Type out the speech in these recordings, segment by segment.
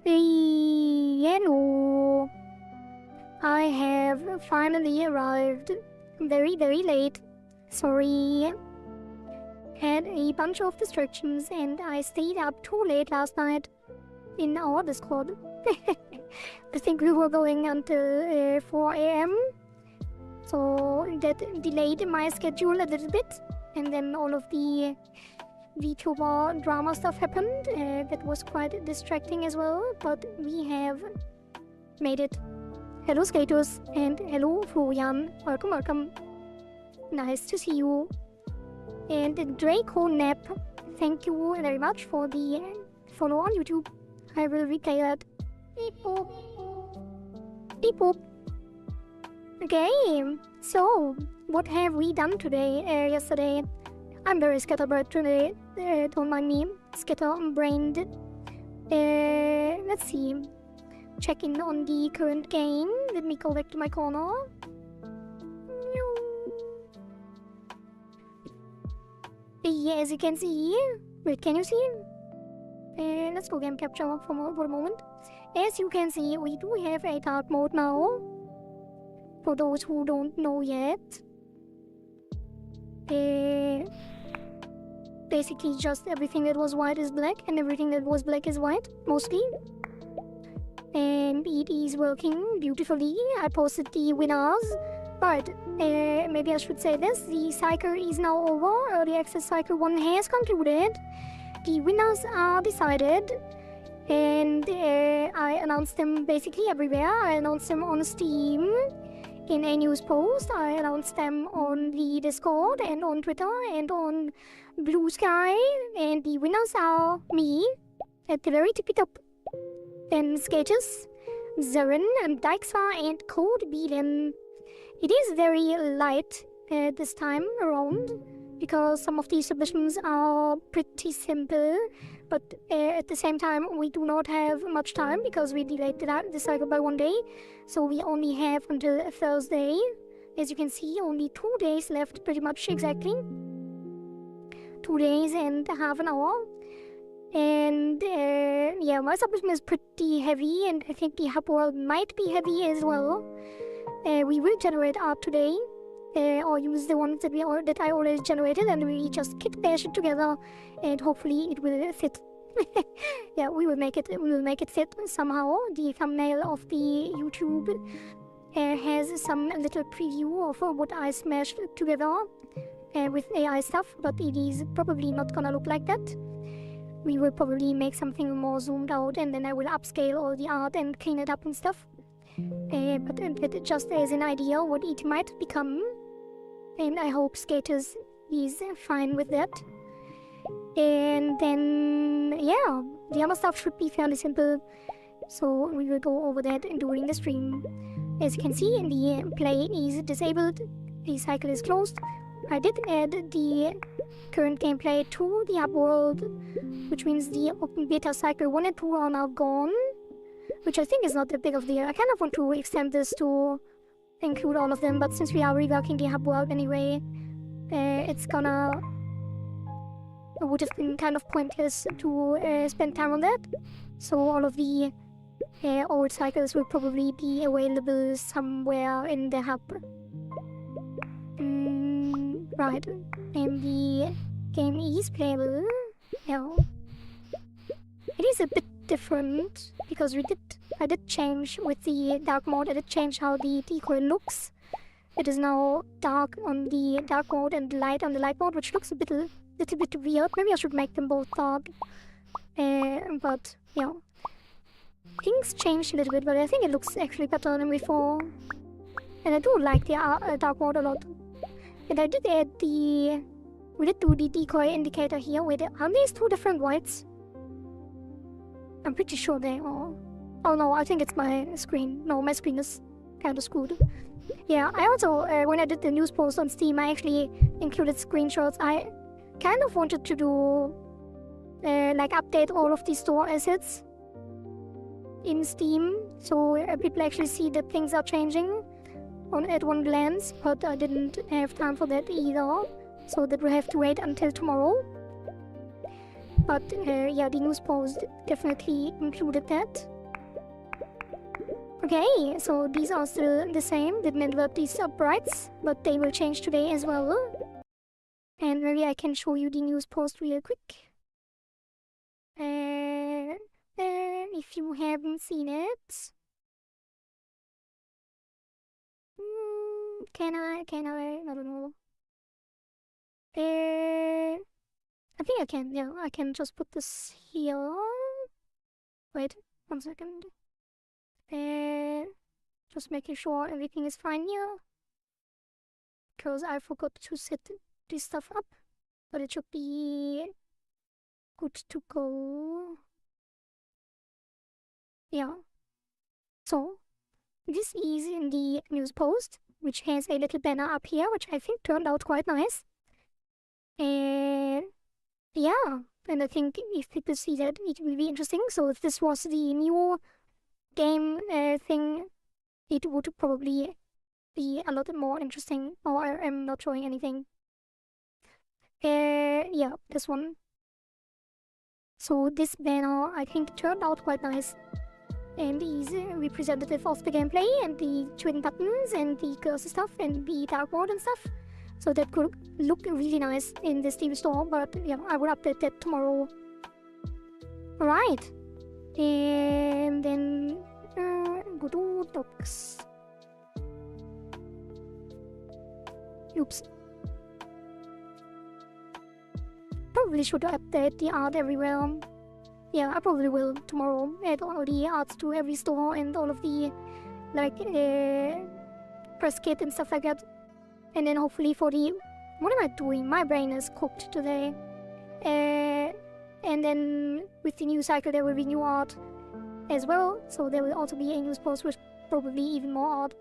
Hello. I have finally arrived. Very, very late. Sorry. Had a bunch of distractions and I stayed up too late last night in our Discord. I think we were going until 4 AM. So that delayed my schedule a little bit. And then all of the VTuber drama stuff happened. That was quite distracting as well. But we have made it. Hello Skaters and hello Florian. Welcome, welcome. Nice to see you. And Draco Nap, thank you very much for the follow on YouTube. I will replay that. Beep boop. Beep boop. Okay, so what have we done today? Yesterday? I'm very scatterbrained today. Don't mind me. Scatterbrained. Let's see. Check in on the current game. Let me go back to my corner. Yeah, as you can see. Wait, can you see? Let's go game capture for a moment. As you can see, we do have a dark mode now. For those who don't know yet. Basically just everything that was white is black and everything that was black is white, mostly. And it is working beautifully. I posted the winners. But maybe I should say this. The cycle is now over. Early access cycle 1 has concluded. The winners are decided. And I announced them basically everywhere. I announced them on Steam in a news post. I announced them on the Discord and on Twitter and on Blue Sky. And the winners are me at the very tippy top. Then Skaters, Zeren, and Dijkstra, and Code Beelen. It is very light this time around, because some of these submissions are pretty simple, but at the same time we do not have much time because we delayed the cycle by 1 day, so we only have until Thursday. As you can see, only 2 days left, pretty much exactly. 2 days and half an hour. And yeah, my submission is pretty heavy, and I think the hub world might be heavy as well. We will generate art today, or use the ones that I already generated, and we just kit bash it together, and hopefully it will fit. Yeah, we will make it. We will make it fit somehow. The thumbnail of the YouTube has some little preview of what I smashed together with AI stuff, but it is probably not gonna look like that. We will probably make something more zoomed out, and then I will upscale all the art and clean it up and stuff. But just as an idea what it might become, and I hope Skaters is fine with that. And then, yeah, the other stuff should be fairly simple, so we will go over that during the stream. As you can see, the play is disabled, the cycle is closed. I did add the current gameplay to the upworld, which means the open beta cycle 1 and 2 are now gone. Which I think is not that big of a deal. I kind of want to extend this to include all of them, but since we are reworking the hub world anyway, it would have been kind of pointless to spend time on that. So all of the old cycles will probably be available somewhere in the hub. Right, and the game is playable. Yeah. It is a bit different because I did change with the dark mode. I did change how the decoy looks. It is now dark on the dark mode and light on the light mode, which looks a little bit weird. Maybe I should make them both dark. But yeah, things changed a little bit, but I think it looks actually better than before. And I do like the dark mode a lot. And I did add we did do the decoy indicator here. Wait, are these 2 different whites? I'm pretty sure they are. Oh no, I think it's my screen. No, my screen is kind of screwed. Yeah, I also, when I did the news post on Steam, I actually included screenshots. I kind of wanted to do, like, update all of the store assets in Steam, so people actually see that things are changing at one glance, but I didn't have time for that either, so that will have to wait until tomorrow. But yeah, the news post definitely included that. Okay, so these are still the same. Didn't invert these uprights, but they will change today as well. And maybe I can show you the news post real quick. If you haven't seen it. Can I? I don't know. I think I can, yeah. I can just put this here. Wait, 1 second. Just making sure everything is fine here. Because I forgot to set this stuff up. But it should be good to go. Yeah. So, this is in the news post, which has a little banner up here, which I think turned out quite nice. And yeah, and I think if people see that, it will be interesting. So if this was the new game thing, it would probably be a lot more interesting. Or I'm not showing anything. Yeah, this one. So this banner, I think, turned out quite nice. And is representative of the gameplay and the twin buttons and the cursor stuff and the dark mode and stuff. So that could look really nice in the Steam store, but yeah, I will update that tomorrow. Alright. And then go to docs. Oops. Probably should update the art everywhere. Yeah, I probably will tomorrow. Add all the arts to every store and all of the like press kit and stuff like that. And then hopefully for the... What am I doing? My brain is cooked today. And then with the new cycle there will be new art as well. So there will also be a news post with probably even more art.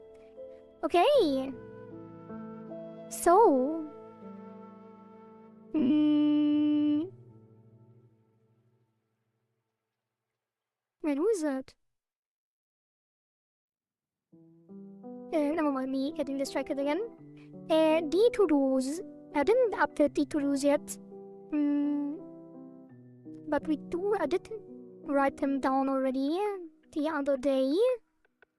Okay. So... Wait, who is that? Never mind me getting distracted again. The to-dos. I didn't update the to-dos yet. But I did write them down already the other day.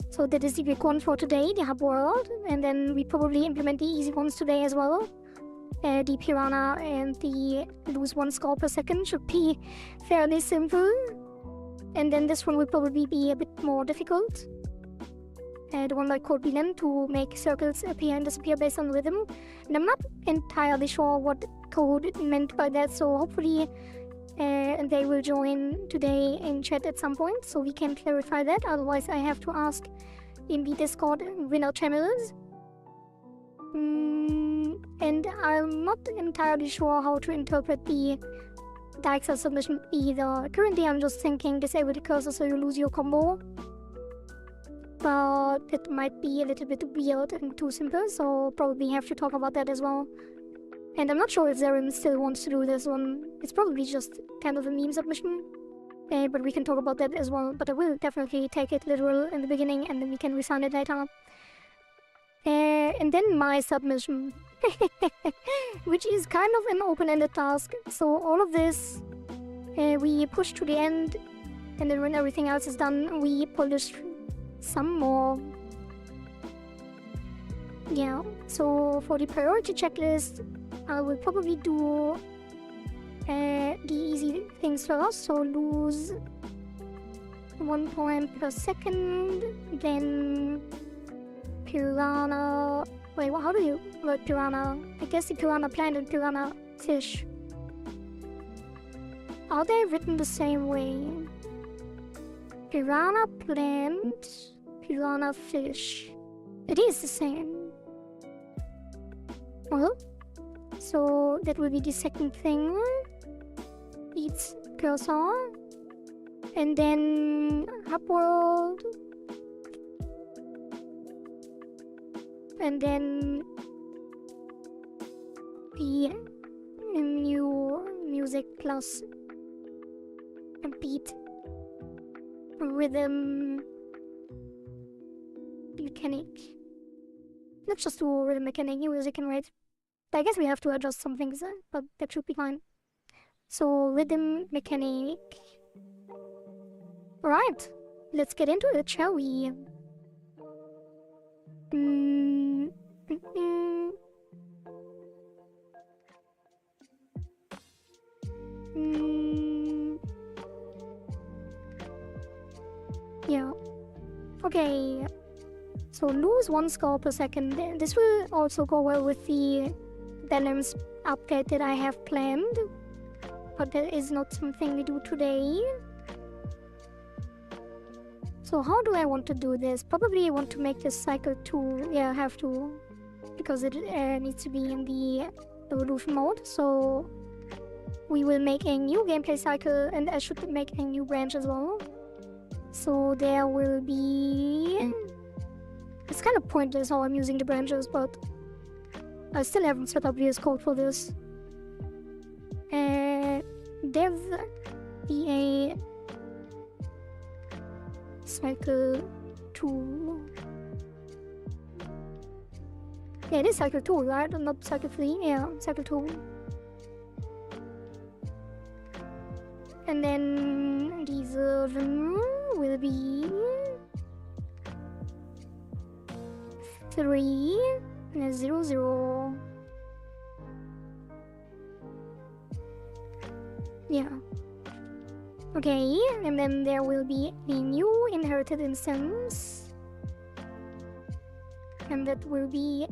So that is the big one for today, the hub world. And then we probably implement the easy ones today as well. The piranha and the lose 1 score per second should be fairly simple. And then this one will probably be a bit more difficult. The one like Code Blend to make circles appear and disappear based on rhythm. And I'm not entirely sure what code meant by that, so hopefully they will join today in chat at some point so we can clarify that. Otherwise I have to ask in the Discord winner channels. And I'm not entirely sure how to interpret the Dijkstra submission either. Currently I'm just thinking disable the cursor so you lose your combo. But it might be a little bit weird and too simple, so probably have to talk about that as well. And I'm not sure if Zerim still wants to do this one. It's probably just kind of a meme submission. But we can talk about that as well. But I will definitely take it literal in the beginning and then we can resign it later. And then my submission. Which is kind of an open-ended task. So all of this we push to the end, and then when everything else is done we polish some more. Yeah, so for the priority checklist I will probably do the easy things first. So lose 1 point per second, then piranha. Wait, how do you word piranha? I guess the piranha plant and piranha fish. Are they written the same way? Piranha plant, piranha fish. It is the same. Well, so that will be the second thing. Eats cursor. And then hub world. And then the new music plus a beat rhythm mechanic. Let's just do rhythm mechanic, music and rate. I guess we have to adjust some things, but that should be fine. So rhythm mechanic. Alright, let's get into it, shall we? Mm, mm, mm. Mm, yeah. Okay. So lose 1 score per second. This will also go well with the balance update that I have planned. But that is not something we do today. So how do I want to do this? Probably I want to make this cycle 2. Yeah, I have to. Because it needs to be in the evolution mode. So we will make a new gameplay cycle, and I should make a new branch as well. So there will be... It's kind of pointless how I'm using the branches, but I still haven't set up VS Code for this. Dev EA cycle 2. Yeah, it is cycle 2, right? Not cycle 3. Yeah, cycle 2. And then these will be 3 and 0, 0. Yeah. Okay, and then there will be a new inherited instance. And that will be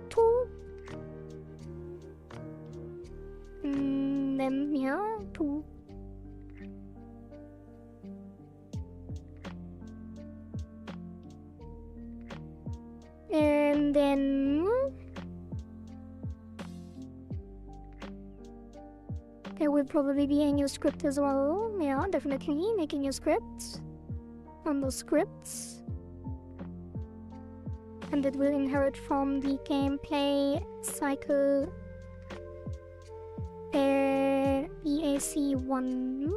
2. And then, yeah, 2. And then there will probably be a new script as well. Yeah, definitely making new scripts on those scripts. And it will inherit from the gameplay cycle EAC1.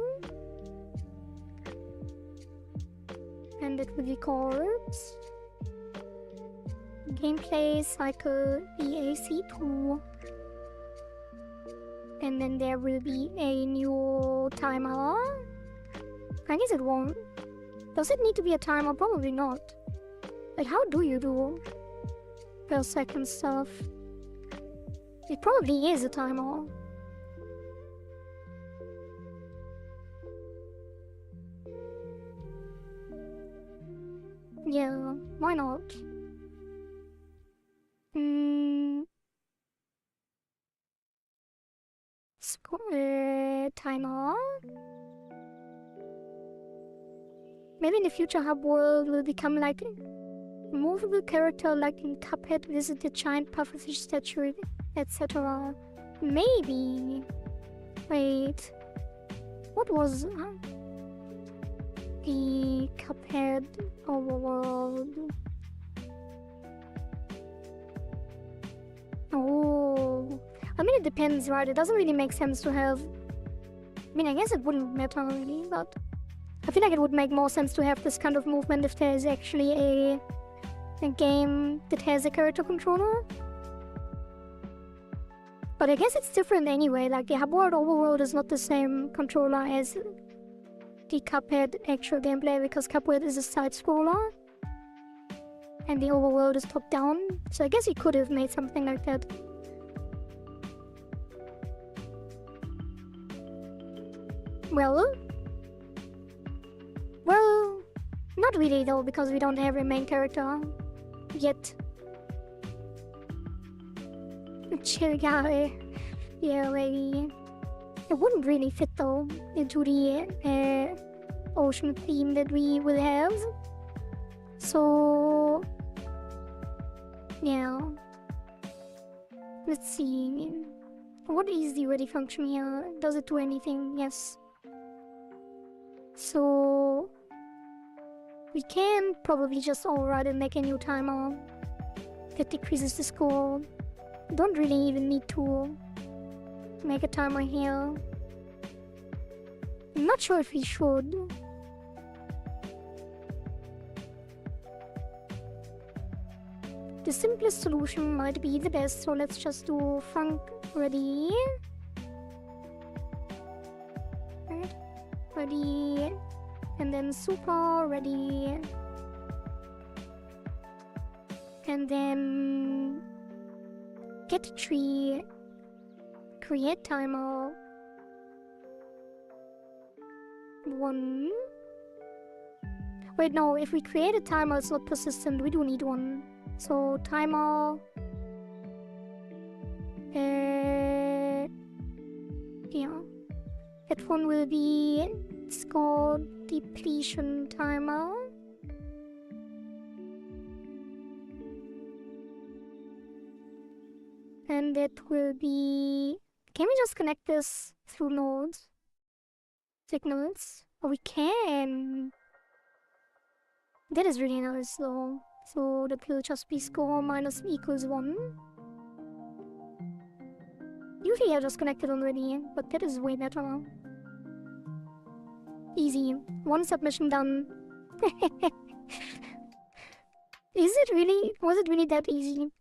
And it will be called gameplay cycle EAC2. And then there will be a new timer. I guess it won't. Does it need to be a timer? Probably not. Like, how do you do per second stuff? It probably is a timer. Yeah, why not? Timer. Maybe in the future hub world will become like a movable character, like in Cuphead, visit the giant pufferfish statue, etc. Maybe. Wait. What was the Cuphead overworld? Oh. I mean, it depends, right? It doesn't really make sense to have... I mean, I guess it wouldn't matter really, but... I feel like it would make more sense to have this kind of movement if there is actually a game that has a character controller. But I guess it's different anyway, like the Hubworld Overworld is not the same controller as the Cuphead actual gameplay, because Cuphead is a side-scroller and the Overworld is top-down, so I guess he could have made something like that. Well, not really though, because we don't have a main character yet. Chill guy. Yeah, maybe. It wouldn't really fit though into the ocean theme that we will have. So, yeah. Let's see. What is the ready function here? Does it do anything? Yes. So we can probably just override and make a new timer that decreases the score. Don't really even need to make a timer here. I'm not sure if we should. The simplest solution might be the best, so let's just do func ready. Ready, and then super ready. And then get tree, create timer 1. Wait, no, if we create a timer, it's not persistent. We do need one. So timer. Yeah. That one will be, it's called depletion timer. And that will be, can we just connect this through nodes? Signals? Oh, we can. That is really nice though. So that will just be score minus equals 1. Usually I just connected already, but that is way better. Easy. 1 submission done. Is it really? Was it really that easy?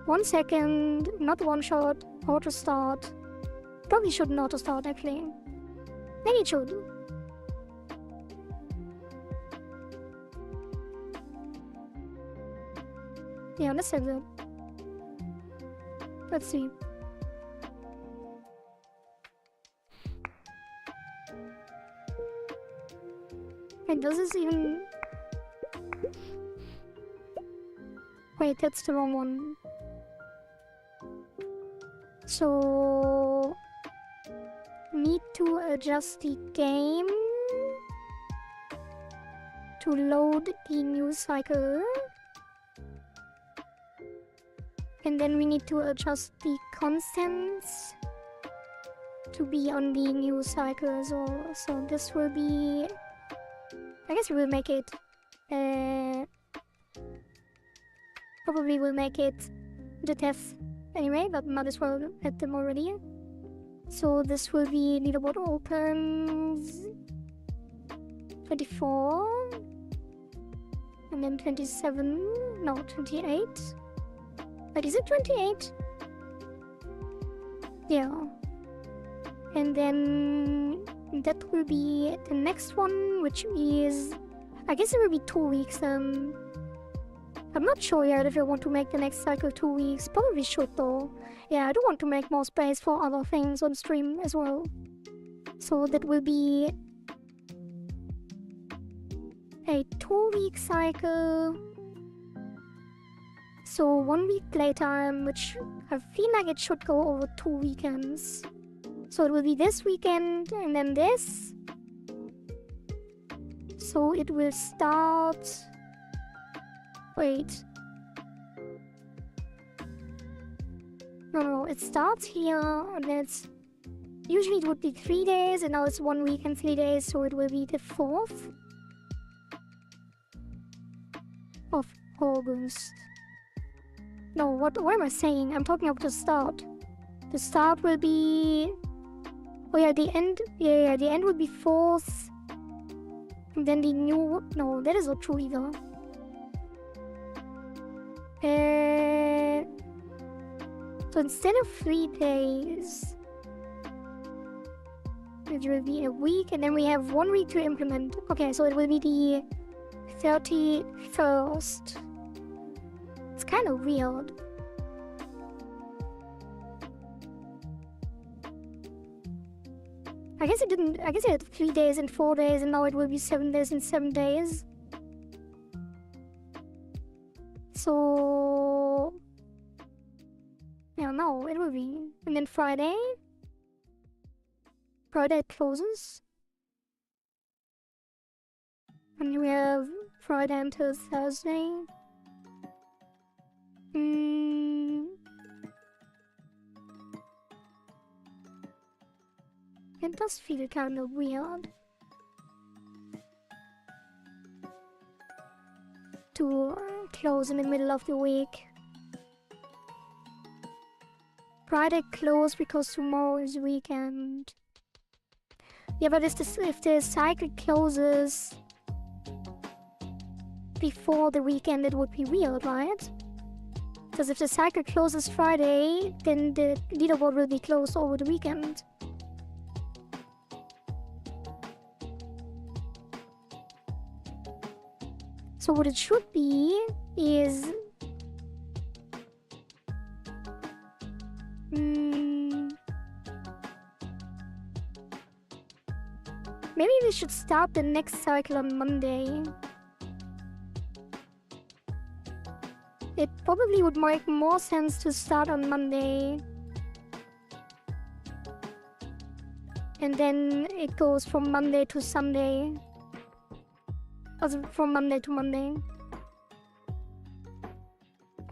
1 second, not one shot, auto start. Probably shouldn't auto start actually. Maybe it should. Yeah, let's save that. Let's see. Wait, does this even... Wait, that's the wrong one. So... need to adjust the game to load the news cycle. And then we need to adjust the constants to be on the news cycle as well. So this will be... I guess we will make it... probably will make it the test anyway, but might as well add them already. So this will be leaderboard opens 24 and then 27, no 28. Wait, is it 28? Yeah. And then that will be the next one, which is, I guess it will be 2 weeks then. I'm not sure yet if I want to make the next cycle 2 weeks. Probably should though. Yeah, I do want to make more space for other things on stream as well. So that will be a 2-week cycle. So 1 week playtime, which I feel like it should go over 2 weekends. So it will be this weekend and then this. So it will start... Wait. No, it starts here and then it's... Usually it would be 3 days and now it's 1 week and 3 days, so it will be the 4th of August. No, what am I saying? I'm talking about the start. The start will be... Oh yeah, the end... Yeah, the end would be 4th. And then the new... No, that is not true either. So instead of 3 days, it will be a week, and then we have 1 week to implement. Okay, so it will be the 31st. It's kind of weird. I guess it had 3 days and 4 days, and now it will be 7 days and 7 days. So... yeah, no, it will be. And then Friday. Friday it closes. And we have Friday until Thursday. It does feel kind of weird to close in the middle of the week. Friday close because tomorrow is weekend. Yeah, but if the cycle closes before the weekend, it would be weird, right? Because if the cycle closes Friday, then the leaderboard will be closed over the weekend. So what it should be is Maybe we should start the next cycle on Monday. It probably would make more sense to start on Monday. And then it goes from Monday to Sunday. Also from Monday to Monday.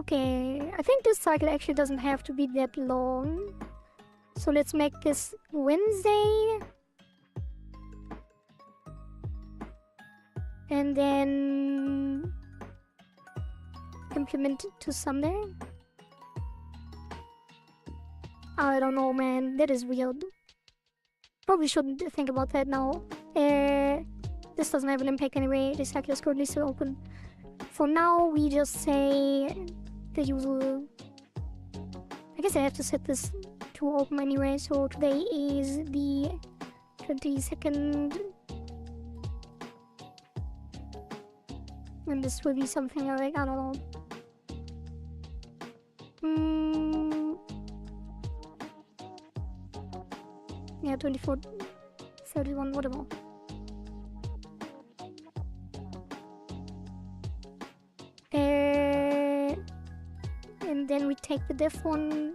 Okay, I think this cycle actually doesn't have to be that long. So let's make this Wednesday. And then implement it to Sunday. I don't know, man. That is weird. Probably shouldn't think about that now. This doesn't have an impact anyway. This cycle is currently still open. For now, we just say the usual. I guess I have to set this to open anyway. So today is the 22nd. And this will be something like, I don't know. Yeah, 24, 31, whatever. And then we take the def one.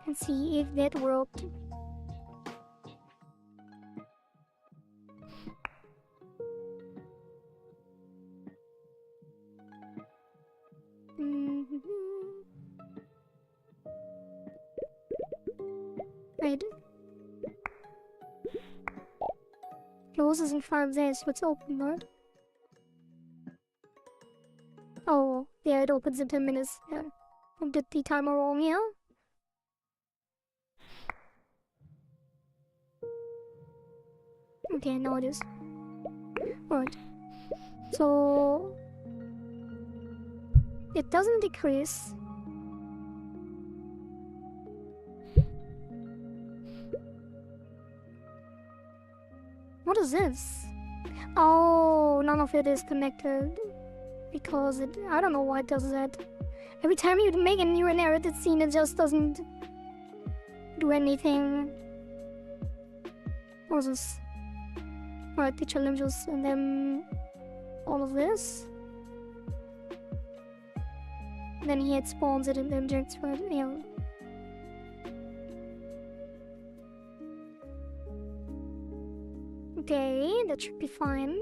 And see if that worked. Wait. Closes in 5 days, so it's open, right? Oh, yeah, it opens in 10 minutes. Yeah. I did the timer wrong here. Okay, now it is. Right. So it doesn't decrease. What is this? Oh, none of it is connected. Because it, I don't know why it does that. Every time you make a new inherited scene, it just doesn't do anything. What is this? Right, the challenges and then all of this. Then he had spawns it and injects, right? Yeah. Okay, that should be fine.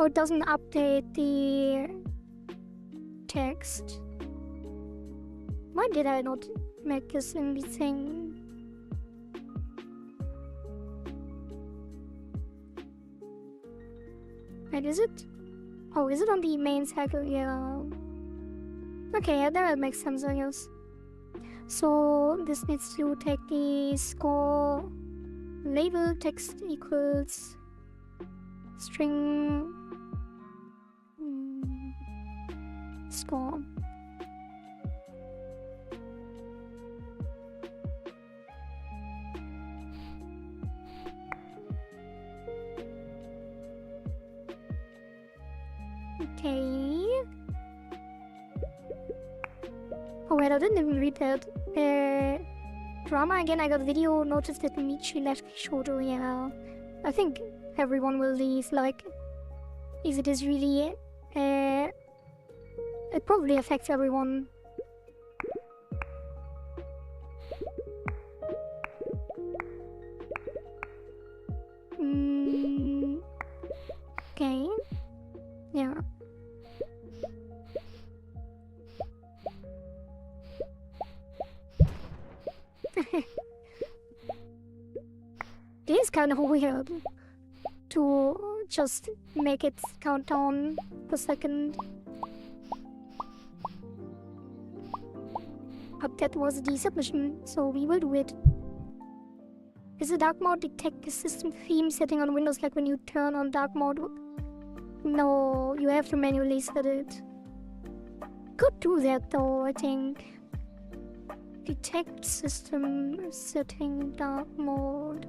Oh, it doesn't update the text. Why did I not make this in the thing? Wait, is it? Oh, is it on the main cycle? Yeah. Okay, yeah, that makes sense, I guess. So this needs to take the score label text equals string score. Okay. Oh wait, I didn't even read that. Drama again, I got video, noticed that Michi left shorter, yeah. I think everyone will leave, like, if it is really, it probably affects everyone. Okay. Yeah. It is kind of weird to just make it count down per second. But that was the submission, so we will do it. Is the dark mode detect the system theme setting on Windows like when you turn on dark mode? No, you have to manually set it. Could do that though, I think. Detect system setting dark mode.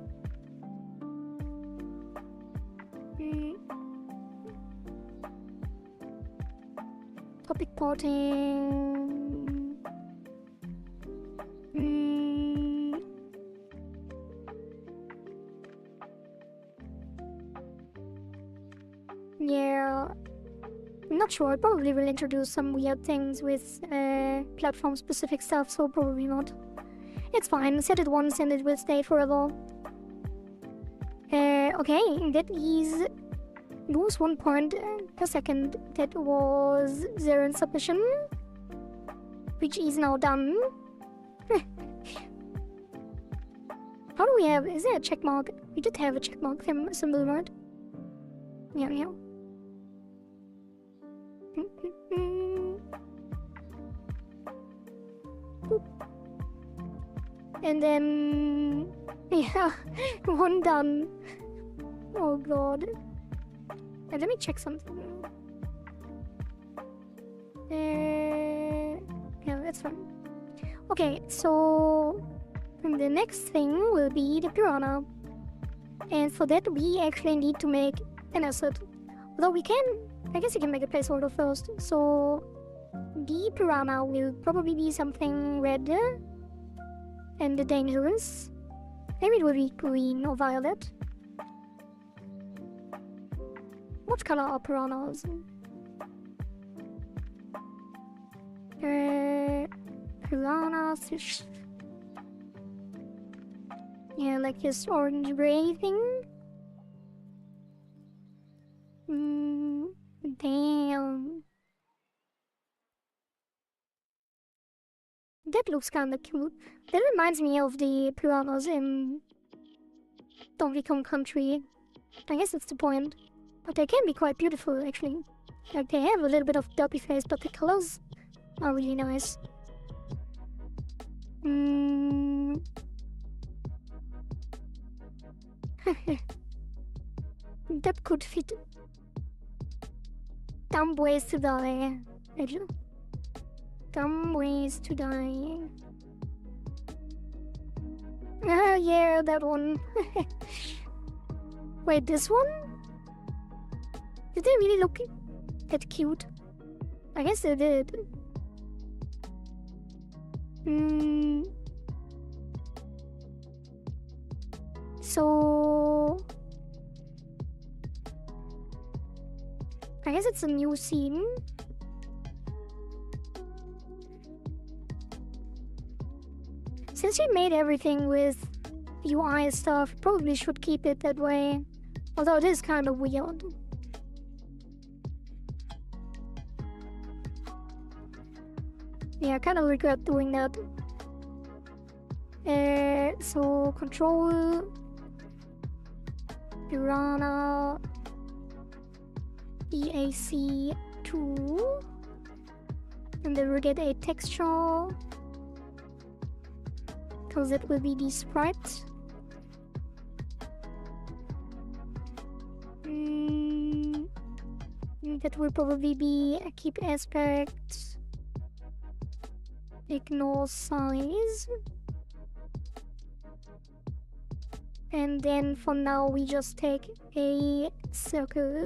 Topic porting. Yeah. I'm not sure. I probably will introduce some weird things with platform-specific stuff, so probably not. It's fine. Set it once and it will stay forever. Okay, that is... Lose 1 point per second. That was 0 in submission. Which is now done. How do we have... Is there a check mark? We did have a check mark symbol, right? Yeah. Boop. And then... Yeah, 1 done. Oh god. Let me check something. Yeah, that's fine. Okay, so... the next thing will be the piranha. And for that we actually need to make an asset. Although we can... I guess you can make a placeholder first. So... the piranha will probably be something red. And the dangerous. Maybe it will be green or violet. What color are piranhas? Piranha fish. Yeah, like this orange gray thing. Damn. That looks kinda cute. That reminds me of the piranhas in Donkey Kong Country. I guess that's the point. But they can be quite beautiful, actually. Like, they have a little bit of derpy face, but the colors are really nice. That could fit. Dumb ways to die. Dumb ways to die. Ah, yeah, that one. Wait, this one? Did they really look that cute? I guess they did. So... I guess it's a new scene. Since we made everything with UI stuff, probably should keep it that way. Although it is kind of weird. Yeah, I kind of regret doing that. So control piranha EAC2, and then we get a texture, because it will be the sprite. That will probably be a keep aspect, ignore size, and then for now we just take a circle.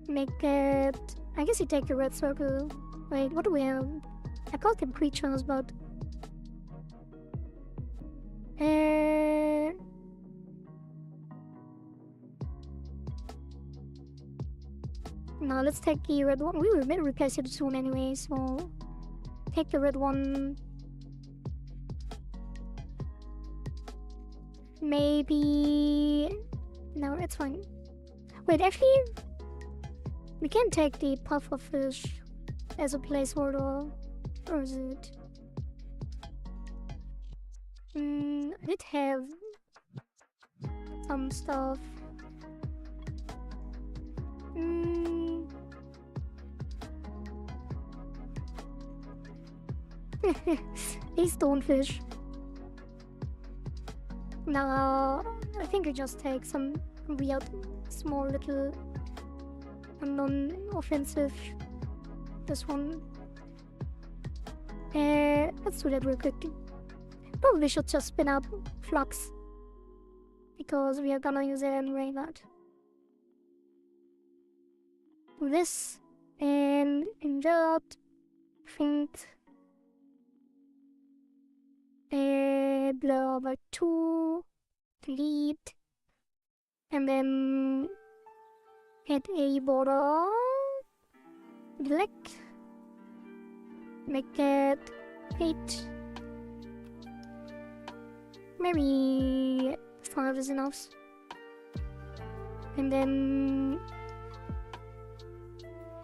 Make it... I guess you take a red circle. Wait, what do we have? I called them creatures, but... No, let's take the red one. We will replace it soon anyway, so... Take the red one. Maybe... No, it's fine. Wait, actually... We can take the pufferfish as a placeholder. Or is it? I did have some stuff. A stonefish. Now, I think I just take some weird, small little, non-offensive. This one. Let's do that real quick. Probably should just spin up Flux, because we are gonna use it anyway, but this and insert, print, blur over 2, delete, and then add a border, black, make that 8, maybe 5 is enough, and then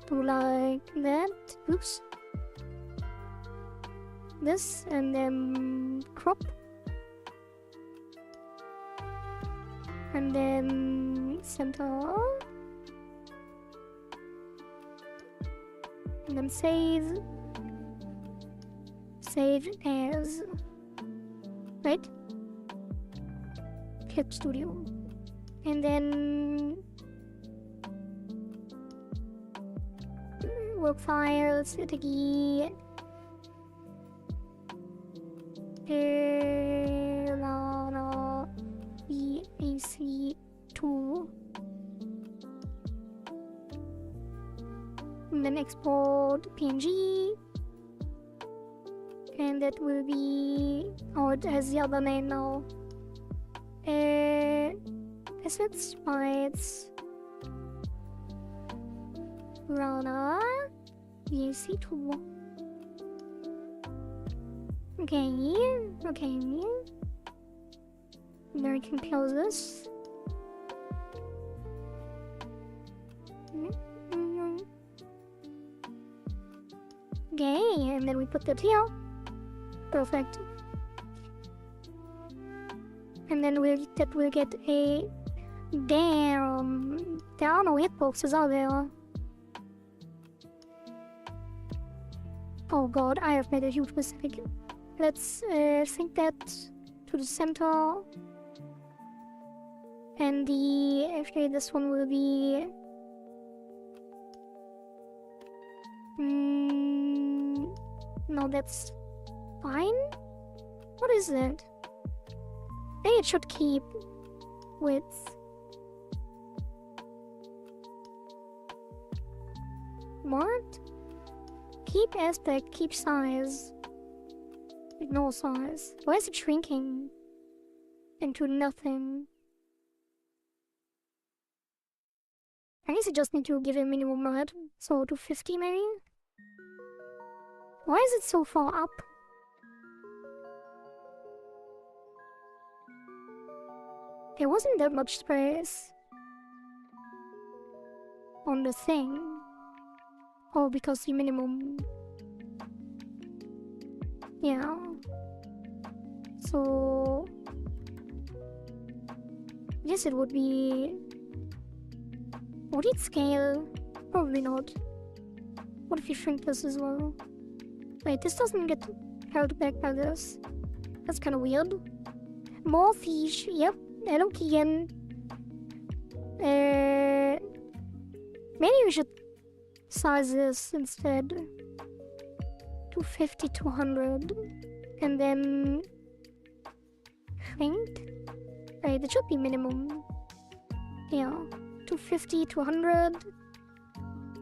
do like that, oops, this, and then crop, and then center, and then save as, right, Clip Studio, and then work files, ItaGy, VAC2, and then export PNG, and that will be, oh, it has the other name now, assets, bytes, runner, VAC2. Okay. Then I can close this. Okay, and then we put that here. Perfect. And then that will get a... Damn! There are no hitboxes, are there? Oh god, I have made a huge mistake. Let's sync that to the center. And actually this one will be... no, that's fine? What is it? Maybe it should keep width. What? Keep aspect, keep size. Ignore size. Why is it shrinking into nothing? I guess I just need to give it a minimum height. So to 50 maybe? Why is it so far up? There wasn't that much space on the thing. Oh, because the minimum... Yeah. So... Yes, it would be... Would it scale? Probably not. What if you shrink this as well? Wait, this doesn't get held back by this. That's kind of weird. More fish, yep. Hello, Keegan. Maybe we should size this instead. 250, 200. And then... shrink? Right, it should be minimum. Yeah. 250, 200.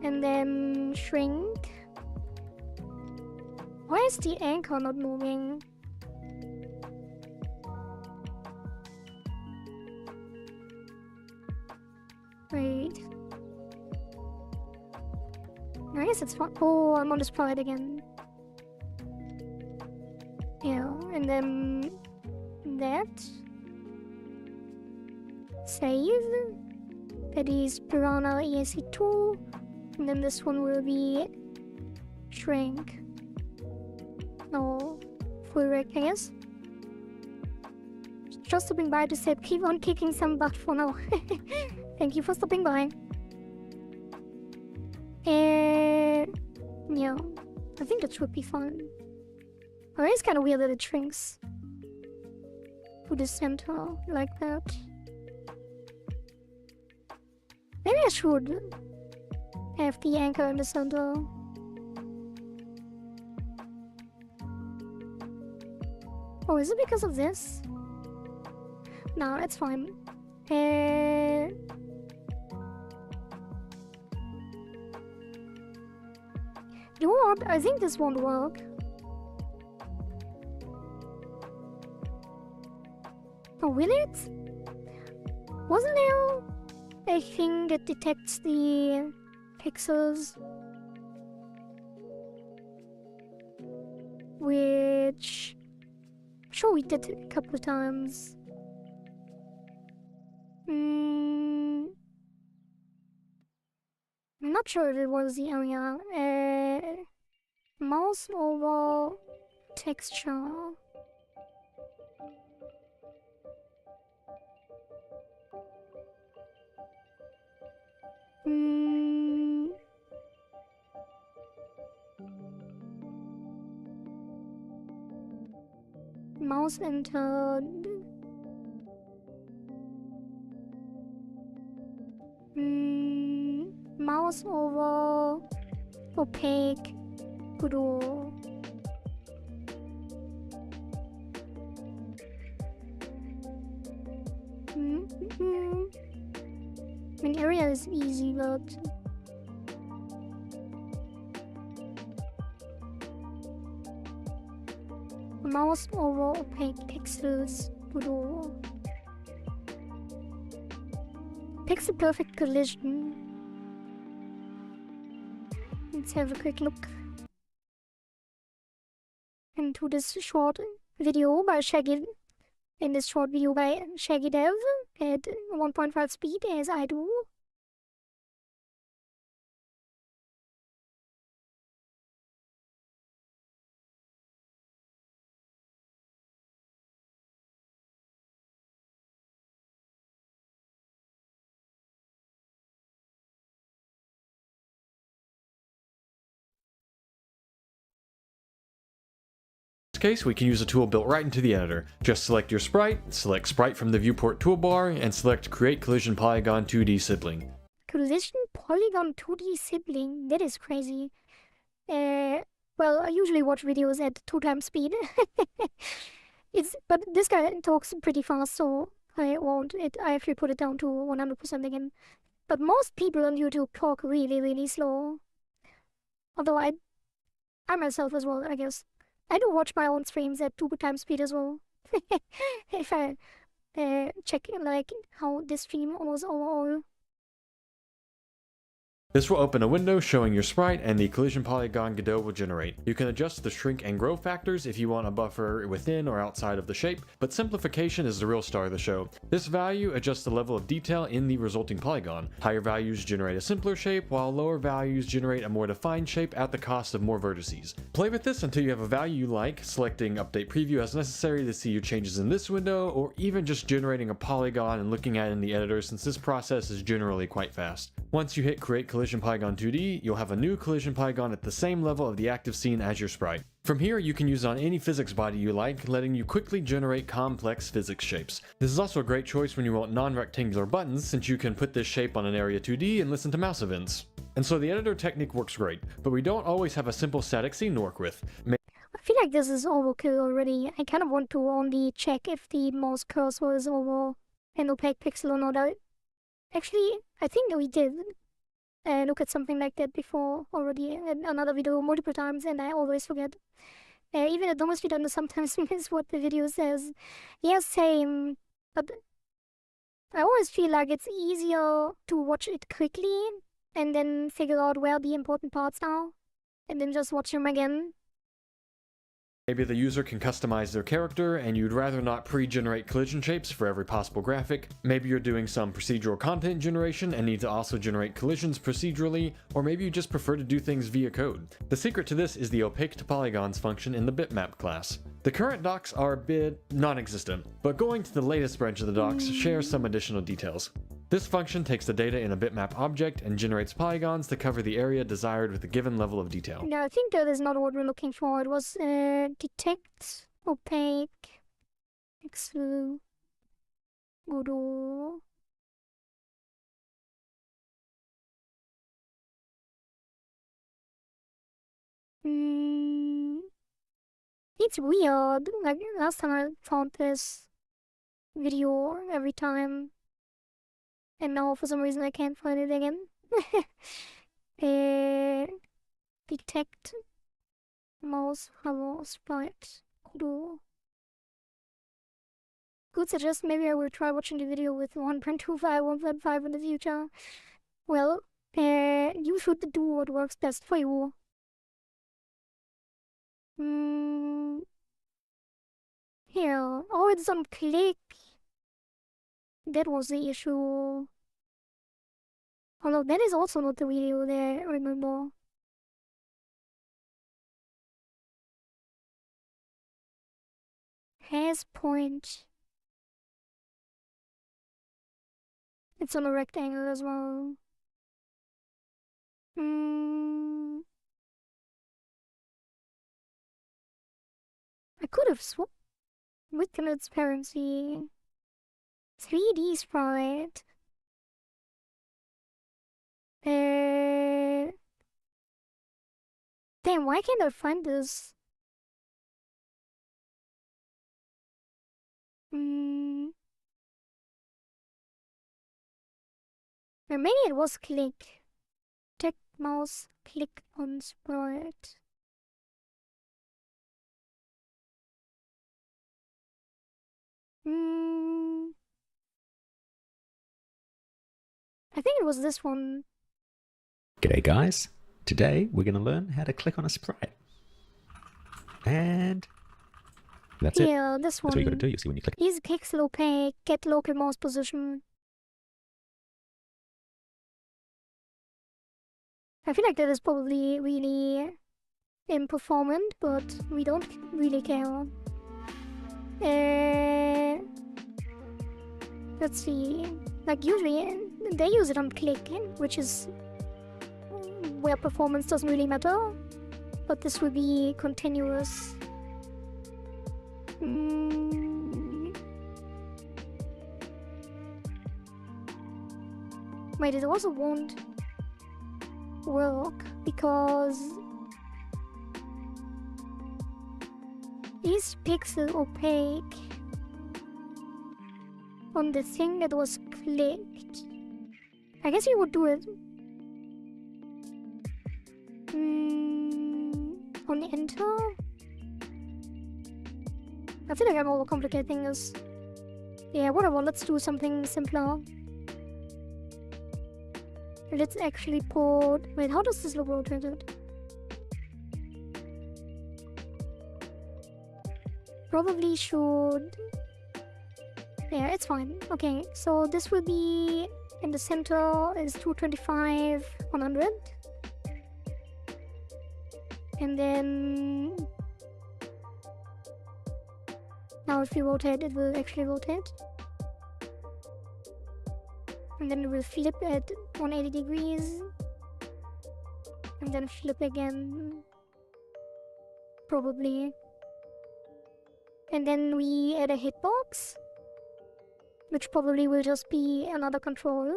And then shrink. Why is the anchor not moving? Wait. I guess it's fine. Oh, I'm on the sprite again. Yeah, and then that. Save. That is Piranha ESC2. And then this one will be shrink. No, full rec, I guess. Just stopping by to say keep on kicking some butt for now. Thank you for stopping by. Yeah, I think that should be fine. Oh, it's kind of weird that it shrinks to the center like that. Maybe I should have the anchor in the center. Oh, is it because of this? No, it's fine. You know what? I think this won't work. Oh, will it? Wasn't there a thing that detects the pixels? Which... I'm sure we did it a couple of times. I'm not sure if it was the area. Mouse over texture. Mouse entered. Mouse over opaque. Grow. I mean, area is easy, but mouse over opaque pixels. Grow. Pixel perfect collision. Let's have a quick look into this short video by Shaggy. In this short video by Shaggy Dev at 1.5 speed as I do. In this case, we can use a tool built right into the editor. Just select your sprite, select sprite from the viewport toolbar, and select create collision polygon 2D sibling. Collision polygon 2D sibling? That is crazy. Well, I usually watch videos at 2x speed. But this guy talks pretty fast, so I won't. I actually put it down to 100% again. But most people on YouTube talk really, really slow. Although I myself as well, I guess. I do watch my own streams at 2x speed as well. If I check like how this stream was overall. This will open a window showing your sprite and the collision polygon Godot will generate. You can adjust the shrink and grow factors if you want a buffer within or outside of the shape, but simplification is the real star of the show. This value adjusts the level of detail in the resulting polygon. Higher values generate a simpler shape, while lower values generate a more defined shape at the cost of more vertices. Play with this until you have a value you like, selecting update preview as necessary to see your changes in this window, or even just generating a polygon and looking at it in the editor, since this process is generally quite fast. Once you hit create collision polygon 2D, you'll have a new collision polygon at the same level of the active scene as your sprite. From here, you can use it on any physics body you like, letting you quickly generate complex physics shapes. This is also a great choice when you want non-rectangular buttons, since you can put this shape on an area 2D and listen to mouse events. And so the editor technique works great, but we don't always have a simple static scene to work with. I feel like this is overkill already. I kind of want to only check if the mouse cursor is over an opaque pixel or not. Actually, I think we did look at something like that before already in another video multiple times, and I always forget. Even at Domestic Thunder sometimes miss what the video says. Yeah, same. But I always feel like it's easier to watch it quickly and then figure out where the important parts are, and then just watch them again. Maybe the user can customize their character and you'd rather not pre-generate collision shapes for every possible graphic. Maybe you're doing some procedural content generation and need to also generate collisions procedurally, or maybe you just prefer to do things via code. The secret to this is the opaque to polygons function in the bitmap class. The current docs are a bit non-existent, but going to the latest branch of the docs shares some additional details. This function takes the data in a bitmap object and generates polygons to cover the area desired with a given level of detail. No, I think that is not what we're looking for. It was detect opaque pixel Godot. It's weird. Like last time I found this video every time, and now for some reason I can't find it again. detect mouse hover sprite. Do. Good suggestion. Maybe I will try watching the video with 1.25, 1.5 in the future. Well, you should do what works best for you. Here. Oh, it's on click. That was the issue. Although that is also not the video there, remember. Has point. It's on a rectangle as well. I could have swapped with transparency. 3D sprite. Damn, why can't I find this? Or maybe it was click. Tech mouse click on sprite. I think it was this one. G'day guys, today we're going to learn how to click on a sprite. And that's it. Yeah, this one. That's what you got to do, you see when you click. Is pixel opaque, get local mouse position. I feel like that is probably really imperformant, but we don't really care. Let's see. Like usually they use it on click, which is where performance doesn't really matter. But this will be continuous. Wait, it also won't work because is pixel opaque on the thing that was clicked. I guess you would do it on enter. I feel like I'm overcomplicating this. Yeah, whatever, let's do something simpler. Let's actually port... Wait, how does this look rotated? Probably should... Yeah, it's fine. Okay, so this will be... In the center is 225, 100. And then... Now if we rotate, it will actually rotate. And then it will flip at 180 degrees. And then flip again. Probably. And then we add a hitbox. Which probably will just be another control.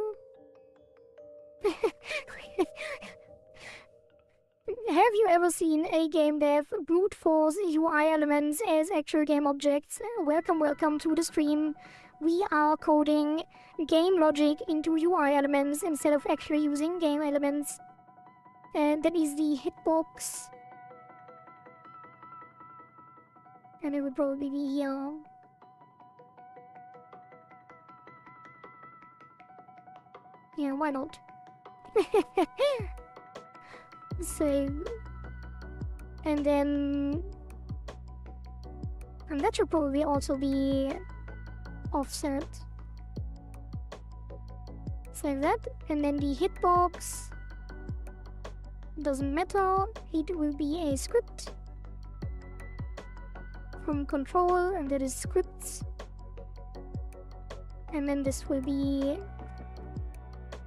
Have you ever seen a game dev brute force UI elements as actual game objects? Welcome to the stream. We are coding game logic into UI elements instead of actually using game elements. And that is the hitbox. And it would probably be here. Yeah, why not? Save. And then... And that should probably also be offset. Save that. And then the hitbox doesn't matter. It will be a script from control, and that is scripts. And then this will be...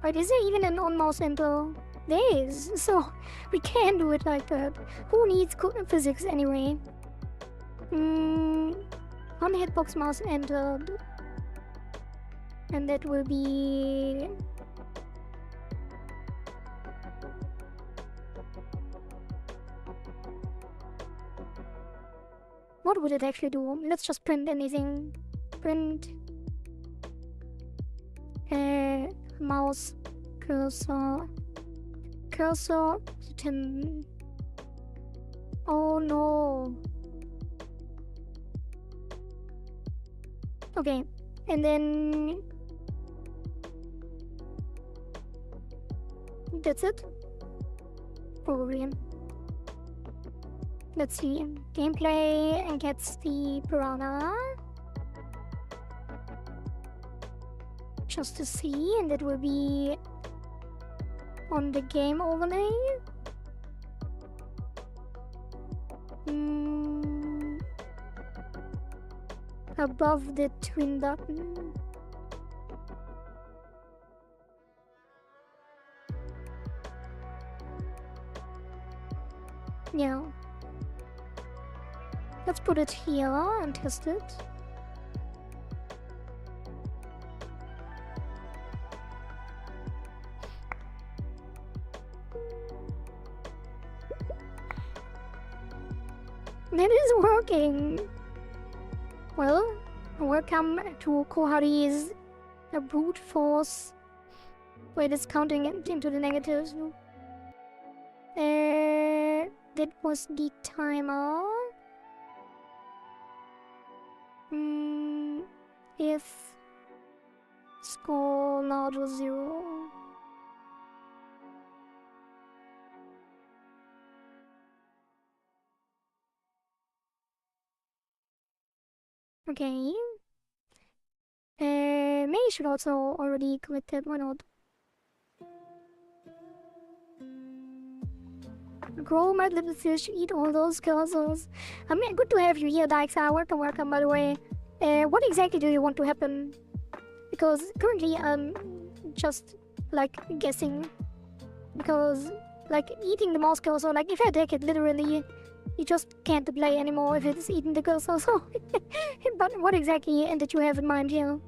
Wait, is there even an on-mouse enter? There is, so we can do it like that. Who needs physics anyway? On hitbox mouse entered. And that will be... What would it actually do? Let's just print anything. Print... mouse cursor to 10 Oh no. Okay, and then that's it. Probably. Let's see. Gameplay and gets the piranha. Just to see, and it will be on the game overlay. Above the twin button. Yeah. Let's put it here and test it. That is working! Well, welcome to Kohari's brute force. Wait, it's counting it into the negatives. That was the timer. If score larger 0. Okay. May should also already collect it, why not? Grow my little fish, eat all those cursors. I mean, good to have you here, Dykes. Welcome, by the way. What exactly do you want to happen? Because currently I'm just, like, guessing. Because, like, eating the mouse cursor, like, if I take it literally, you just can't play anymore if it's eating the cursor, so... But what exactly did you have in mind here?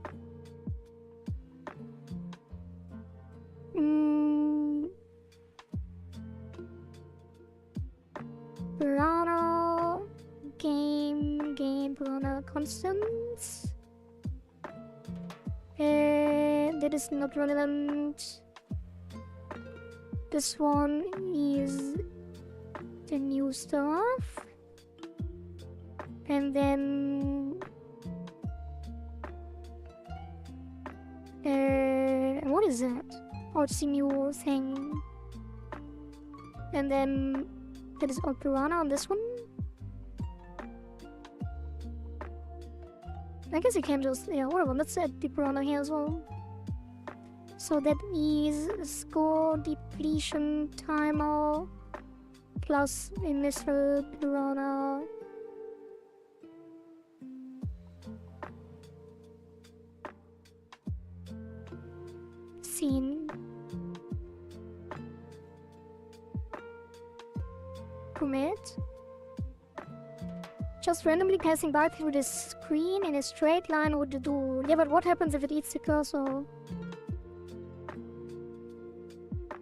Piranha... Game, piranha constants... that is not relevant. This one is the new stuff. And then... what is that? Oh, it's the new thing. And then... that is all piranha on this one. I guess you can just... yeah, whatever, let's add the piranha here as well. So that is score depletion timer plus initial piranha. Scene. Commit. Just randomly passing by through the screen in a straight line would do. Yeah, but what happens if it eats the cursor?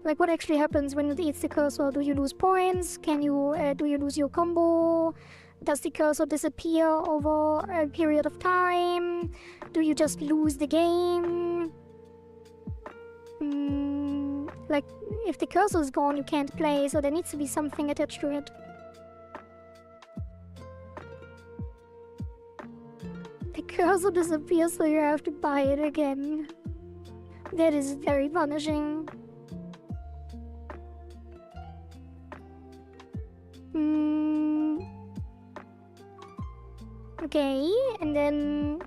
Like, what actually happens when it eats the cursor? Do you lose points? Can you, do you lose your combo? Does the cursor disappear over a period of time? Do you just lose the game? Like, if the cursor is gone, you can't play, so there needs to be something attached to it. The cursor disappears, so you have to buy it again. That is very punishing. Okay, and then...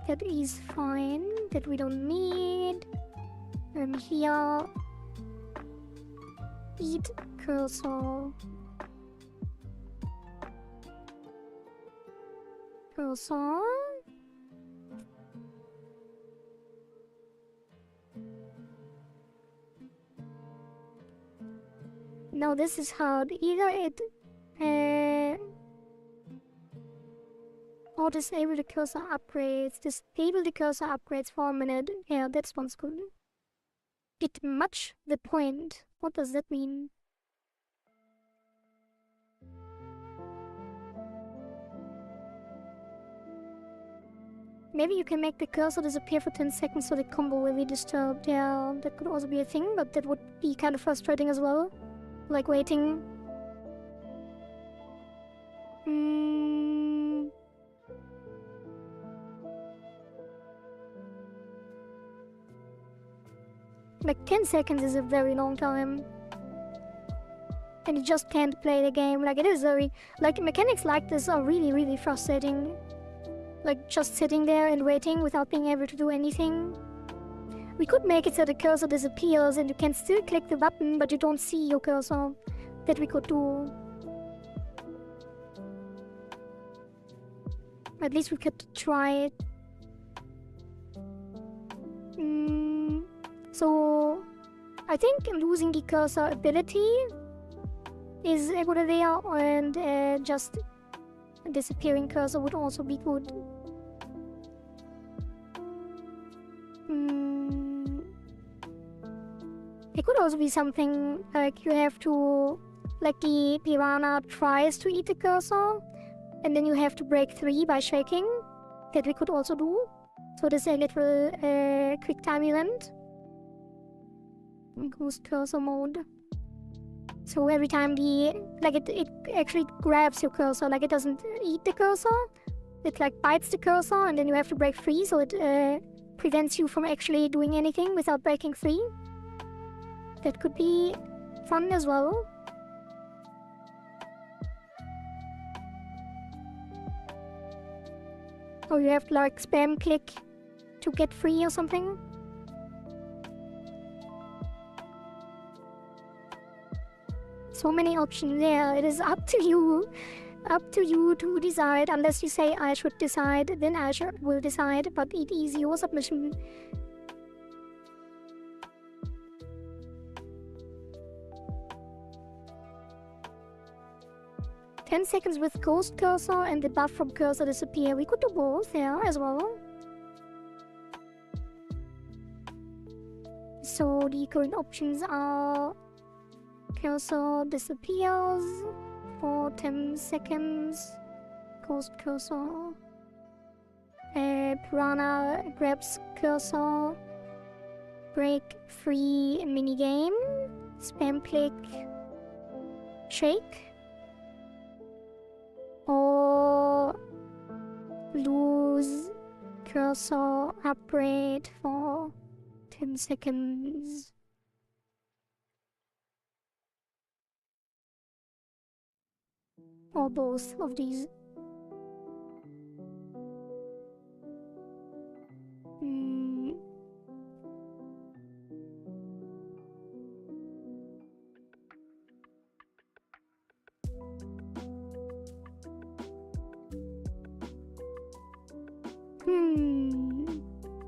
that is fine, that we don't need. Here... eat cursor. Cursor... No, this is hard. Either it... or disable the cursor upgrades. Disable the cursor upgrades for a minute. Yeah, that one's good. It match the point. What does that mean? Maybe you can make the cursor disappear for 10 seconds so the combo will be disturbed. Yeah, that could also be a thing, but that would be kind of frustrating as well. Like waiting. Like 10 seconds is a very long time. And you just can't play the game. Like it is very... Like mechanics like this are really, really frustrating. Like just sitting there and waiting without being able to do anything. We could make it so the cursor disappears and you can still click the button but you don't see your cursor. That we could do. At least we could try it. So I think losing the cursor ability is a good idea, and just a disappearing cursor would also be good. It could also be something like you have to, like the piranha tries to eat the cursor, and then you have to break 3 by shaking. That we could also do. So there's a little quick time event. Ghost cursor mode. So every time it actually grabs your cursor, like it doesn't eat the cursor. It like bites the cursor and then you have to break 3, so it prevents you from actually doing anything without breaking 3. That could be fun as well. Or you have to like spam click to get free or something. So many options there. It is up to you. Up to you to decide. Unless you say I should decide, then I will decide. But it is your submission. "10 seconds with ghost cursor and the buff from cursor disappear." We could do both, yeah, as well. So the current options are cursor disappears for 10 seconds. Ghost cursor. Piranha grabs cursor. Break free minigame. Spam click. Shake. Or lose cursor upgrade for 10 seconds. Or both of these.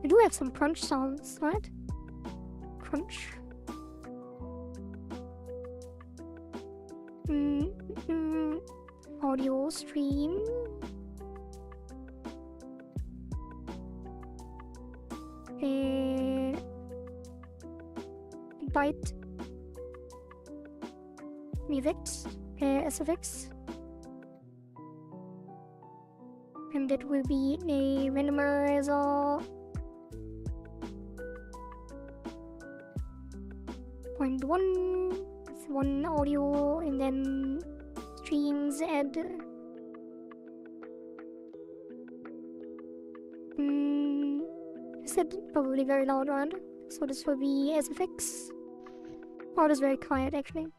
We do have some crunch sounds, right? Crunch. Audio stream. Byte. Muvix. SFX. And that will be a randomizer. 0.1. It's 1 audio and then streams add. Is that probably very loud, right? So this will be SFX. Oh, that's very quiet actually.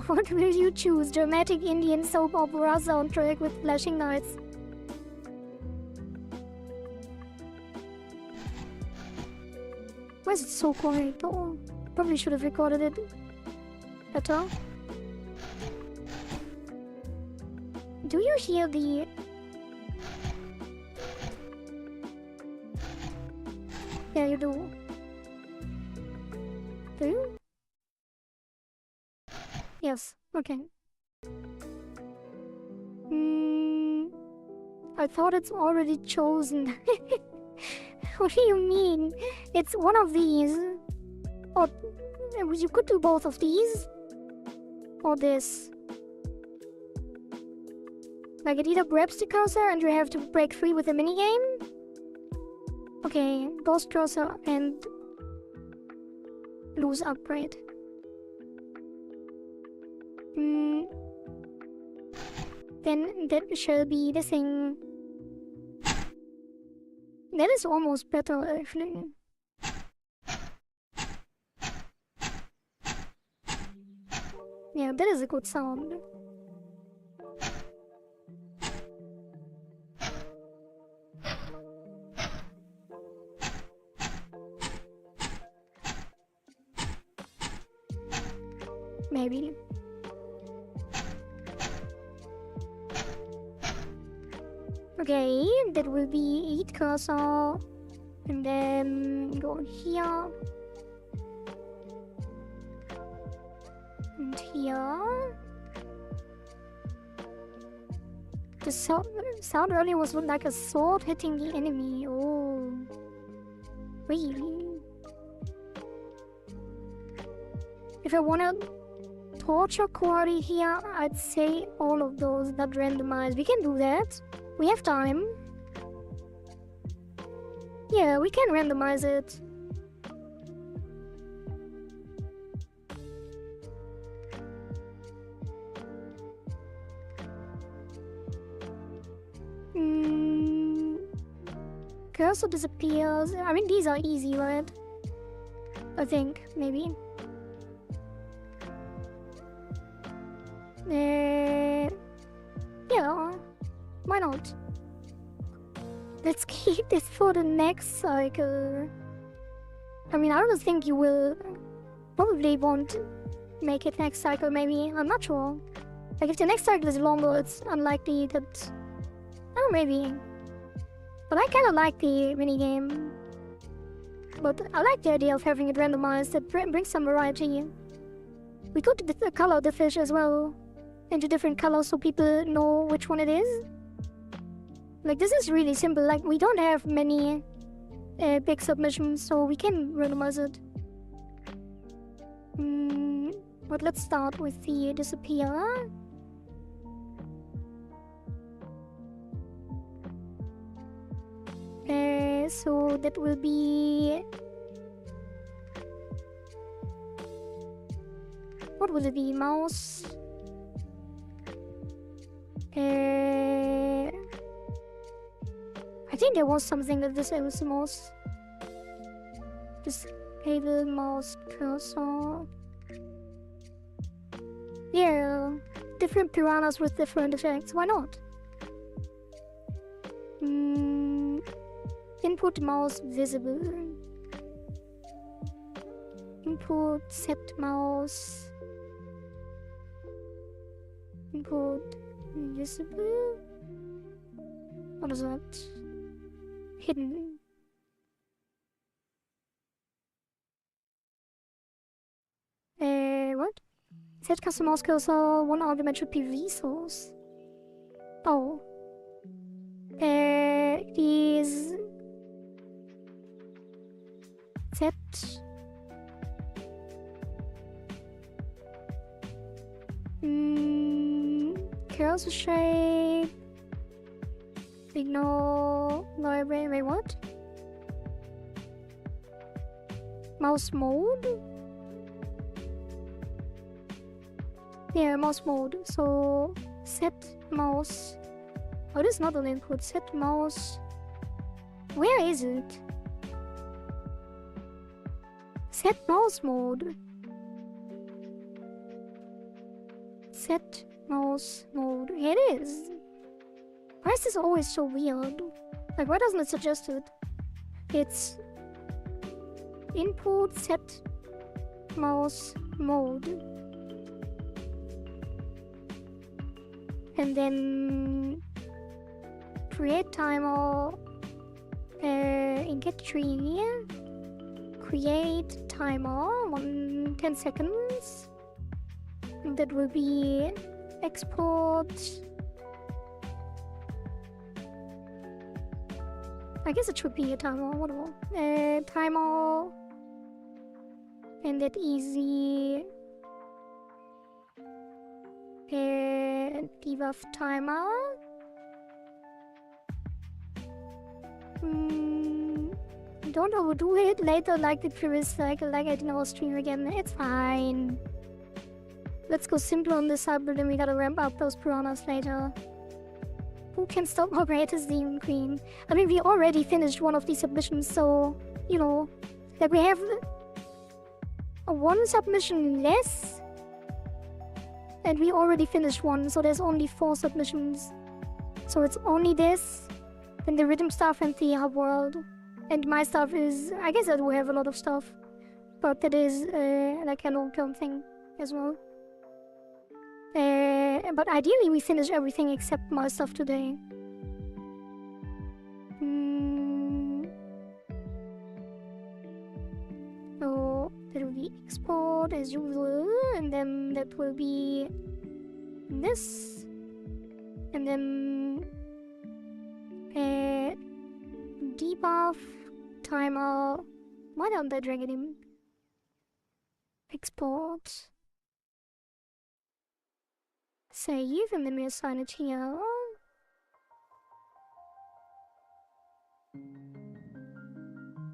What will you choose? Dramatic Indian soap opera soundtrack with flashing lights. Why is it so quiet though? Probably should have recorded it better. Do you hear the... Yeah, you do. Do you? Yes, okay. I thought it's already chosen. What do you mean? It's one of these. Or you could do both of these. Or this. Like it either grabs the cursor and you have to break free with the minigame. Okay, ghost cursor and lose upgrade. Then that shall be the thing. That is almost better, actually. Yeah, that is a good sound. Maybe. Okay, that will be 8 cursor. And then go here. And here. The sound earlier was like a sword hitting the enemy. Oh. Really? If I wanna torture quality here, I'd say all of those that randomize. We can do that. We have time. Yeah, we can randomize it. Cursor disappears. I mean, these are easy, right? I think, maybe. Yeah, why not? Let's keep this for the next cycle. I mean, I don't think you will probably won't make it next cycle, maybe. I'm not sure. Like, if the next cycle is longer, it's unlikely that... Oh, maybe. But I kind of like the minigame. But I like the idea of having it randomized. That brings some variety. We could color the fish as well into different colors so people know which one it is. Like, this is really simple. Like, we don't have many big submissions, so we can randomize it. But let's start with the disappear. So that will be... What will it be? Mouse? I think there was something that disables the mouse. Disable mouse cursor. Yeah, different piranhas with different effects. Why not? Input mouse visible. Input set mouse. Input visible. What is that? Hidden. What? Set custom mouse cursor. One argument should be resource. Oh. These. Set. Cursor shape. Ignore library. Wait, what? Mouse mode? Yeah, mouse mode. So set mouse. Oh, this is not an input. Set mouse. Where is it? Set mouse mode. Set mouse mode. Here it is. Why is this always so weird? Like, why doesn't it suggest it? It's input set mouse mode. And then create timer in get tree. Create timer 10 seconds. And that will be export I guess it should be a timer, whatever. Timer. And that easy. Debuff timer. Don't overdo it later like the previous cycle, like I did in our stream again. It's fine. Let's go simpler on this side, but then we gotta ramp up those piranhas later. Who can stop our greatest demon queen? I mean, we already finished one of these submissions, so, you know, that we have one submission less, and we already finished one, so there's only 4 submissions. So it's only this, then the rhythm stuff and the hub world. And my stuff is, I guess I do have a lot of stuff, but that is like a long-term thing as well. But ideally we finish everything except my stuff today. So that will be export as usual, and then that will be this, and then debuff timer. Why don't I drag it in? Export. Save, and then we assign it here.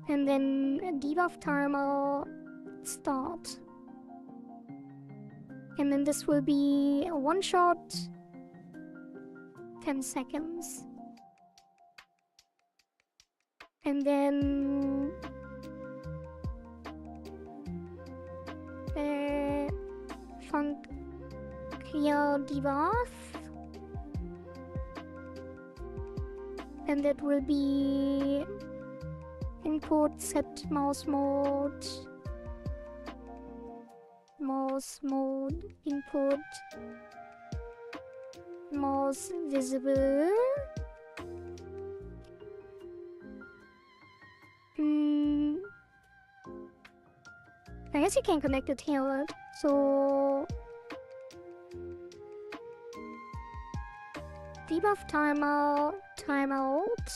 And then a debuff timer start. And then this will be a one shot, 10 seconds. And then funk clear debuff, and that will be input set mouse mode input mouse visible. I guess you can connect it here, right? So debuff timer, timeout,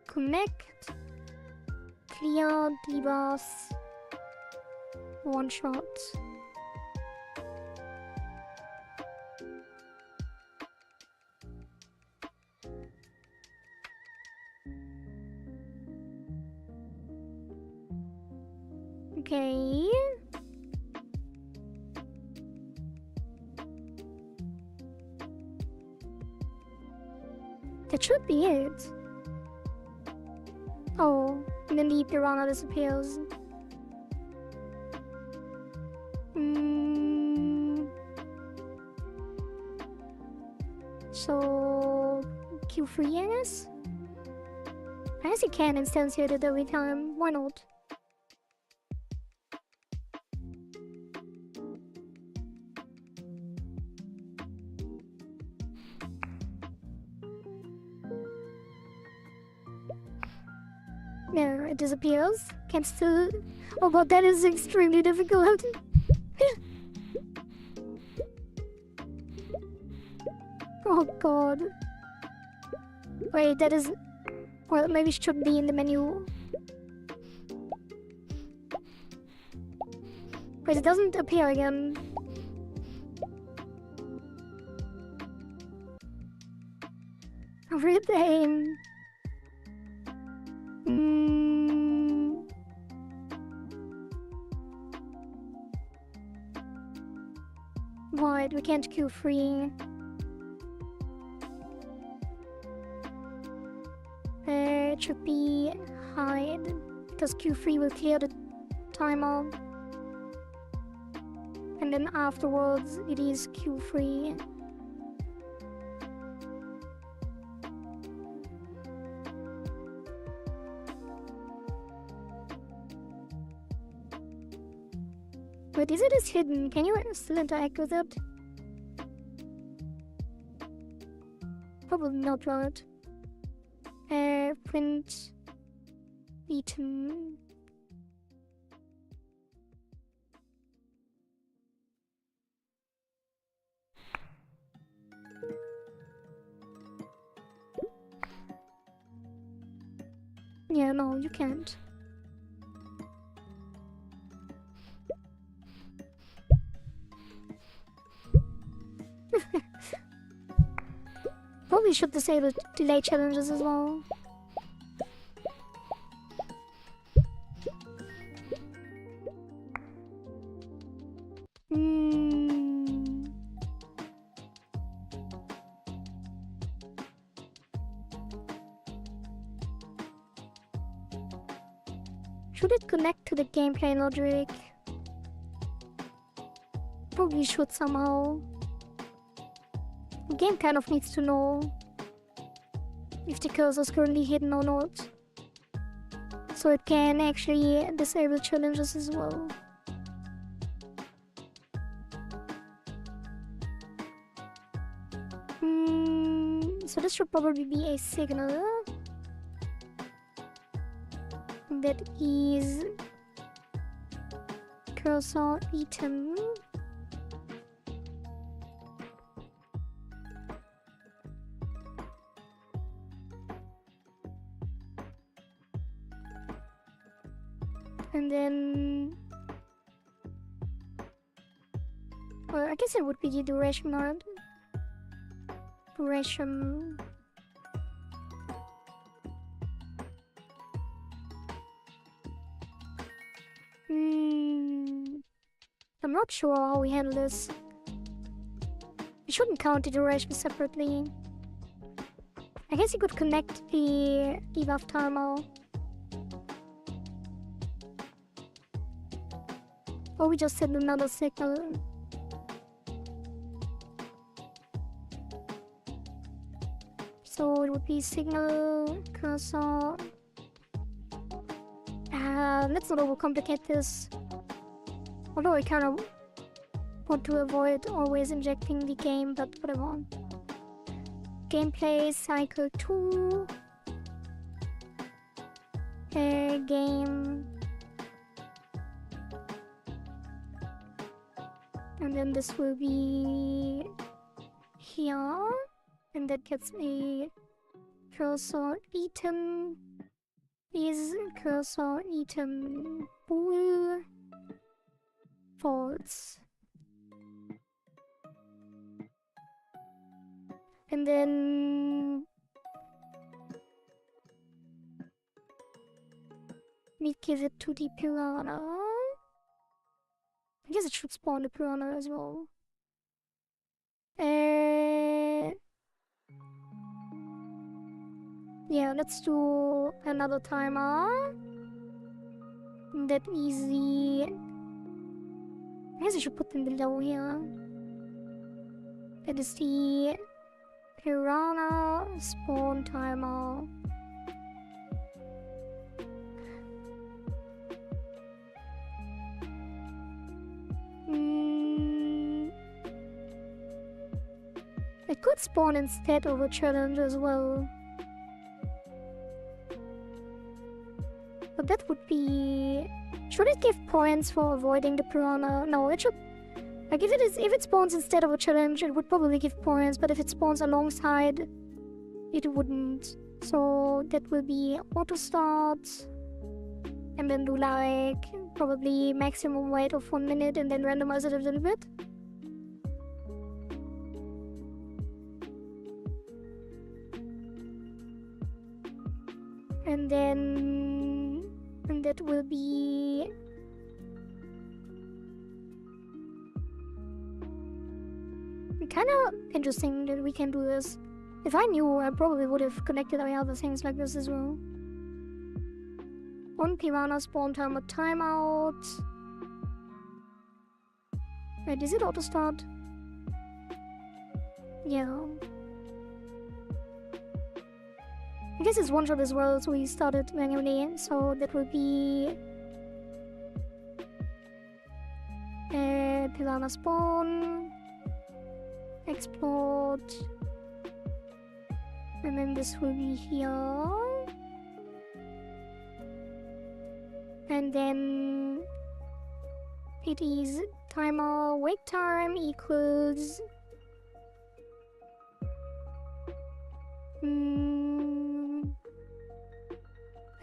connect, clear debuffs, one shot. Okay. That should be it. Oh, and then the piranha disappears. So Q3, I guess? I guess you can instantiate it every time. Why not? No, it disappears. Can still... Oh god, that is extremely difficult. Oh god. Wait, that is... Well, maybe it should be in the menu. Wait, it doesn't appear again. Read the aim. What? We can't queue free. It should be hide, because Q3 will clear the timer. And then afterwards it is Q3. But is it as hidden? Can you still interact with it? Probably not, right? Print beaten. Yeah, no, you can't. Probably should disable delay challenges as well. Should it connect to the gameplay logic? Probably should somehow. The game kind of needs to know if the cursor is currently hidden or not, so it can actually disable challenges as well. So this should probably be a signal that is cursor item. And then, well, I guess it would be the duration, not duration. I'm not sure how we handle this. We shouldn't count the duration separately. I guess you could connect the debuff timer. Or we just send another signal. So it would be signal, cursor. Let's not overcomplicate this. Although I kind of want to avoid always injecting the game, but whatever. Gameplay cycle 2. Game. And then this will be here. And that gets a cursor item. Is cursor item bool false. And then we give it to the piranha. I guess it should spawn the piranha as well. Yeah, let's do another timer. That is the... I guess I should put them below here. That is the piranha spawn timer. It could spawn instead of a challenge as well. But that would be... Should it give points for avoiding the piranha? No, it should... Like if it spawns instead of a challenge, it would probably give points, but if it spawns alongside, it wouldn't. So that will be auto start. And then do like probably maximum wait of 1 minute and then randomize it a little bit. And then... And that will be... Kind of interesting that we can do this. If I knew, I probably would have connected my other things like this as well. On piranha spawn timer timeout. Wait, is it auto start? Yeah. I guess it's one shot as well, so we started manually, so that will be piranha spawn, explode, and then this will be here, and then it is timer wait time equals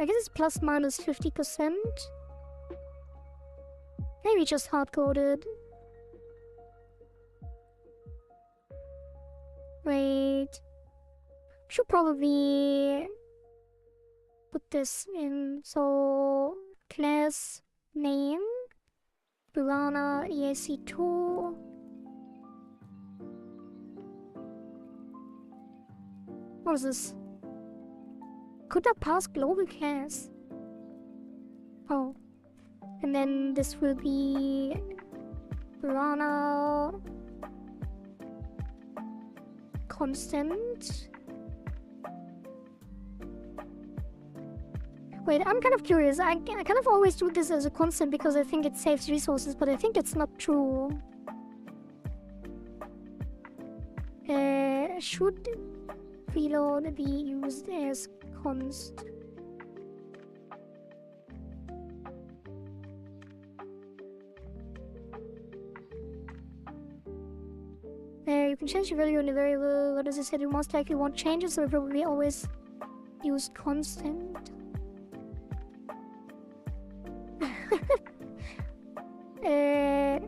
I guess it's plus minus 50%. Maybe just hard-coded. Wait. Should probably put this in. So, class name, Piranha EAC2. What is this? Could not pass global class. Oh. And then this will be Piranha constant. Wait, I'm kind of curious. I kind of always do this as a constant because I think it saves resources, but I think it's not true. Should reload be used as const? You can change the value in the variable, but as I said, you most likely won't change it, so we probably always use constant. I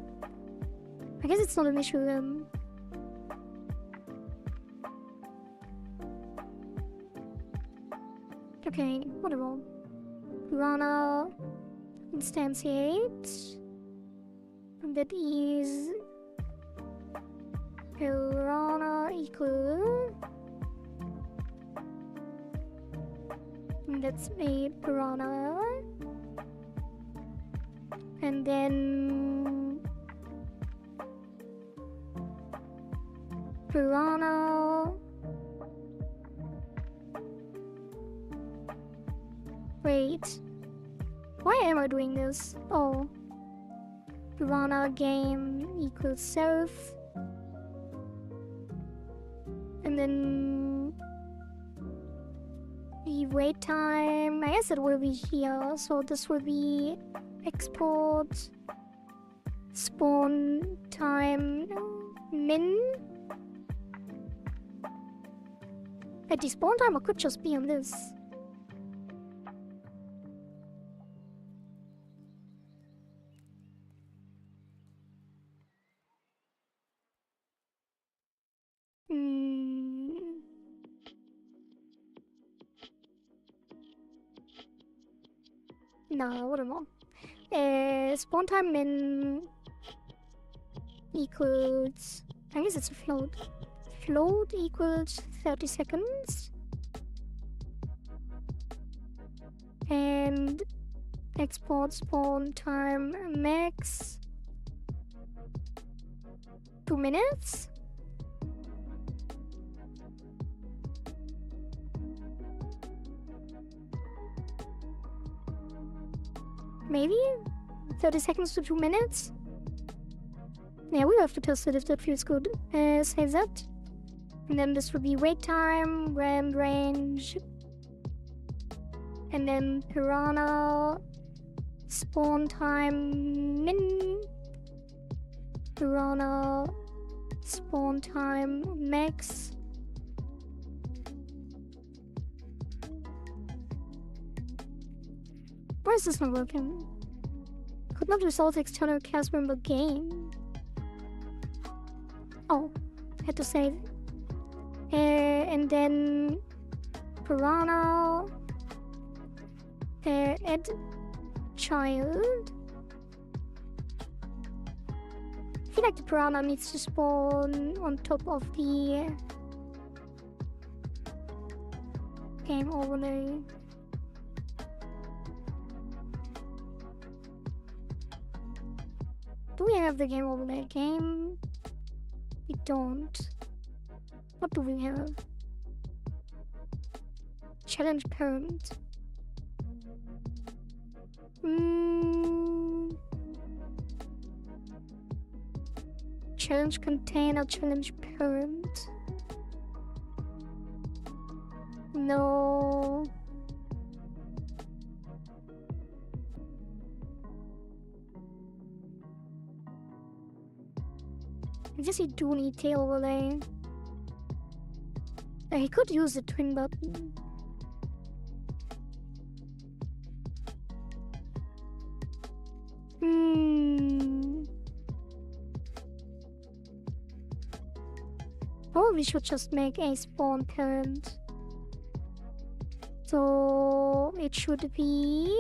guess it's not an issue then. Okay, whatever. Piranha instantiate. And that is Piranha equal. And that's made Piranha. And then Piranha. Wait. Why am I doing this? Oh. Piranha game equals self. And then the wait time, I guess it will be here. So this will be export spawn time min. At the spawn time, I could just be on this. No, whatever. Spawn time min equals, I guess it's a float. Float equals 30 seconds. And export spawn time max 2 minutes. Maybe 30 seconds to 2 minutes. Yeah, we have to test it if that feels good. Save that. And then this will be wait time, RAM range. And then Piranha spawn time min. Piranha spawn time max. Why is this not working? Could not resolve external cast member game. Oh, had to save. And then Piranha add child. I feel like the Piranha needs to spawn on top of the game overlay. Do we have the game overlay? Game? We don't. What do we have? Challenge parent. Challenge container, challenge parent. No. I guess you do need tail overlay. I could use the twin button. Or we should just make a spawn parent. So it should be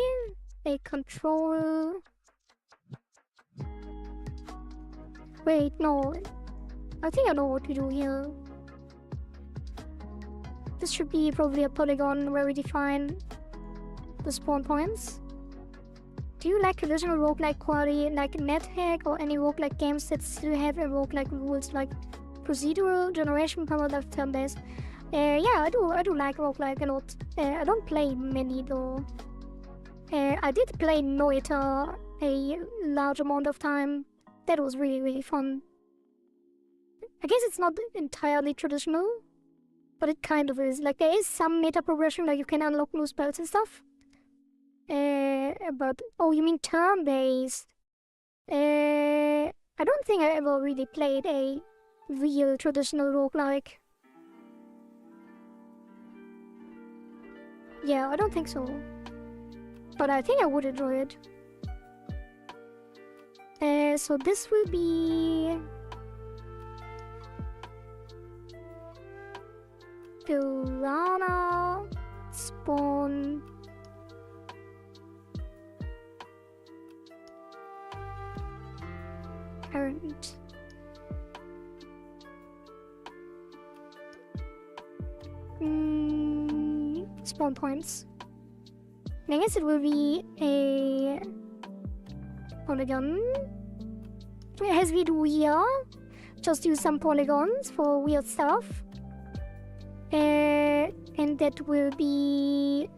a control. Wait, no. I think I know what to do here. This should be probably a polygon where we define the spawn points. Do you like traditional roguelike quality like NetHack or any roguelike games that still have a roguelike rules like procedural, generation, power left, turn based? Yeah, I do like roguelike a lot. I don't play many though. I did play Noita a large amount of time. That was really fun. I guess it's not entirely traditional, but it kind of is. Like, there is some meta progression, like you can unlock new spells and stuff. But, oh, you mean turn-based? I don't think I ever really played a real traditional roguelike. Yeah, I don't think so. But I think I would enjoy it. So this will be Piranha spawn parent. Spawn points. I guess it will be a polygon, as we do here. Just use some polygons for weird stuff. And that will be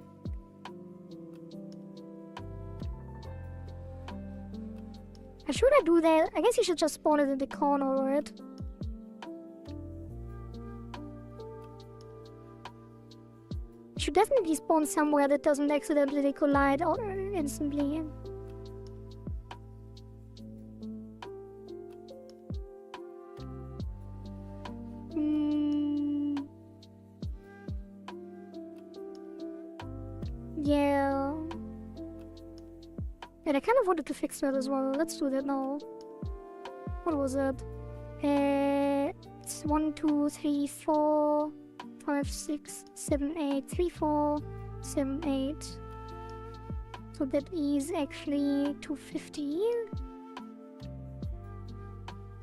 should I do that? I guess you should just spawn it in the corner, right? Should definitely spawn somewhere that doesn't accidentally collide or instantly. Yeah. And I kind of wanted to fix that as well. Let's do that now. What was it? It's 1, 2, 3, 4, 5, 6, 7, 8, 3, 4, 7, 8. So that is actually 250.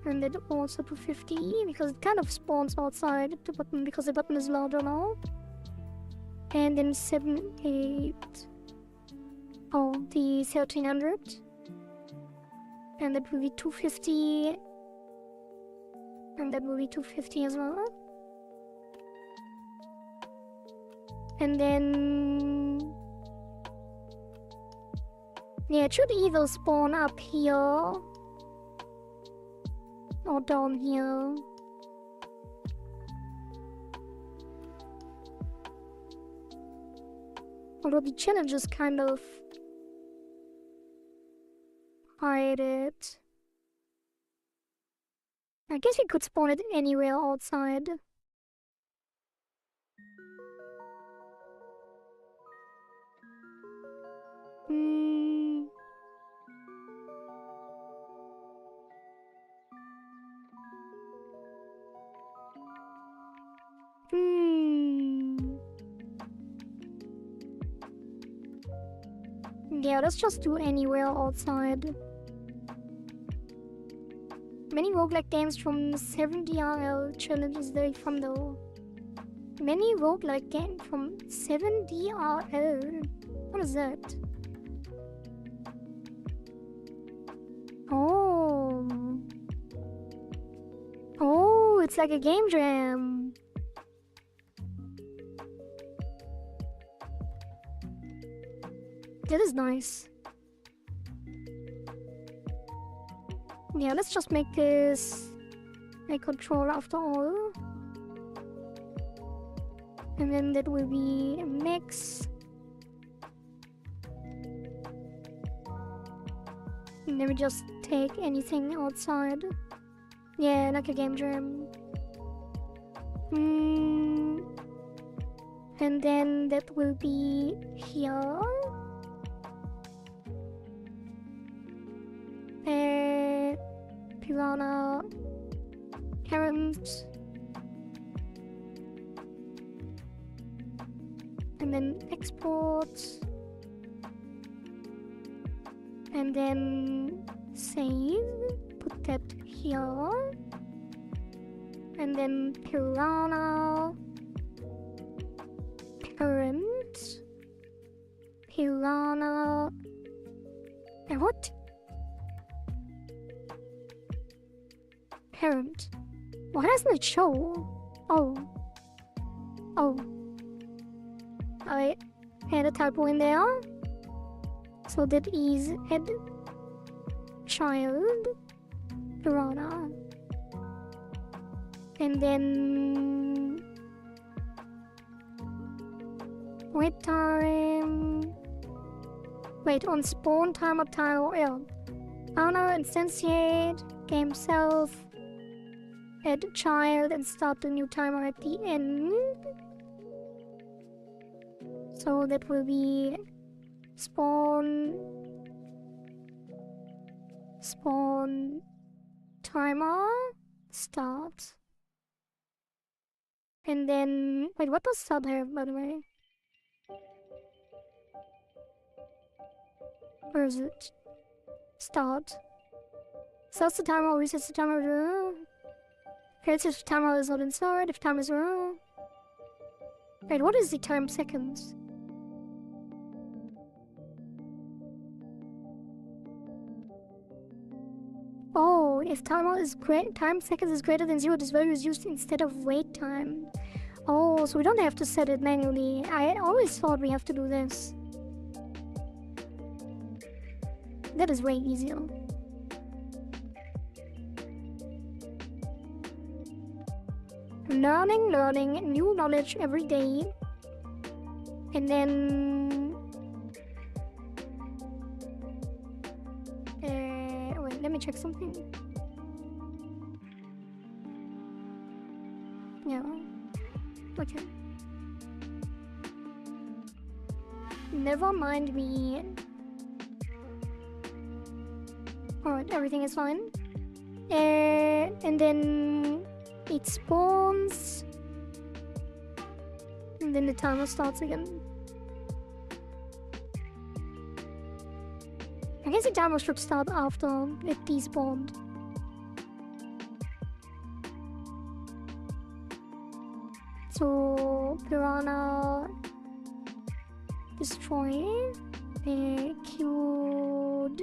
And then also 250 because it kind of spawns outside the button because the button is larger now. And then 7, 8. Oh, the 1300. And that will be 250. And that will be 250 as well. And then... yeah, it should either spawn up here or down here. Although the challenges kind of hide it. I guess we could spawn it anywhere outside. Yeah, let's just do anywhere outside. Many roguelike games from 7DRL challenges very fun though. Many roguelike games from 7DRL. What is that? Oh. Oh, it's like a game jam. That is nice. Yeah, let's just make this a controller after all. And then that will be a mix. And then we just take anything outside. Yeah, like a game jam. And then that will be here. and then export, and then save, put that here, and then piranha, parent, piranha, and what? Parent. Why doesn't it show? Oh. I had a typo in there. So that is head child piranha. And then wait time. Wait, on spawn time or time yeah. Piranha instantiate, game self, add child and start the new timer at the end. So that will be spawn timer start. And then wait, what does start have, by the way? Where is it? Start. Starts the timer or resets the timer. Creates if timer is not inside, if time is wrong. Wait, what is the time seconds? Oh, if time seconds is greater than 0, this value is used instead of wait time. Oh, so we don't have to set it manually. I always thought we have to do this. That is way easier. Learning new knowledge every day. And then wait, let me check something. Yeah. Okay. Never mind me. Alright, everything is fine. And then it spawns. And then the timer starts again. I guess the timer should start after it despawned. So, piranha destroy, queued.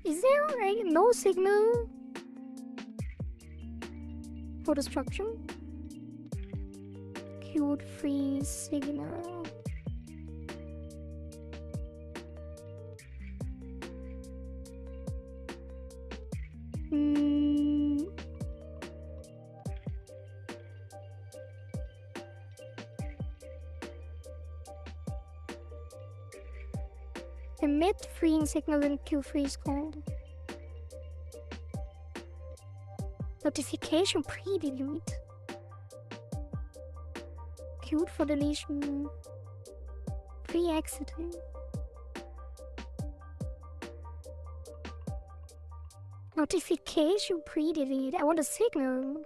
Is there no signal for destruction? Queued free signal. Emit freeing signal in queue free is called. Notification pre-delete. Queued for deletion. Pre-exiting. Notification pre-delete. I want a signal.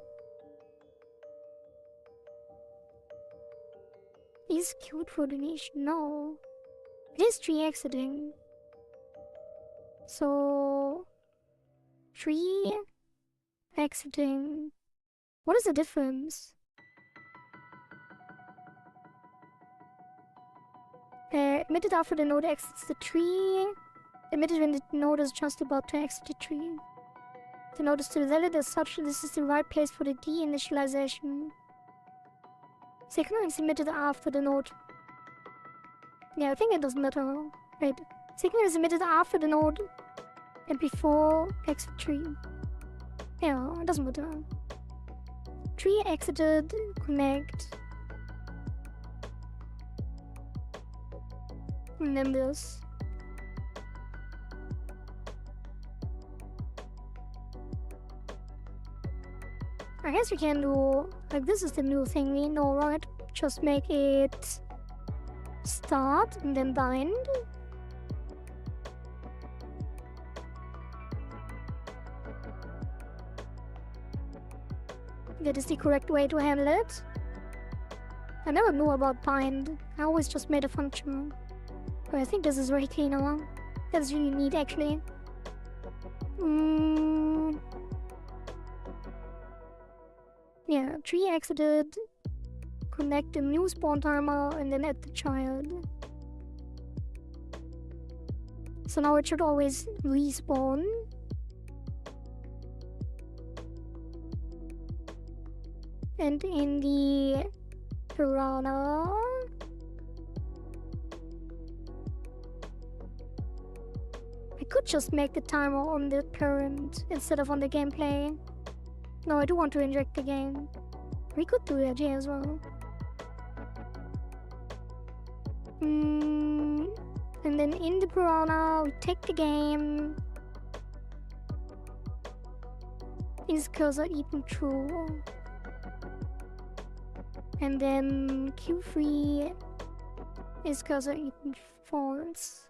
Is queued for deletion? No. It is tree exiting. So tree exiting. What is the difference? Emitted after the node exits the tree. Emitted when the node is just about to exit the tree. The node is still valid as such. This is the right place for the deinitialization. Signal is emitted after the node. Yeah, I think it doesn't matter. Wait. Signal is emitted after the node and before exit tree. Yeah, it doesn't matter. Tree exited, connect. And then this. I guess we can do, like, this is the new thing we know, right? Just make it start and then bind. That is the correct way to handle it. I never knew about bind. I always just made a function. But I think this is very clean now. That's really neat, actually. Yeah, tree exited. Connect the new spawn timer and then add the child. So now it should always respawn. And in the piranha, I could just make the timer on the parent instead of on the gameplay. No, I do want to inject the game. We could do that here as well. And then in the piranha, we take the game. Is cursor equal true? And then Q3 is cursor equal false.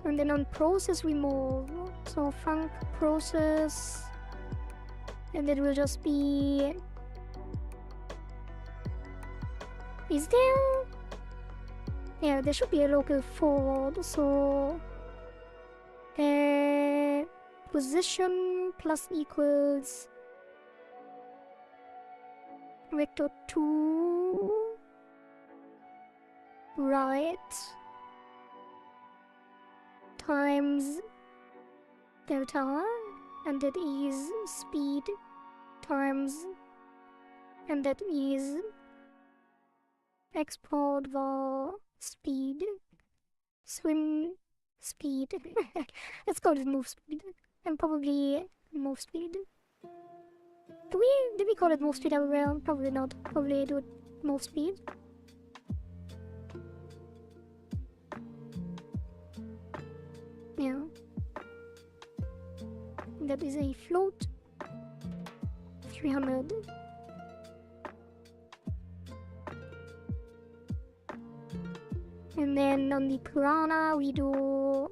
And then on process we move. So func process. And it will just be... Is there? Yeah, there should be a local forward. So... position plus equals... vector 2... right... times delta, and that is speed times, and that is export var speed, swim speed. Let's call it move speed, and probably move speed. Did we call it move speed everywhere? Probably not. Probably do it move speed. Yeah. That is a float. 300. And then on the piranha we do...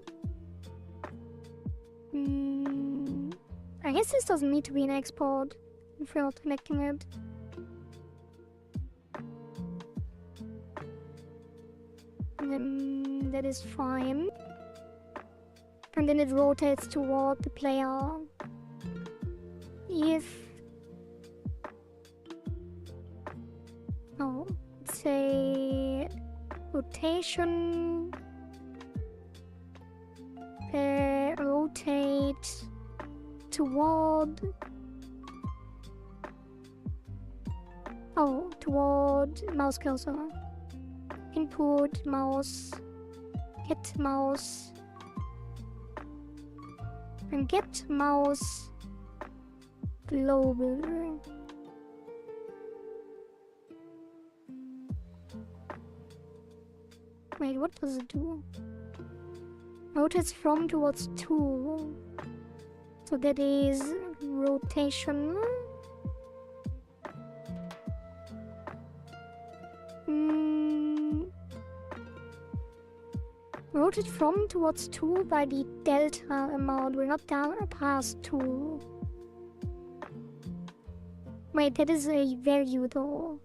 I guess this doesn't need to be an export if we're not connecting it. And then that is fine. And then it rotates toward the player. If... oh, say... rotation... rotate... toward... oh, toward mouse cursor. Input, mouse... get mouse... and get mouse global. Wait, what does it do? Rotates from towards 2. So that is rotation. Rotate from towards 2 by the delta amount. We're not down past 2. Wait, that is a value though.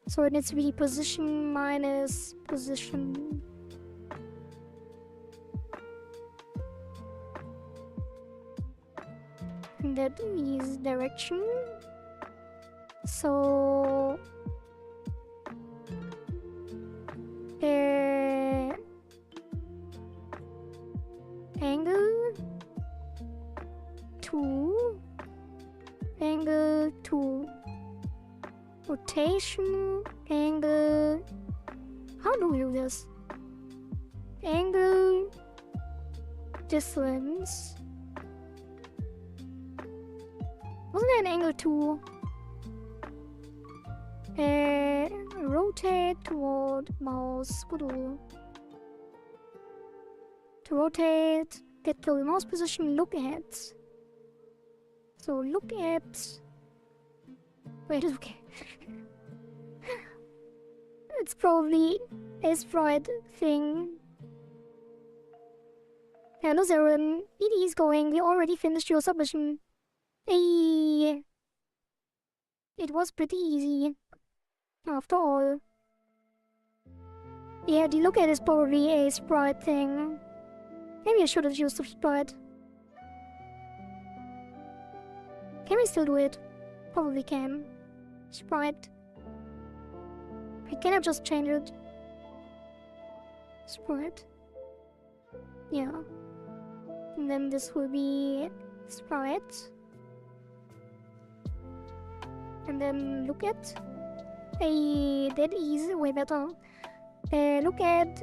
So it needs to be position minus position. And that is direction. So... angle 2, angle 2, rotation, angle, how do we do this? Angle, distance, wasn't that an angle 2? Rotate toward mouse, to rotate, get to the mouse position, look at. So look at... wait, okay. It's probably a sprite thing. Hello Zeren, it is going. We already finished your submission. Hey. It was pretty easy. After all. Yeah, the look at is probably a sprite thing. Maybe I should have used the sprite. Can we still do it? Probably can. Sprite. Can I just change it? Sprite. Yeah. And then this will be sprite. And then look at. Hey, that is way better. Look at.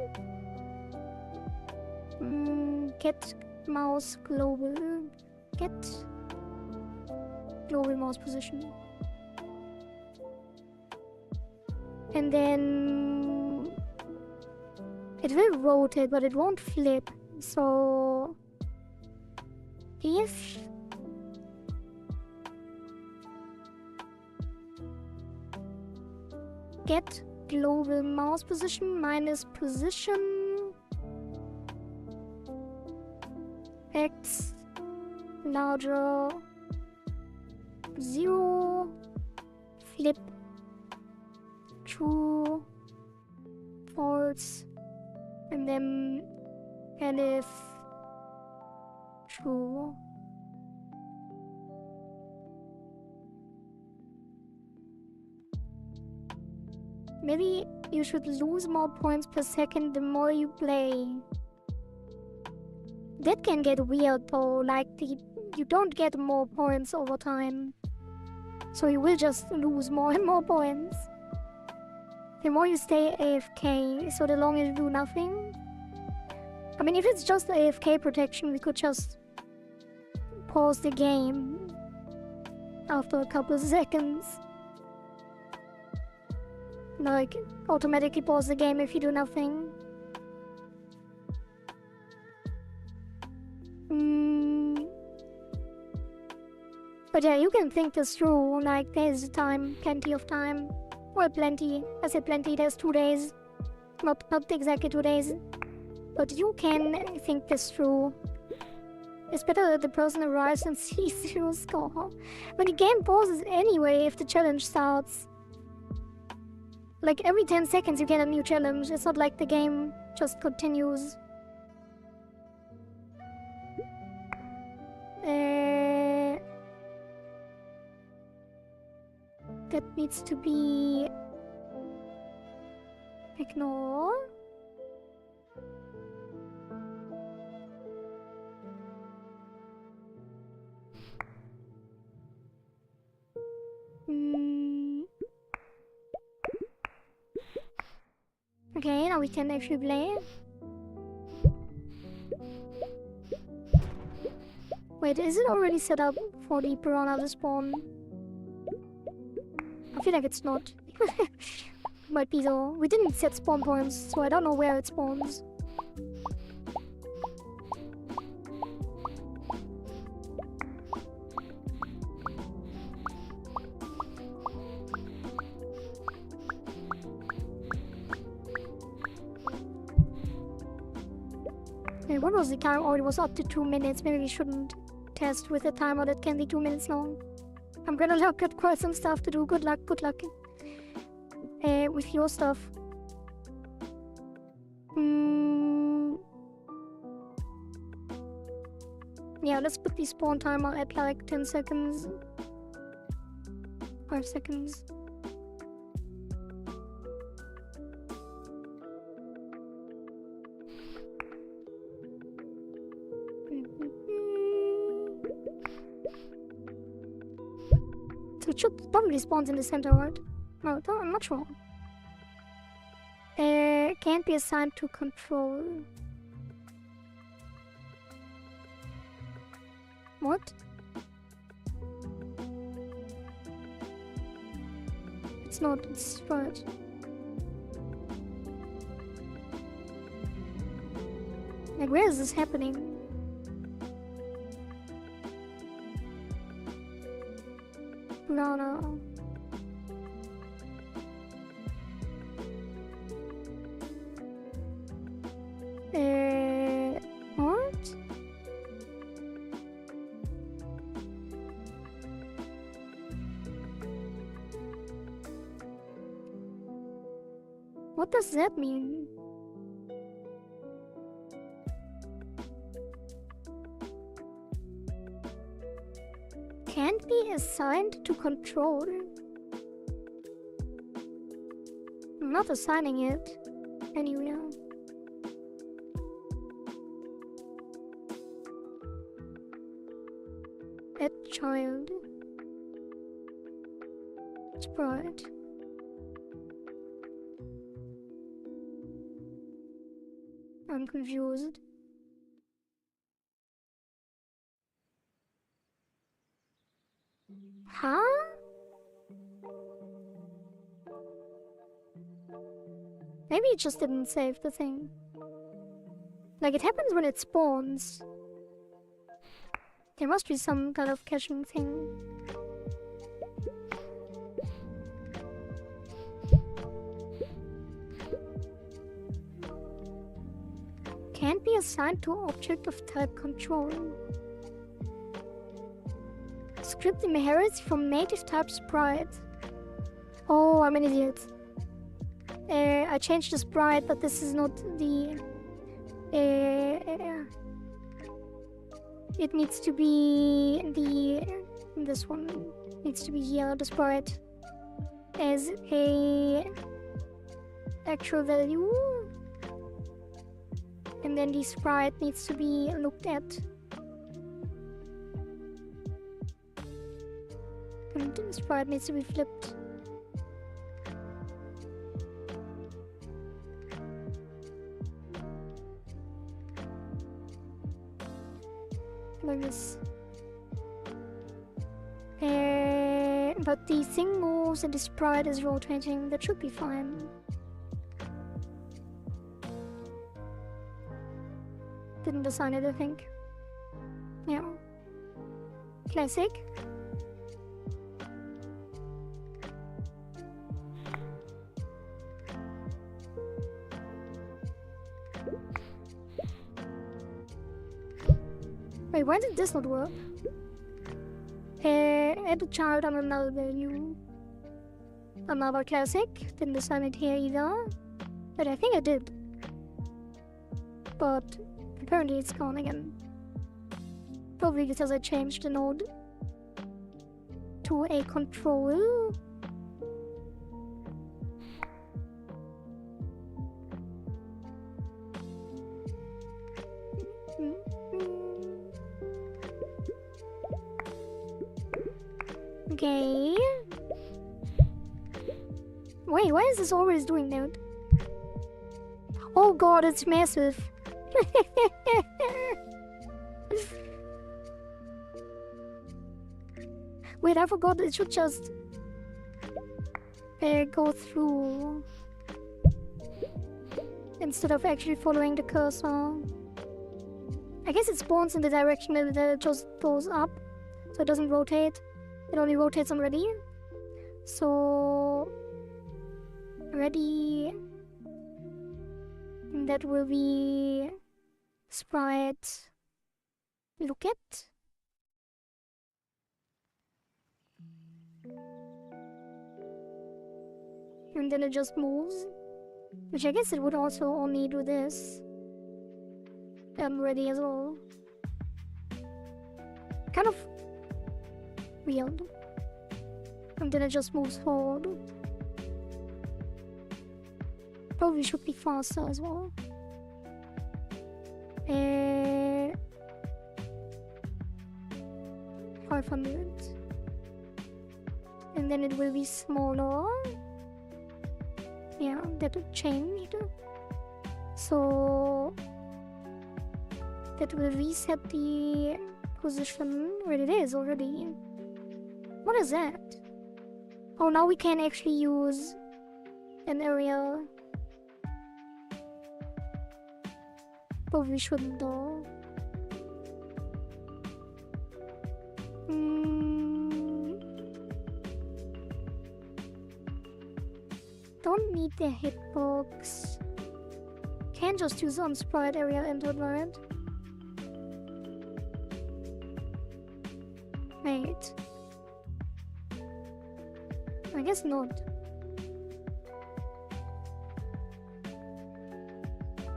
Get mouse global. Get global mouse position. And then it will rotate, but it won't flip. So if get global mouse position minus position x larger 0 flip true false and then elif true. Maybe you should lose more points per second the more you play. That can get weird though, like you don't get more points over time. So you will just lose more and more points. The more you stay AFK, so the longer you do nothing. I mean, if it's just AFK protection, we could just pause the game after a couple of seconds. Like, automatically pause the game if you do nothing. But yeah, you can think this through, like, there's time, plenty of time. Well, plenty. I said plenty, there's 2 days. Not exactly 2 days. But you can think this through. It's better that the person arrives and sees your score. But the game pauses anyway if the challenge starts. Like, every 10 seconds you get a new challenge. It's not like the game just continues. That needs to be ignore. Okay, now we can actually play. Wait, is it already set up for the piranha to spawn? I feel like it's not. Might be though. We didn't set spawn points, so I don't know where it spawns. Hey, what was the time? Oh, it was up to 2 minutes. Maybe we shouldn't test with a timer that can be 2 minutes long. I'm gonna look at quite some stuff to do. Good luck with your stuff. Yeah, let's put the spawn timer at like 10 seconds. 5 seconds. So it should probably spawn in the center, right? No, I'm not sure. Can't be assigned to control. What? It's not, it's right. Like, where is this happening? No. What does that mean? Can't be assigned to control. I'm not assigning it anywhere. Add child. Sprite. I'm confused. Huh? Maybe it just didn't save the thing. Like, it happens when it spawns. There must be some kind of caching thing. Can't be assigned to object of type control. Script inherits from native type sprite. Oh, I'm an idiot. I changed the sprite, but this is not the... it needs to be the... This one needs to be here, the sprite. As a... actual value. And then the sprite needs to be looked at. And the sprite needs to be flipped. Like this. But the thing moves and the sprite is rotating. That should be fine. Didn't assign it, I think. Yeah. Classic. Wait, why did this not work? Add a child on another value. Another classic. Didn't assign it here either. But I think I did. But apparently it's gone again. Probably because I changed the node to a control. Okay. Wait, why is this always doing that? Oh god, it's massive. Wait, I forgot it should just go through instead of actually following the cursor. I guess it spawns in the direction that it just goes up, so it doesn't rotate. It only rotates on ready. So ready, and that will be sprite look at. And then it just moves, which I guess it would also only do this. I'm ready as well. Kind of weird. And then it just moves forward. Probably should be faster as well. 500. And then it will be smaller. Yeah, that would change. So that will reset the position where it is already. What is that? Oh, now we can actually use an area. But we shouldn't though. Don't need the hitbox. Can just use on sprite area entered, right? Wait. I guess not.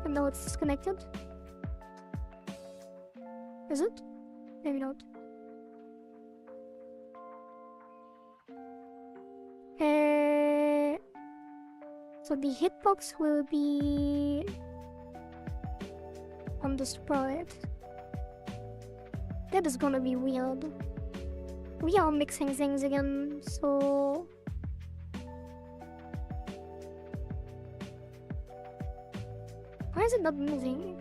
And now it's disconnected. Is it? Maybe not. So the hitbox will be on the sprite. That is gonna be weird. We are mixing things again, so... Why is it not moving?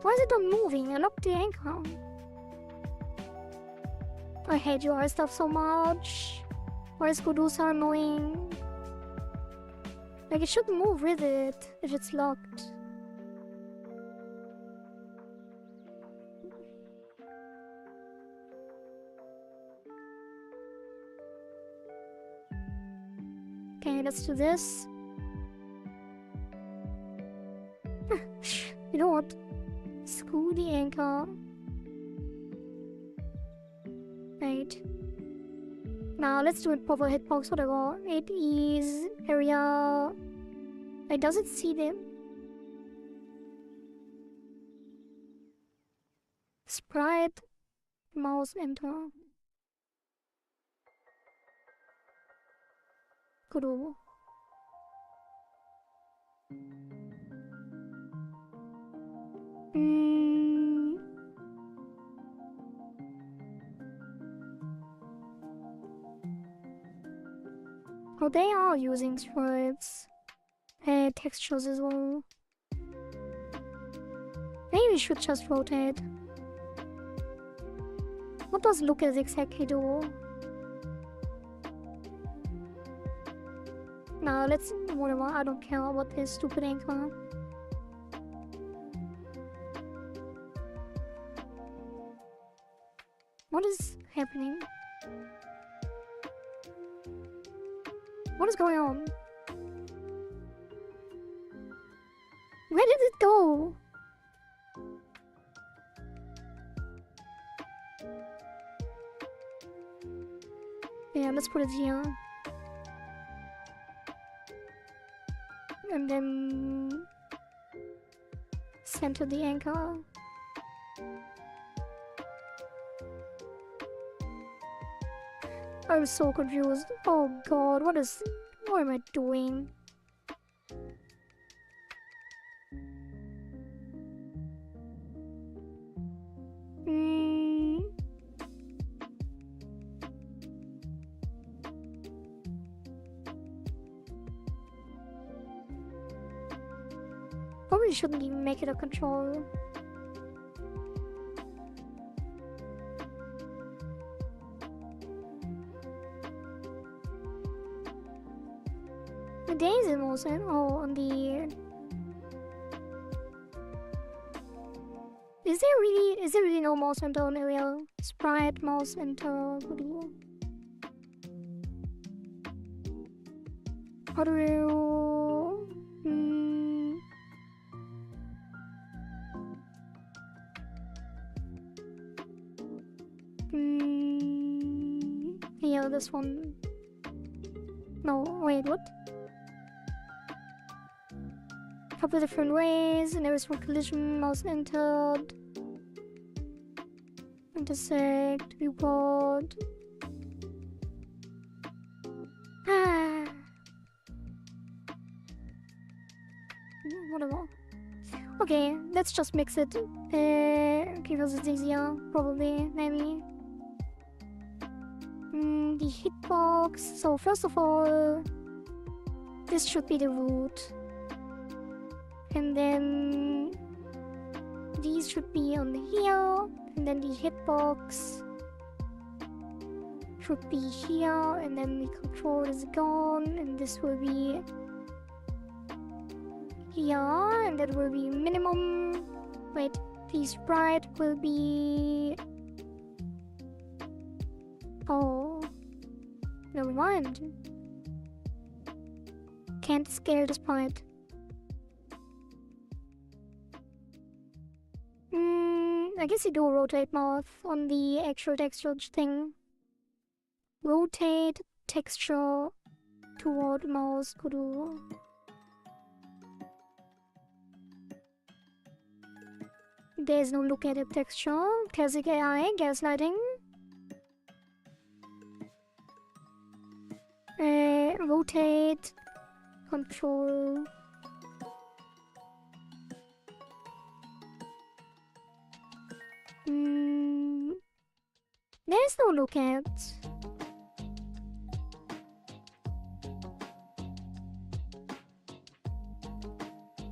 Why is it not moving? I locked the anchor. I hate your stuff so much. Why is Kudu so annoying? Like, it should move with it if it's locked. Okay, let's do this. You know what? Screw the anchor. Right. Now let's do it proper hitbox, whatever. It is area. It doesn't see them. Sprite, mouse, enter. Kudo. Oh, they are using sprites. Textures as well. Maybe we should just rotate. What does Lucas exactly do? Nah, let's... whatever, I don't care about this stupid anchor. What is happening? What is going on? Where did it go? Yeah, let's put it here. And then center the anchor. I'm so confused. Oh god, what am I doing? Probably shouldn't even make it a control. The daisy motion. Oh, on the... Is there really no mouse enter on area? Sprite, mouse enter, Kudu. How do you... Yeah, this one. No, wait, what? Couple different ways, and there is one collision, mouse entered. Intersect, viewport. Whatever. Okay, let's just mix it. Okay, because it's easier, probably, maybe. The hitbox. So first of all, this should be the root. And then these should be on here, and then the hitbox should be here, and then the control is gone, and this will be here, and that will be minimum. Wait, the sprite will be... Oh, never mind. Can't scale the sprite. I guess you do rotate mouth on the actual texture thing. Rotate texture toward mouse, Kudu. There's no look at it texture. Classic AI, gaslighting. Rotate, control. There's no look at.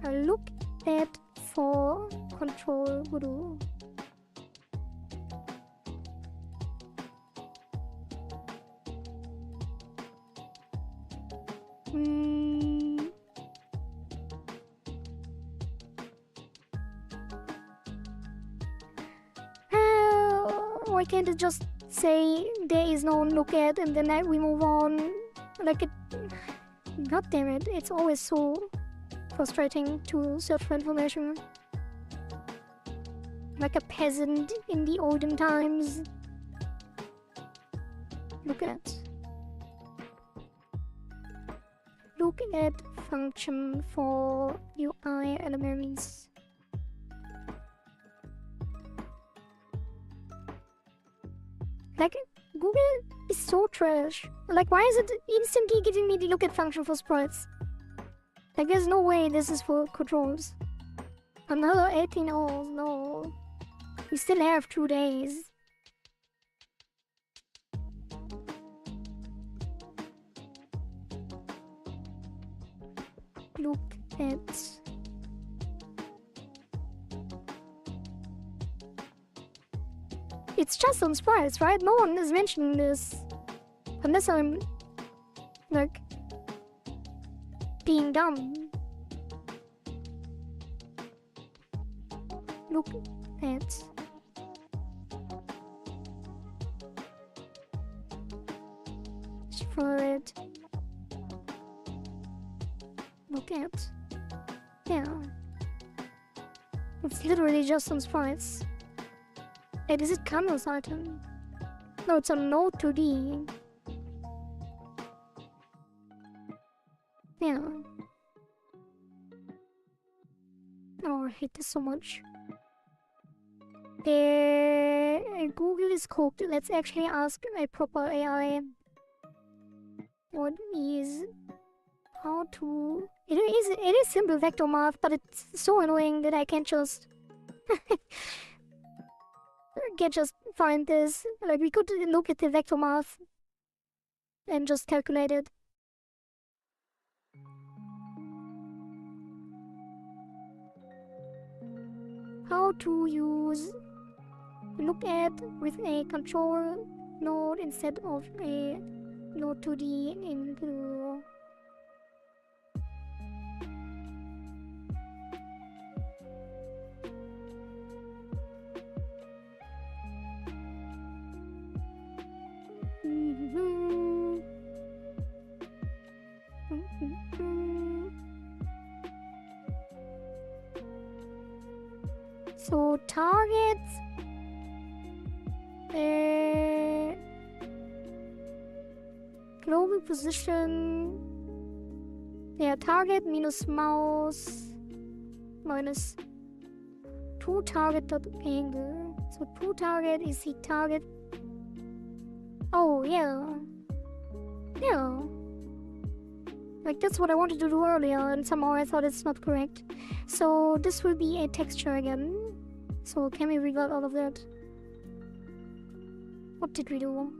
A look at for control voodoo. Why can't it just say there is no look at and then we move on? Like it. God damn it, it's always so frustrating to search for information. Like a peasant in the olden times. Look at. Look at function for UI elements. Like, Google is so trash. Like, why is it instantly giving me the look at function for sprites? Like, there's no way this is for controls. Another 18 hours, no. We still have 2 days. Look at... It's just on sprites, right? No one is mentioning this. Unless I'm... like... being dumb. Look at... Sprite. Look at... Yeah. It's literally just on sprites. Wait, is it canvas item? No, it's a Node 2D. Yeah. Oh, I hate this so much. Google is cooked. Let's actually ask a proper AI. What is... how to... It is simple vector math, but it's so annoying that I can't just... can't just find this. Like, we could look at the vector math and just calculate it. How to use look at with a control node instead of a node 2D in blue. So targets, global position, yeah, target minus mouse minus to target dot angle. So to target is the target. Oh yeah, yeah. Like that's what I wanted to do earlier, and somehow I thought it's not correct. So this will be a texture again. So can we reload all of that? What did we do?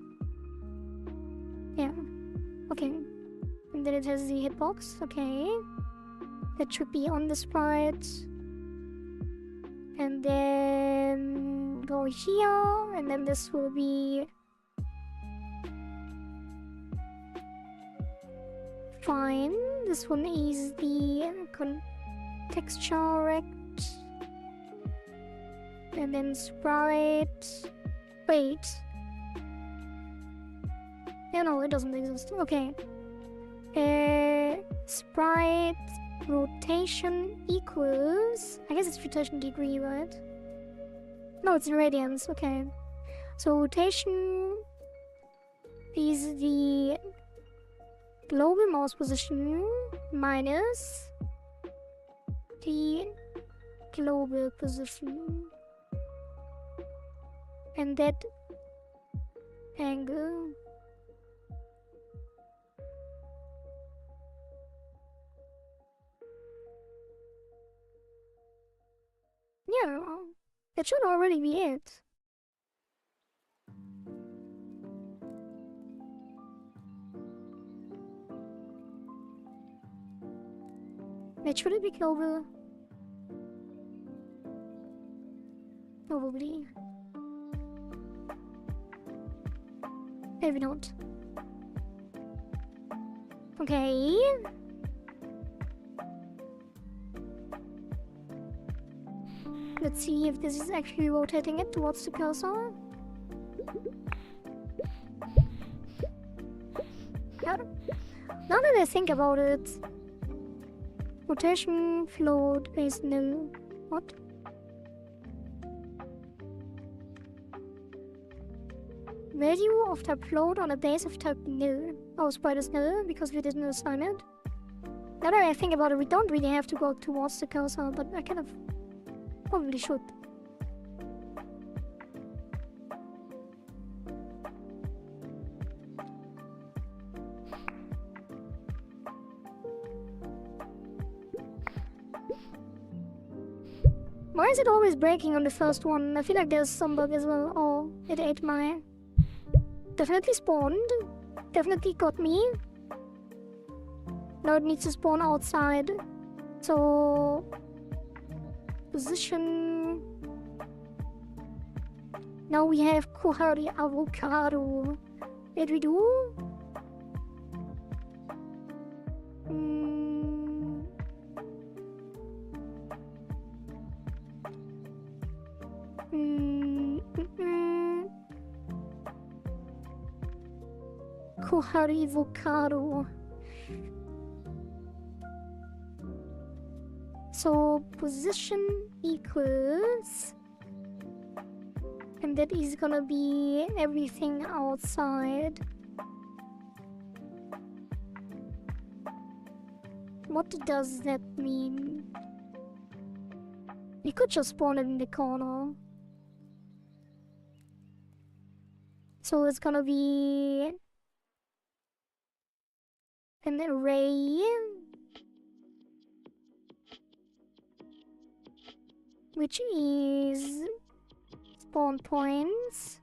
Yeah. Okay. And then it has the hitbox. Okay. That should be on the sprite. And then go here. And then this will be fine. This one is the texture rect. And then sprite. Wait. Yeah, no, it doesn't exist. Okay. Sprite rotation equals. I guess it's rotation degree, right? No, it's radians. Okay. So rotation is the global mouse position minus the global position. and that angle. Yeah, that should already be it. Wait, should it be global? Probably. Maybe not. Okay. Let's see if this is actually rotating it towards the cursor. Yeah. Now that I think about it, rotation, float, base nil. What? Value of type float on a base of type nil. Oh, sprite is nil because we didn't assign it. Now that I think about it, we don't really have to go towards the cursor, but I kind of probably should. Why is it always breaking on the first one? I feel like there's some bug as well. Oh, it ate my... Definitely spawned. Definitely got me. Now it needs to spawn outside. So... Position... Now we have coherent avocado. Did we do? Coherent avocado. So position equals, and that is gonna be everything outside. What does that mean? You could just spawn it in the corner. So it's gonna be an array which is spawn points,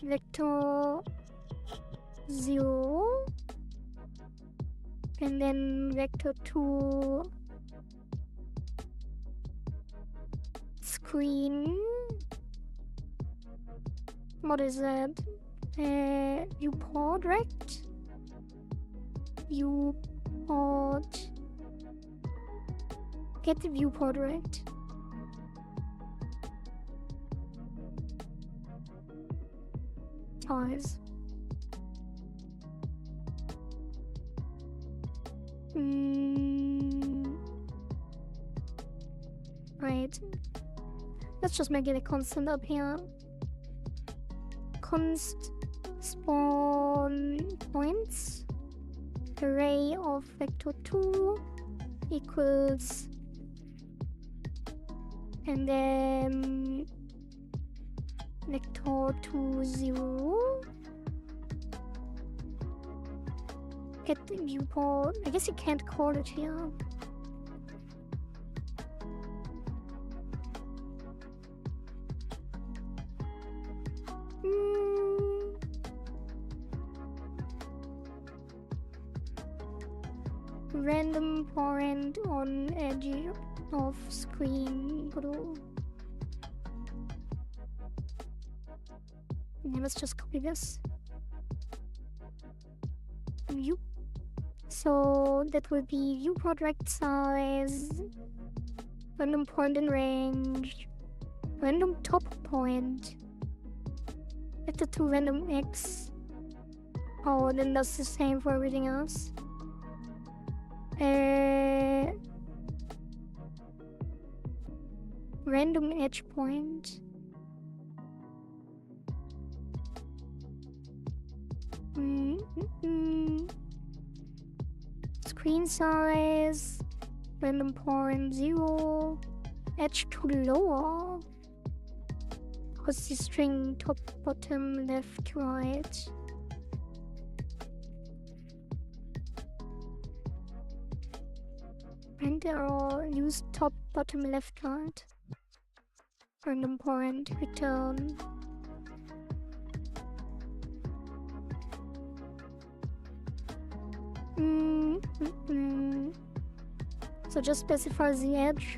vector 0, and then vector 2 screen. What is that? Viewport rect? Viewport. Get the viewport rect. Pause. Right. Let's just make it a constant up here. Const spawn points array of vector 2 equals, and then vector 2 0. Get the viewport. I guess you can't call it here. Random point on edge of screen. Yeah, let's just copy this. View. So that will be viewport rect size, random point in range, random top point, vector 2 random x. Oh, then that's the same for everything else. Random edge point. Screen size, random point 0, edge to lower. What's the string? Top, bottom, left, right. Print or use top, bottom, left, right. Random point, return. So just specify the edge.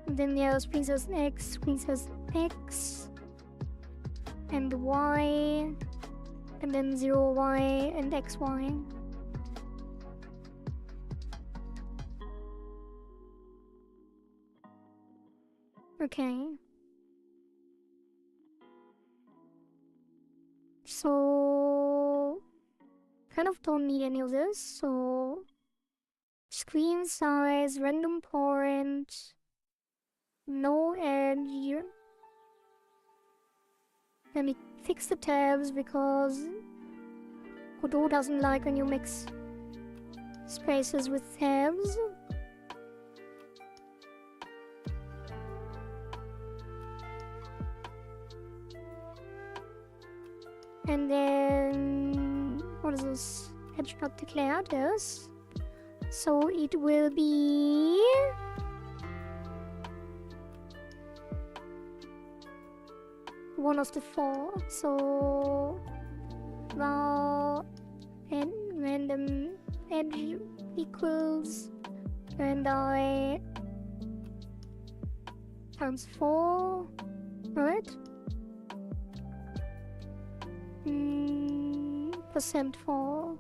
And then the screen says X, screen says X, and Y, and then 0Y and XY. Okay. So kind of don't need any of this, so screen size, random point, no edge. Let me fix the tabs because Godot doesn't like when you mix spaces with tabs. And then what is this? Edge not declared, yes. So it will be one of the four. So val and random edge equals randi times 4, right? Percent 4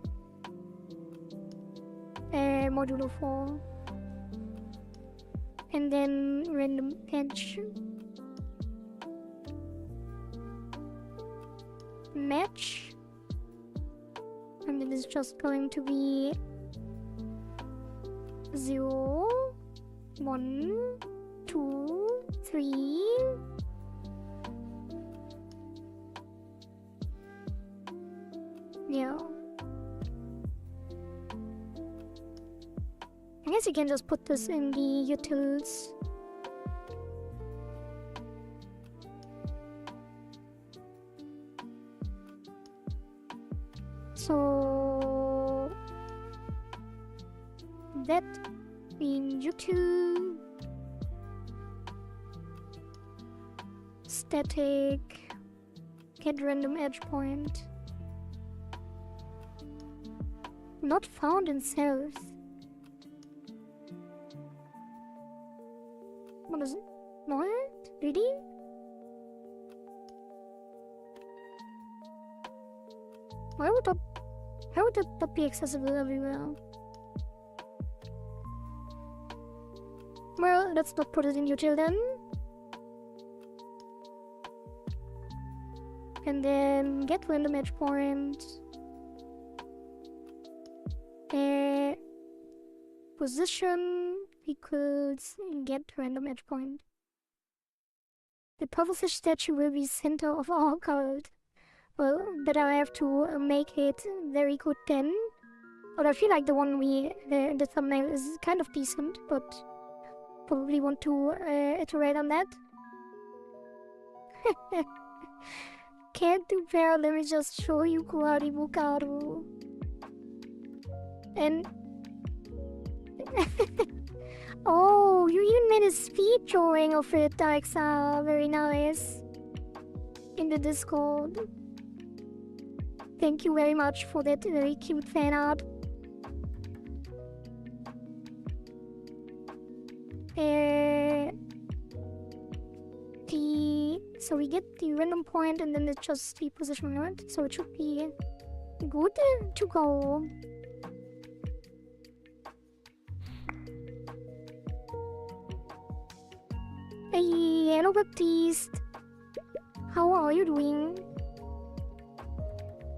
modulo 4, and then random edge match, and it is just going to be 0, 1, 2, 3. Yeah. I guess you can just put this in the utils. So that in util static get random edge point. Not found in cells. What is it? What? Really? Why would that not be accessible everywhere? Well, let's not put it in util then. And then get random edge point. Position equals get random edge point. The purple statue will be center of our cult. Well, that I have to make it very good then. But I feel like the one the thumbnail is kind of decent, but probably want to iterate on that. Can't do bear, let me just show you Karate Bukado. And oh, you even made a speed drawing of it, Daixa. Very nice. In the Discord. Thank you very much for that very cute fan art. So we get the random point and then it's just the position, right? So it should be good to go. Hey, hello Baptiste. How are you doing?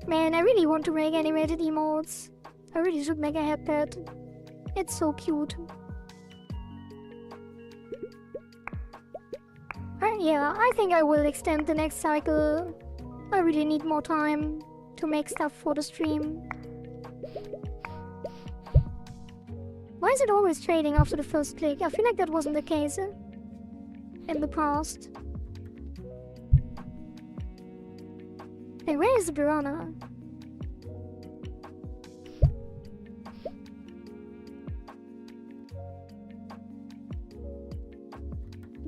Man, I really want to make animated emotes. I really should make a headpad. It's so cute. Yeah, I think I will extend the next cycle. I really need more time to make stuff for the stream. Why is it always trading after the first click? I feel like that wasn't the case in the past. Hey, where is the piranha?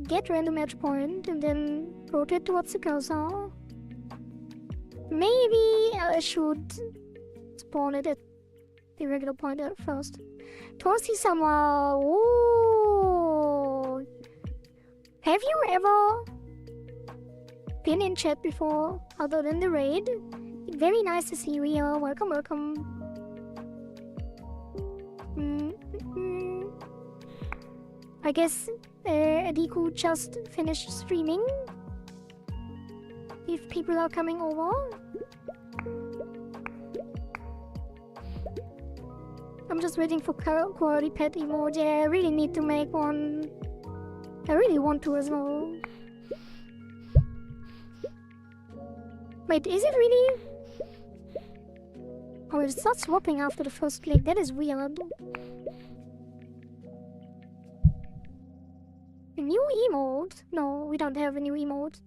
Get random edge point and then rotate towards the cursor. Maybe I should spawn it at the regular point at first. Toasty Summer. Ooh. Have you ever been in chat before other than the raid? Very nice to see you here. Welcome, welcome. I guess Adiku just finished streaming. If people are coming over. I'm just waiting for quality pet emoji. I really need to make one. I really want to as well. Wait, is it really? Oh, it starts swapping after the first click. That is weird. A new emote? No, we don't have a new emote.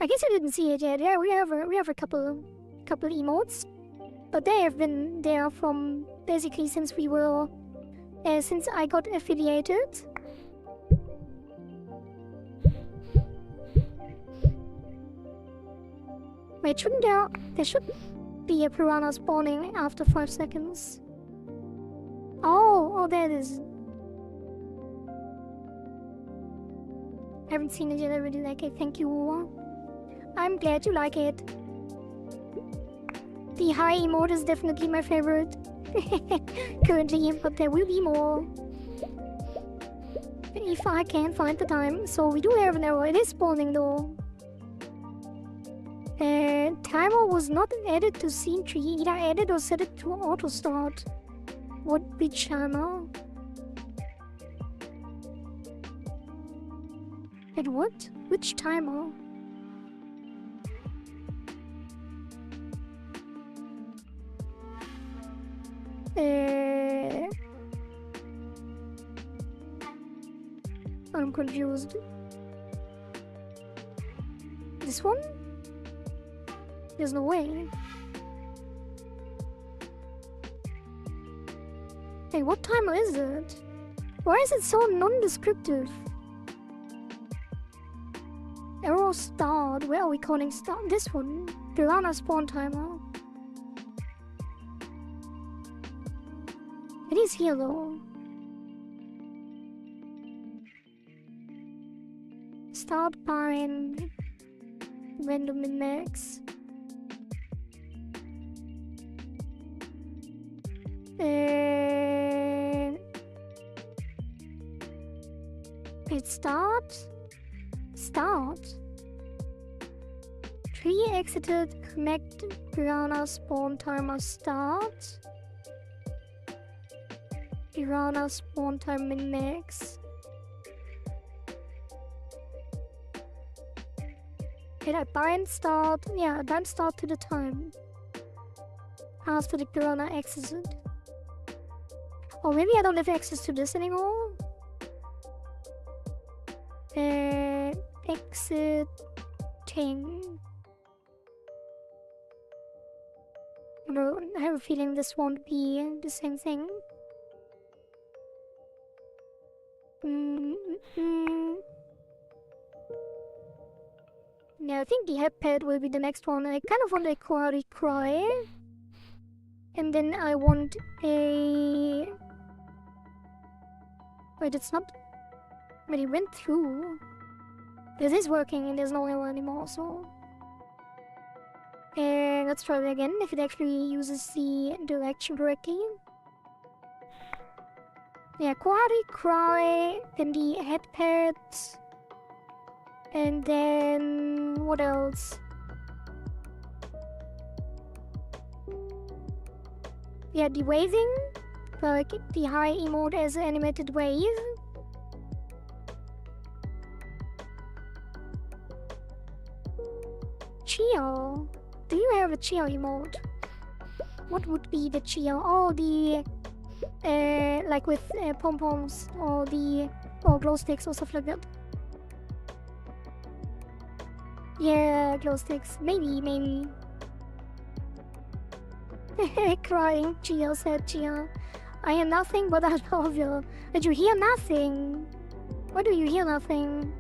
I guess you didn't see it yet. Yeah, we have a couple emotes, but they have been there from basically since we were since I got affiliated. Wait, shouldn't there should be a piranha spawning after 5 seconds. Oh, there it is. I haven't seen it yet. I really like it. Thank you. I'm glad you like it. The high emote is definitely my favorite currently, but there will be more if I can find the time. So we do have an error. It is spawning though. Timer was not added to scene tree. Either added or set it to auto start. Which timer? And what? Which timer? I'm confused. This one? There's no way. Hey, what timer is it? Why is it so non-descriptive? Arrow start. Where are we calling start? This one. Piranha spawn timer. It is here though. Start bind. Random min max. It start. Tree exited. Connect piranha spawn timer start. Piranha spawn time min max. Did I bind start? Yeah, I bind start to the time after the piranha exited. Or maybe I don't have access to this anymore. Exiting. No, I have a feeling this won't be the same thing. Yeah, I think the head pad will be the next one. I kind of want a quality cry. And then I want a... Wait, it's not... But it went through. This is working and there's no error anymore, so... let's try it again, if it actually uses the direction correctly. Yeah, quality cry, then the head pads. And then... what else? Yeah, the waving. Like the high emote as an animated wave. Cheer. Do you have a cheer emote? What would be the cheer? Oh, the like with pom-poms or glow sticks or stuff like that. Yeah, glow sticks. Maybe. Crying, Gia said, Gia. I hear nothing but I love you. Did you hear nothing? Why do you hear nothing?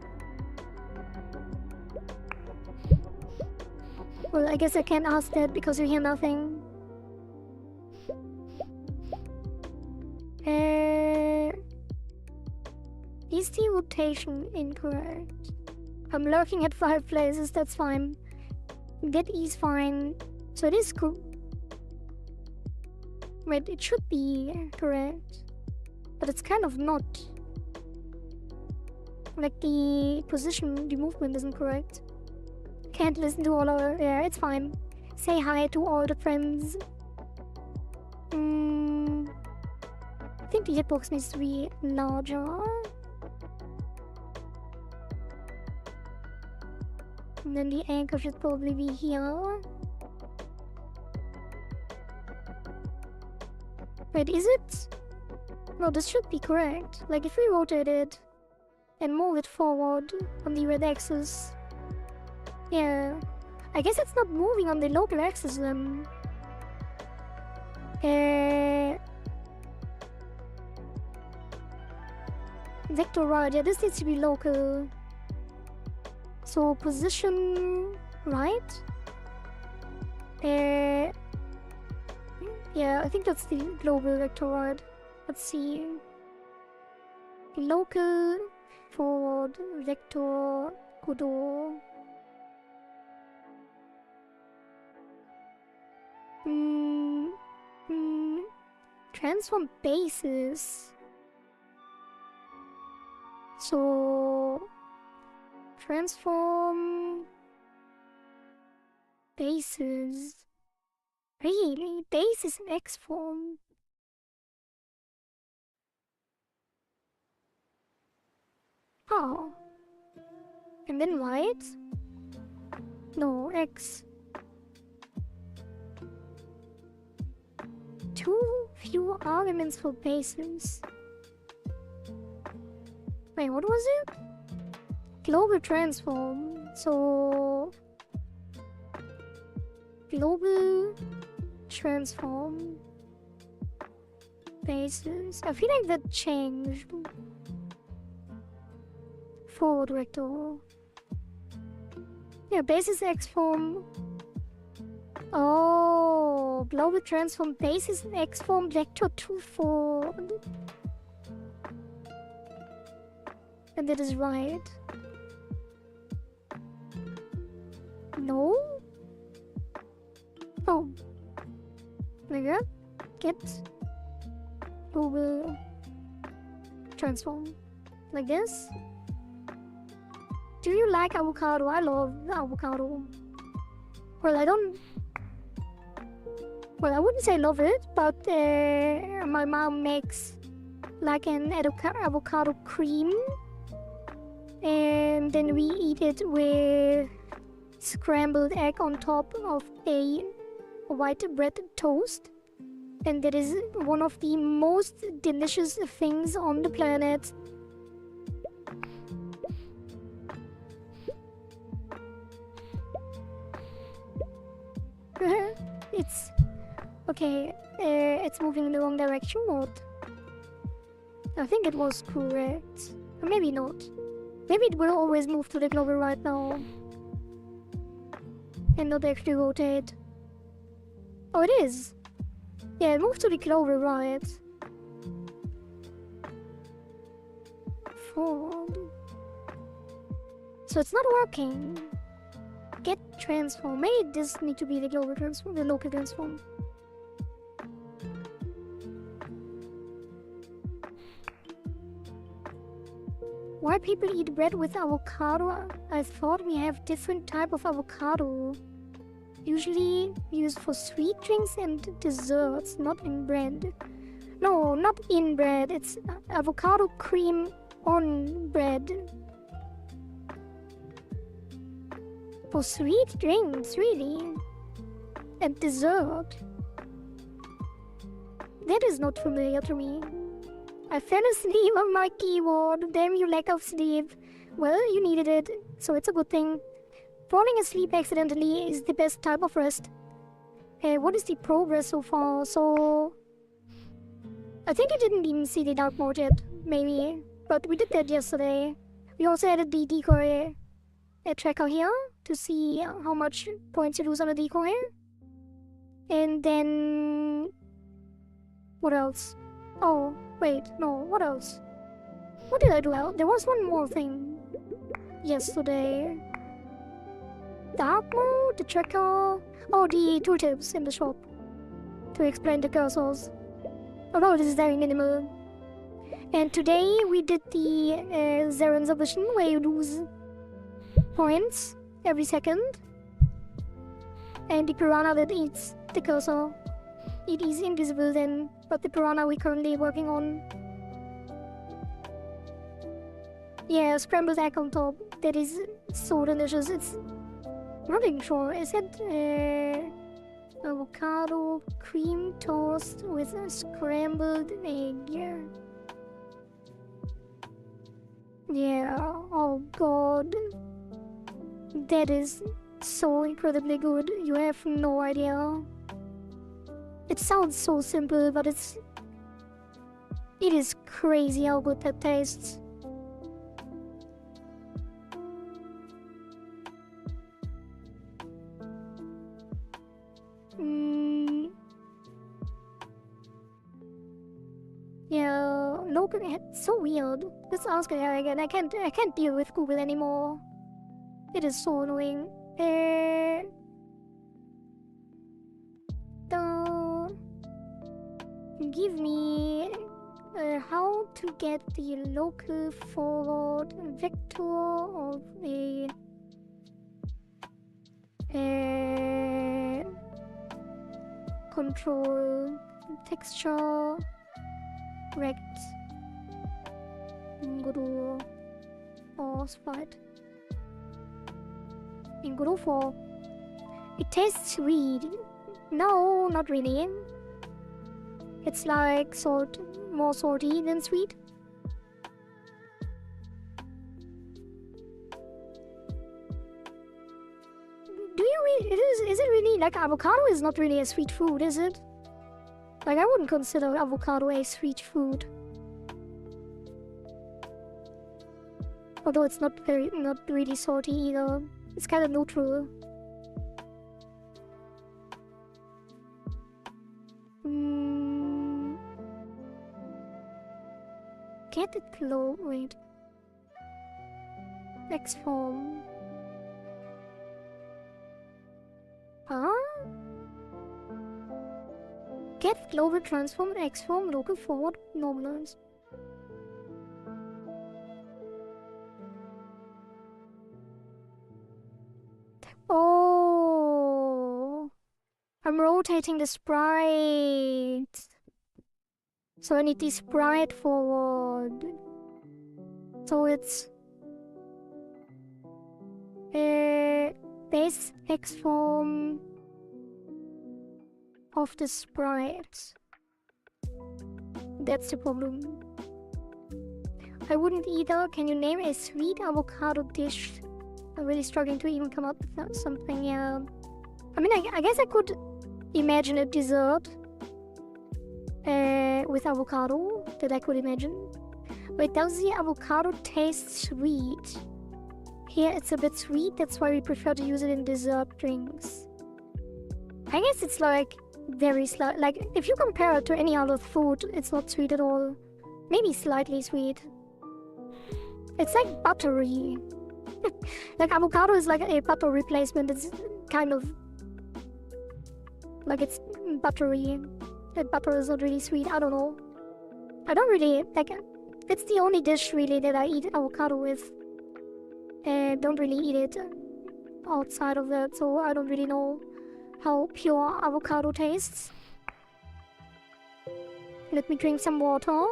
Well, I guess I can't ask that because you hear nothing. Is the rotation incorrect? I'm lurking at 5 places, that's fine. That is fine. So it is cool. Wait, it should be correct. But it's kind of not. Like the position, the movement isn't correct. Can't listen to all our... Yeah, it's fine. Say hi to all the friends. I think the hitbox needs to be larger. And then the anchor should probably be here. Wait, is it? No, this should be correct. Like if we rotate it and move it forward on the red axis. Yeah. I guess it's not moving on the local axis then. Vector right, yeah, this needs to be local. So position right? Yeah, I think that's the global vector right. Let's see. Local forward vector Godot. Transform bases. So transform bases. Really? Base is an X form. Oh. And then white? No, X. Too few arguments for bases. Wait, what was it? Global transform. So... global transform bases. I feel like that changed. Forward vector. Yeah, basis X form. Oh, global transform basis X form vector 2 forward. And that is right. No? Oh. Like that? Get global transform. Like this? Do you like avocado? I love avocado. Well, I don't... Well, I wouldn't say love it, but my mom makes like an avocado cream. And then we eat it with scrambled egg on top of a white bread toast. And that is one of the most delicious things on the planet. It's... okay, it's moving in the wrong direction, what? I think it was correct. Or maybe not. Maybe it will always move to the global right now. And not actually rotate. Oh, it is! Yeah, it moved to the global right. Forward. So it's not working. Get transform. Maybe this need to be the global transform, the local transform. Why people eat bread with avocado? I thought we have different type of avocado. Usually used for sweet drinks and desserts, not in bread. No, not in bread. It's avocado cream on bread. For sweet drinks, really? And dessert. That is not familiar to me. I fell asleep on my keyboard. Damn you, lack of sleep. Well, you needed it, so it's a good thing. Falling asleep accidentally is the best type of rest. What is the progress so far? So... I think I didn't even see the dark mode yet, maybe. But we did that yesterday. We also added the decoy tracker here to see how much points you lose on a decoy. And then... what else? Oh, wait, no, what else? What did I do out? There was one more thing yesterday. Dark mode, the tracker... oh, the tooltips in the shop to explain the cursors. Although this is very minimal. And today we did the Zaren's Vision, where you lose points every second. And the piranha that eats the cursor. It is invisible then, but the piranha we're currently working on. Yeah, scrambled egg on top. That is so delicious. It's... I'm not even sure. Is it avocado cream toast with a scrambled egg? Yeah, oh god. That is so incredibly good. You have no idea. It sounds so simple, but it is crazy how good that tastes. Yeah, local. It's so weird. Let's ask her again. I can't deal with Google anymore. It is so annoying. Give me how to get the local forward vector of the control texture rect Godot or sprite in Godot 4. It tastes sweet. No, not really. It's like more salty than sweet. Do you really? Is it really like avocado is not really a sweet food, is it? Like I wouldn't consider avocado a sweet food. Although it's not really salty either. It's kind of neutral. Get it glow. Wait. X form. Huh? Get global transform X form local forward normalize. Oh, I'm rotating the sprite. So I need the sprite forward. So it's base X form of the sprite. That's the problem. I wouldn't either. Can you name a sweet avocado dish? I'm really struggling to even come up with something. Yeah. I mean, I guess I could imagine a dessert with avocado that I could imagine. Wait, does the avocado taste sweet? Here it's a bit sweet, that's why we prefer to use it in dessert drinks. I guess it's like very slight. Like if you compare it to any other food, it's not sweet at all. Maybe slightly sweet. It's like buttery. Like avocado is like a butter replacement. It's kind of like it's buttery. That butter is not really sweet. I don't know. I don't really like. It's the only dish really that I eat avocado with. Don't really eat it outside of that, so I don't really know how pure avocado tastes. Let me drink some water.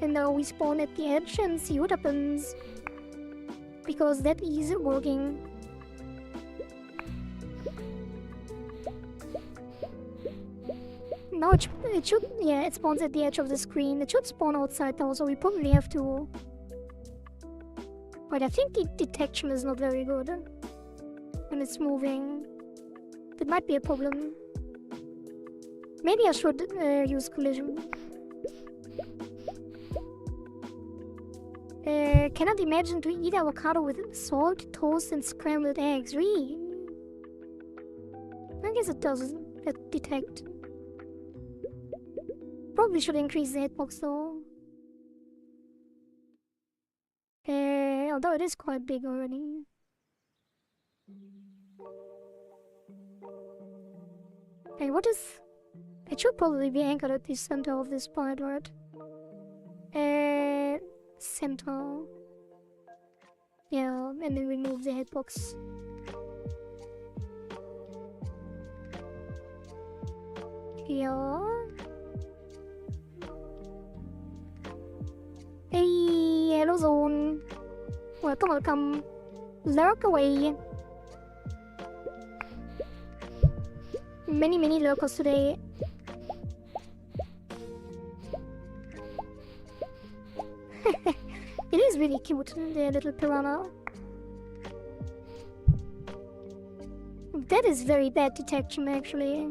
And now we spawn at the edge and see what happens. Because that is working. Now it should, yeah, it spawns at the edge of the screen. It should spawn outside now, so we probably have to... But I think the detection is not very good. When it's moving. That might be a problem. Maybe I should use collision. Cannot imagine to eat avocado with salt, toast, and scrambled eggs. Really? I guess it does detect. Probably should increase the hitbox though. Although it is quite big already. Hey, what is... It should probably be anchored at the center of this part, right? Center. Yeah, and then remove the hitbox. Yeah. Hey, hello zone. Welcome, welcome. Lurk away. Many lurkers today. It is really cute, the little piranha. That is very bad detection, actually.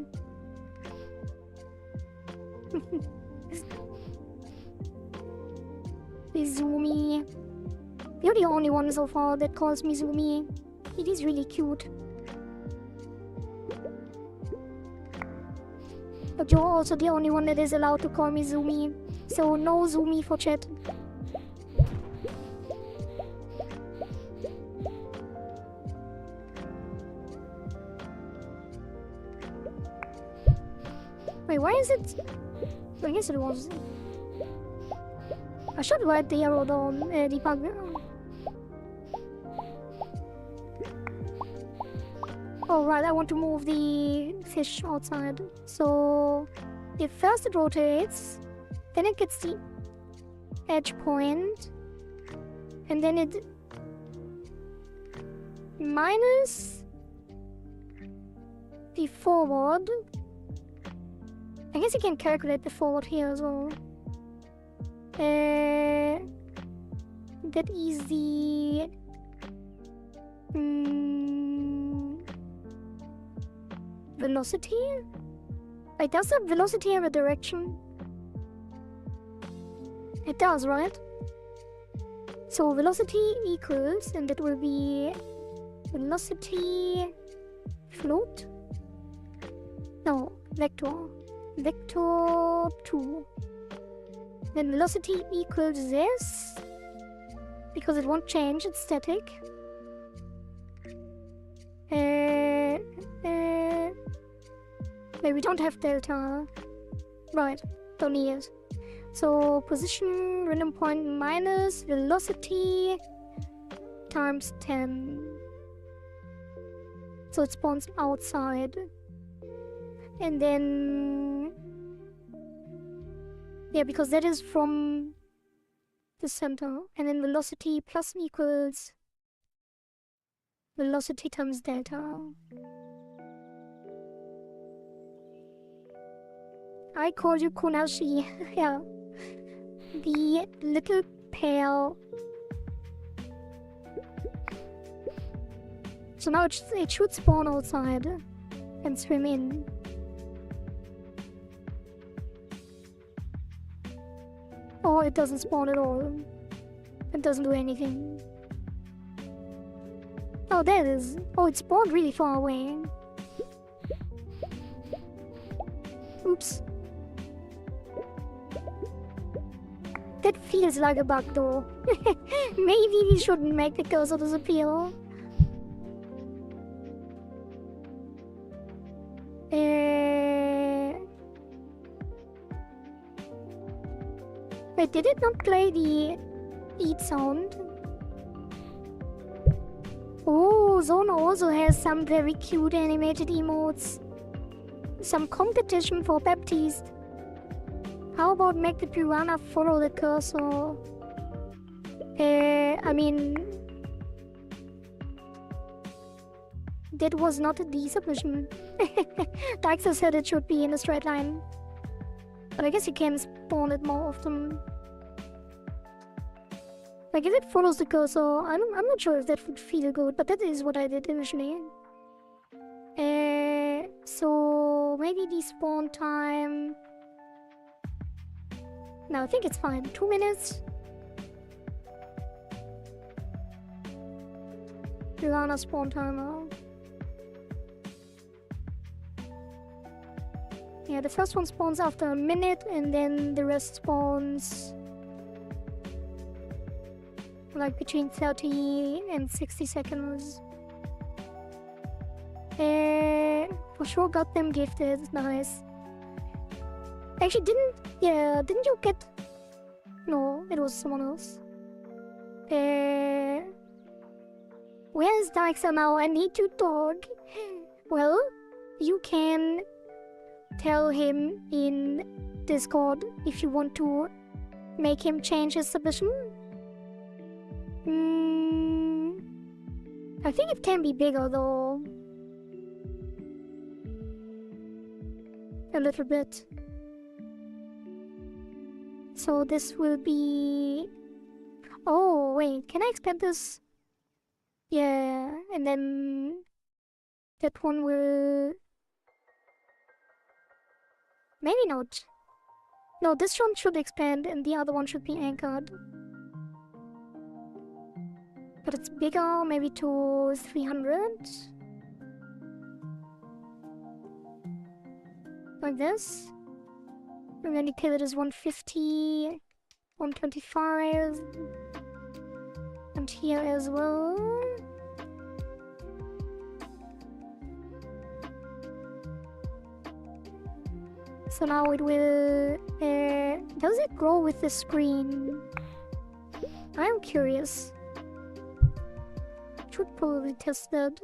Zoomy. You're the only one so far that calls me Zoomy. It is really cute. But you're also the only one that is allowed to call me Zoomy. So no Zoomy for chat. Wait, why is it... I guess it was... I should write the arrow down, debug. Oh right, I want to move the fish outside. So... if first it rotates, then it gets the edge point, and then it... minus... the forward. I guess you can calculate the forward here as well. That is the... velocity? Wait, does the velocity have a direction? It does, right? So velocity equals, and that will be... velocity... float? No, vector. Vector 2. Then velocity equals this, because it won't change, it's static. Wait, we don't have delta. Right, don't need it. So position, random point minus velocity times 10. So it spawns outside. And then... yeah, because that is from the center. And then velocity plus equals velocity times delta. I call you Konashi. Yeah. The little pale. So now it should spawn outside and swim in. Or it doesn't spawn at all. It doesn't do anything. Oh, there it is. Oh, it spawned really far away. Oops. That feels like a bug though. Maybe we shouldn't make the cursor disappear. Wait, did it not play the eat sound? Oh, Zone also has some very cute animated emotes. Some competition for Baptiste. How about make the piranha follow the cursor? I mean... That was not the submission. Daxa said it should be in a straight line. But I guess you can spawn it more often. Like if it follows the cursor, I'm not sure if that would feel good, but that is what I did initially. So maybe the spawn time... No, I think it's fine. 2 minutes. Piranha spawn timer. Yeah, the first one spawns after a minute, and then the rest spawns like between 30 and 60 seconds. For sure got them gifted. Nice. Actually, didn't you get... No, it was someone else. Where is Daxa now? I need to talk. Well, you can tell him in Discord if you want to make him change his submission. I think it can be bigger though. A little bit. So this will be... Oh, wait, can I expand this? Yeah, and then that one will... Maybe not. No, this one should expand and the other one should be anchored. But it's bigger, maybe to 300. Like this. And then you kill it as 150, 125. And here as well. So now it will... does it grow with the screen? I'm curious. Should probably test that.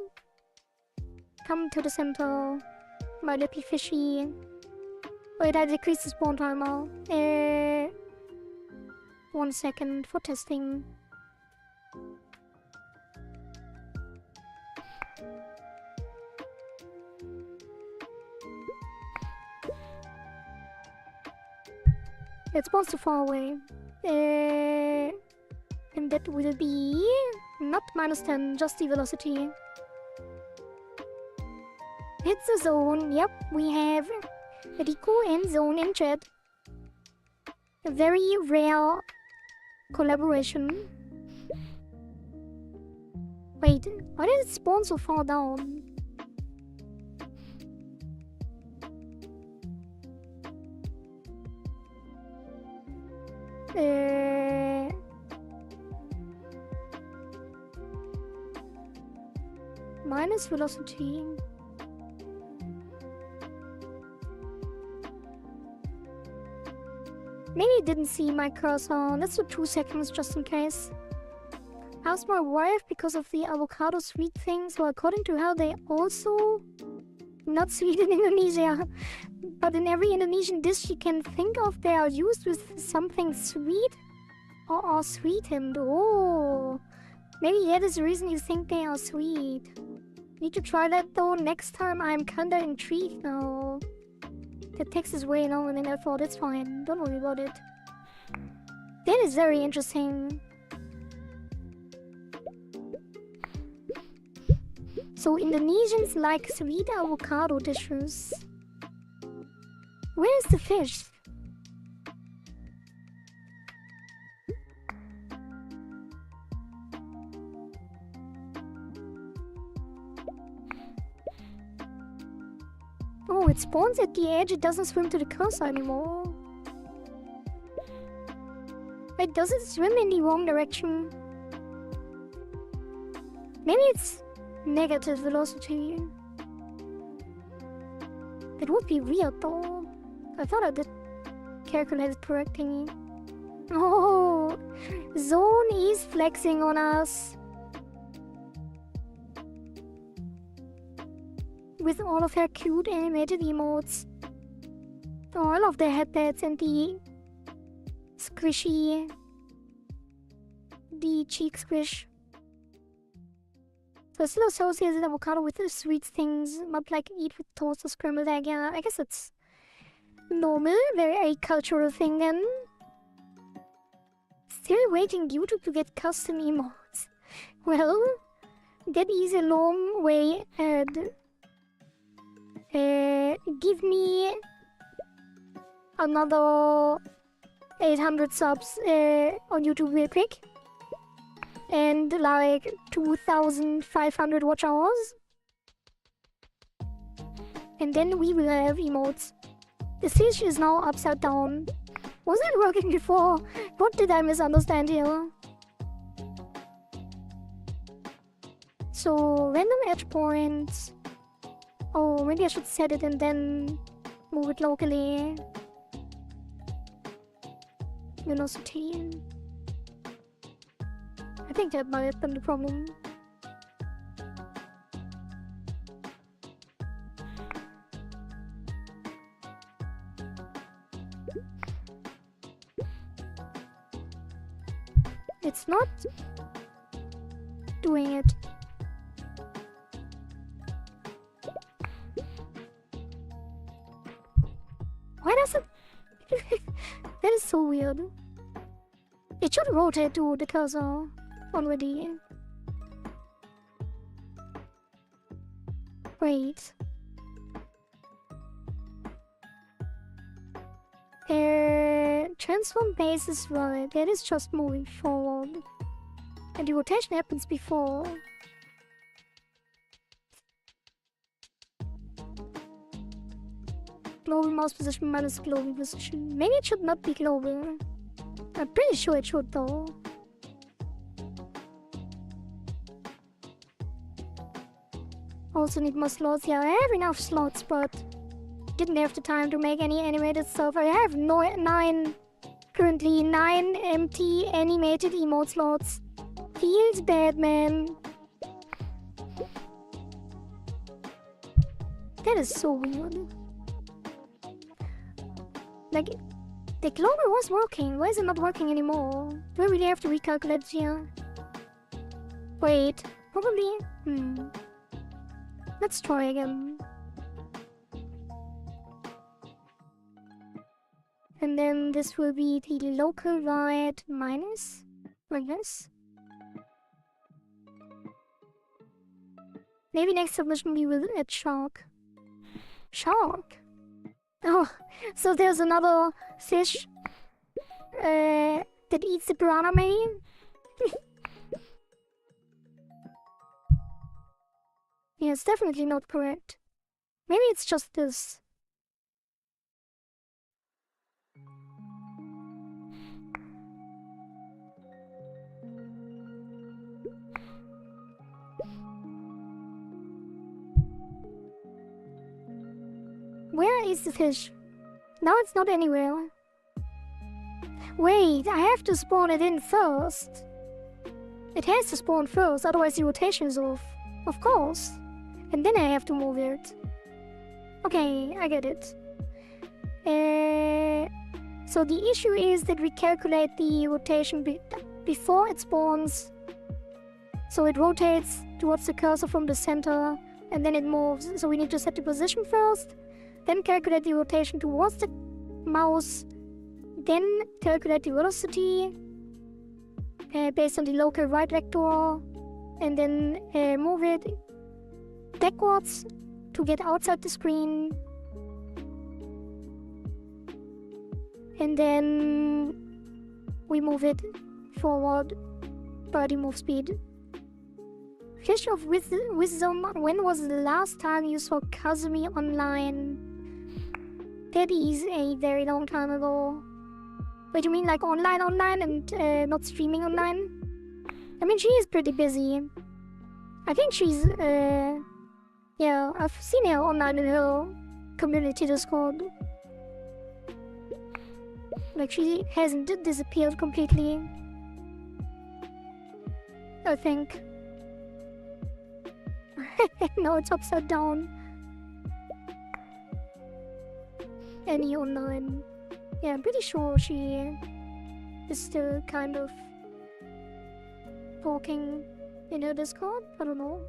Come to the center. My lippy fishy. Wait, I decreased the spawn timer. 1 second for testing. It spawns too far away. And that will be not -10, just the velocity. It's a zone. Yep, we have Rico and Zone in chat. A very rare collaboration. Wait, why did it spawn so far down? Minus velocity. Maybe it didn't see my cursor. Let's do 2 seconds just in case. How's my wife because of the avocado sweet thing? So according to her, they also not sweet in Indonesia. But in every Indonesian dish you can think of, they are used with something sweet or are sweetened. Oh, maybe that is the reason you think they are sweet. Need to try that though. Next time I'm kinda intrigued now. The text is way longer than I thought. It's fine. Don't worry about it. That is very interesting. So Indonesians like sweet avocado dishes. Where is the fish? Oh, it spawns at the edge. It doesn't swim to the cursor anymore. Wait, does it swim in the wrong direction? Maybe it's negative velocity. It would be weird though. I thought I did calculate it correctly. Oh, Zone is flexing on us. With all of her cute animated emotes. Oh, I love the headpads and the squishy, the cheek squish. So I still associated avocado with the sweet things, but like eat with toast or scrambled egg. Yeah, I guess it's normal, very a cultural thing then. Still waiting YouTube to get custom emotes. Well, that is a long way ahead. Give me another 800 subs on YouTube real quick. And like 2,500 watch hours. And then we will have emotes. The fish is now upside down. Was it working before? What did I misunderstand here? So, random edge points. Oh, maybe I should set it and then move it locally. Velocity. I think that might have been the problem. It's not doing it. Why does it? That is so weird. It should rotate to the cursor already. Wait. Transform base is right. That is just moving forward. And the rotation happens before. Global mouse position minus global position. Maybe it should not be global. I'm pretty sure it should though. Also need more slots. Yeah, I have enough slots, but didn't have the time to make any animated stuff. I have currently 9 empty animated emote slots. Feels bad, man. That is so weird. Like, the global was working. Why is it not working anymore? Do I really have to recalculate here? Wait, probably. Let's try again. And then this will be the local right minus, like this. Maybe next submission we will add shark. Shark? Oh, so there's another fish that eats the piranha maybe? Yeah, it's definitely not correct. Maybe it's just this. Where is the fish? Now it's not anywhere. Wait, I have to spawn it in first. It has to spawn first, otherwise the rotation is off. Of course. And then I have to move it. Okay, I get it. So the issue is that we calculate the rotation before it spawns. So it rotates towards the cursor from the center, and then it moves. So we need to set the position first, then calculate the rotation towards the mouse, then calculate the velocity based on the local right vector, and then move it backwards to get outside the screen. And then we move it forward by the move speed. Fish of Wisdom, when was the last time you saw Kazumi online? That is a very long time ago. Wait, you mean like online and not streaming online? I mean, she is pretty busy. I think she's, yeah, I've seen her online in her community Discord. Like, she hasn't disappeared completely. I think. No, it's upside down. any online. Yeah, I'm pretty sure she is still kind of talking in her Discord. I don't know.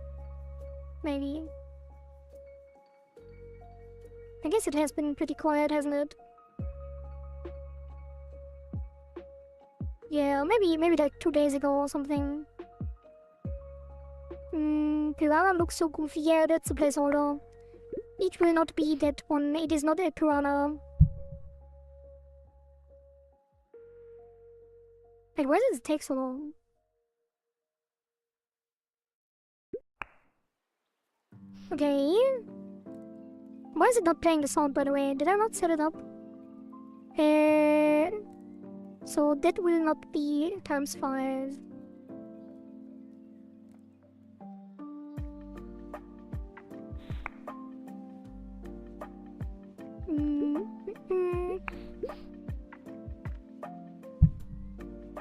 Maybe. I guess it has been pretty quiet, hasn't it? Yeah, maybe like 2 days ago or something. Piranha looks so goofy. Yeah, that's a placeholder. It will not be that one. It is not a piranha. Like, why does it take so long? Okay. Why is it not playing the sound, by the way? Did I not set it up? So that will not be times 5.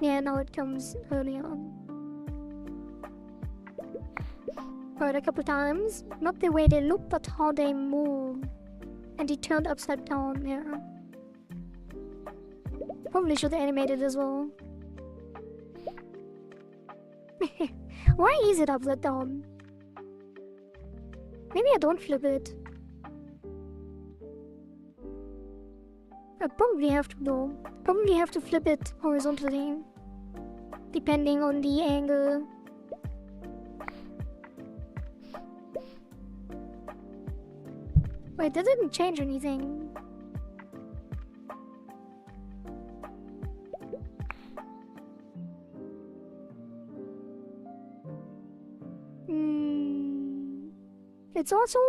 Yeah, now it comes early on. Heard a couple times. Not the way they look, but how they move. And he turned upside down, yeah. Probably should animate it as well. Why is it upside down? Maybe I don't flip it. I probably have to though. Probably have to flip it horizontally. Depending on the angle. Wait, that didn't change anything. It's also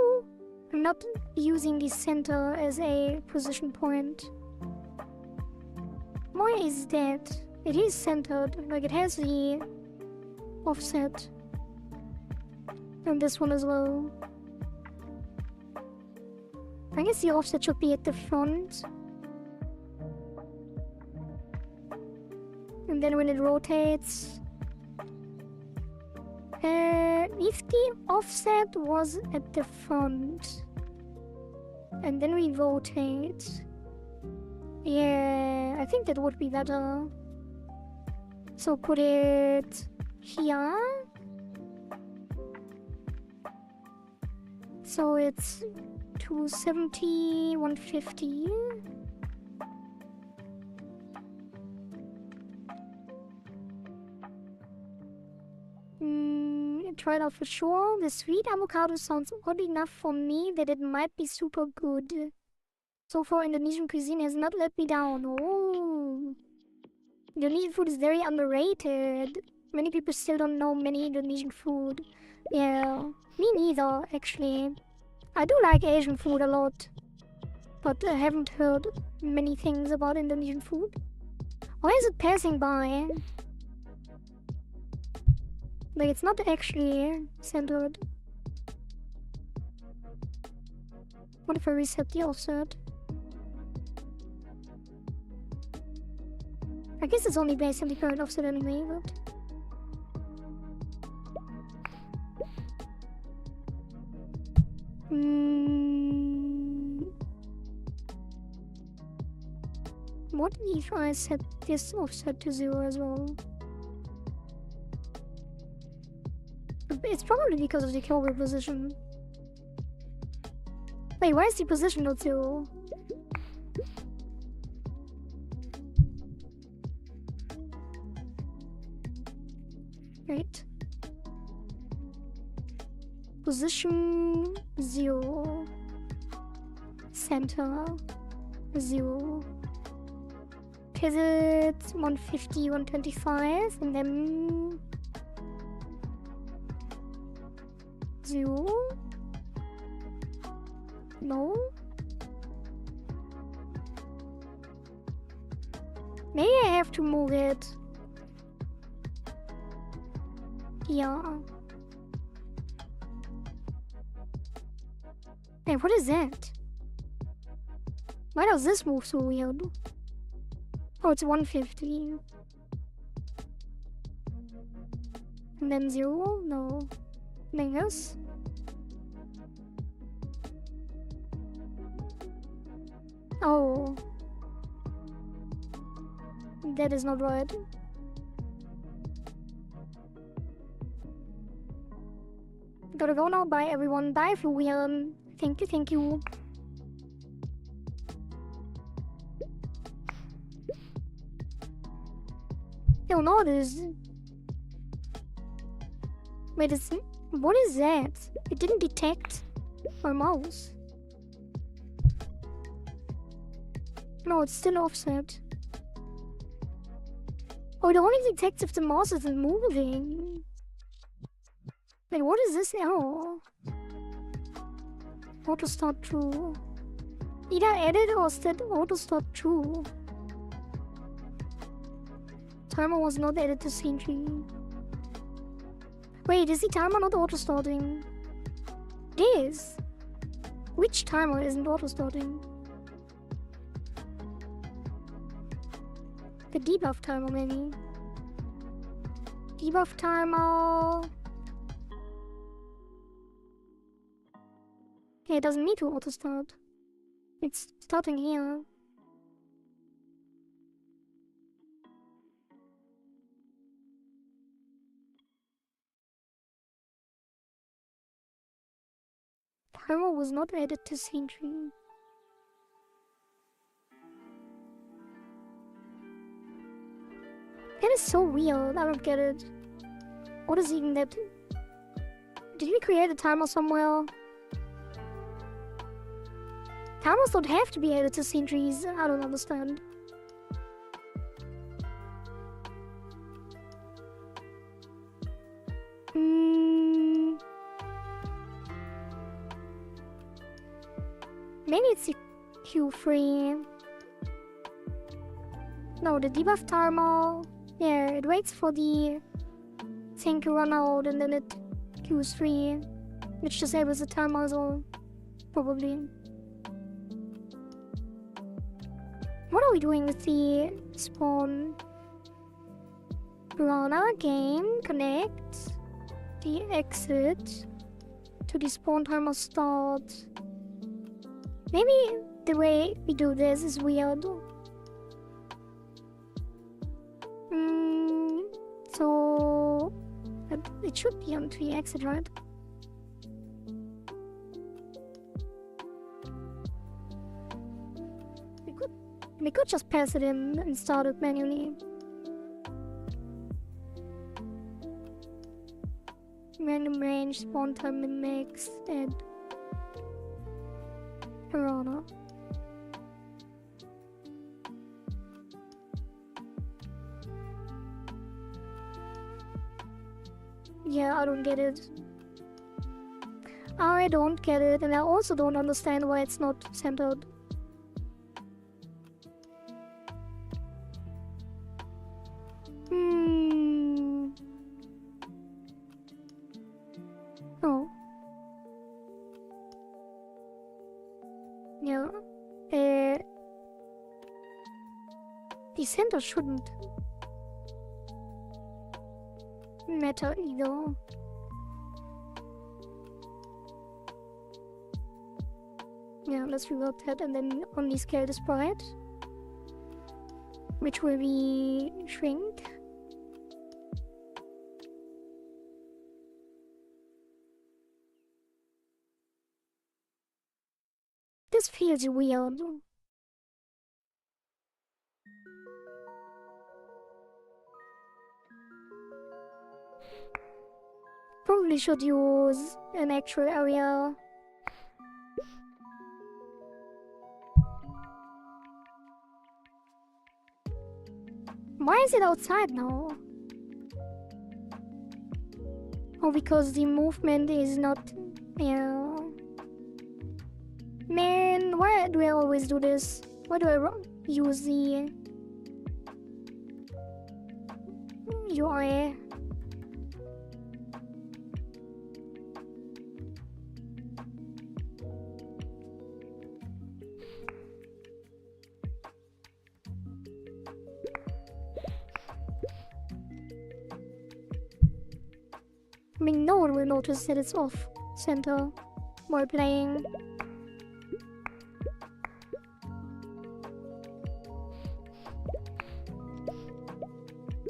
not using the center as a position point. Why is that? It is centered, like it has the offset. And this one as well. I guess the offset should be at the front. And then when it rotates... if the offset was at the front... and then we rotate... yeah, I think that would be better. So put it... here. So it's 270, 150. Try it out for sure. The sweet avocado sounds odd enough for me that it might be super good. So far, Indonesian cuisine has not let me down. Oh, Indonesian food is very underrated. Many people still don't know many Indonesian food. Yeah, me neither, actually. I do like Asian food a lot, but I haven't heard many things about Indonesian food. Why is it passing by? Like, it's not actually centered. What if I reset the offset? I guess it's only based on the current offset anyway, but... What if I set this offset to 0 as well? It's probably because of the cobra position. Wait, why is the position not 0? Right. Position 0. Center 0. Pivot 150, 125, and then 0. No. Maybe I have to move it. Yeah. Hey, what is that? Why does this move so weird? Oh, it's 150. And then 0? No. Then this? Oh. That is not right. Gotta go now. Bye everyone. Bye Fluvian. Thank you, thank you. Oh no, this. Wait, what is that? It didn't detect my mouse. No, it's still offset. Oh, it only detects if the mouse isn't moving. Wait, what is this error? Auto start true. Either edit or set auto start true. Timer was not added to scene tree. Wait, is the timer not auto starting? It is. Which timer isn't auto starting? The debuff timer, maybe. Debuff timer. Yeah, it doesn't need to auto start. It's starting here. Timer was not added to scene tree. That is so weird. I don't get it. What is even that? Did we create a timer somewhere? Timers don't have to be added to scene trees. I don't understand. Maybe it's the Q3. No, the debuff timer. Yeah, it waits for the thing to run out and then it queues 3, which disables the timer as well. Probably. What are we doing with the spawn? Piranha game, connect, the exit to the spawn timer start. Maybe the way we do this is weird. So it should be on 3 exit, right? We could just pass it in and start it manually. Random range, spawn time, min max, and Piranha. Yeah, I don't get it. I don't get it, and I also don't understand why it's not centered. Oh. Yeah. The center shouldn't matter either. Yeah, let's revert that and then only scale the sprite, which will be shrink. This feels weird. Probably should use an actual area. Why is it outside now? Oh, because the movement is not... Yeah. Man, why do I always do this? Why do I use the UI? I mean, no one will notice that it's off center while playing.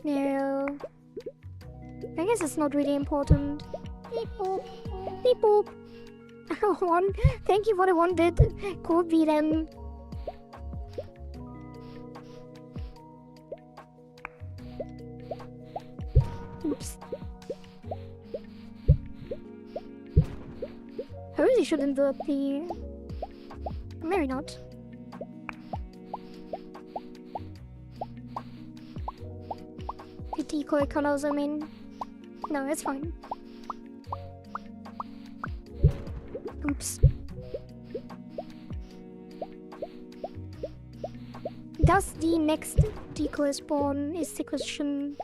Yeah. I guess it's not really important. Beep boop. Beep boop. Thank you for the 1-bit code V then. Oops. I really should invert the... Maybe not. The decoy colors, I mean. No, it's fine. Oops. Does the next decoy spawn is the question.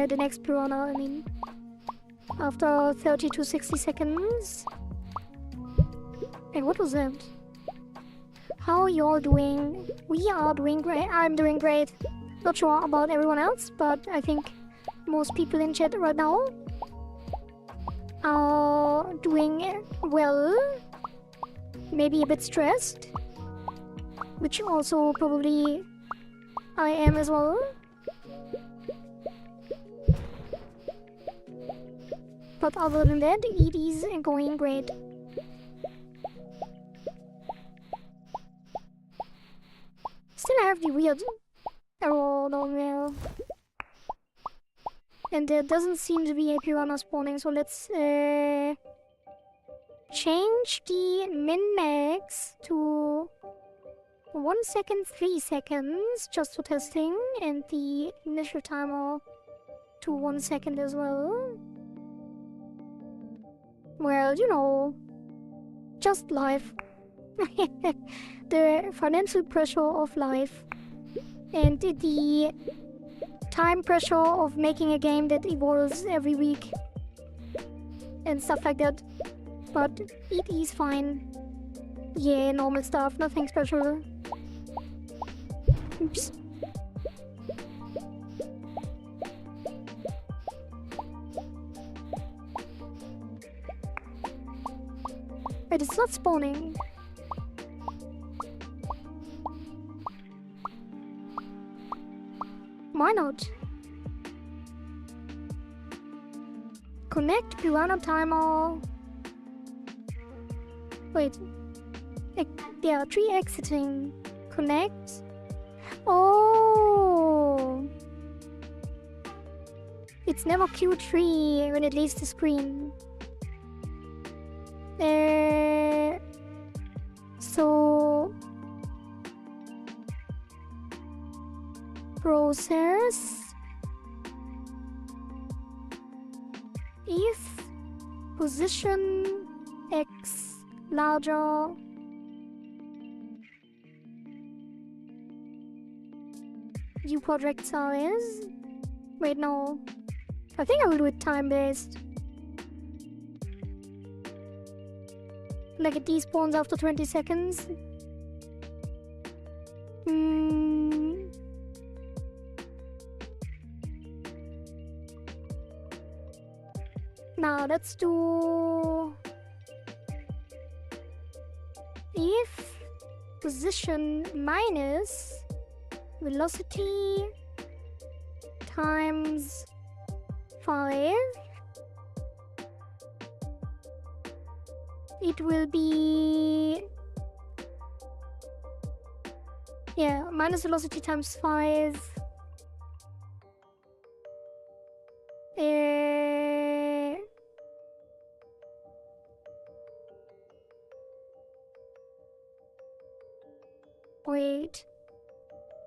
The next piranha, I mean. After 30 to 60 seconds. And what was that? How are you all doing? We are doing great. I'm doing great. Not sure about everyone else, but I think most people in chat right now are doing well. Maybe a bit stressed. Which also probably I am as well. But other than that, it is going great. Still have the weird arrow down there. And there doesn't seem to be a piranha spawning, so let's change the min-max to 1 second, 3 seconds, just for testing, and the initial timer to 1 second as well. Well, you know, just life. The financial pressure of life. And the time pressure of making a game that evolves every week. And stuff like that. But it is fine. Yeah, normal stuff, nothing special. Oops. Wait, it's not spawning. Why not? Connect piranha timer. Wait. There are 3 exiting. Connect. Oh! It's never Q3 when it leaves the screen. So process if position X larger viewport rect size. Wait, no. I think I will do it time based. Like it despawns after 20 seconds. Now let's do if position minus velocity times 5. It will be, yeah, minus velocity times 5. Wait.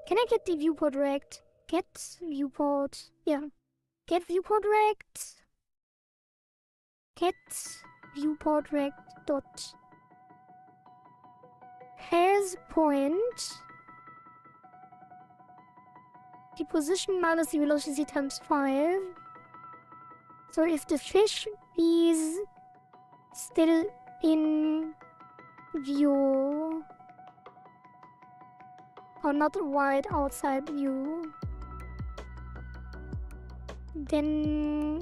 Can I get the viewport rect? Get viewport. Yeah. Get viewport rect. Get viewport rect dot has point the position minus the velocity times 5. So if the fish is still in view or not wide outside view, then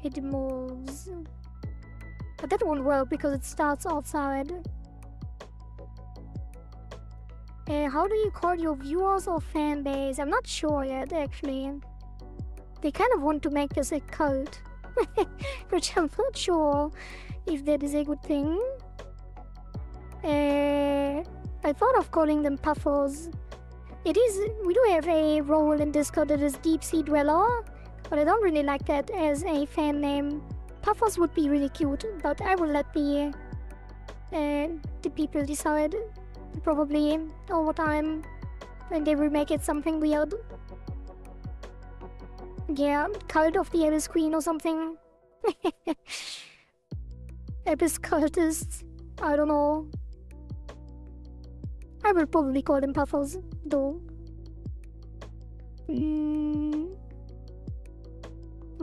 it moves. But that won't work because it starts outside. How do you call your viewers or fan base? I'm not sure yet, actually. They kind of want to make this a cult, which I'm not sure if that is a good thing. I thought of calling them puffers. We do have a role in Discord that is Deep Sea Dweller, but I don't really like that as a fan name. Puffers would be really cute, but I will let the people decide, probably over time, when they will make it something weird. Yeah, Cult of the Abyss Queen or something. Abyss Cultists, I don't know. I will probably call them puffers, though.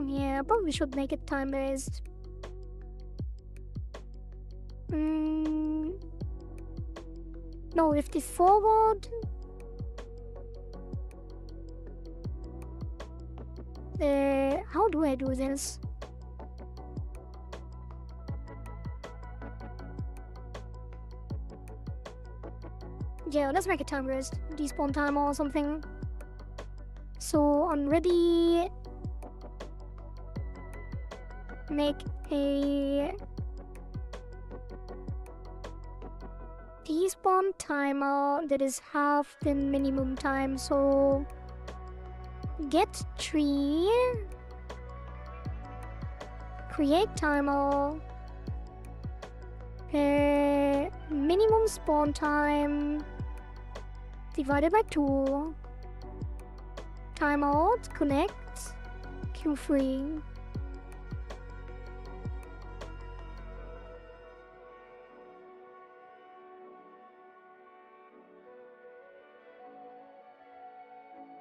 Yeah, probably should make it time-based. No, if the forward... how do I do this? Yeah, let's make a time rest. Despawn timer or something. So on ready, make a despawn timer that is half the minimum time. So get tree, create timer, minimum spawn time divided by 2, timeout, connect, Q3.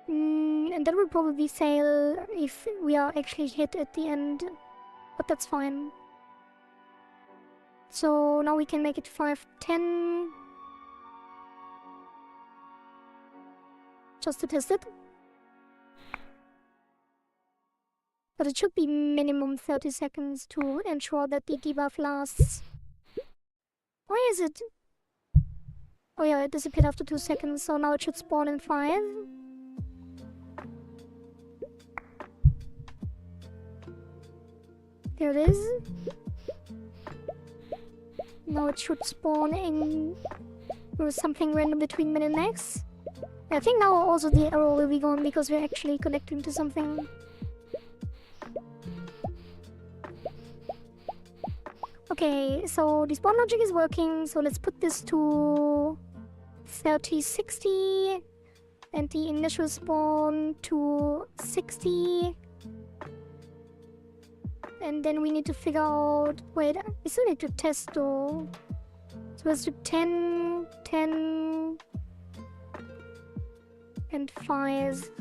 And that will probably fail if we are actually hit at the end, but that's fine. So now we can make it 5:10 just to test it. But it should be minimum 30 seconds to ensure that the debuff lasts. Why is it? Oh yeah, it disappeared after 2 seconds, so now it should spawn in 5. There it is. Now it should spawn in something random between min and max. I think now also the arrow will be gone because we're actually connecting to something. Okay, so the spawn logic is working, so let's put this to 3060 and the initial spawn to 60. And then we need to figure out... Wait, we still need to test though. So let's do 10, 10, and 5.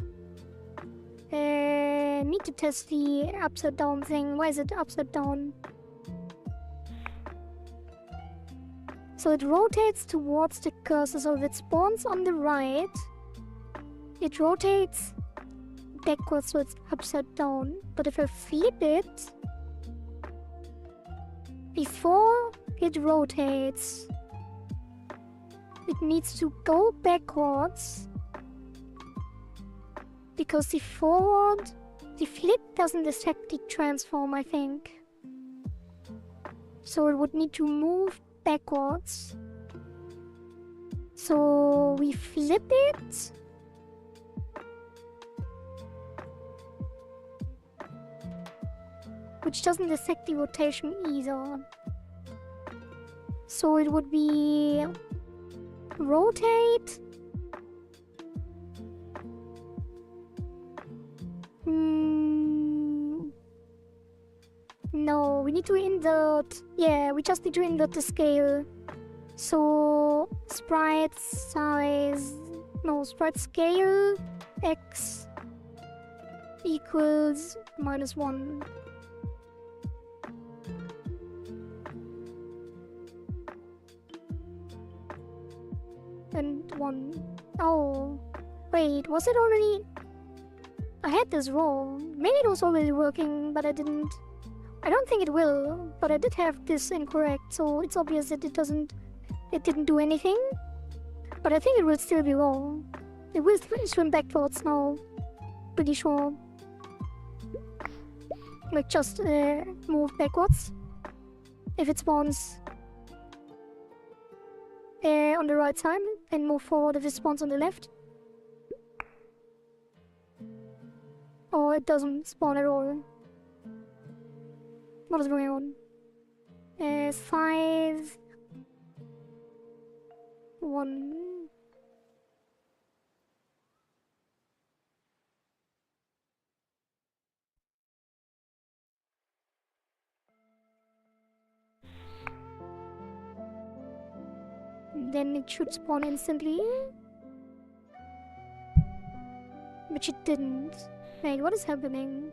Need to test the upside down thing. Why is it upside down? So it rotates towards the cursor, so if it spawns on the right, it rotates backwards, so it's upside down. But if I flip it, before it rotates, it needs to go backwards because the flip doesn't affect the transform, I think. So it would need to move backwards. So we flip it. Which doesn't affect the rotation either. So it would be rotate. No, we need to invert. Yeah, we just need to invert the scale. So sprite size. No, sprite scale x equals -1. And 1. Oh, wait, was it already? I had this wrong. Maybe it was already working, but I didn't I don't think it will, but I did have this incorrect, so it's obvious that it didn't do anything. But I think it will still be wrong. It will swim backwards now. Pretty sure. Like just move backwards. If it spawns on the right side, and move forward if it spawns on the left. Or it doesn't spawn at all. What is going on? 5 1. Then it should spawn instantly. Which it didn't. Wait, what is happening?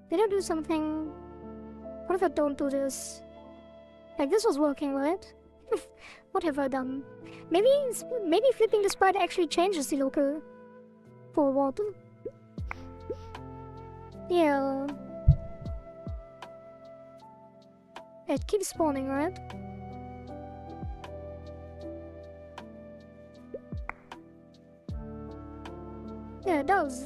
Did I do something? What if I don't do this? Like, this was working, right? What have I done? Maybe flipping the sprite actually changes the local forward. Yeah. It keeps spawning, right? Yeah, it does.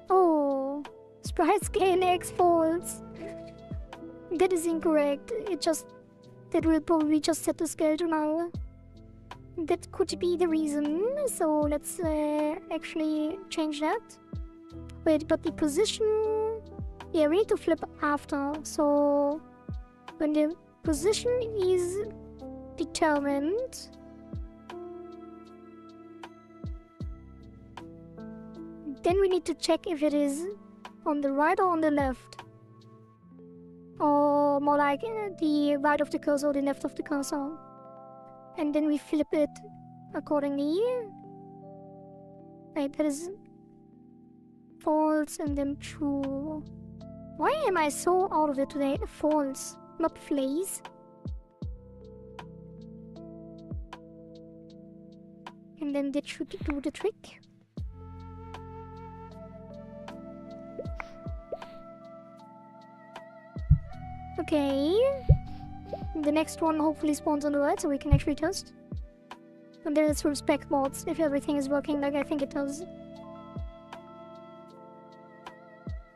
Oh, sprite scale X false. That is incorrect. That will probably just set the scale to null. That could be the reason. So let's actually change that. Wait, but the position. Yeah, we need to flip after. So when the position is determined, then we need to check if it is on the right or on the left. Or more like the right of the cursor or the left of the cursor. And then we flip it accordingly. Wait, that is false and then true. Why am I so out of it today? False, not please. And then that should do the trick. Okay. The next one hopefully spawns on the right so we can actually test. And then it's from spec mods if everything is working like I think it does.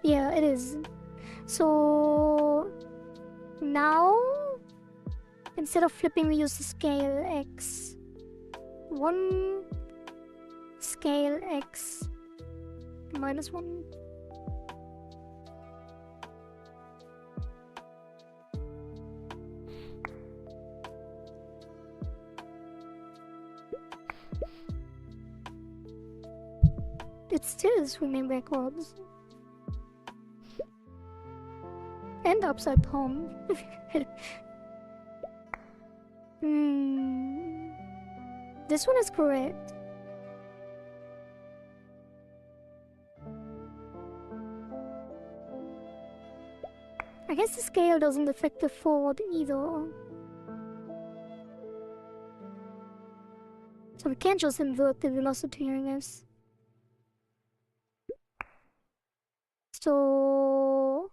Yeah, it is. So now instead of flipping we use the scale X. 1 scale X -1. It's still swimming backwards. And upside down. This one is correct. I guess the scale doesn't affect the forward either. So we can't just invert the velocity, I guess. So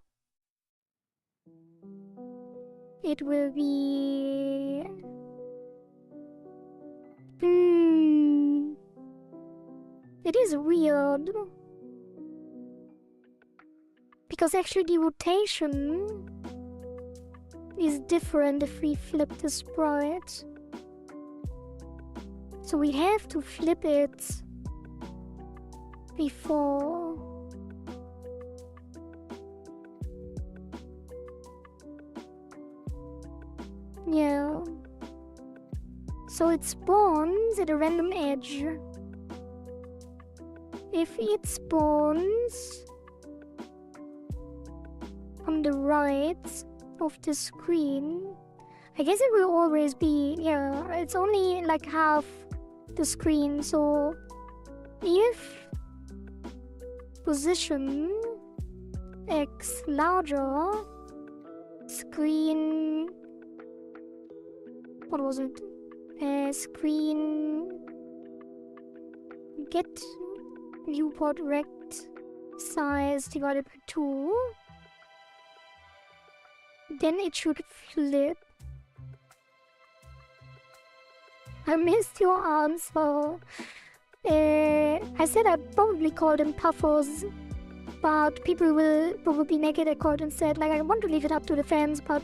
it will be it is weird because actually the rotation is different if we flip the sprite. So we have to flip it before. Yeah. So it spawns at a random edge. If it spawns on the right of the screen, I guess it will always be, yeah, it's only like half the screen, so if position X larger, screen, what was it? Screen get viewport rect size divided by 2. Then it should flip. I missed your answer. I said I'd probably call them puffers, but people will probably make it a quote instead. Like, I want to leave it up to the fans, but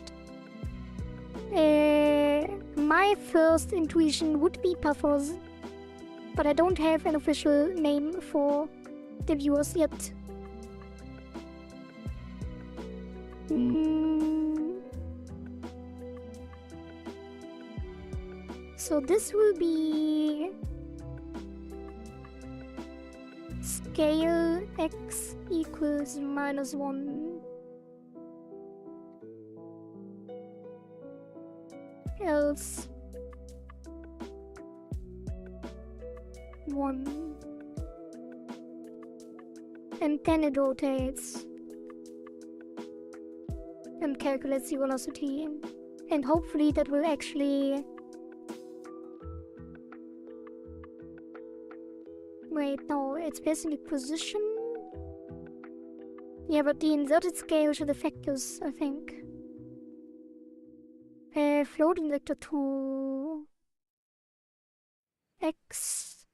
my first intuition would be puffers, but I don't have an official name for the viewers yet. So this will be scale x equals -1. Else 1. And then it rotates and calculates the velocity. And hopefully that will actually... Wait, no, it's basically position. Yeah, but the inverted scale should affect this, I think. Floating vector 2. X.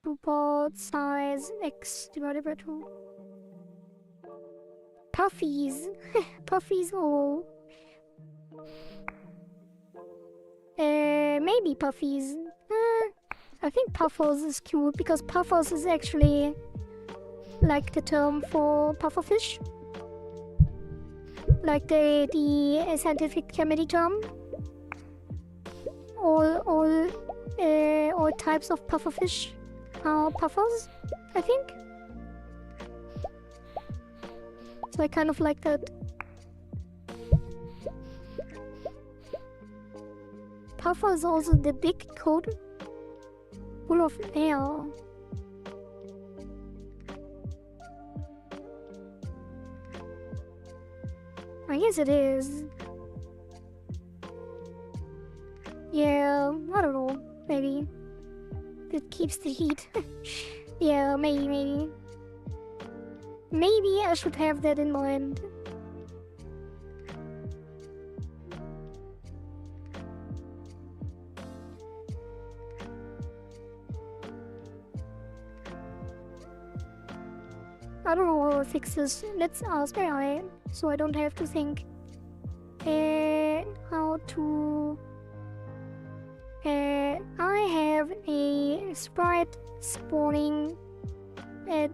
Support size x divided by 2. Puffies. Puffies, oh. Maybe puffies. I think puffers is cute because puffers is actually like the term for pufferfish. Like the scientific comedy term. All types of pufferfish are puffers, I think. So I kind of like that. Puffer is also the big coat full of air. I guess it is. Yeah, I don't know. Maybe. It keeps the heat. Yeah, maybe. Maybe I should have that in mind. I don't know how to fix this. Let's ask AI, so I don't have to think how to... I have a sprite spawning at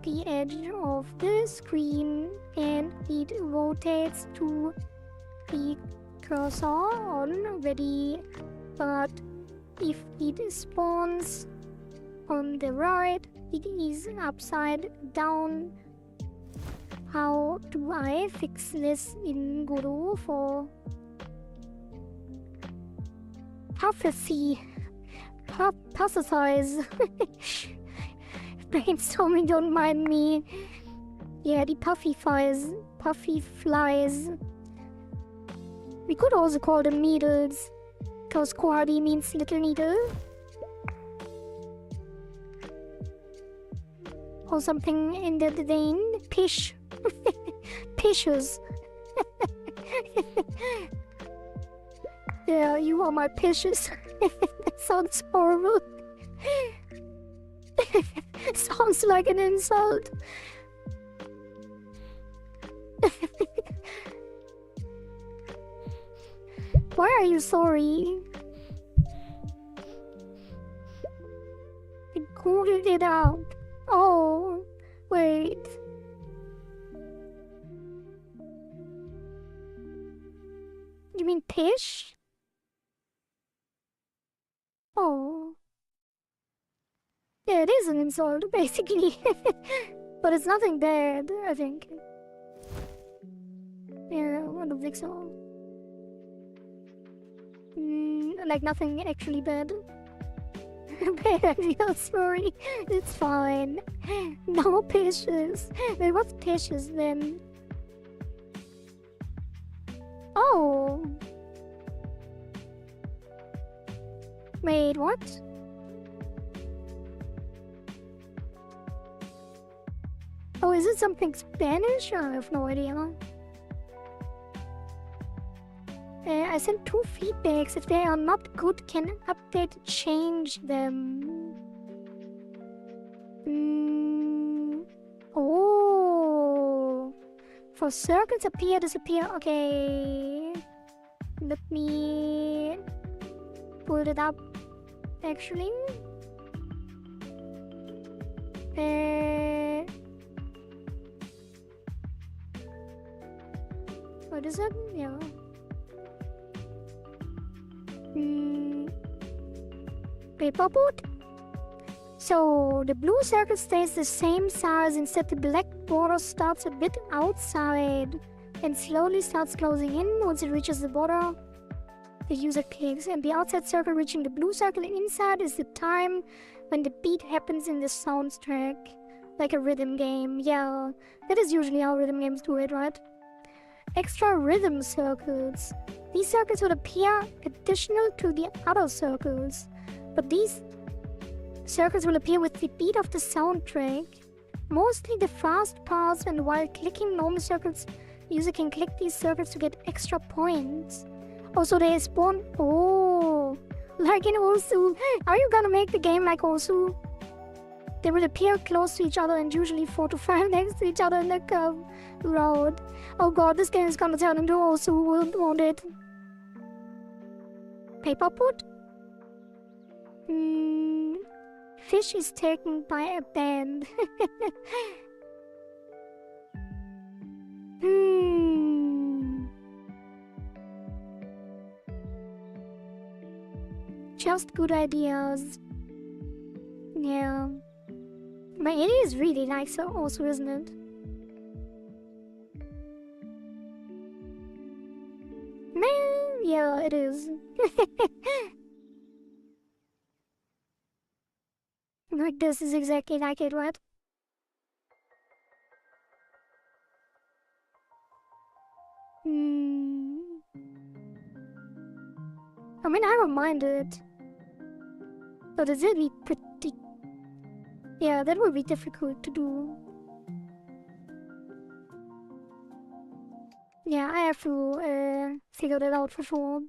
the edge of the screen and it rotates to the cursor on ready, but if it spawns on the right, it is upside down. How do I fix this in Godot for prophecy? Prophesize. Brainstorming, don't mind me. Yeah, the puffy flies. We could also call them needles, because Koadi means little needle. Or something in that vein. Pish. Pishes. Yeah, you are my pishes. That sounds horrible. Sounds like an insult. Why are you sorry? I googled it out. Oh, wait. You mean pish? Oh. Yeah, it is an insult, basically. But it's nothing bad, I think. Yeah, I don't think so. Like nothing actually bad. Bad, I'm sorry. It's fine. No pishes. Wait, what's pishes then? Oh. Wait, what? Oh, is it something Spanish? I have no idea. I sent 2 feedbacks. If they are not good, can update change them? Oh. For circles appear, disappear. Okay. Let me pull it up. Actually. What is it? Yeah. Paperboard? So the blue circle stays the same size, instead the black border starts a bit outside and slowly starts closing in. Once it reaches the border, the user clicks, and the outside circle reaching the blue circle inside is the time when the beat happens in the soundtrack. Like a rhythm game. Yeah, that is usually how rhythm games do it, right? Extra rhythm circles. These circles will appear additional to the other circles, but these circles will appear with the beat of the soundtrack. Mostly the fast parts, and while clicking normal circles, user can click these circles to get extra points. Also, they spawn. Oh, like in Osu. Are you gonna make the game like Osu? They will appear close to each other and usually 4 to 5 next to each other in the curved road. Oh god, this game is gonna turn into Osu, won't it? Paperboard? Fish is taken by a band. Just good ideas. Yeah. But it is really nice also, isn't it? Man, yeah, it is. Like, this is exactly like it, right? I mean, I don't mind it. But it would be pretty... Yeah, that would be difficult to do. Yeah, I have to figure that out for sure.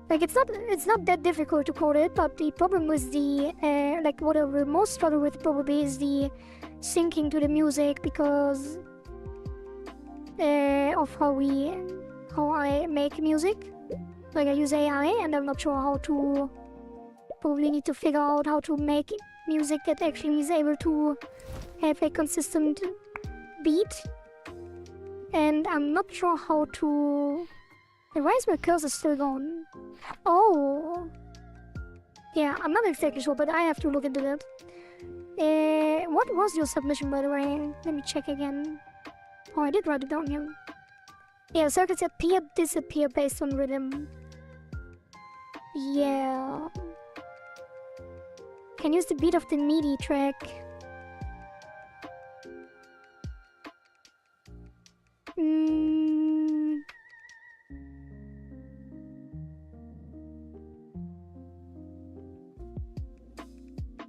Like, it's not that difficult to code it, but the problem with the like what I will most struggle with probably is the syncing to the music, because of how I make music. Like, I use AI, and I'm not sure how to. Probably need to figure out how to make music that actually is able to have a consistent beat. And I'm not sure how to... Why is my cursor still gone? Oh! Yeah, I'm not exactly sure, but I have to look into that. What was your submission, by the way? Let me check again. Oh, I did write it down here. Yeah, circuits appear, disappear based on rhythm. Yeah. Can use the beat of the MIDI track.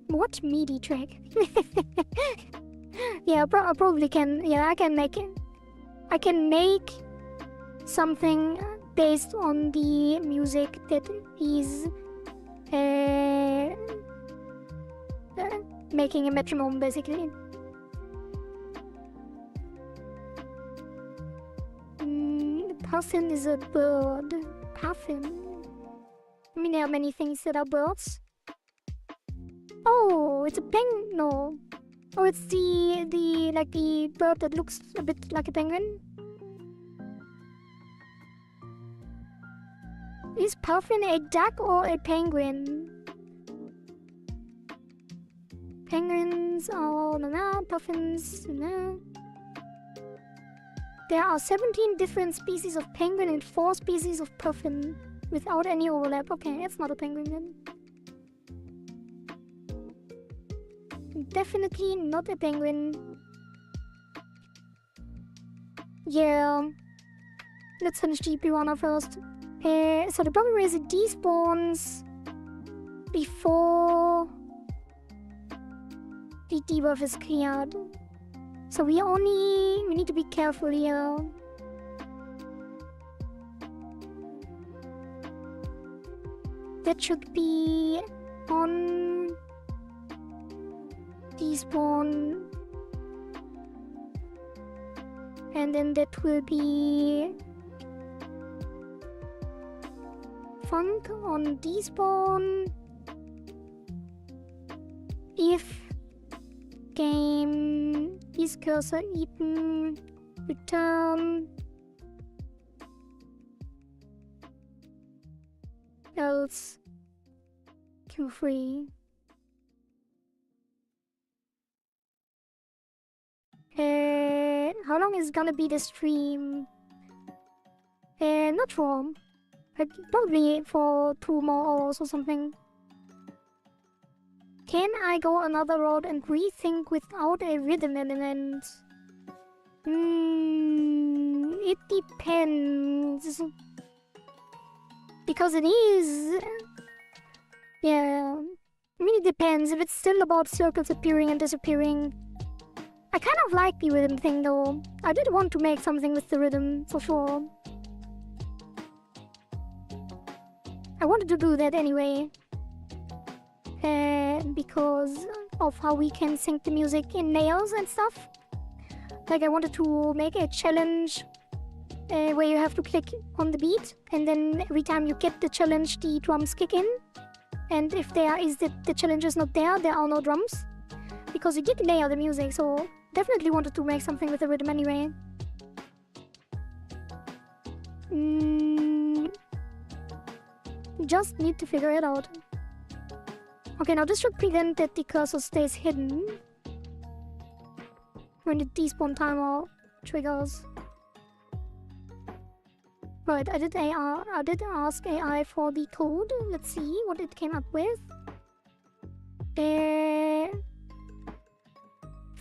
What MIDI track? Yeah, I probably can. Yeah, I can make it. I can make something based on the music that is making a metronome, basically. Puffin is a bird. Puffin. I mean, there are many things that are birds. Oh, it's a penguin. No. Oh, it's the bird that looks a bit like a penguin. Is Puffin a duck or a penguin? Penguins, oh no, puffins, no. There are 17 different species of penguin and 4 species of puffin without any overlap. Okay, it's not a penguin then. Definitely not a penguin. Yeah. Let's finish the piranha first. So the problem is it despawns before the debuff is cleared. So we need to be careful here. That should be on despawn. And then that will be funk on despawn. If game is cursor eaten, return. Else Q3. How long is gonna be the stream? Not sure. Like, probably for 2 more hours or something. Can I go another road and rethink without a rhythm element? It depends. Because it is... Yeah... I mean, it depends. If it's still about circles appearing and disappearing... I kind of like the rhythm thing though. I did want to make something with the rhythm, for sure. I wanted to do that anyway. Because of how we can sync the music in nails and stuff. Like, I wanted to make a challenge where you have to click on the beat, and then every time you get the challenge, the drums kick in. And if the challenge is not there, there are no drums. Because you did nail the music, so definitely wanted to make something with the rhythm anyway. Just need to figure it out. Okay, now this should prevent that the cursor stays hidden when the despawn timer triggers. Right, I did ask AI for the code. Let's see what it came up with.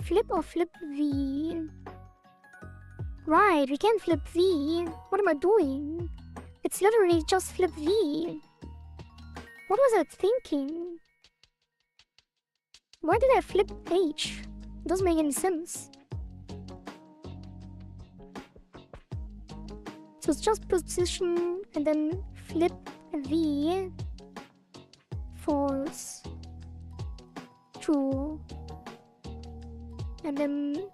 Flip or flip V? Right, we can flip V. What am I doing? It's literally just flip V. What was I thinking? Why did I flip H? It doesn't make any sense. So it's just position and then flip V. False. True. And then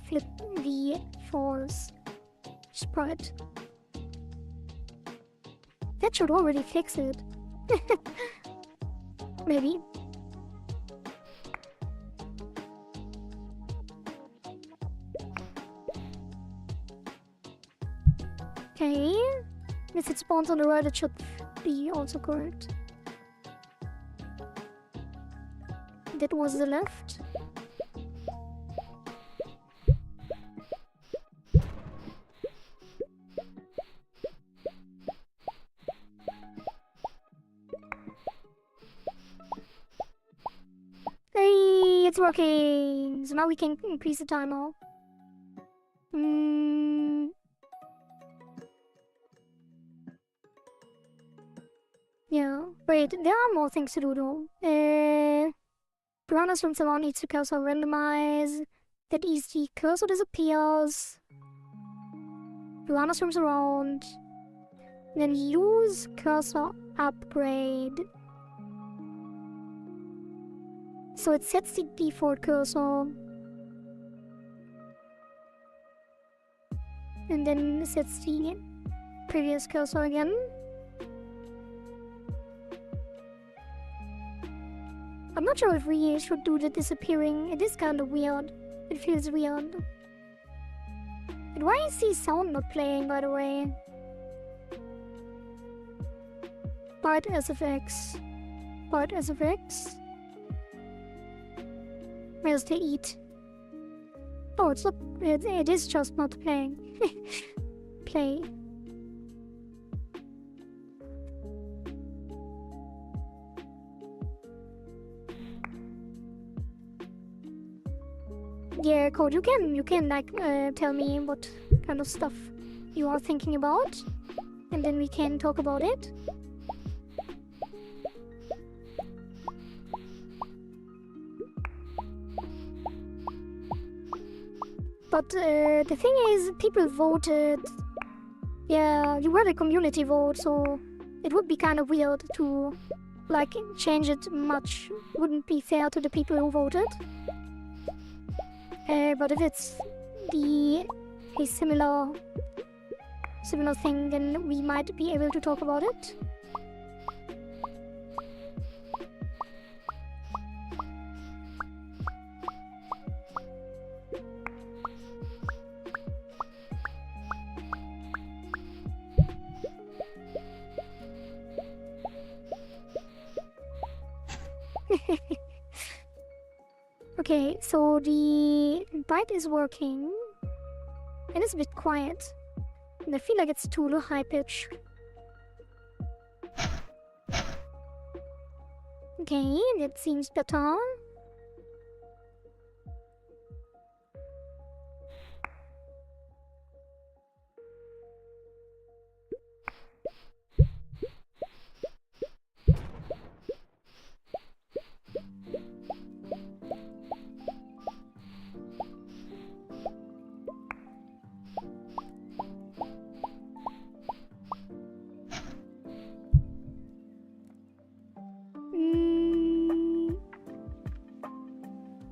flip V. False. Sprite. That should already fix it. Maybe. Okay. If it spawns on the right, it should be also correct. That was the left. Hey, it's working! So now we can increase the timer. Yeah, wait, there are more things to do though. Piranha swims around each cursor randomize. That is, the cursor disappears. Piranha swims around. Then use cursor upgrade. So it sets the default cursor. And then sets the previous cursor again. I'm not sure if we should do the disappearing. It is kind of weird. It feels weird. And why is the sound not playing, by the way? Part SFX. Part SFX. Where's the eat? Oh, it's not. It is just not playing. Play. Yeah, Code, you can like tell me what kind of stuff you are thinking about, and then we can talk about it. But the thing is, people voted. Yeah, you were a community vote, so it would be kind of weird to like change it much. Wouldn't be fair to the people who voted. But if it's a similar thing, then we might be able to talk about it. Okay, so the bite is working, and it's a bit quiet, and I feel like it's too high pitch. Okay, that seems better.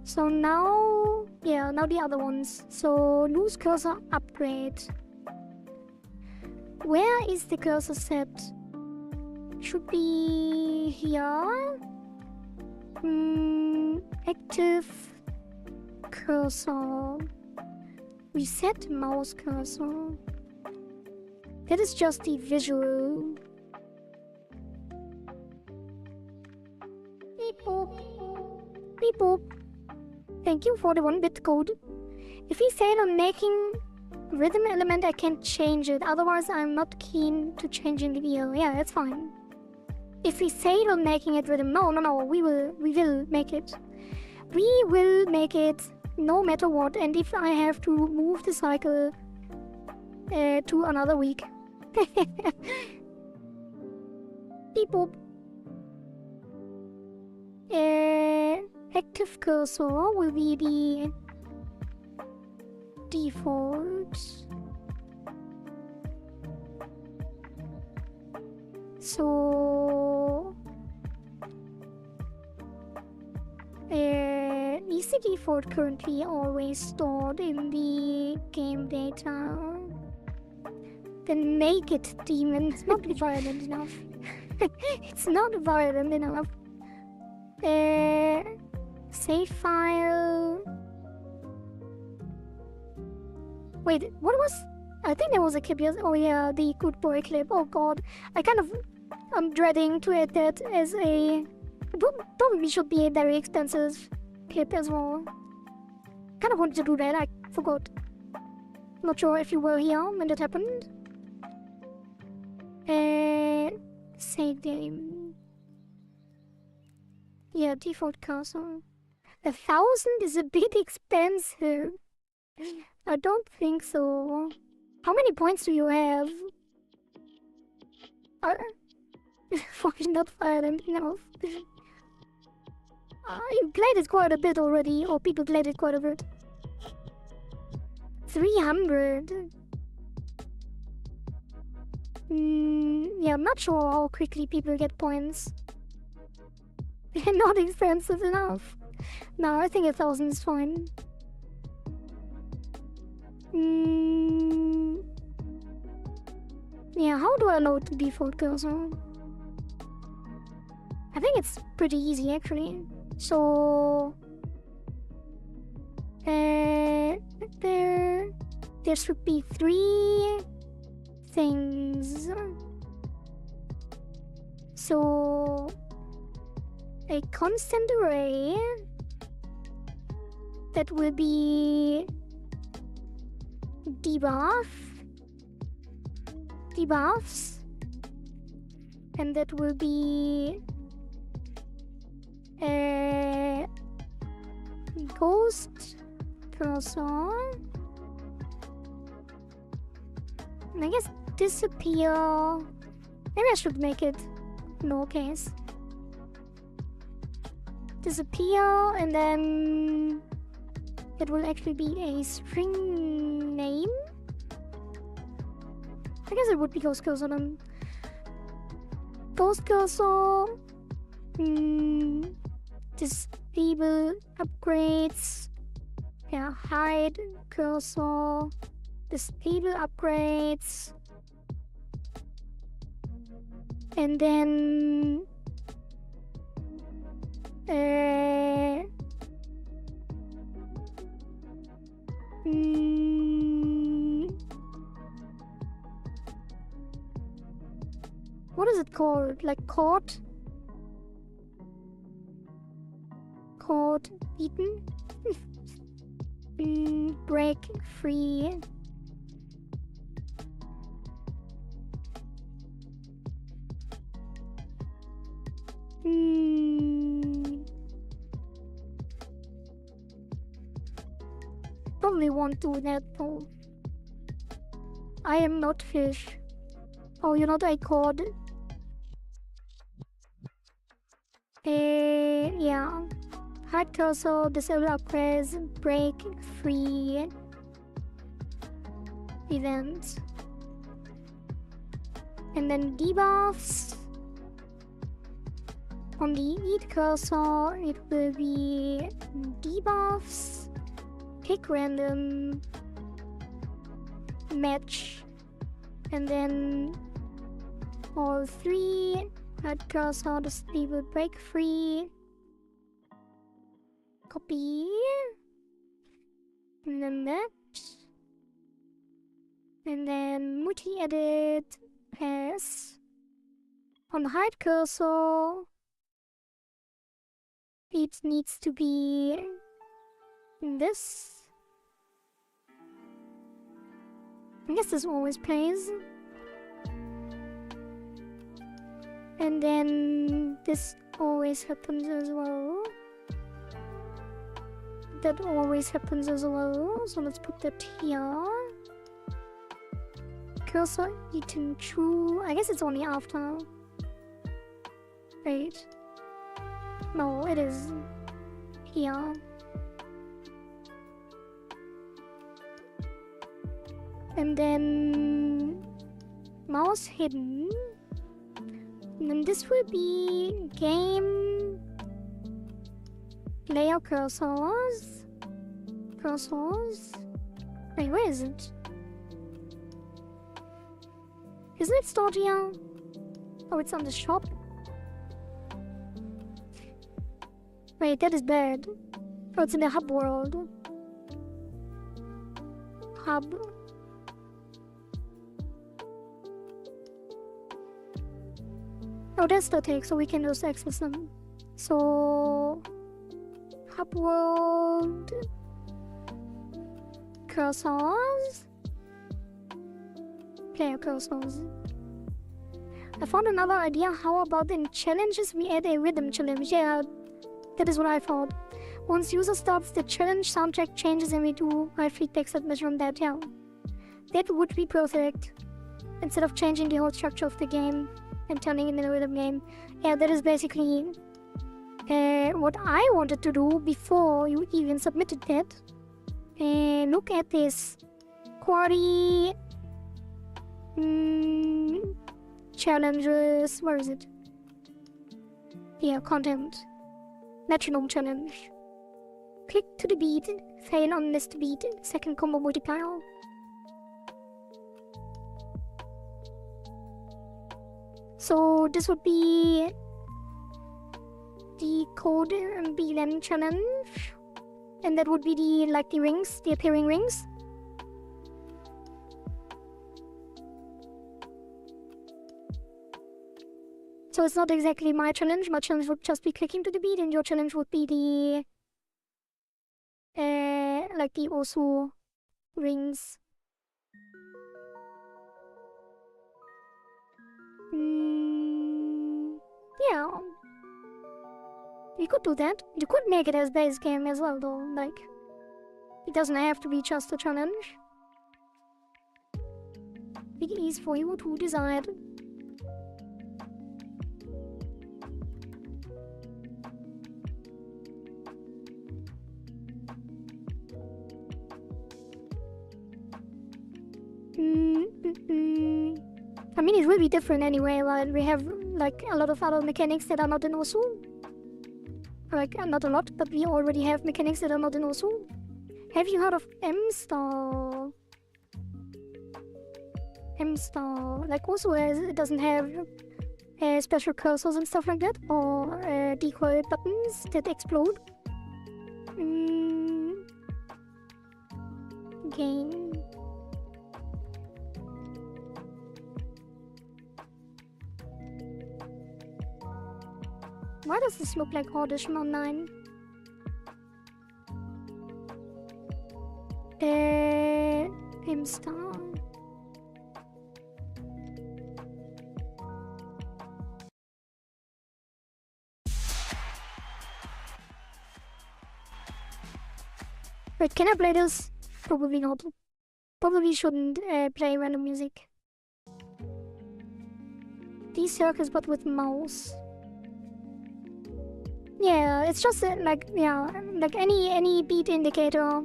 So now, yeah, now the other ones. So loose cursor upgrade. Where is the cursor set? Should be here. Active cursor. Reset mouse cursor. That is just the visual. Beep boop. Beep boop. Thank you for the 1-bit code. If we fail on making rhythm element, I can't change it. Otherwise, I'm not keen to changing the VL. Yeah, that's fine. If we fail on making it rhythm, no, we will make it. We will make it no matter what. And if I have to move the cycle to another week. Beep boop. Active cursor will be the default. So is the default currently always stored in the game data? Then make it demon. It's not violent enough. It's not violent enough. Save file. Wait, what was? I think there was a clip. Yes. Oh yeah, the good boy clip. Oh god, I'm dreading to add that as a. It probably should be a very expensive clip as well. Kind of wanted to do that. I forgot. Not sure if you were here when that happened. Save game. Yeah, default cursor. 1,000 is a bit expensive. I don't think so. How many points do you have? Fucking not violent enough. You played it quite a bit already, or people played it quite a bit. 300. Yeah, I'm not sure how quickly people get points. They're not expensive enough. No, I think 1,000 is fine. Yeah, how do I load the default cursor? I think it's pretty easy actually. So there should be 3 things. So a constant array that will be debuffs, and that will be a ghost cursor, and I guess disappear. Maybe I should make it lowercase. Disappear, and then It will actually be a string name. I guess it would be ghost cursor then. Ghost cursor. Disable upgrades. Yeah, hide cursor. Disable upgrades. And then what is it called? Like caught beaten? Break free. Probably won't do that though. I am not fish. Oh, you're not a cod. Yeah. Hide cursor, disable upgrades, break free events. And then debuffs. On the eat cursor, it will be debuffs. Pick random. Match. And then all three. Hide cursor, disable break free. Copy. And then that. And then multi-edit. Pass. On the hide cursor, it needs to be this. I guess this always plays. And then this always happens as well. That always happens as well. So let's put that here. Cursor eaten true. I guess it's only after. Wait. No, it is here. And then mouse hidden. And then this will be game layer cursors. Wait, where is it? Isn't it stored here? Oh, it's on the shop. Wait, that is bad. Oh, it's in the hub world. Hub. Oh, that's the take, so we can just access them. So hub world cursors. Player cursors. I found another idea. How about in challenges we add a rhythm challenge? Yeah, that is what I thought. Once user starts the challenge, soundtrack changes and we do my feedback submission on that. Yeah, that would be perfect. Instead of changing the whole structure of the game and turning it into a rhythm game. Yeah, that is basically what I wanted to do before you even submitted that. Look at this. Quarry challenges. Where is it? Here, content. Metronome challenge. Click to the beat. Fail on this beat. Second combo multiplier. So this would be the code BLM challenge, and that would be the rings, the appearing rings. So it's not exactly my challenge. My challenge would just be clicking to the beat, and your challenge would be the the also rings. Yeah. We could do that. You could make it as base game as well though, like it doesn't have to be just a challenge. It is for you to decide. I mean, it will be different anyway, right? We have like a lot of other mechanics that are not in Osu. Like, not a lot, but we already have mechanics that are not in Osu. Have you heard of M-Star? M-Star. Like, Osu it doesn't have special cursors and stuff like that, or decoy buttons that explode. Game. Why does this look like Audition Online? M-Star. Wait, can I play this? Probably not. Probably shouldn't play random music. These circles, but with mouse. Yeah, it's just like, yeah, like any beat indicator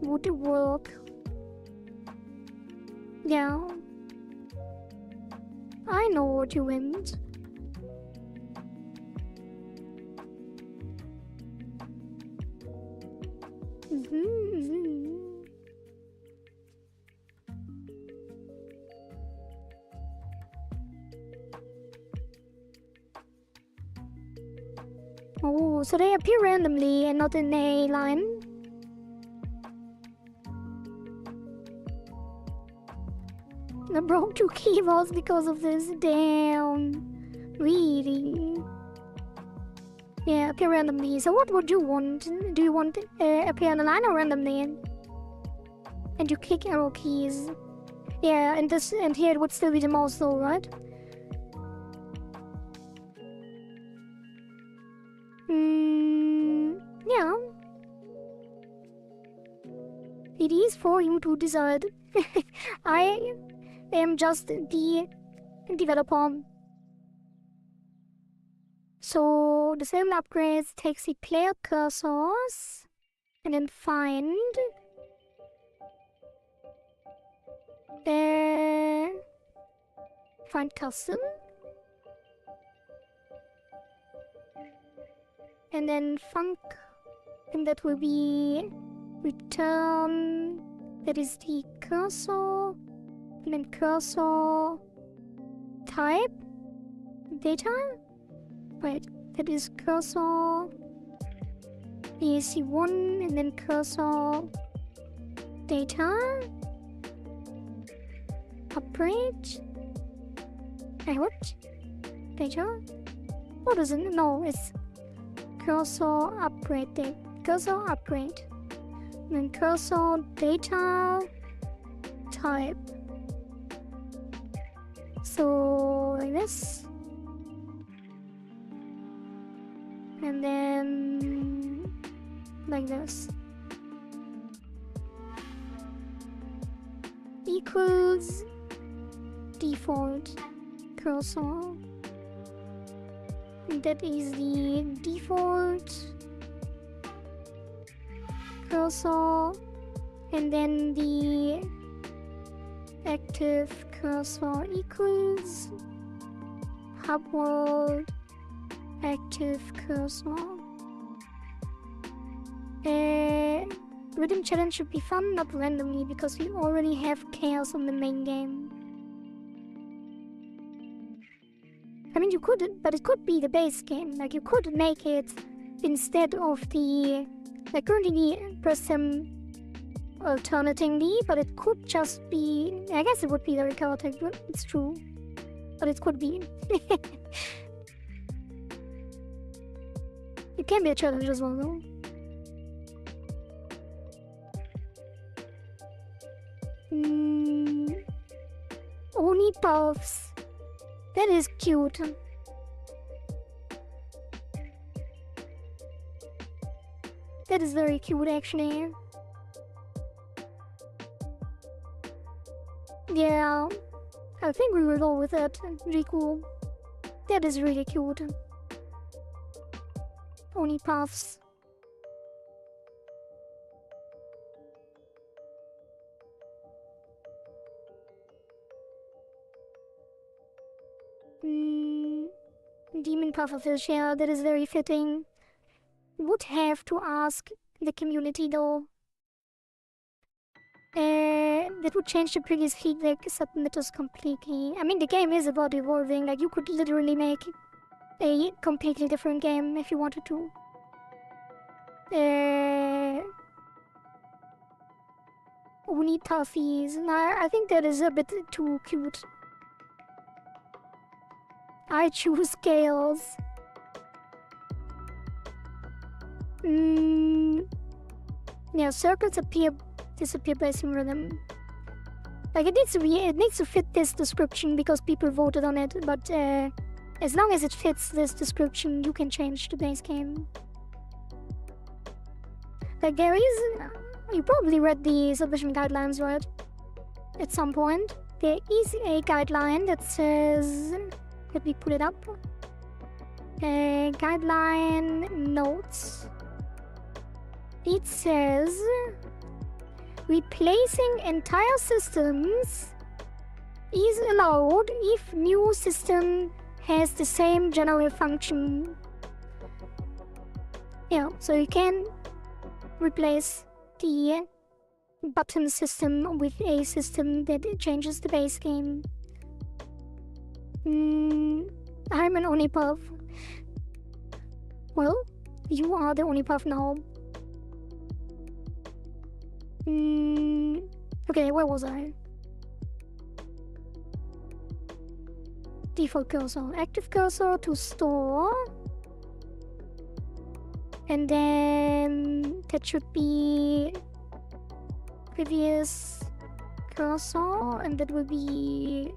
would work. Yeah. I know what you meant. Oh, so they appear randomly and not in a line? I broke 2 keyboards because of this. Damn. Really? Yeah, appear randomly. So what would you want? Do you want appear in a line or randomly? And you click arrow keys. Yeah, and here it would still be the mouse though, right? Yeah. It is for you to decide. I am just the developer. So, disable upgrades takes the player cursors and then find custom and then func, and that will be return, that is the cursor, and then cursor type data. Wait, that is cursor EAC1 and then cursor data upgrade. What? Data? What is it? No, it's cursor upgrade. Cursor upgrade. And then cursor data type. So like this. And then like this. Equals default cursor. That is the default cursor, and then the active cursor equals hub world active cursor. Rhythm challenge should be fun, not randomly, because we already have chaos on the main game. I mean, you could, but it could be the base game. Like, you could make it instead of the, like, currently press them alternatingly, but it could just be, I guess it would be very chaotic, but it's true. But it could be. It can be a challenge as well, though. Oni puffs. That is cute. That is very cute, actually. Yeah, I think we will go with that. Really cool. That is really cute. Oni puffs. Demon pufferfish, yeah, that is very fitting. Would have to ask the community though. That would change the previous feedback submitters completely. I mean, the game is about evolving, like you could literally make a completely different game if you wanted to. Uni toughies. Nah, I think that is a bit too cute. I choose scales. Yeah, circles disappear by sim rhythm. Like it needs to fit this description because people voted on it, but as long as it fits this description, you can change the base game. Like there is, you probably read the submission guidelines, right? At some point, there is a guideline that says, let me pull it up. Guideline notes. It says, replacing entire systems is allowed if new system has the same general function. Yeah, so you can replace the button system with a system that changes the base game. I'm an Onipuff. Well, you are the Onipuff now. Okay, where was I? Default cursor. Active cursor to store. And then that should be previous cursor, and that will be...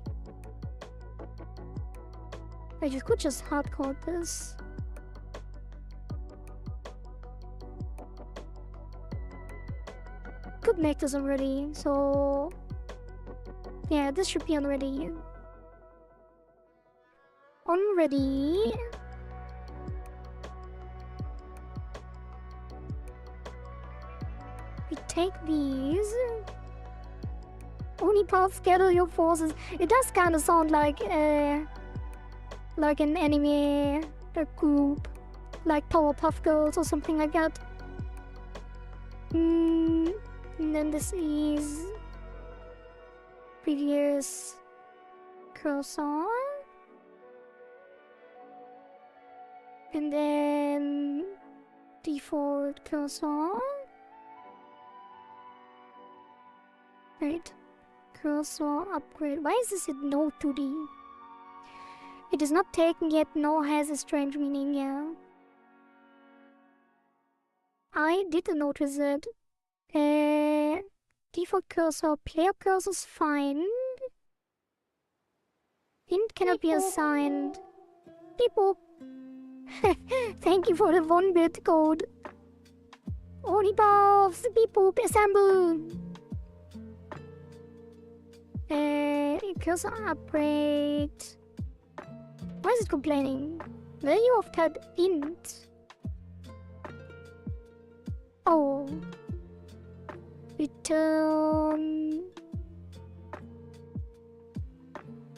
I could just hardcode this. Could make this already, so yeah, this should be already. Already. We take these. Onipuff, gather your forces. It does kind of sound like an anime group, like Powerpuff Girls or something like that. And then this is previous cursor. And then default cursor. Right. Cursor upgrade. Why is this in no 2D? It is not taken yet, nor has a strange meaning, yeah. I did notice it. Default cursor, player cursor's fine. Hint cannot be assigned. Beep boop. Thank you for the 1-bit code. Onipuffs, beep boop, assemble. Cursor upgrade. Why is it complaining? Value of that int. Oh. Return.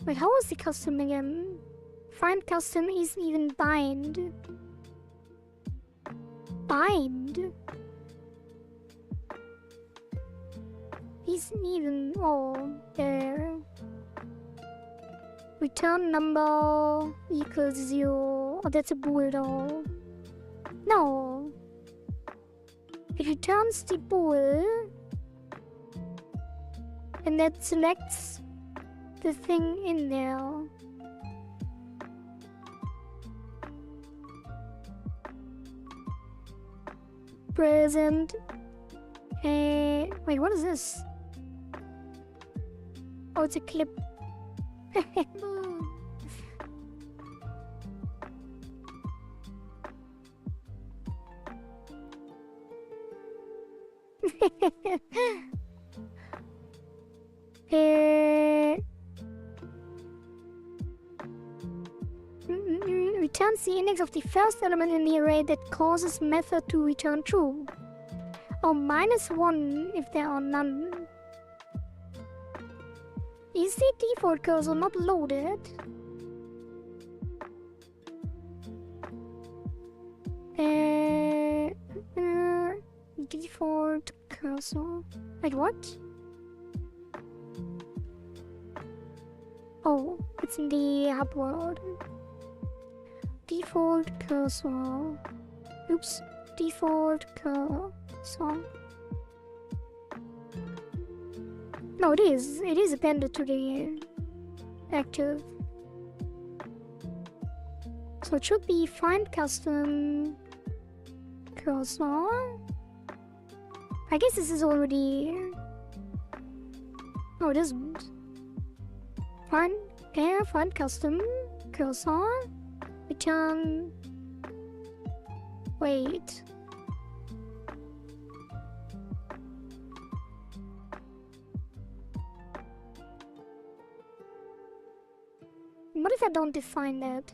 Wait, how was the custom again? Find custom isn't even bind. Bind? Isn't even. Oh, there. Return number equals 0. Oh, that's a bool though. No. It returns the bool. And that selects the thing in there. Present. Wait, what is this? Oh, it's a clip. Returns the index of the first element in the array that causes method to return true. Or -1 if there are none. Is the default cursor not loaded? cursor. Wait, what? Oh, it's in the upward. Default cursor. Oops. Default cursor. No, it is. It is appended to the active. So it should be find custom cursor. I guess this is already... No, it isn't. Find custom cursor. Return... Wait. What if I don't define that?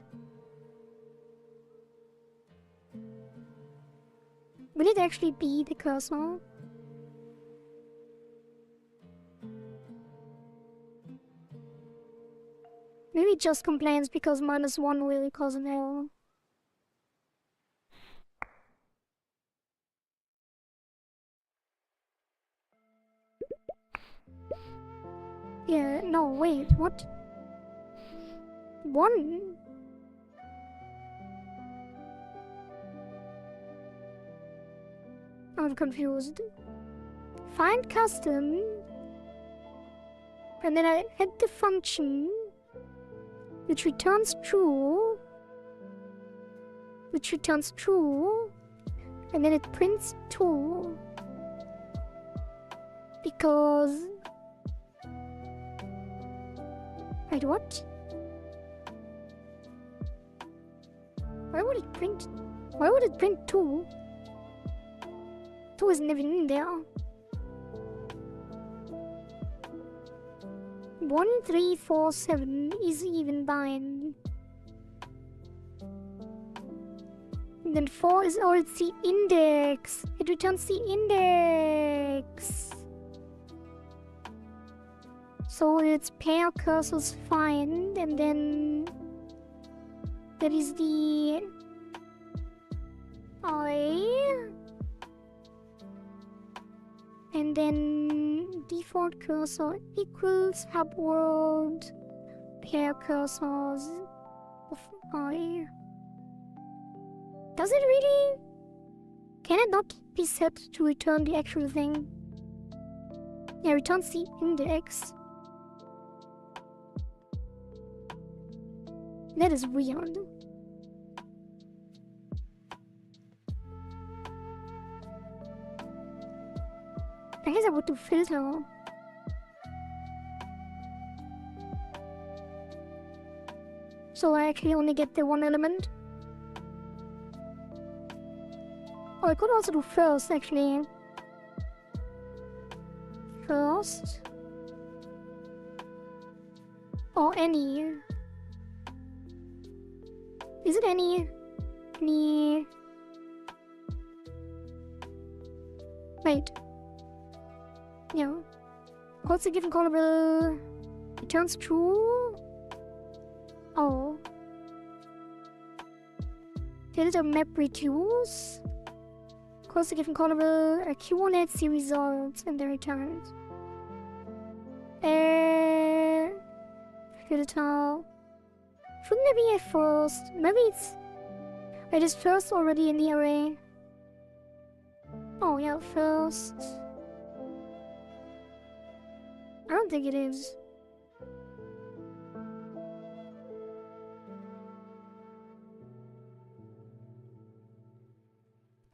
Will it actually be the cursor? Maybe it just complains because -1 will cause an error. Yeah, no, wait, what? 1? I'm confused. Find custom, and then I add the function which returns true, and then it prints 2 because... Wait, what? Why would it print 2? 2 isn't even in there. 1, 3, 4, 7 is even bind. And then 4 is, oh, it's the index. It returns the index. So it's pair cursors find, and then that is the I, and then default cursor equals upward pair cursors of I. Does it really? Can it not be set to return the actual thing? Yeah, returns the index. That is weird. I guess I would do filter. So I actually only get the one element. Oh, I could also do first, actually. First. Or any. Is it any? Wait. Yeah. What's the given callable? Returns true? Oh. Editor map reduce? Calls the given callable, accumulates the results and the returns. Filter. Shouldn't there be a first? Maybe it's... Wait, is first already in the array? Oh yeah, first. I don't think it is.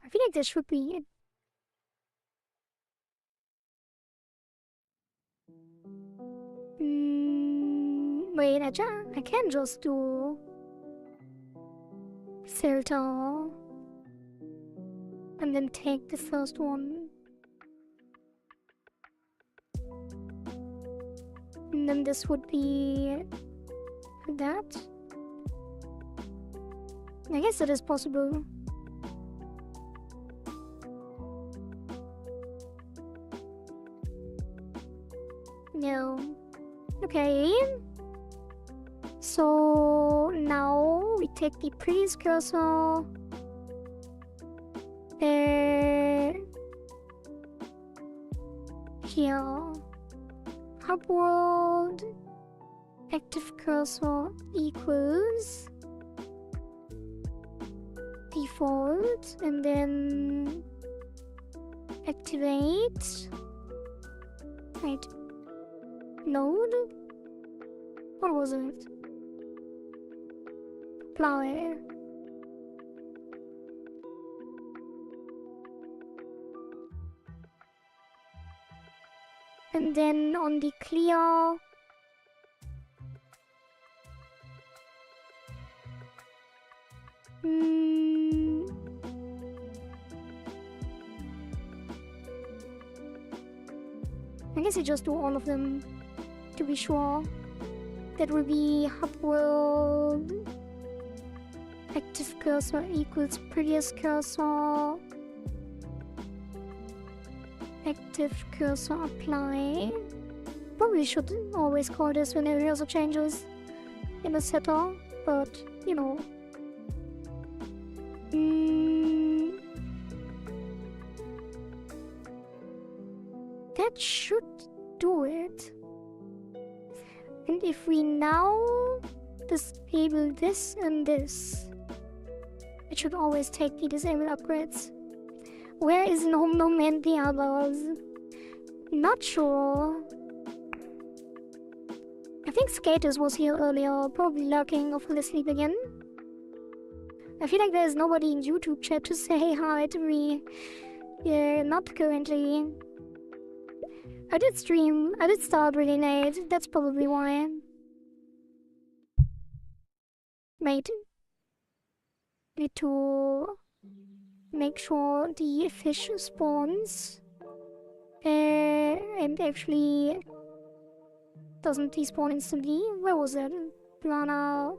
I feel like there should be it. Wait, I can just do filter and then take the first one. And then this would be that. I guess that is possible. No. Okay. So now we take the previous cursor. here. Hub world active cursor equals default, and then activate. Wait. Node? What was it? Apply. And then on the clear, I guess I just do all of them to be sure. That will be hub world active cursor equals previous cursor active cursor apply. Probably should always call this when there are changes in the setter, but you know. That should do it. And if we now disable this and this, it should always take the disable upgrades. Where is Nom Nom and the others? Not sure. I think Skaters was here earlier, probably lurking or fell asleep again. I feel like there's nobody in YouTube chat to say hi to me. Yeah, not currently. I did stream. I did start really late. That's probably why. Wait. Need to make sure the fish spawns. And actually doesn't despawn instantly. Where was that? Piranha.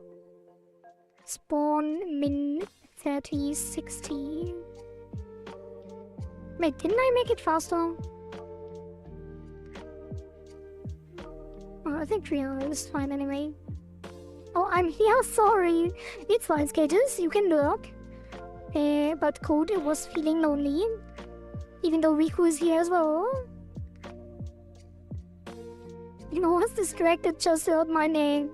Spawn min 30, 60. Wait, didn't I make it faster? Oh, I think 3 hours is fine anyway. Oh, I'm here, sorry. It's fine, skaters, you can lurk. But Code was feeling lonely. Even though Riku is here as well. You know, I was distracted, just heard my name.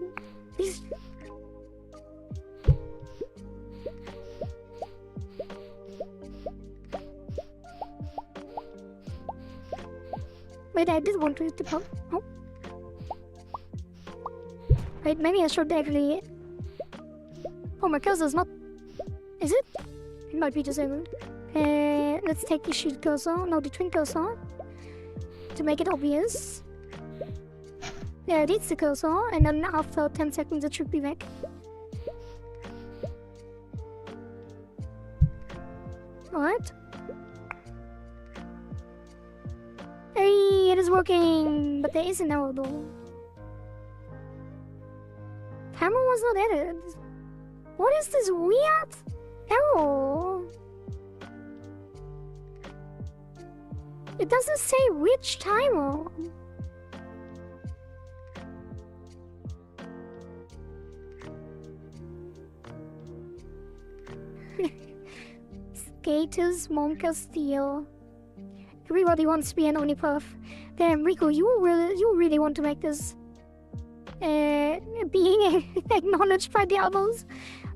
Wait, I did want to hit the pump. Oh. Wait, maybe I should actually... Oh, my cursor's not... Is it? It might be disabled. Let's take the shield cursor, no, the twin cursor, to make it obvious. There it is, the cursor, and then after 10 seconds it should be back. Alright. Hey, it is working! But there is an arrow though. Timer was not added. What is this weird arrow? It doesn't say which timer. Skaters, Monka, Steel. Everybody wants to be an Onipuff. Damn, Riku, you really want to make this being acknowledged by the others.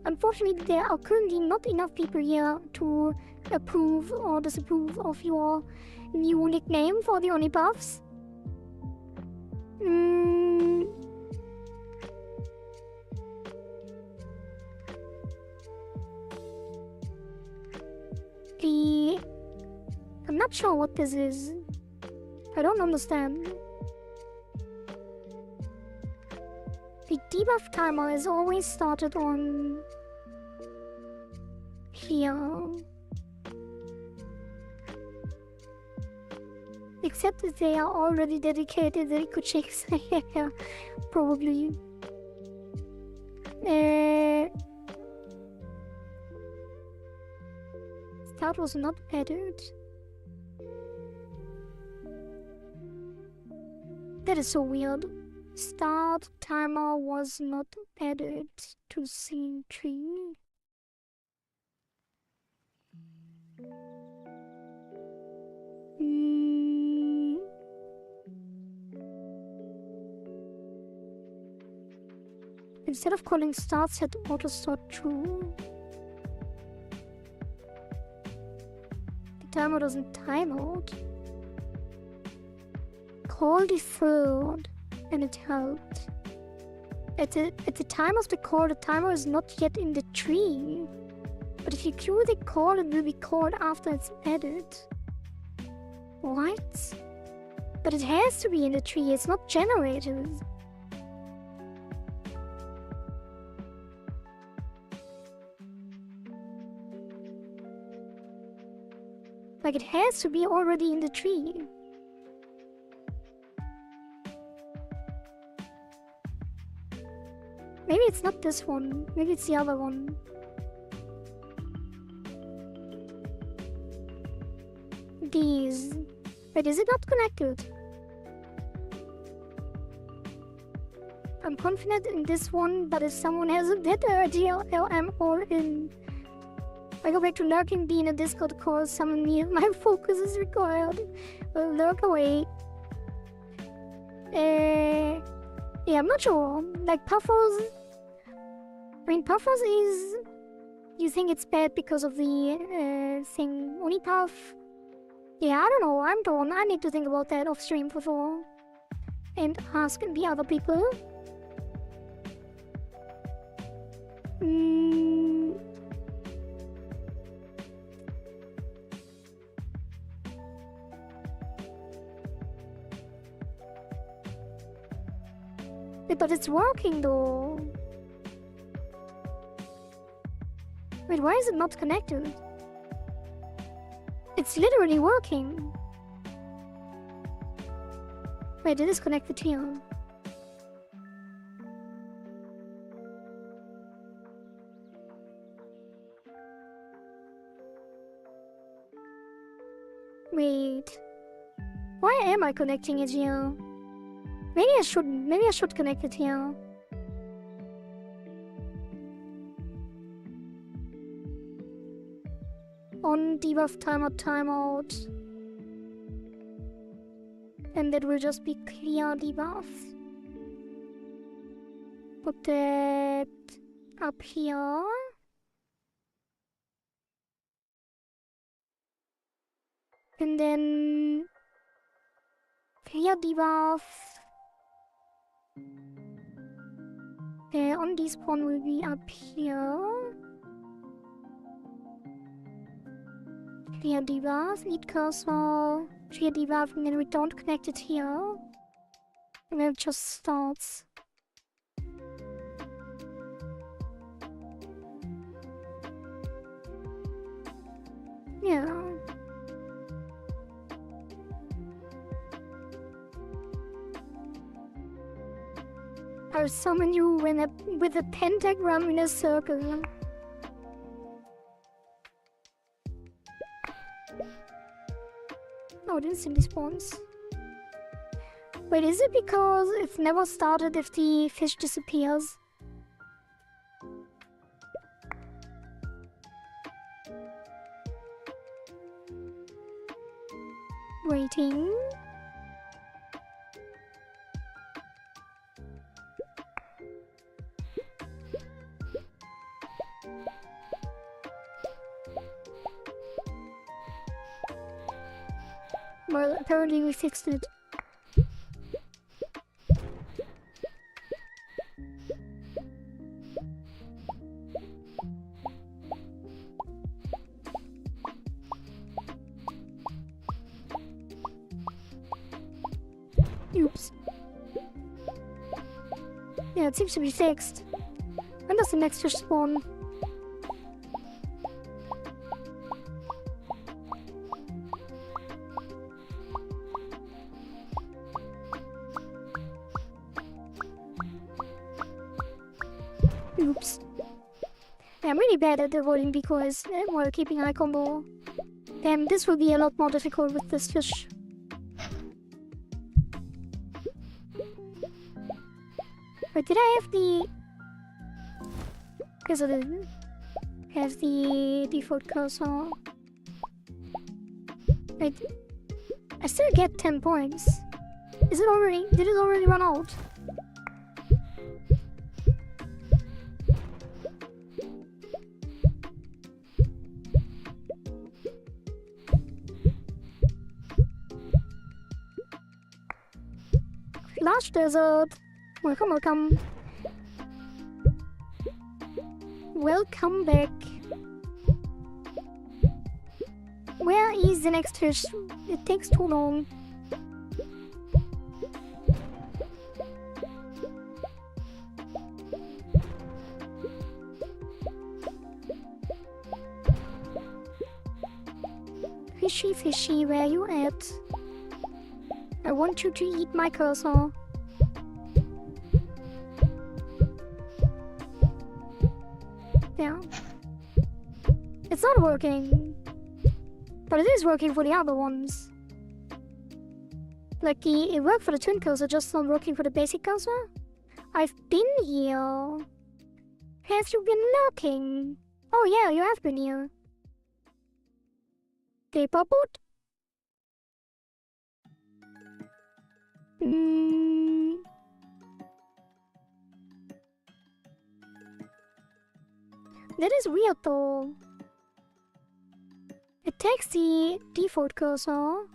Unfortunately, there are currently not enough people here to approve or disapprove of your new nickname for the Onipuffs. I'm not sure what this is. I don't understand. The debuff timer is always started on here. Except that they are already dedicated ricochet. Yeah, probably. Start was not added. That is so weird. Start timer was not added to scene 3. Instead of calling start set auto start true. The timer doesn't time out. Call deferred, and it helped. At the time of the call, the timer is not yet in the tree. But if you queue the call, it will be called after it's added. What? But it has to be in the tree, it's not generated. Like, it has to be already in the tree. Maybe it's not this one. Maybe it's the other one. These. Wait, is it not connected? I'm confident in this one, but if someone has a better idea, I'm all in. I go back to lurking, be in a Discord call, summon me, my focus is required. Lurk away. Yeah, I'm not sure. Like, Puffles... I mean, Puffles is... You think it's bad because of the thing Unipuff? Yeah, I don't know, I'm torn. I need to think about that off stream for sure. And ask the other people. But it's working though. Wait, why is it not connected? It's literally working. Wait, it is connected here. Wait. Why am I connecting it here? Maybe I shouldn't. Maybe I should connect it here. On debuff timer timeout. And that will just be clear debuff. Put that up here. And then clear debuff. On despawn will be up here. Clear debuff, lead cursor, clear debuff, and then we don't connect it here. And then it just starts. Yeah. I'll summon you with a pentagram in a circle. Oh, it instantly spawns. Wait, is it because it never started if the fish disappears? Waiting. Well, apparently we fixed it. Oops. Yeah, it seems to be fixed. When does the next fish spawn? Oops. Yeah, I'm really bad at avoiding decoys while keeping eye combo. Damn, this will be a lot more difficult with this fish. Wait, did I have the... Guess I didn't have the default cursor. Wait, I still get 10 points. Is it already... Did it already run out? Lush desert. Welcome, welcome. Welcome back. Where is the next fish? It takes too long. Fishy, fishy, where you at? I want you to eat my cursor. Yeah. It's not working. But it is working for the other ones. Like it worked for the twin cursor, just not working for the basic cursor. I've been here. Have you been lurking? Oh yeah, you have been here. Paper boat? That is weird though. It takes the default cursor,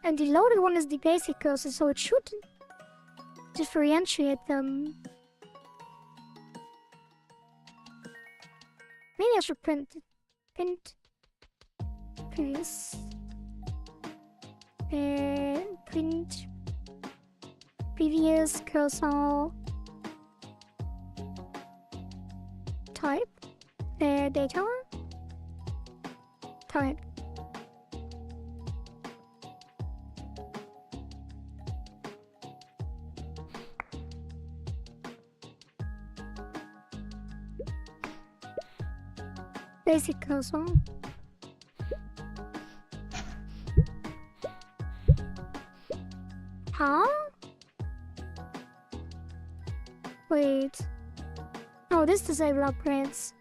and the loaded one is the basic cursor, so it should differentiate them. Maybe I should print previous. Print previous cursor type data type. Basic cursor. Huh? Wait. Oh, this disable upgrades.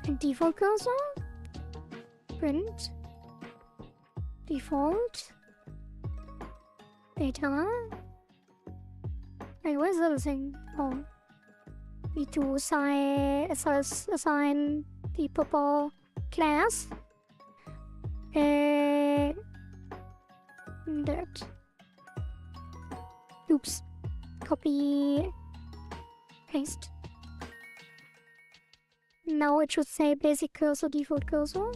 And default cursor? Print. Default. Data. Wait, where's the other thing? Oh. Need to assign the purple class. That. Oops. Copy. Paste. Now it should say basic cursor, default cursor.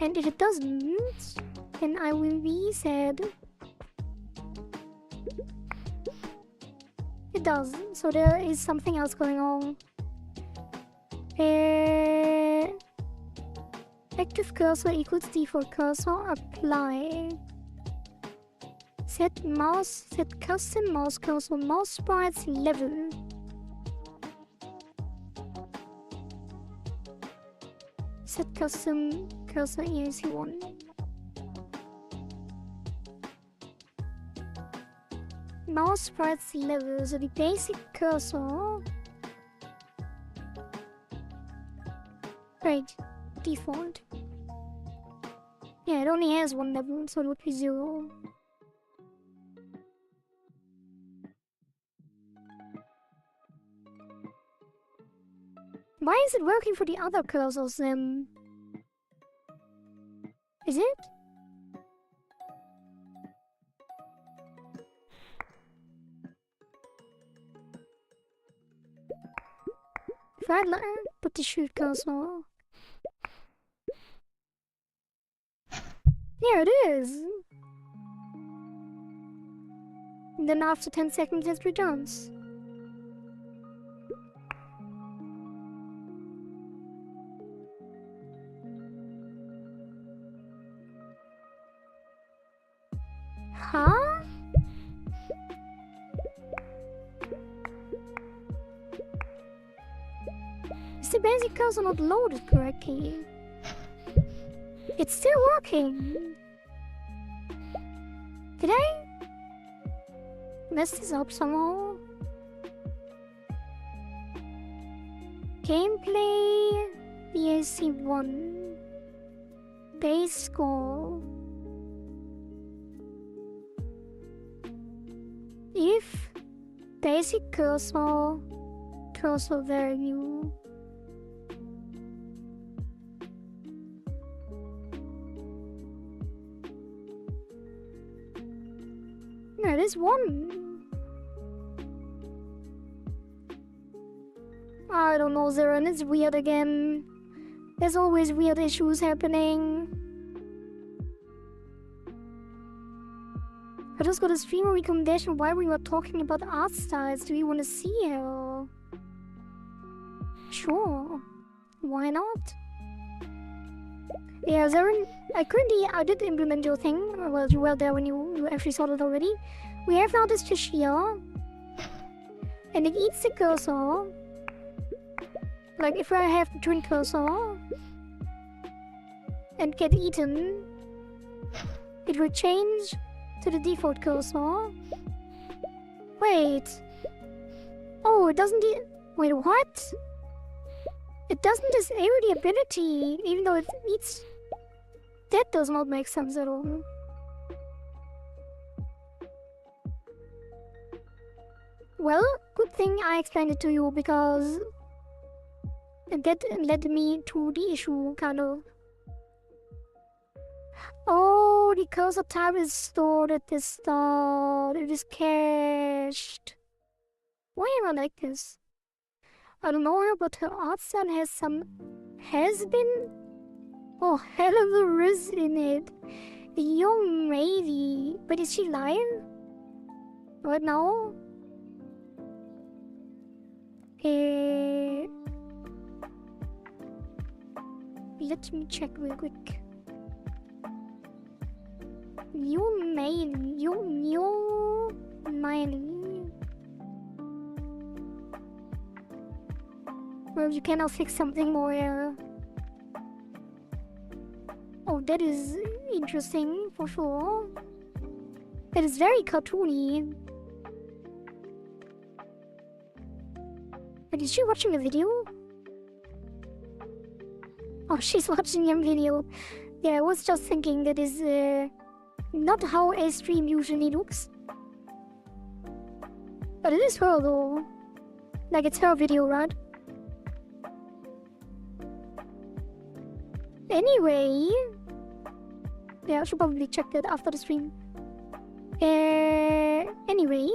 And if it doesn't, then I will reset. It does, so there is something else going on. Active cursor equals default cursor, apply. Set custom mouse cursor, mouse sprites level. Set custom cursor EAC1. Mouse sprites level, so the basic cursor. Right, default. Yeah, it only has one level, so it would be 0. Why is it working for the other cursors then? Is it? If I put the shoot cursor. Yeah, it is. And then after 10 seconds it returns. Huh? Is the basic cursor not loaded correctly? It's still working. Did I mess this up somehow? Gameplay EAC1 base score. If basic cursor value is one. I don't know, Zeren, it's weird again. There's always weird issues happening. I just got a streamer recommendation while we were talking about art styles. Do you want to see her? Sure. Why not? Yeah, Zeren, I did implement your thing. Well, you were there when you actually saw it already. We have now this fish here. And it eats the cursor. Like, if I have the twin cursor and get eaten, it will change to the default cursor. Wait. Oh, it doesn't wait, what? It doesn't disable the ability, even though it needs... That does not make sense at all. Well, good thing I explained it to you, because that led me to the issue, kind of. Oh, the cursor type is stored at the start. It is cached. Why am I like this? I don't know, but her art style has been... Oh, hell of a riz in it. Young maybe. But is she live? Right now? Let me check real quick. You Miley. Well, you cannot fix something more. Oh, that is interesting for sure. That is very cartoony. But is she watching a video? Oh, she's watching a video. Yeah, I was just thinking that is not how a stream usually looks. But it is her though. Like, it's her video, right? Anyway, yeah, I should probably check that after the stream. Anyway,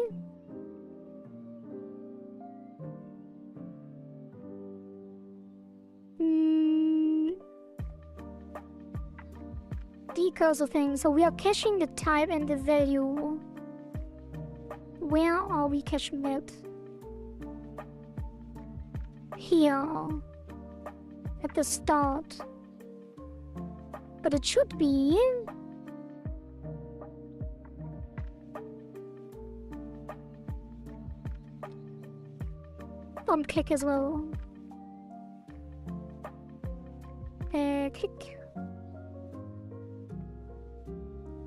the cursor thing. So we are caching the type and the value. Where are we caching that? Here, at the start. But it should be... on click as well. Click.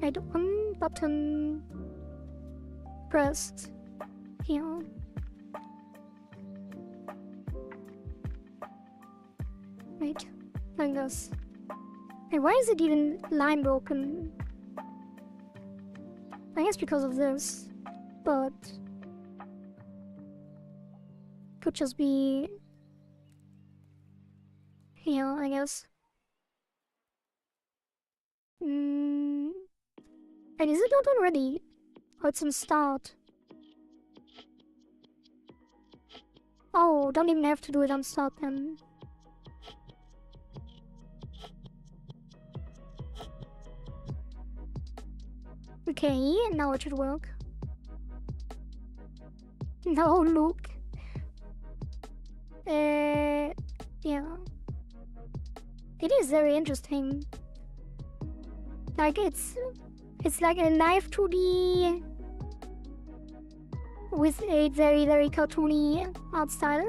Add on button pressed here. Wait, like this. And why is it even line broken? I guess because of this, but could just be here, I guess. And is it not already? Oh, it's in start. Oh, don't even have to do it on start then. Okay, now it should work. Now look. Yeah. It is very interesting. Like, it's like a live 2D with a very, very cartoony art style.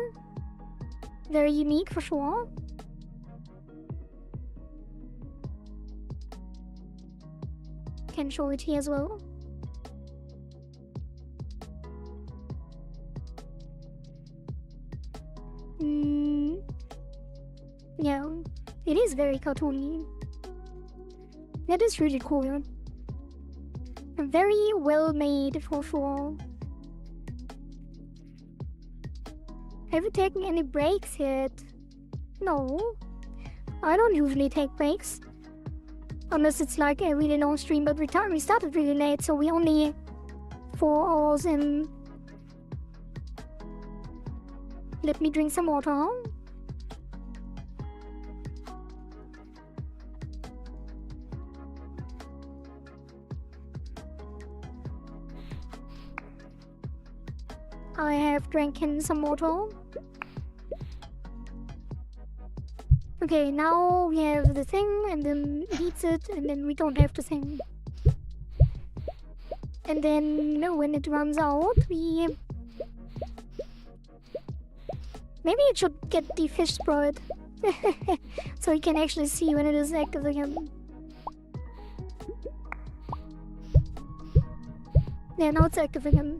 Very unique for sure. Can show it here as well. Yeah, it is very cartoony. That is really cool. Very well made for sure. Have you taken any breaks yet? No, I don't usually take breaks. Unless it's like a really long stream, but we started really late, so we only 4 hours in. Let me drink some water. I have drinking some water. Okay, now we have the thing, and then it eats it, and then we don't have the thing. And then when it runs out, we... Maybe it should get the fish sprite. So you can actually see when it is active again. Yeah, now it's active again.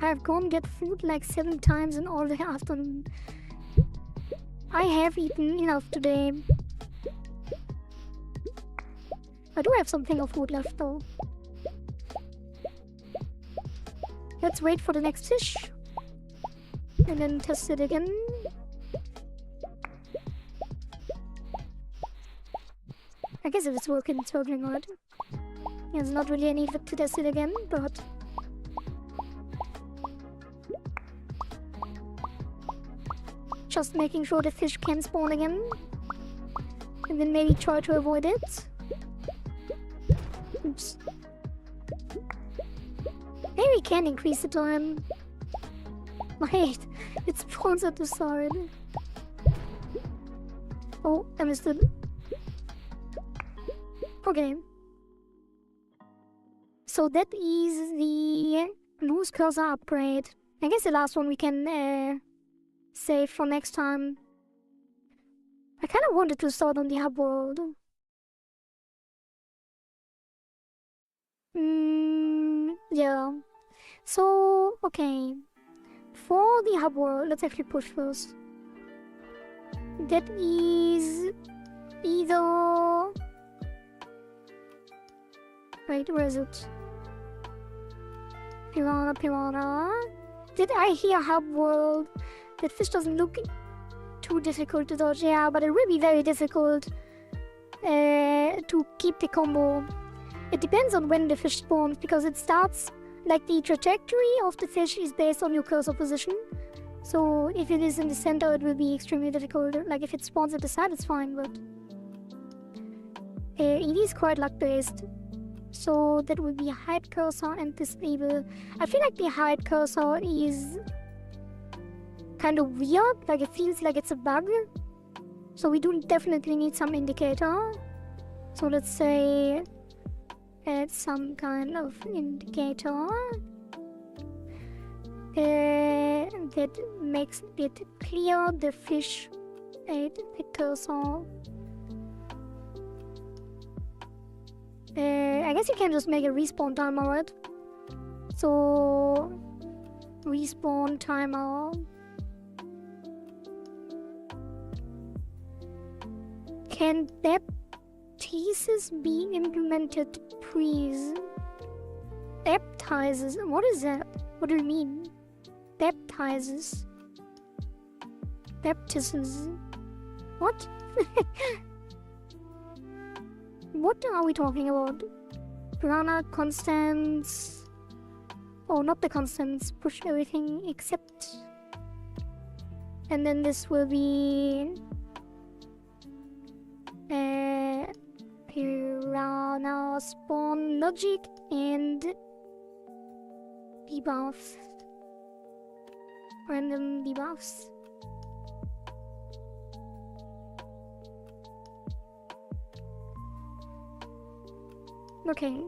I've gone get food like 7 times in all the afternoon. I have eaten enough today. I do have something of food left though. Let's wait for the next fish. And then test it again. I guess if it's working right. There's not really any need to test it again, but... Just making sure the fish can spawn again. And then maybe try to avoid it. Oops. Maybe we can increase the time. Wait, it spawns at the side. Oh, I missed it. Okay. So that is the loose cursor upgrade. I guess the last one we can save for next time. I kind of wanted to start on the hub world. Yeah. So, okay. For the hub world, let's actually push first. That is either... Wait, where is it? Piranha. Did I hear hub world? That fish doesn't look too difficult to dodge. Yeah, but it will be very difficult to keep the combo. It depends on when the fish spawns, because it starts, like the trajectory of the fish is based on your cursor position. So if it is in the center, it will be extremely difficult. Like if it spawns at the side, it's fine, but it is quite luck based. So that will be hide cursor and disable. I feel like the hide cursor is kind of weird, like it feels like it's a bug. So we do definitely need some indicator. So let's say add some kind of indicator that makes it clear the fish at the cursor. I guess you can just make a respawn timer, right? So respawn timer. Can baptizes be implemented, please? Baptizes? What is that? What do you mean? Baptizes? Baptisms? What? What are we talking about? Piranha constants. Oh, not the constants. Push everything except. And then this will be Piranha spawn logic and debuff. Random debuffs. Okay.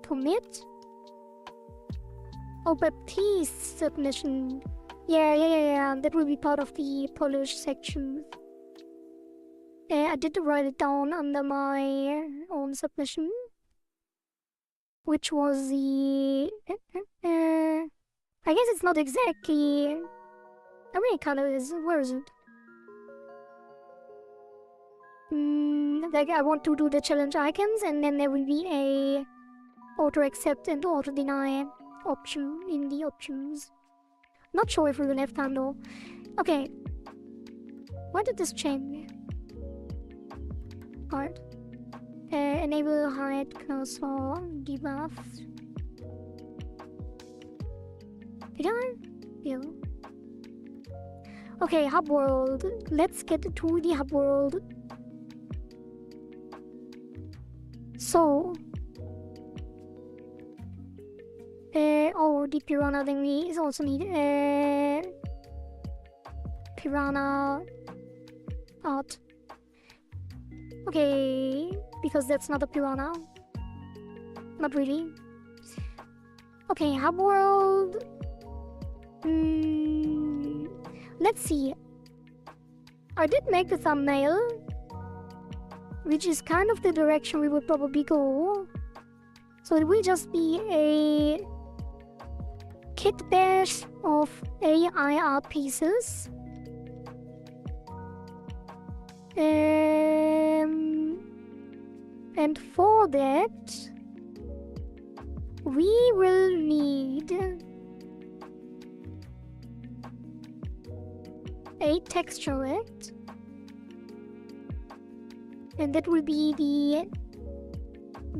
Commit? Oh, Baptiste submission. Yeah. That will be part of the polish section. I did write it down under my own submission. Which was the... I guess it's not exactly... I mean, it kind of is. Where is it? Like I want to do the challenge icons, and then there will be a auto accept and auto deny option in the options. Not sure if we will have time though. Okay. Why did this change? Alright. Enable hide cursor debuff. Did I? Yeah. Okay, hub world. Let's get to the hub world. So. Oh, the piranha thingy is also needed. Piranha art. Okay, because that's not a piranha. Not really. Okay, hub world. Let's see. I did make the thumbnail, which is kind of the direction we would probably go. So it will just be a kit bash of AI art pieces. And for that, we will need a texture rect, and that will be the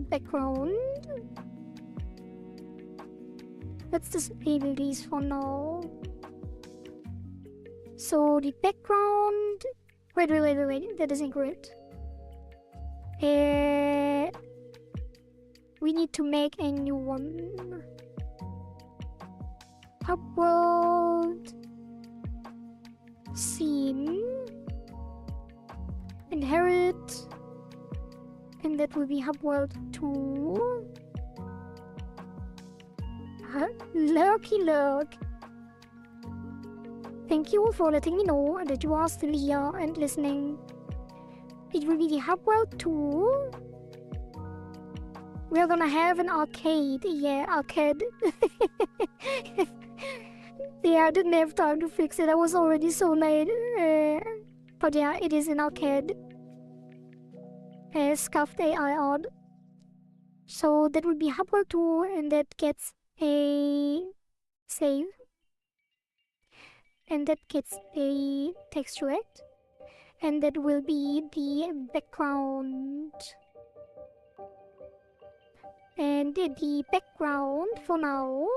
background. Let's disable these for now. So the background. Wait, that is incorrect. We need to make a new one. Hub world. Scene. Inherit. And that will be hub world 2. Lurky lurk. Thank you for letting me know that you are still here and listening. It will be the hub world 2. We're gonna have an arcade. Yeah, arcade. Yeah, I didn't have time to fix it. I was already so late. But yeah, it is an arcade. Scuffed AI art. So that would be hub world 2, and that gets a save. And that gets a texture rect. And that will be the background. And the background for now.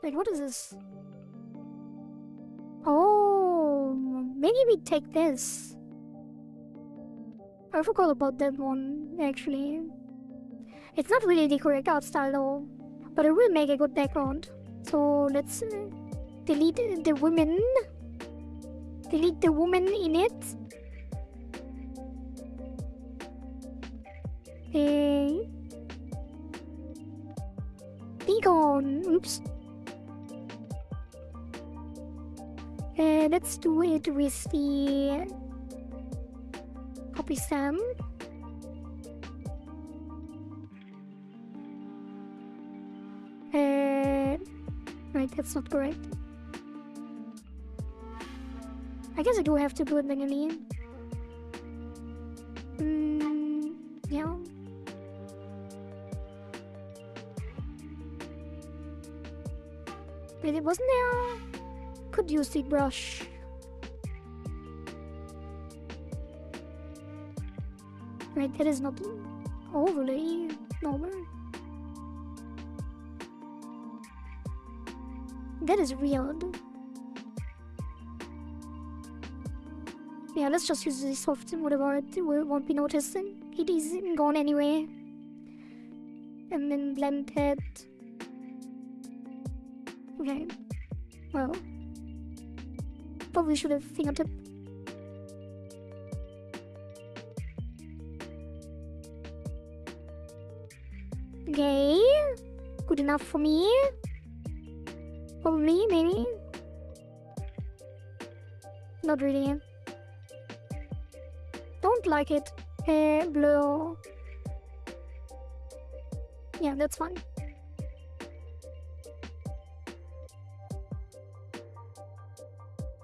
Wait, what is this? Oh, maybe we take this. I forgot about that one, actually. It's not really the correct art style though, but it will make a good background. So let's delete the women. Delete the woman in it. Be gone. Oops. Let's do it with the copy stamp. Right, that's not correct. I guess I do have to do it manually. Yeah. Wait, it wasn't there? Could use the brush. Right, that is not overly normal. That is weird. Yeah, let's just use the soft whatever, it won't be noticed. It is gone anyway. And then blend that. Okay. Well. Probably should have fingertip. Okay. Good enough for me. Probably, maybe. Not really. Don't like it. Blur. Yeah, that's fine.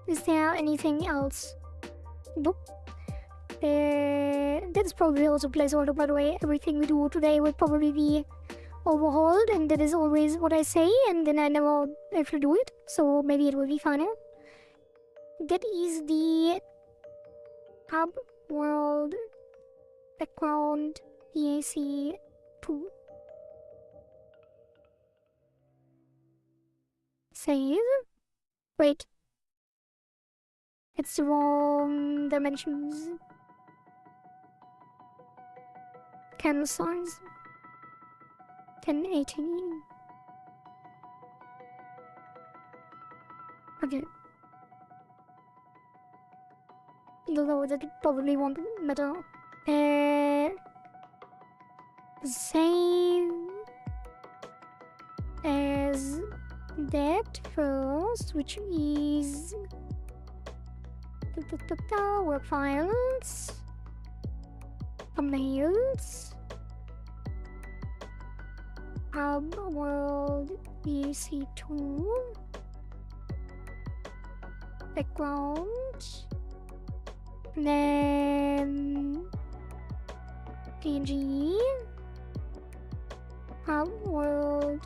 Is there anything else? Nope. That is probably also placeholder, by the way. Everything we do today will probably be overhauled, and that is always what I say, and then I never actually do it, so maybe it will be funny. That is the hub world background DAC 2. Save. Wait. It's the wrong dimensions. Canvas size. 1080. Okay. Although that probably won't matter. Same as that first, which is work files, thumbnails, hub world EC2, background, then PNG, hub world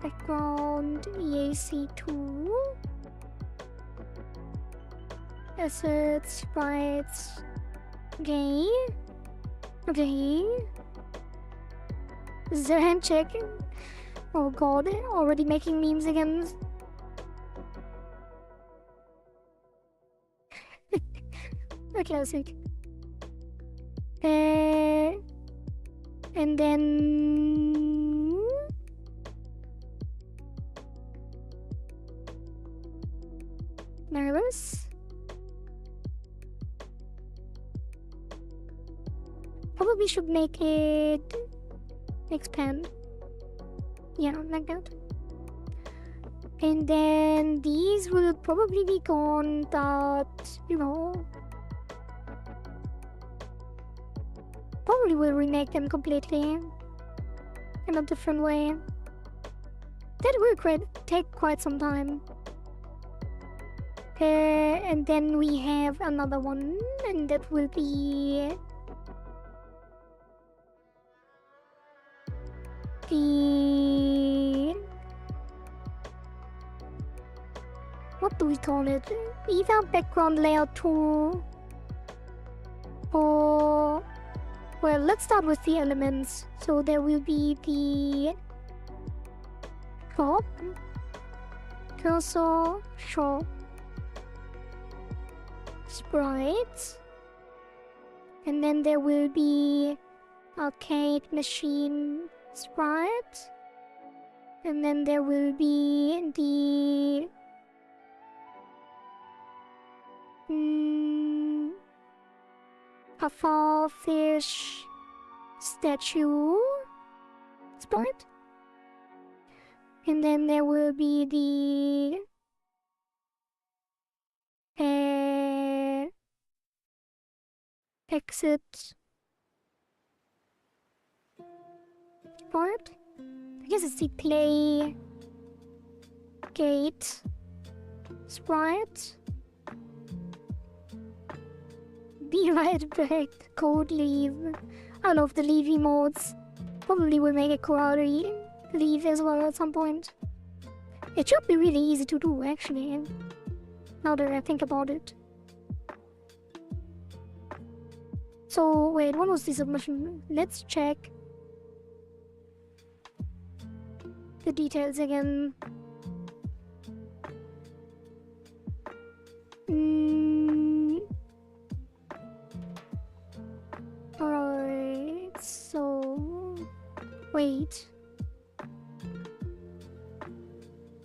background EAC2, assets, sprites, okay, is there a hand check? Oh god, already making memes again. A classic. And then nervous. Probably should make it expand. Yeah, like that. And then these will probably be gone, but you know, probably will remake them completely in a different way. That will take quite some time. And then we have another one, and that will be the... what do we call it? Either background layer 2 or... well, let's start with the elements. So there will be the shop, cursor, shop, sprites, and then there will be arcade machine sprite, and then there will be the pufferfish statue sprite, and then there will be the exit sprite. I guess it's the play gate sprite. Be right back. Code leave. I don't know if the leave emotes probably will make a karate leave as well at some point. It should be really easy to do actually, now that I think about it. So wait, what was the submission? Let's check the details again. Alright, so... wait.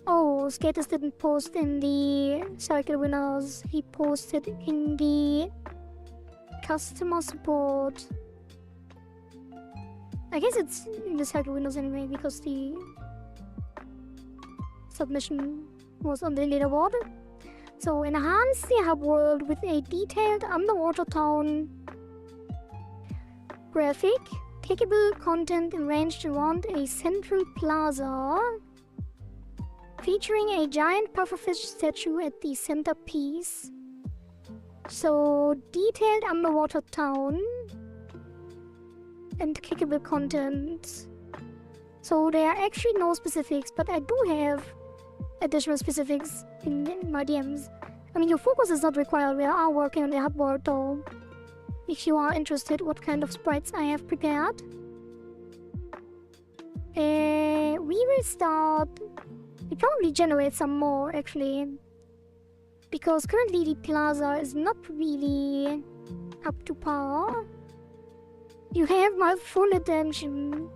Oh, Skaters didn't post in the circle winners. He posted in the customer support. I guess it's in the circle winners anyway, because the submission was on the leaderboard. So enhance the hub world with a detailed underwater town graphic, clickable content arranged around a central plaza, featuring a giant pufferfish statue at the centerpiece. So detailed underwater town and clickable content. So there are actually no specifics, but I do have additional specifics in my DMs. I mean, your focus is not required. We are working on the hardboard, though. If you are interested, what kind of sprites I have prepared. We will start. We probably generate some more, actually. Because currently the plaza is not really up to par. You have my full attention.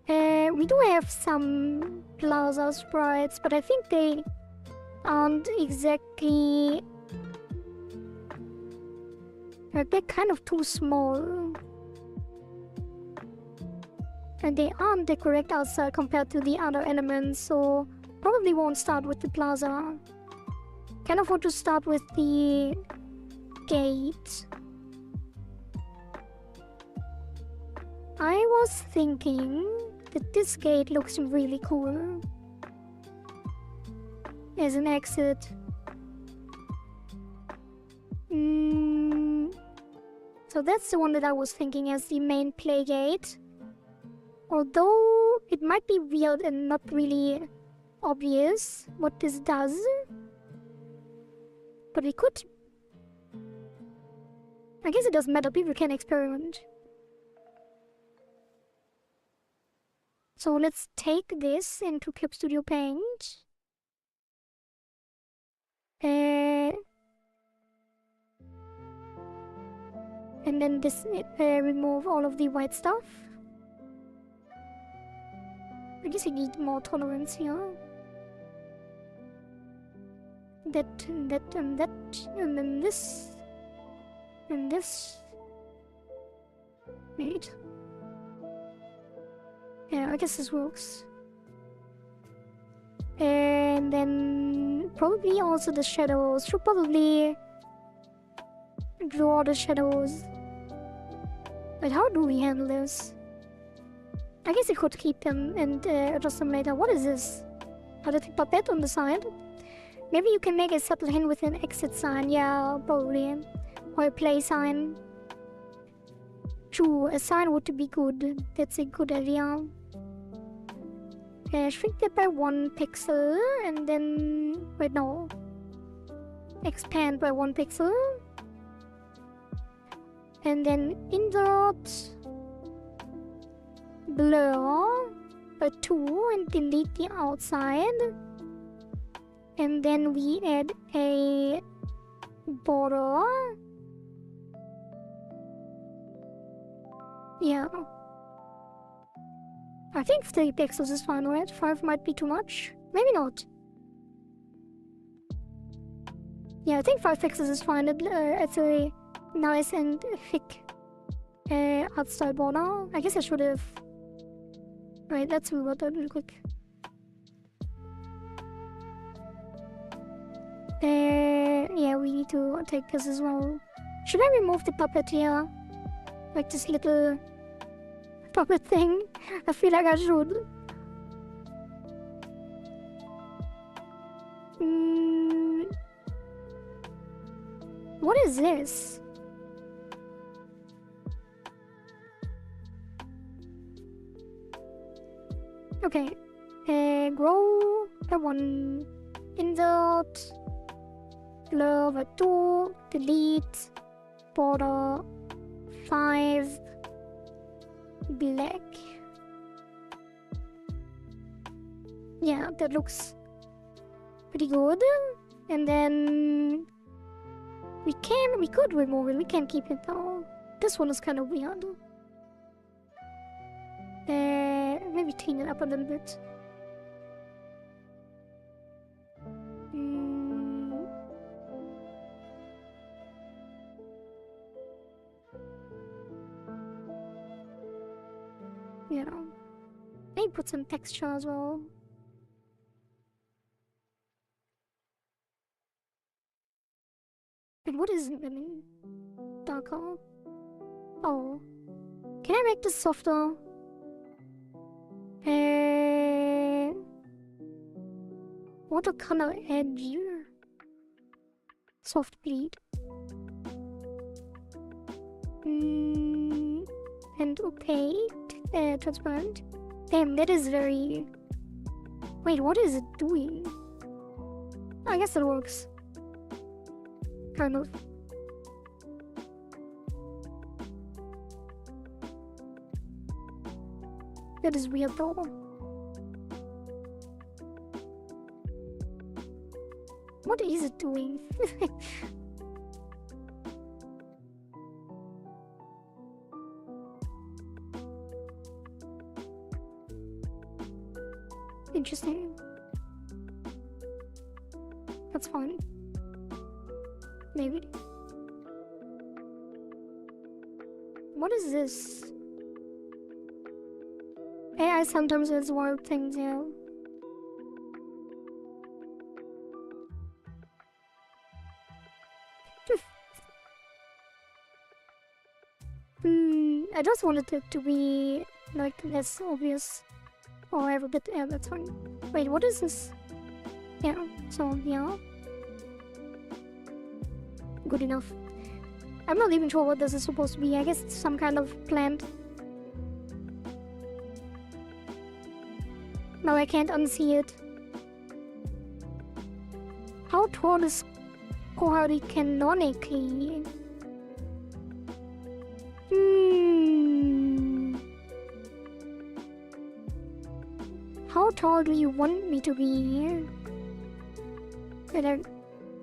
We do have some plaza sprites, but I think they aren't exactly... they're kind of too small. And they aren't the correct art style compared to the other elements, so probably won't start with the plaza. Kind of want to start with the gate. I was thinking that this gate looks really cool as an exit. So that's the one that I was thinking as the main play gate. Although it might be weird and not really obvious what this does. But we could... I guess it doesn't matter, people can experiment. So let's take this into Clip Studio Paint. And then this remove all of the white stuff. I guess I need more tolerance here. That, and that, and that, and then this, and this. Wait. Yeah, I guess this works. And then probably also the shadows. Should probably draw the shadows. But how do we handle this? I guess I could keep them and adjust them later. What is this? Automatic puppet on the side? Maybe you can make a subtle hint with an exit sign. Yeah, probably. Or a play sign. True, a sign would be good. That's a good idea. Shrink that by 1 pixel and then... wait, no. Expand by 1 pixel. And then invert... blur by 2 and delete the outside. And then we add a border. Yeah. I think 3 pixels is fine, right? 5 might be too much. Maybe not. Yeah, I think 5 pixels is fine. It's a nice and thick art style border. I guess I should have... Right, let's move on real quick. Yeah, we need to take this as well. Should I remove the puppet here? Like this little puppet thing? I feel like I should. What is this? Okay. Grow by 1. Insert. Blur by 2. Delete. Border. 5. Black. Yeah, that looks pretty good. And then we could remove it. We can keep it though. This one is kind of weird. Maybe clean it up a little bit. Yeah. Maybe put some texture as well. And what is it? I mean, darker. Oh. Can I make this softer? Watercolor edge. Soft bleed. And opaque. Transparent. Damn, that is very... Wait, what is it doing? I guess it works. Kind of. That is weird though. What is it doing? Interesting. That's fine. Maybe. What is this? AI sometimes does wild things, yeah. I just wanted it to be like less obvious. Or every bit, yeah, that's fine. Wait, what is this? Yeah, so yeah. Good enough. I'm not even sure what this is supposed to be. I guess it's some kind of plant. Now I can't unsee it. How tall is coherent canonically? How tall do you want me to be? Did I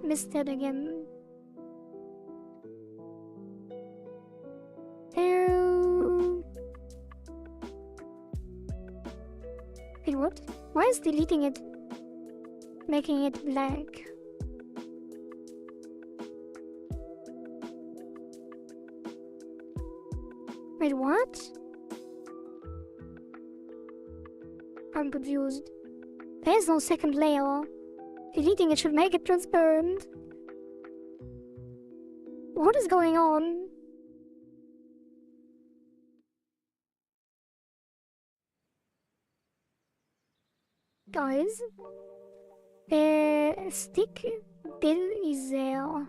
miss that again? Wait, what? Why is deleting it making it black? Wait, what? I'm confused. There's no second layer. Deleting it should make it transparent. What is going on? Guys? Stick Bill is there.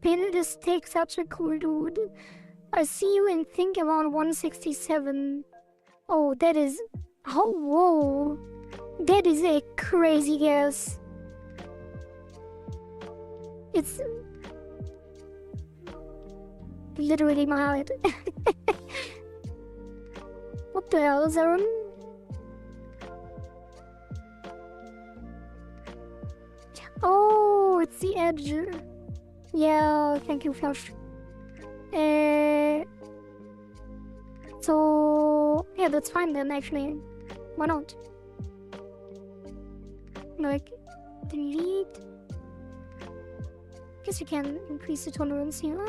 Bill is stick, such a cool dude. I see you and think around 167. Oh, that is... Oh, whoa. That is a crazy guess. It's... literally my height. What the hell, Zaron? Oh, it's the edge. Yeah, thank you, Flash. So... yeah, that's fine then, actually. Why not? Like, delete. Guess you can increase the tolerance here.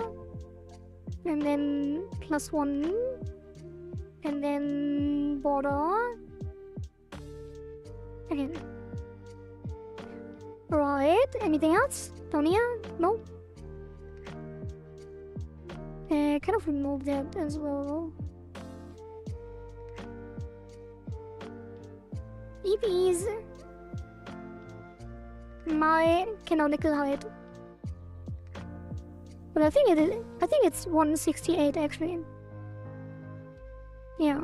And then +1. And then border. Okay. Right, anything else? Down here? No? Kind of remove that as well. EP is my canonical height. But I think it's 168 actually. Yeah.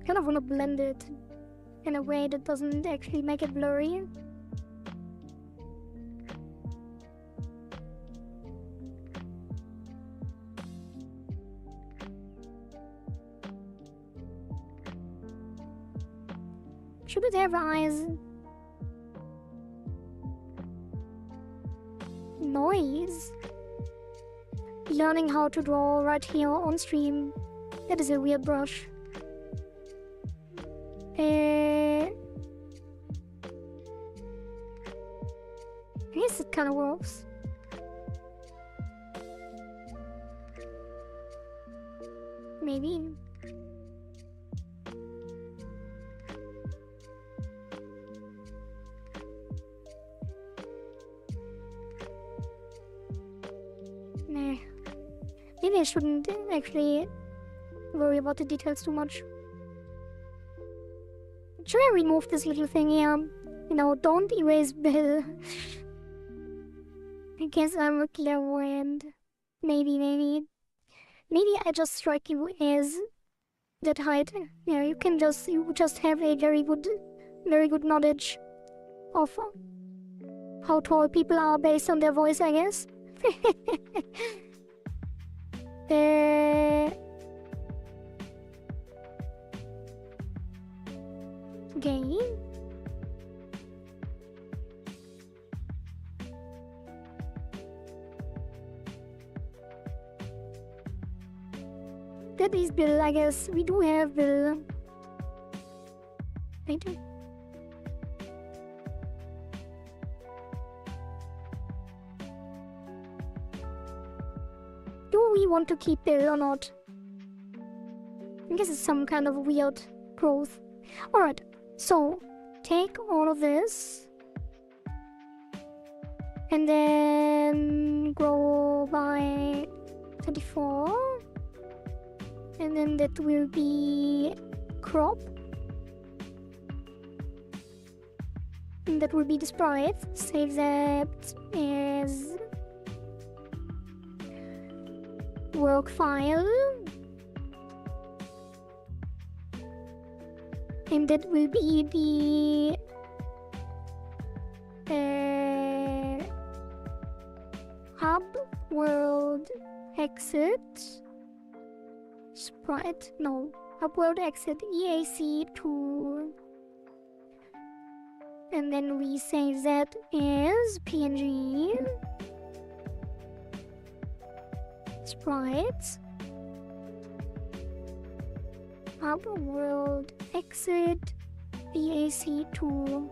Kind of want to blend it in a way that doesn't actually make it blurry. Should it have eyes? Noise? Learning how to draw right here on stream. That is a weird brush. I guess it kind of works. Maybe. Nah. Maybe I shouldn't actually worry about the details too much. Should I remove this little thing here? You know, don't erase Bill. I guess I'm a clairvoyant. Maybe I just strike you as that height. Yeah, you just have a very good knowledge of how tall people are based on their voice, I guess. Okay. That is Bill, I guess. We do have Bill. Right? Do we want to keep Bill or not? I guess it's some kind of weird growth. Alright, so take all of this and then grow by 24. And then that will be crop. And that will be the sprite. Save that as work file. And that will be the hub world exit. Sprite, no, upload exit EAC2, and then we save that as PNG sprites upload exit EAC2.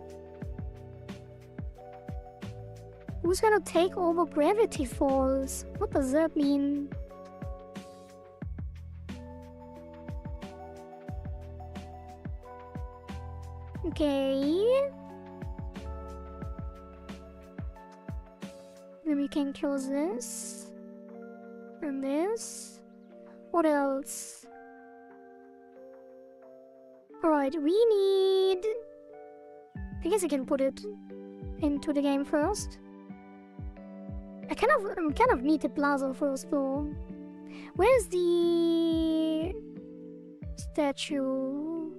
Who's gonna take over Gravity Falls? What does that mean? Okay. Then we can close this. And this. What else? Alright, we need... I guess I can put it into the game first. I kind of need the plaza first though. Where's the statue?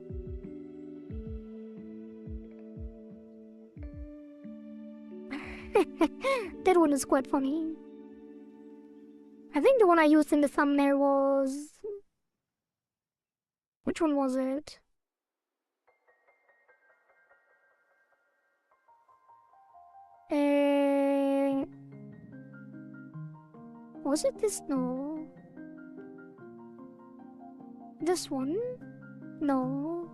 That one is quite funny. I think the one I used in the thumbnail was... Which one was it? Was it this? No. This one? No.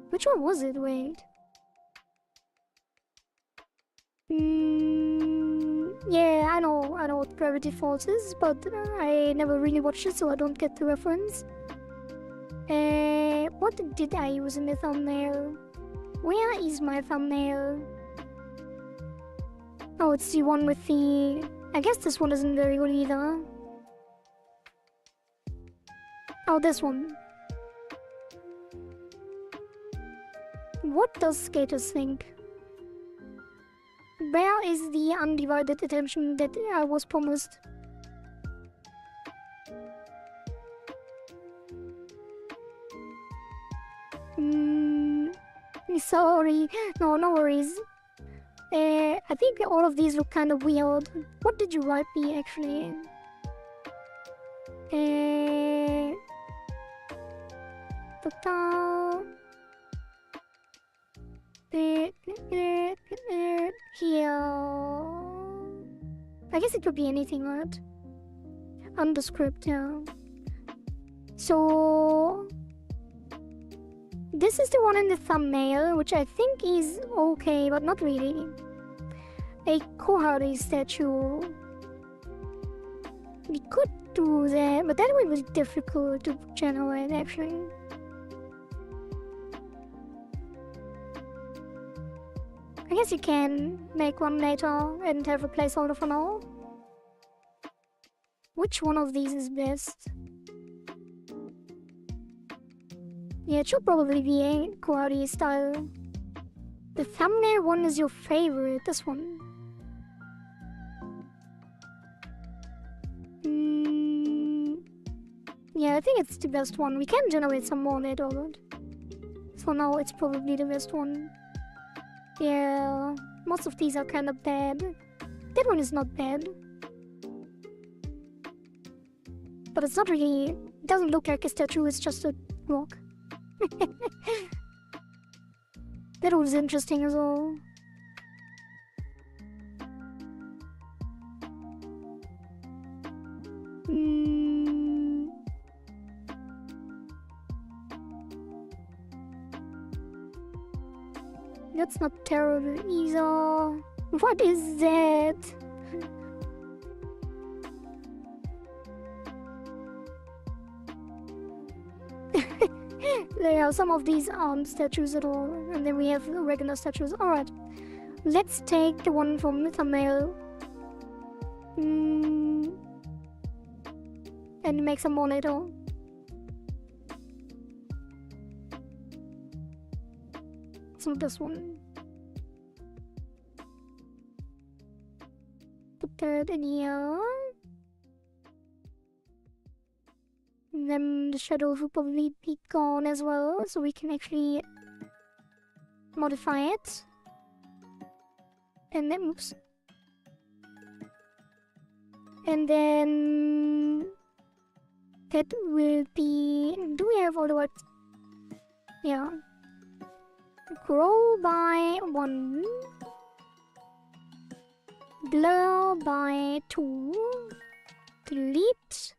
Which one was it? Wait. Yeah, I know what Gravity Falls is, but I never really watched it, so I don't get the reference. What did I use in the thumbnail? Where is my thumbnail? Oh, it's the one with the... I guess this one isn't very good either. Oh, this one. What does skaters think? Where is the undivided attention that I was promised? Sorry. No worries. I think all of these look kind of weird. What did you write me, actually? Here. I guess it could be anything, right? Underscript, yeah. So... This is the one in the thumbnail, which I think is okay, but not really. A coherent statue. We could do that, but that would be difficult to generate, actually. I guess you can make one later and have a placeholder for now. Which one of these is best? Yeah, it should probably be a karate style. The thumbnail one is your favorite, this one. Yeah, I think it's the best one. We can generate some more later, but for now it's probably the best one. Yeah, most of these are kind of bad. That one is not bad. But it's not really... It doesn't look like a statue, it's just a rock. That was interesting as well. That's not terrible either. What is that? There are some of these aren't statues at all, and then we have regular statues. Alright, let's take the one from the thumbnail. And make some more later. So this one. Put that in here. And then the shadows will probably be gone as well, so we can actually modify it. And then, oops. And then that will be... Do we have all the words? Yeah. Grow by 1. Blur by 2. Delete.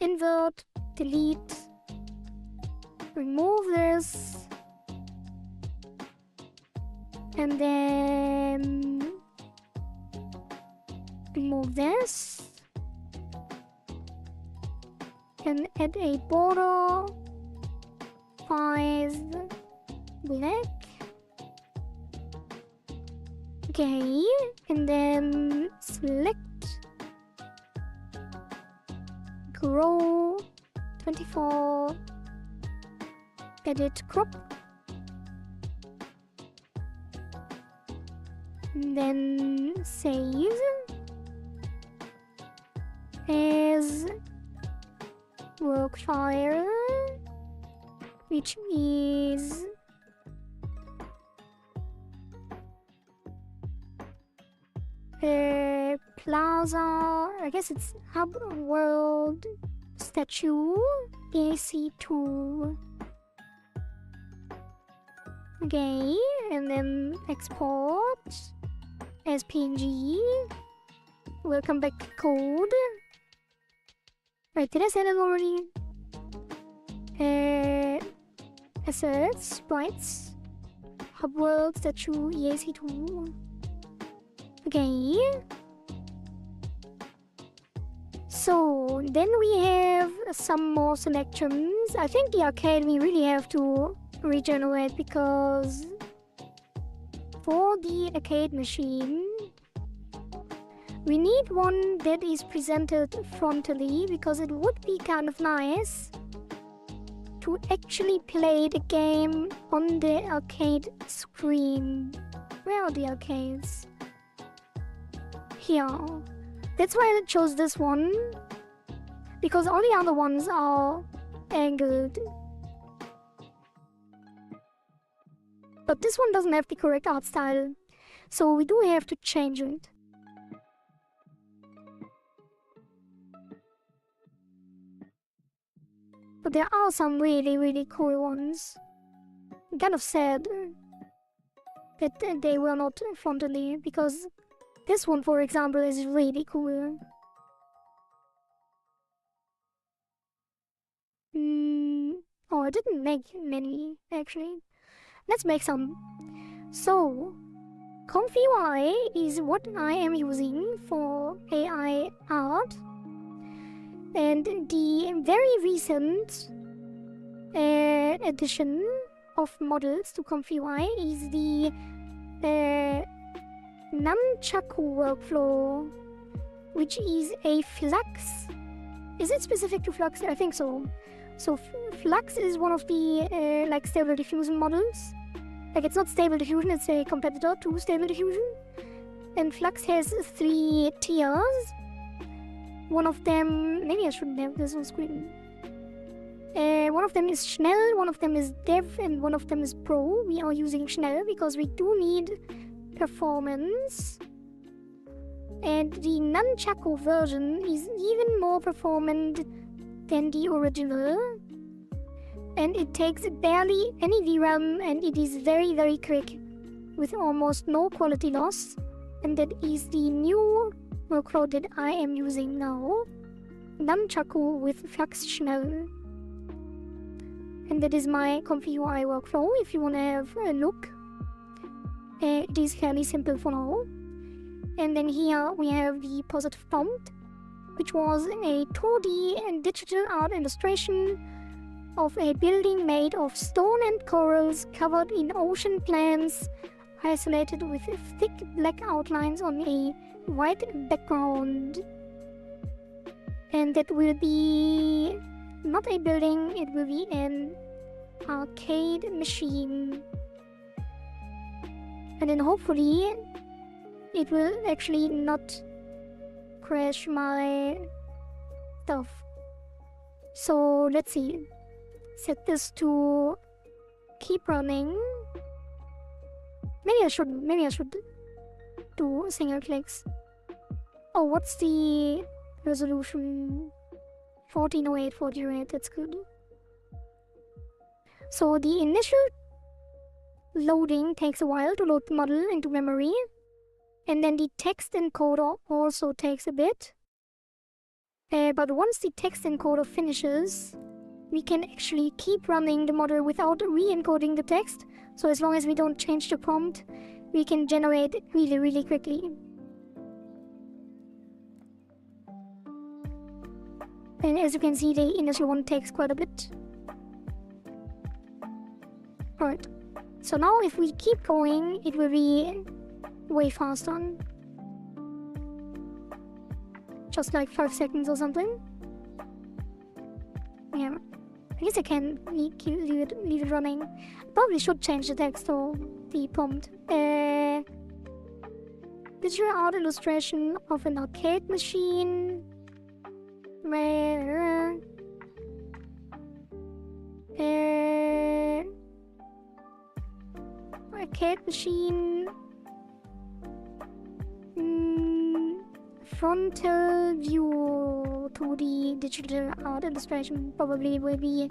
Invert. Delete. Remove this. And then... remove this. And add a border. 5. Black. Okay, and then select grow 24, edit crop, and then save as work file, which is plaza, I guess it's hub world statue AC2. Okay, and then export as PNG. Welcome back to code. Wait, did I say that already? Assets, sprites, hub world statue EAC2. Okay. So then we have some more selections. I think the arcade we really have to regenerate because for the arcade machine we need one that is presented frontally because it would be kind of nice to actually play the game on the arcade screen. Where are the arcades? Here. That's why I chose this one, because all the other ones are angled. But this one doesn't have the correct art style, so we do have to change it. But there are some really, really cool ones. I'm kind of sad that they were not frontally, because this one, for example, is really cool. Oh, I didn't make many, actually. Let's make some. So, ComfyUI is what I am using for AI art. And the very recent addition of models to ComfyUI is the Nunchaku workflow, which is a flux. Is it specific to flux? I think so. So flux is one of the like stable diffusion models. Like it's not stable diffusion, it's a competitor to stable diffusion. And flux has 3 tiers. One of them, maybe I shouldn't have this on screen. One of them is Schnell, one of them is Dev, and one of them is Pro. We are using Schnell because we do need performance. And the Nunchaku version is even more performant than the original. And it takes barely any VRAM and it is very, very quick with almost no quality loss. And that is the new workflow that I am using now. Nunchaku with Flux Schnell. And that is my Comfy UI workflow if you want to have a look. It is fairly simple for now. And then here we have the positive prompt, which was a 2D and digital art illustration of a building made of stone and corals covered in ocean plants, isolated with thick black outlines on a white background. And that will be not a building, it will be an arcade machine. And then hopefully it will actually not crash my stuff. So let's see. Set this to keep running. Maybe I should do single clicks. Oh, what's the resolution? 1408, 1408, that's good. So the initial loading takes a while to load the model into memory. And then the text encoder also takes a bit. But once the text encoder finishes, we can actually keep running the model without re-encoding the text. So as long as we don't change the prompt, we can generate it really, really quickly. And as you can see, the initial one takes quite a bit. Alright, so now if we keep going, it will be way faster. Just like 5 seconds or something. Yeah, I guess I can leave it running. Probably should change the text or the prompt. Digital art illustration of an arcade machine. Arcade machine. Frontal view to the digital art illustration probably will be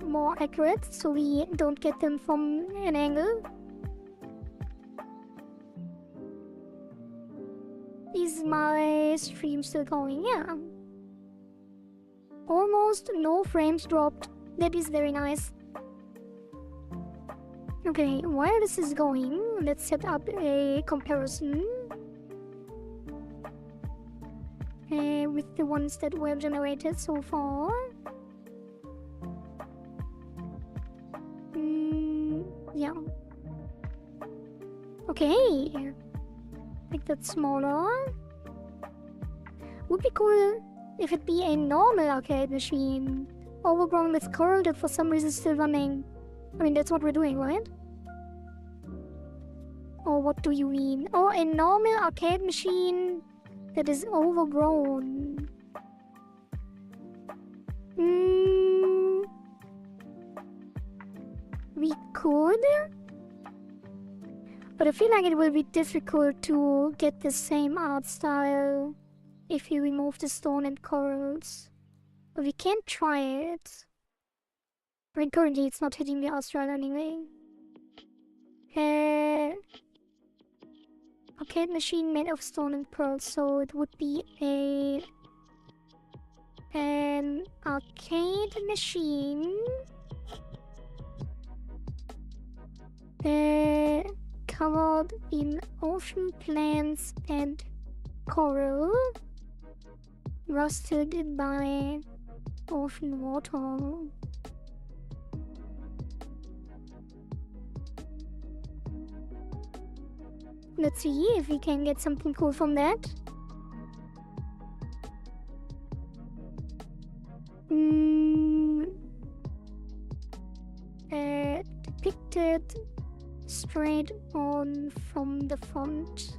more accurate, so we don't get them from an angle. Is my stream still going? Yeah. Almost no frames dropped. That is very nice. Okay, while this is going, let's set up a comparison with the ones that were generated so far. Yeah. Okay. Make that smaller. Would be cool if it be a normal arcade machine, overgrown with coral that for some reason is still running. I mean, that's what we're doing, right? Or what do you mean? Oh, a normal arcade machine that is overgrown. We could, but I feel like it will be difficult to get the same art style if you remove the stone and corals. But we can try it. I mean, currently it's not hitting the art style anyway. Arcade machine made of stone and pearls, so it would be an arcade machine covered in ocean plants and coral, rusted by ocean water. Let's see if we can get something cool from that. Depicted straight on from the front.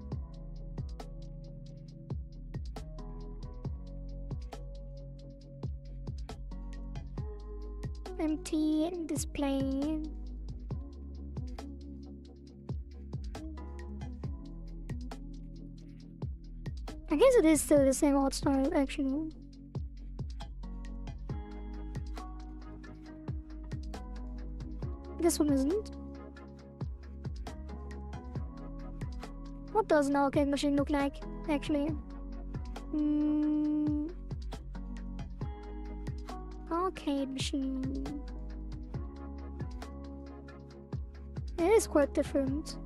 Empty display. I guess it is still the same art style, actually. This one isn't. What does an arcade machine look like, actually? Arcade machine. It is quite different.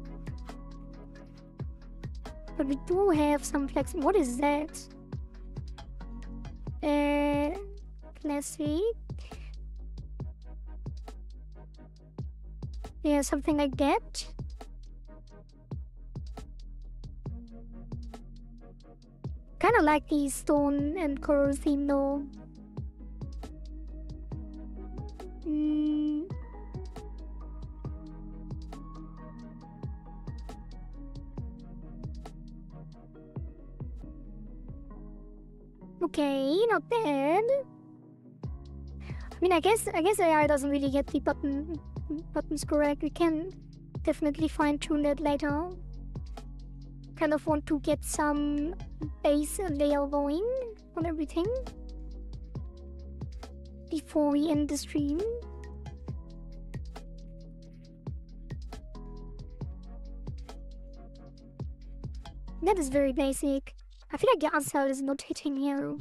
But we do have some flex. What is that? Classic. Yeah, something like that. Kinda like the stone and coral theme though. Okay, not bad. I mean, I guess AI doesn't really get the buttons correct. We can definitely fine-tune that later. Kind of want to get some base layer going on everything before we end the stream. That is very basic. I feel like the art style is not hitting here.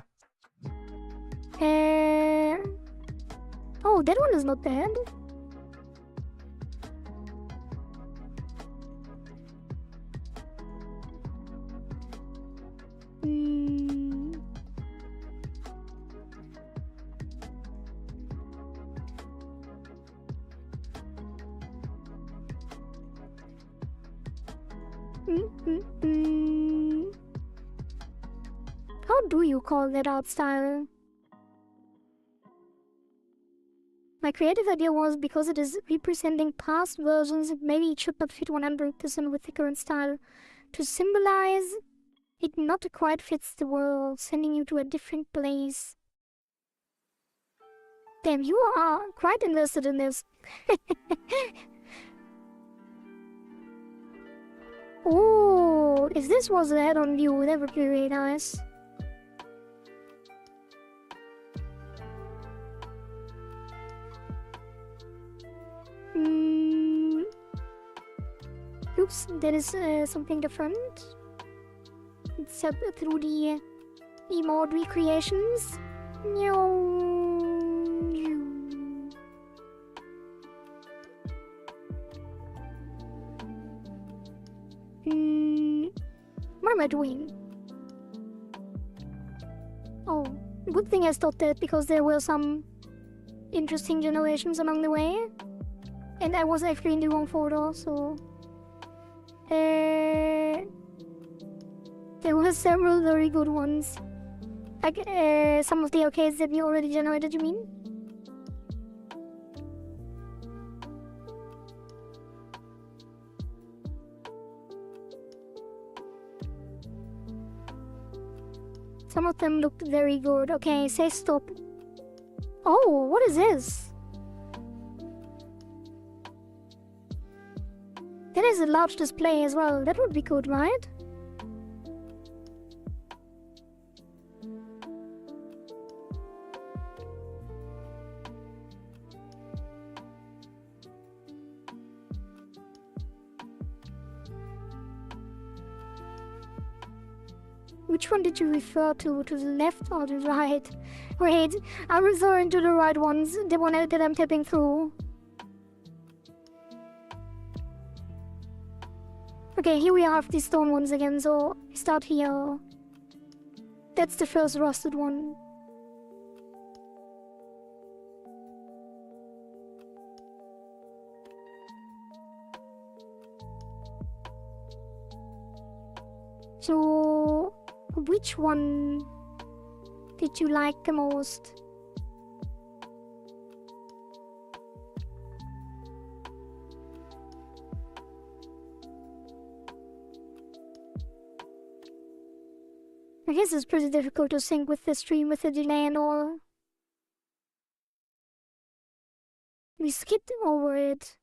Oh, that one is not bad. How do you call that art style? My creative idea was because it is representing past versions, maybe it should not fit 100% with the current style. To symbolize it not quite fits the world, sending you to a different place. Damn, you are quite invested in this. Oh, if this was a head-on view, that would be really nice. Oops, that is something different. It's up through the emote recreations. What am I doing? Oh, good thing I stopped that because there were some interesting generations along the way. And I was actually in the wrong folder, so... there were several very good ones. Like, some of the arcades that we already generated, you mean? Some of them looked very good. Okay, say stop. Oh, what is this? That is a large display as well. That would be good, right? Which one did you refer to? To the left or the right? Wait, I'm referring to the right ones. The one that I'm tapping through. Okay, here we have the stone ones again, so start here. That's the first rusted one. So, which one did you like the most? I guess it's pretty difficult to sync with the stream with the delay and all. We skipped over it.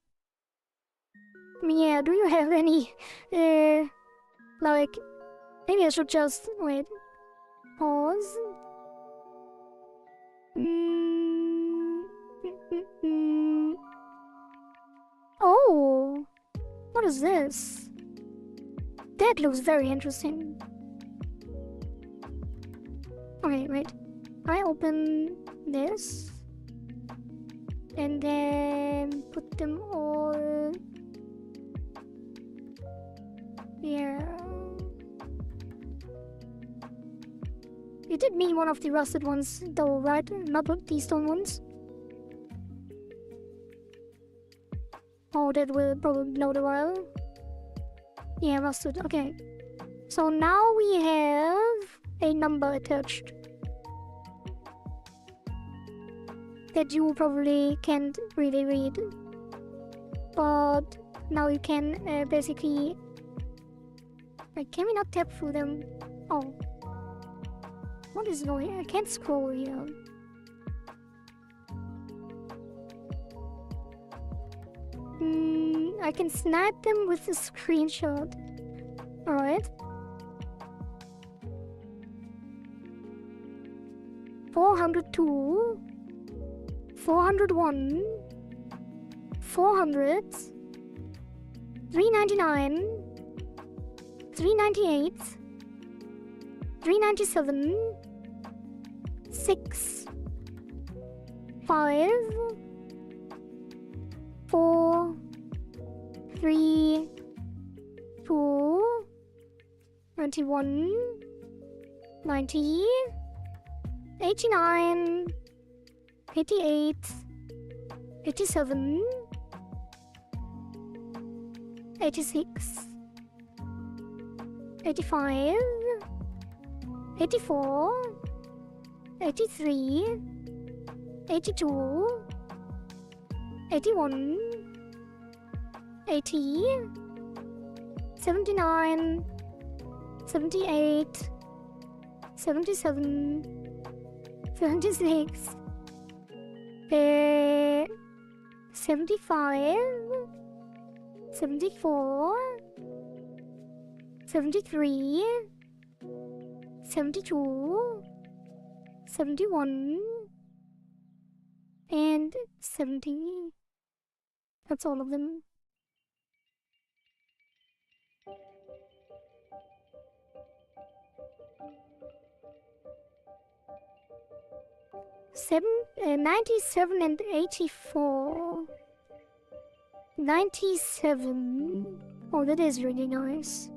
I mean, yeah, do you have any, like, maybe I should just, wait, pause. Oh, what is this? That looks very interesting. Okay, wait. I open this and then put them all. Yeah. You did mean one of the rusted ones, though, right? Not these stone ones. Oh, that will probably load a while. Yeah, rusted. Okay. So now we have a number attached that you probably can't really read. But now you can basically... Like, can we not tap through them? Oh. What is going on? I can't scroll here. I can snap them with a screenshot. Alright. 402, 401, 400, 399, 398, 397, 6, 5, 4, 3, 2, 91, 90, 89, 88, 87, 86, 85, 84, 83, 82, 81, 80, 79, 78, 77, 76, 75, 74, 73, 72, 71, and 70. That's all of them. Seven, 97 and 84. 97. Oh, that is really nice.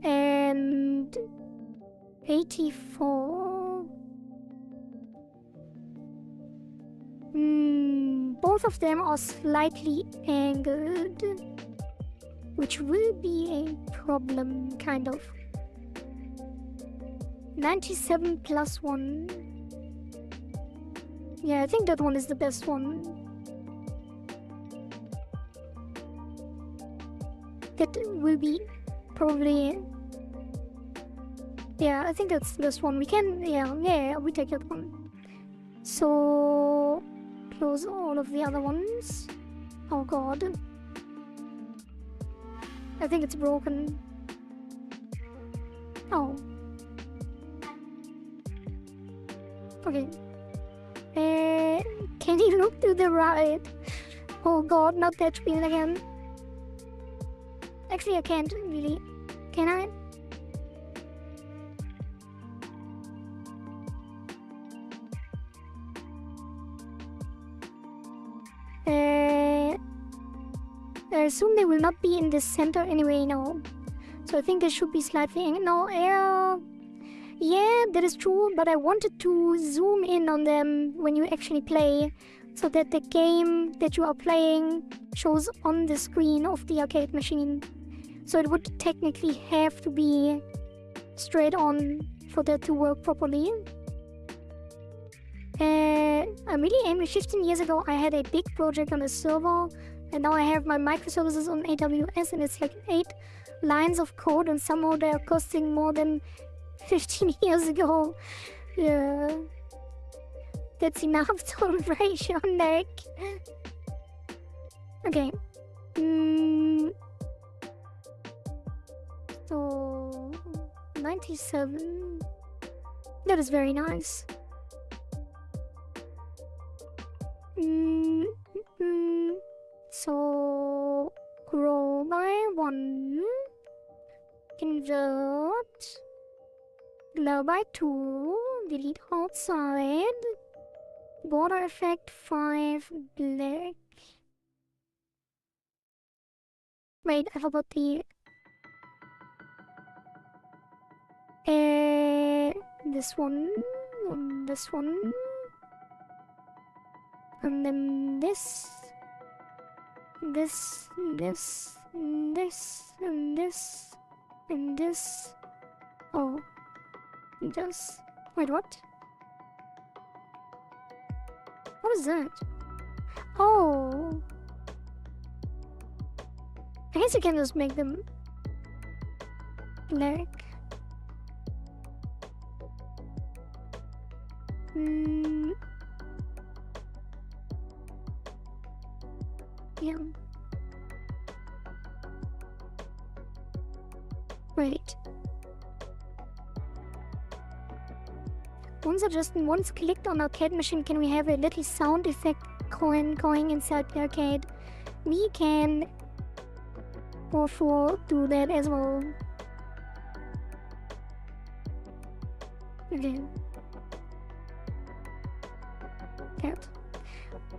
And 84. Both of them are slightly angled, which will be a problem, kind of. 97 plus 1. Yeah, I think that one is the best one. That will be probably... Yeah, I think that's the best one. We can... Yeah, we take that one. So... Close all of the other ones. Oh god. I think it's broken. Oh. Okay. Can you look to the right? Oh god, not that screen again. Actually, I can't really. Can I? I assume they will not be in the center anyway now. So I think they should be slightly... No, yeah, that is true, but I wanted to zoom in on them when you actually play, so that the game that you are playing shows on the screen of the arcade machine. So it would technically have to be straight on for that to work properly. I'm really angry. 15 years ago I had a big project on a server, and now I have my microservices on AWS, and it's like 8 lines of code and somehow they're costing more than 15 years ago. Yeah. That's enough to break your neck. Okay. So 97. That is very nice. So grow by 1. Convert. Blur by 2. Delete outside. Border effect 5. Black. Wait, I forgot the... this one. And this one. And then this. This. This. And this. And this. And this. Oh. This. Wait, what? What is that? Oh. I guess you can just make them black. Yeah. Wait. Once clicked on arcade machine, can we have a little sound effect going inside the arcade? We can also do that as well. Okay. That.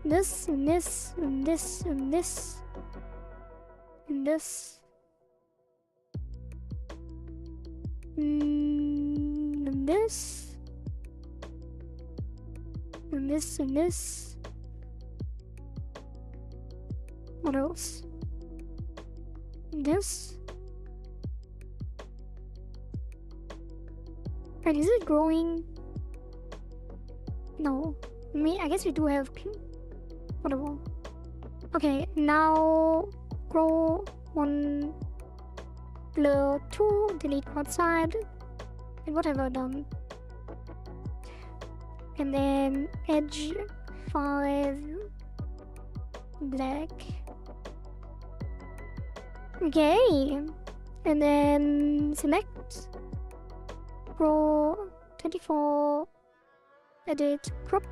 This and this and this and this and this. And this. And this and this. What else? This. Wait, is it growing? No. I guess we do have... Whatever. Okay, now... Grow 1... Blur 2, delete outside. And what have I done? And then edge 5 black. Okay. And then select grow 24 edit crop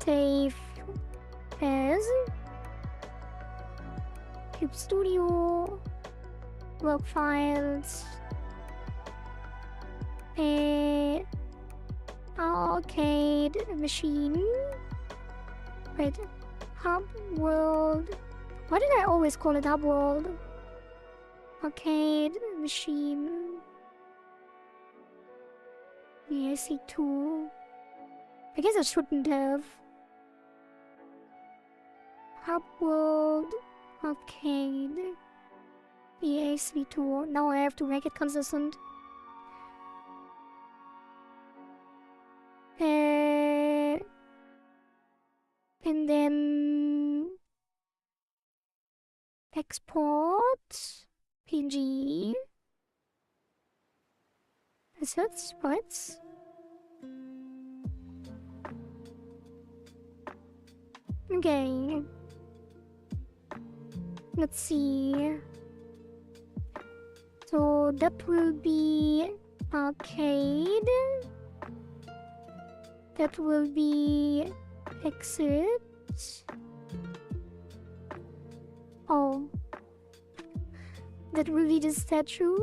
save as Cube Studio work files arcade machine. Wait, hub world. Why did I always call it hub world? Arcade machine. Yeah, I see 2. I guess I shouldn't have. Hub world arcade. Yeah, SV2. Now I have to make it consistent. And then export PNG assets, bytes. Okay. Let's see. So that will be arcade. That will be exit. Oh. That will be the statue.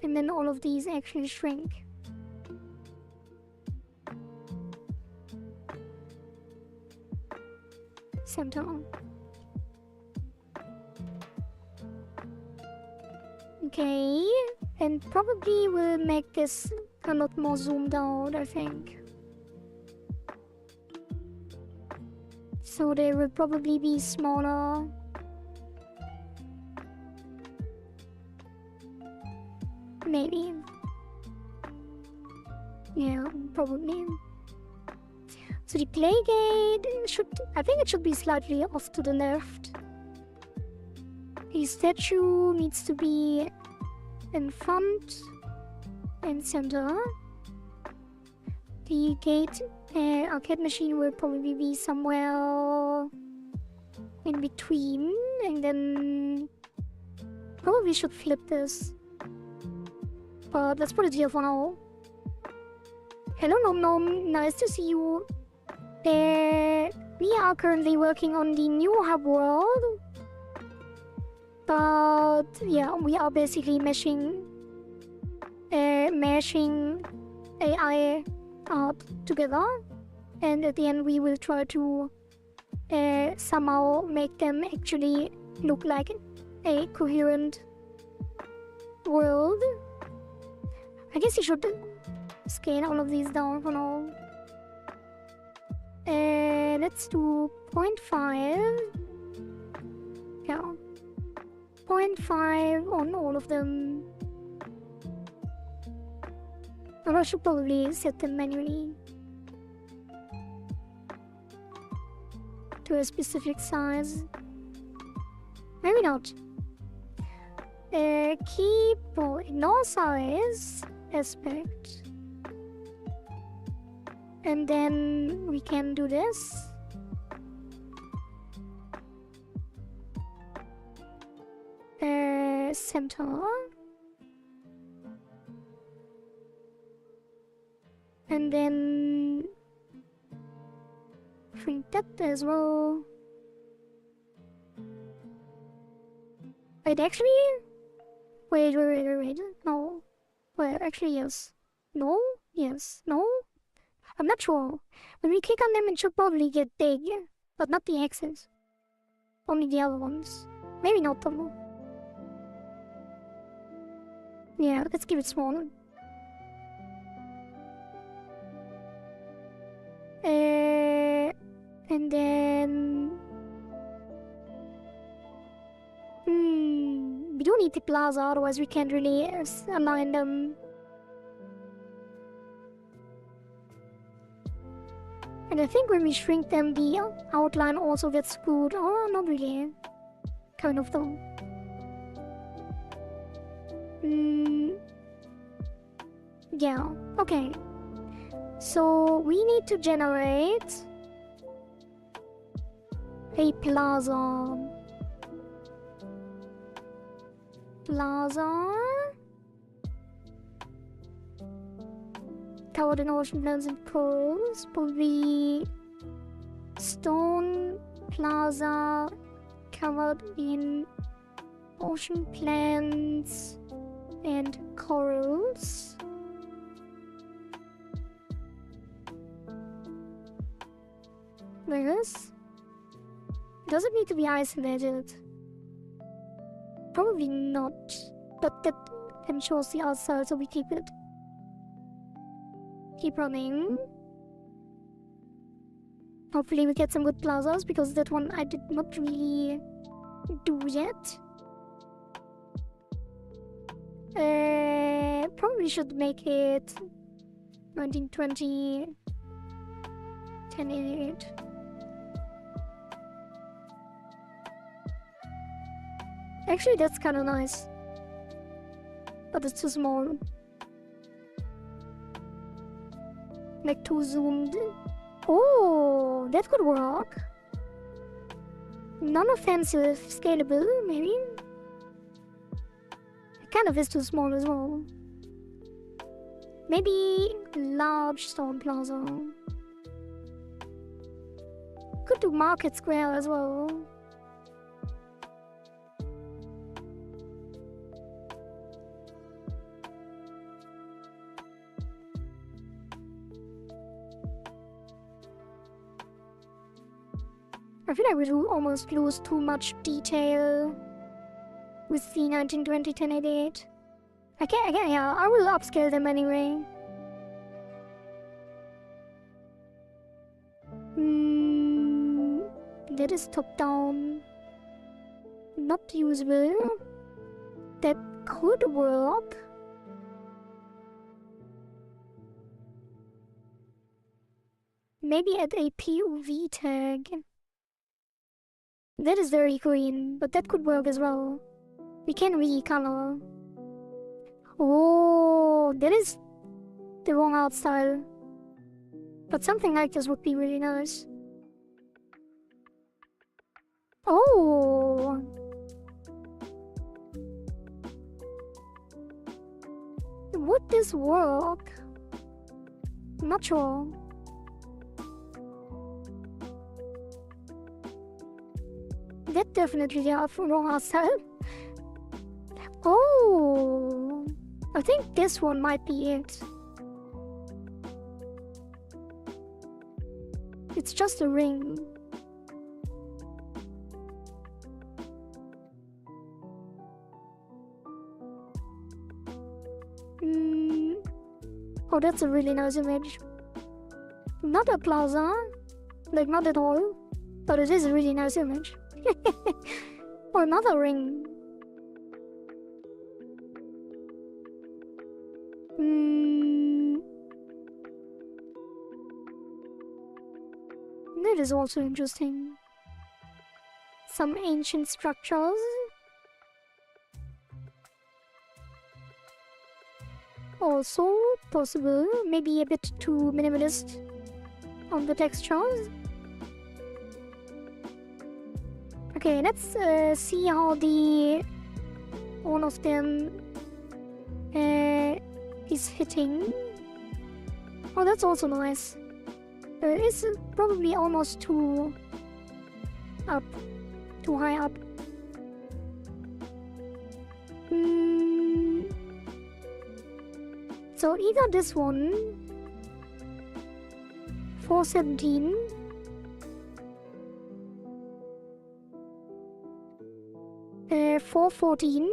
And then all of these actually shrink. Center. Okay. And probably we'll make this a lot more zoomed out, I think. So they will probably be smaller. Maybe. Yeah, probably. So the playgate should, I think it should be slightly off to the left. The statue needs to be in front and center. The gate arcade machine will probably be somewhere in between, and then probably should flip this. But let's put it here for now. Hello Nom Nom, nice to see you. We are currently working on the new hub world. But yeah, we are basically mashing AI art together, and at the end we will try to somehow make them actually look like a coherent world. I guess you should scale all of these down for now. Let's do 0.5. Yeah. 0.5 on all of them. Or I should probably set them manually to a specific size. Maybe not. Keep ignore size aspect. And then we can do this. Center. And then shrink that as well. Wait, actually? Wait. No. Well, actually, yes. No? Yes. No? I'm not sure. When we click on them, it should probably get big, but not the axes. Only the other ones. Maybe not though. Yeah, let's keep it small. And then... we do need the plaza, otherwise we can't really align them. And I think when we shrink them, the outline also gets screwed. Oh, not really. Kind of though. Yeah, okay. So we need to generate a plaza. Covered in ocean plants and corals. Probably stone plaza covered in ocean plants and corals. Like this. Does it need to be isolated? Probably not. But that ensures the outside, so we keep it. Keep running. Hopefully we get some good plazas, because that one I did not really do yet. Probably should make it 1920 1088. Actually, that's kind of nice, but it's too small. Like too zoomed. Oh, that could work. Non-offensive, scalable, maybe. It kind of is too small as well. Maybe large stone plaza. Could do market square as well. I feel like we do almost lose too much detail with the 1920 1088. Yeah, I will upscale them anyway. That is top down. Not usable. That could work. maybe add a POV tag. That is very green, but that could work as well. We can recolor. Oh, that is the wrong art style. But something like this would be really nice. Oh! Would this work? I'm not sure. That definitely the wrong art style. Oh! I think this one might be it. It's just a ring. Oh, that's a really nice image. Not a plaza, like not at all, but it is a really nice image. Or another ring. That is also interesting. Some ancient structures. Also possible, maybe a bit too minimalist on the textures. Okay, let's see how the one of them is hitting. Oh, that's also nice. It's probably almost too up, too high up. So either this one, 417, uh, 414,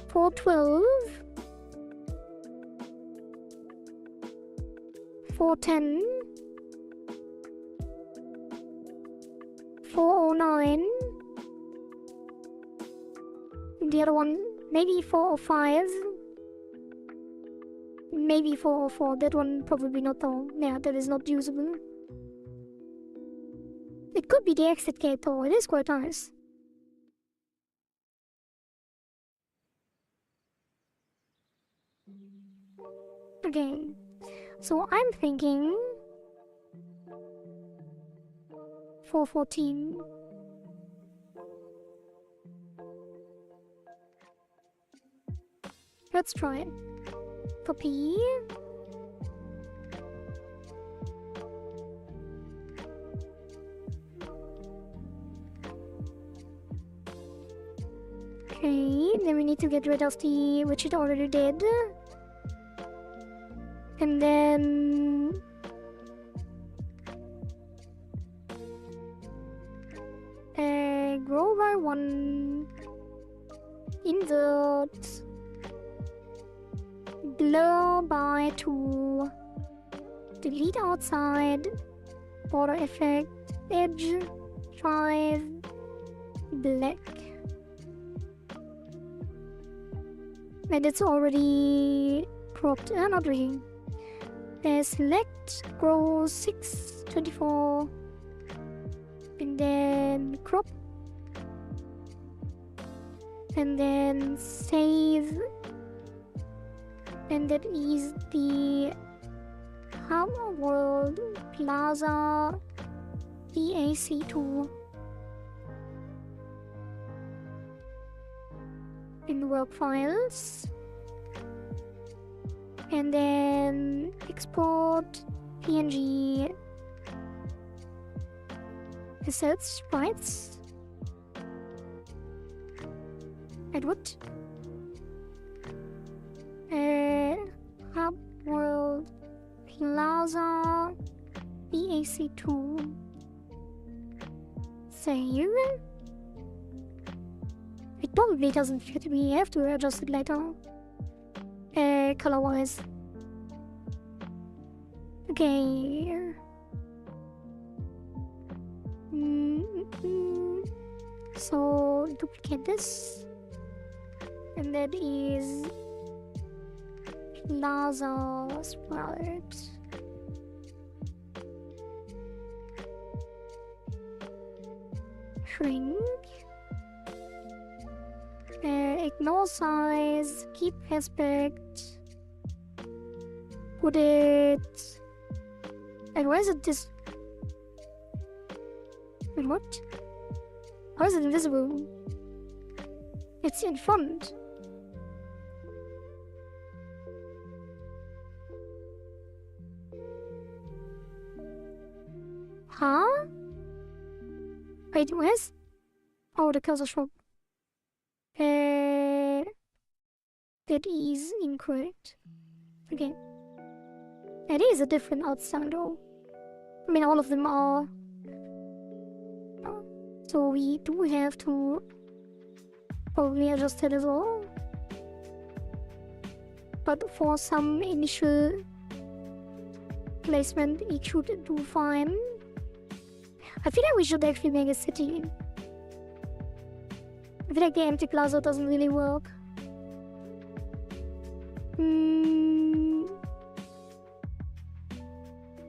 412, 410, 409. The other one, maybe 405. Maybe 404. That one probably not though. Yeah, that is not usable. It could be the exit gate though. It is quite nice. Okay. So I'm thinking 414. Let's try it. Copy. Okay, then we need to get rid of the, which it already did. And then grow by 1, insert, blur by 2, delete outside, border effect, edge, 5, black. And it's already cropped, not really. Select, grow 6, 24, and then crop, and then save, and that is the Hammer World Plaza BAC2 in work files. And then export PNG assets, sprites, Edward, Hub World Plaza BAC2, save. It probably doesn't fit, we have to adjust it later. Color-wise. Okay. So duplicate this, and that is Plaza sprite. Shrink. Ignore size. Keep aspect. Put it. And why is it this? Wait, what? How is it invisible? It's in front. Huh? Wait, where's... Oh, the cursor shop. That is incorrect. Okay. It is a different art style though. I mean, all of them are. So we do have to probably adjust it as well. But for some initial placement, it should do fine. I feel like we should actually make a city. I feel like the empty plaza doesn't really work.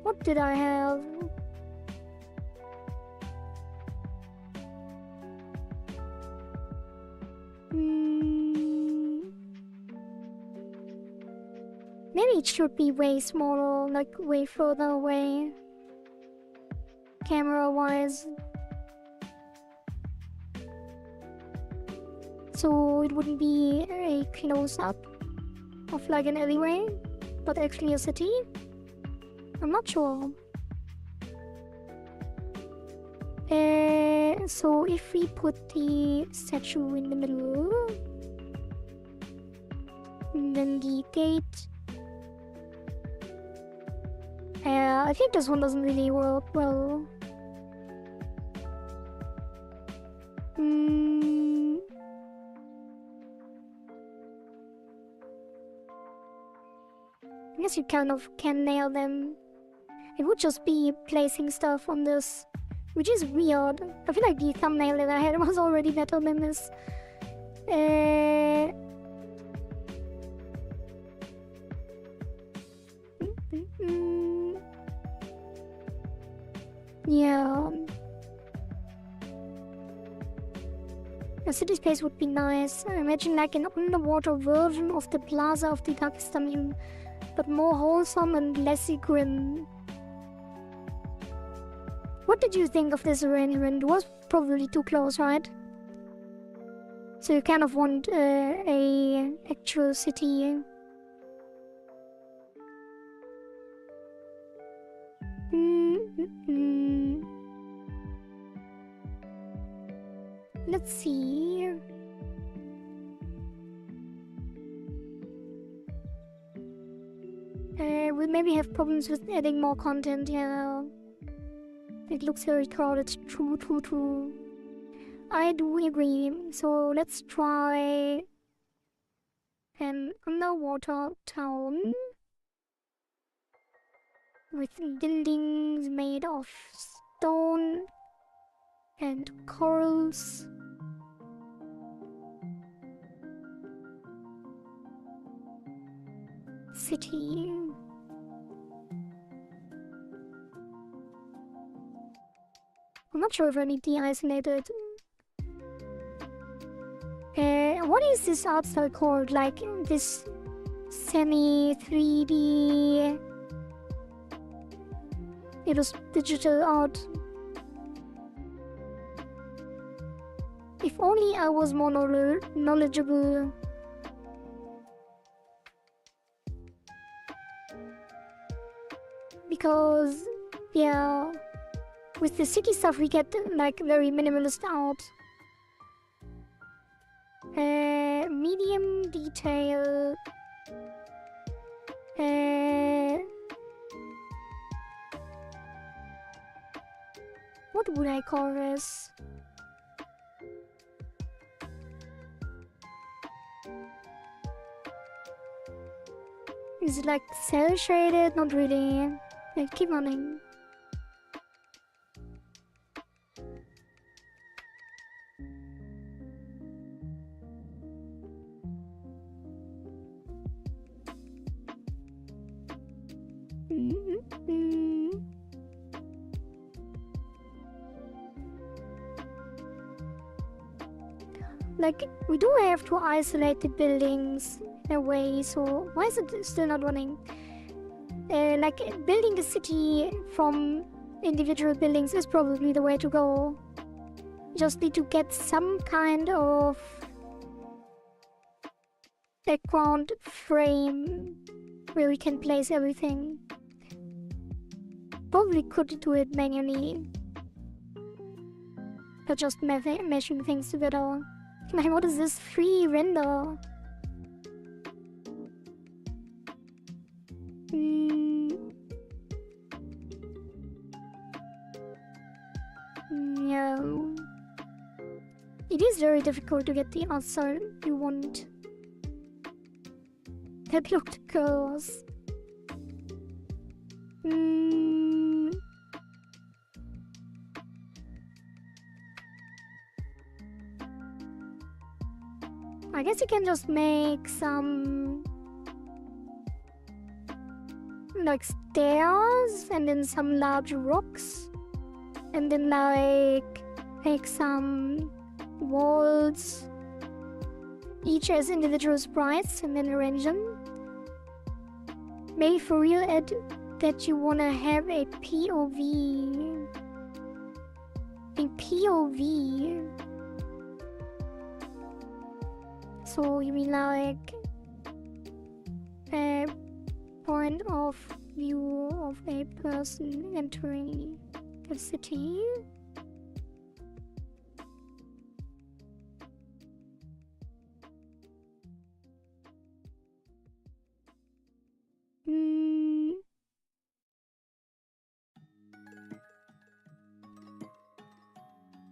What did I have? Maybe it should be way smaller, like way further away. Camera-wise. So it wouldn't be a close-up of like an alleyway, but actually a city? I'm not sure. So if we put the statue in the middle, and then the gate. I think this one doesn't really work well. I guess you kind of can nail them. It would just be placing stuff on this, which is weird. I feel like the thumbnail that I had was already better than this. Yeah. A city space would be nice. I imagine like an underwater version of the Plaza of the Dagestan, but more wholesome and less grim. What did you think of this arrangement? It was probably too close, right? So you kind of want a actual city. Let's see. We'll maybe have problems with adding more content, yeah. It looks very crowded. True. I do agree. So let's try an underwater town with buildings made of stone and corals. City. I'm not sure if I need de-isolated. What is this art style called? Like this semi-3D... It was digital art. If only I was more knowledgeable. Because, yeah, with the city stuff we get like very minimalist art. Medium detail. What would I call this? Is it like cell shaded? Not really. Like, keep running. Like, we do have to isolate the buildings in a way, so why is it still not running? Like, building the city from individual buildings is probably the way to go. Just need to get some kind of background frame where we can place everything. Probably could do it manually. But just meshing things together. Like, what is this free render? No. It is very difficult to get the answer you want. That looked gross. I guess you can just make some like stairs and then some large rocks and then like make some walls each as individual sprites and then arrange them. Maybe for real add that you wanna have a POV. A POV. So you mean like a point of view of a person entering the city?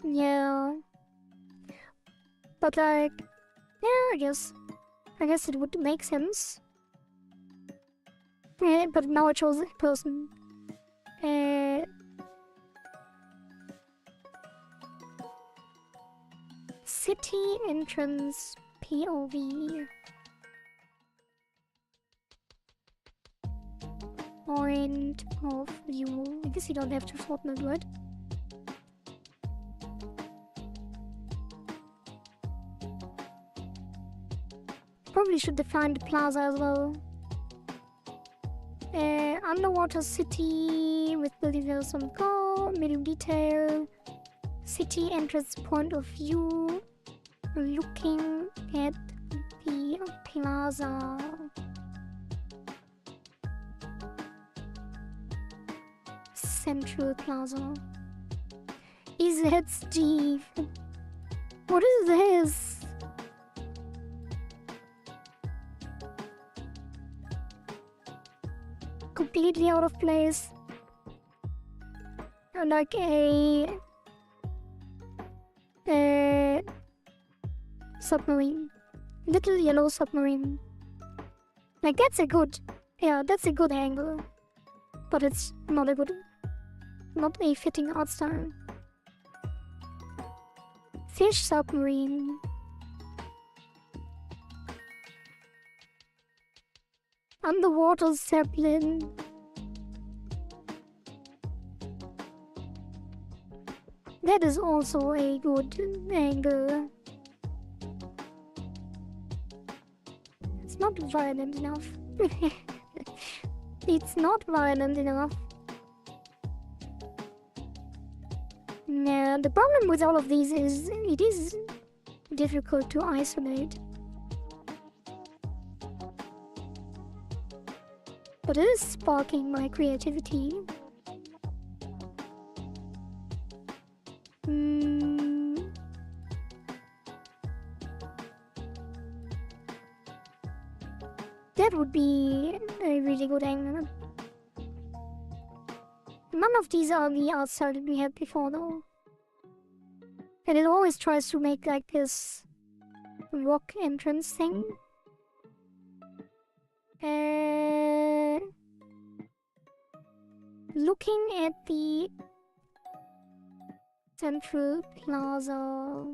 Yeah. But like, yeah, I guess it would make sense. Yeah, but now I chose a person. City entrance POV. Point of view. I guess you don't have to shorten it, right? Probably should define the plaza as well. Underwater city with building there some car, medium detail, city entrance point of view, looking at the plaza. Central Plaza. Is that Steve? What is this? Completely out of place. Like a submarine. Little yellow submarine. Like that's a good angle. But it's not a fitting art style. Fish submarine. Underwater zeppelin. That is also a good angle. It's not violent enough. It's not violent enough. Yeah, the problem with all of these is it is difficult to isolate. But it is sparking my creativity. That would be a really good angle. None of these are the art style that we had before though. And it always tries to make like this rock entrance thing. Looking at the Central Plaza.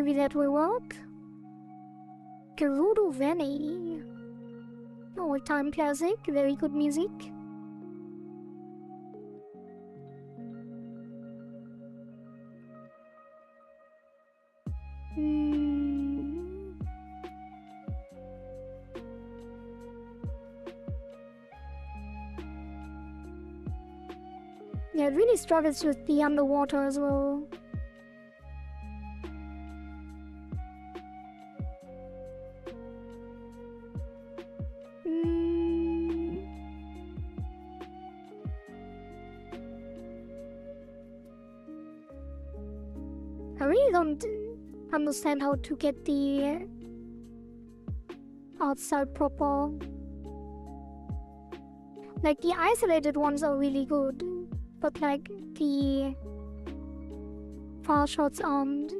maybe that will work. Gerudo Valley. All-time classic, very good music. Yeah, it really struggles with the underwater as well. I really don't understand how to get the outside proper. Like, the isolated ones are really good, but like the far shots aren't.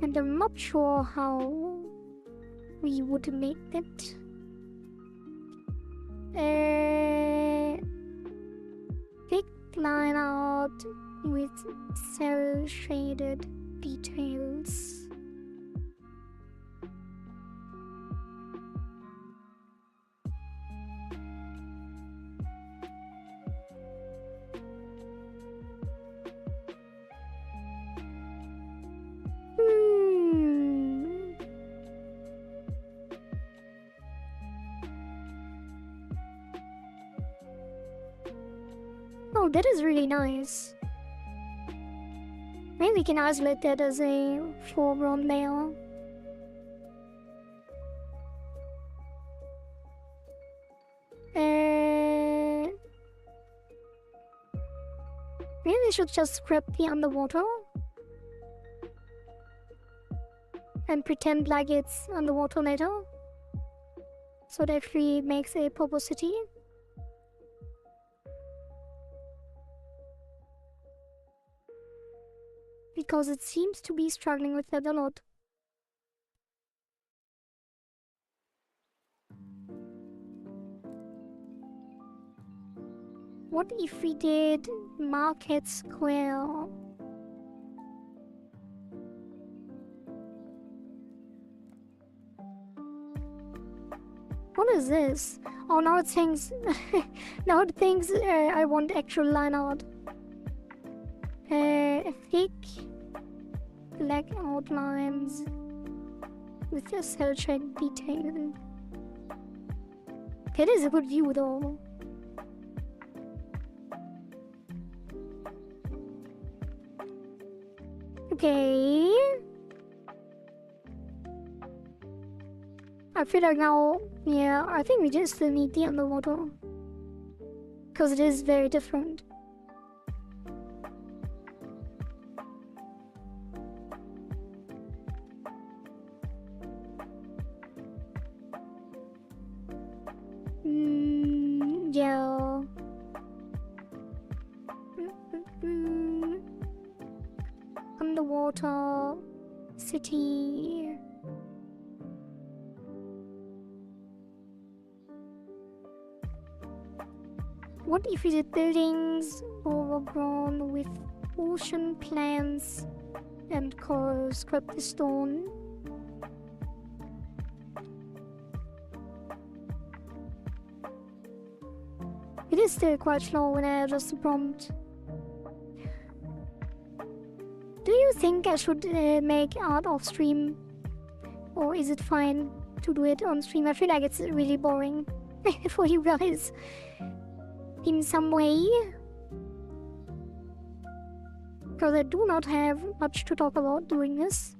And I'm not sure how we would make that. Big line art with cell shaded details. Oh, that is really nice. Maybe we can isolate that as a foreground layer. Maybe we should just scrap the underwater and pretend like it's underwater later, so it actually makes a proper city. Because it seems to be struggling with that a lot. What if we did Market Square? What is this? Oh, now it thinks now it thinks I want actual line art. Thick black outlines with a cell shade detail. That is a good view though. Okay. I feel like now, yeah, I think we just still need the underwater. Because it is very different. Yeah. Underwater city. What if we did buildings overgrown with ocean plants and coral scrap the stone? It is still quite slow when I adjust the prompt. Do you think I should make art off stream? Or is it fine to do it on stream? I feel like it's really boring for you guys in some way. Because I do not have much to talk about doing this.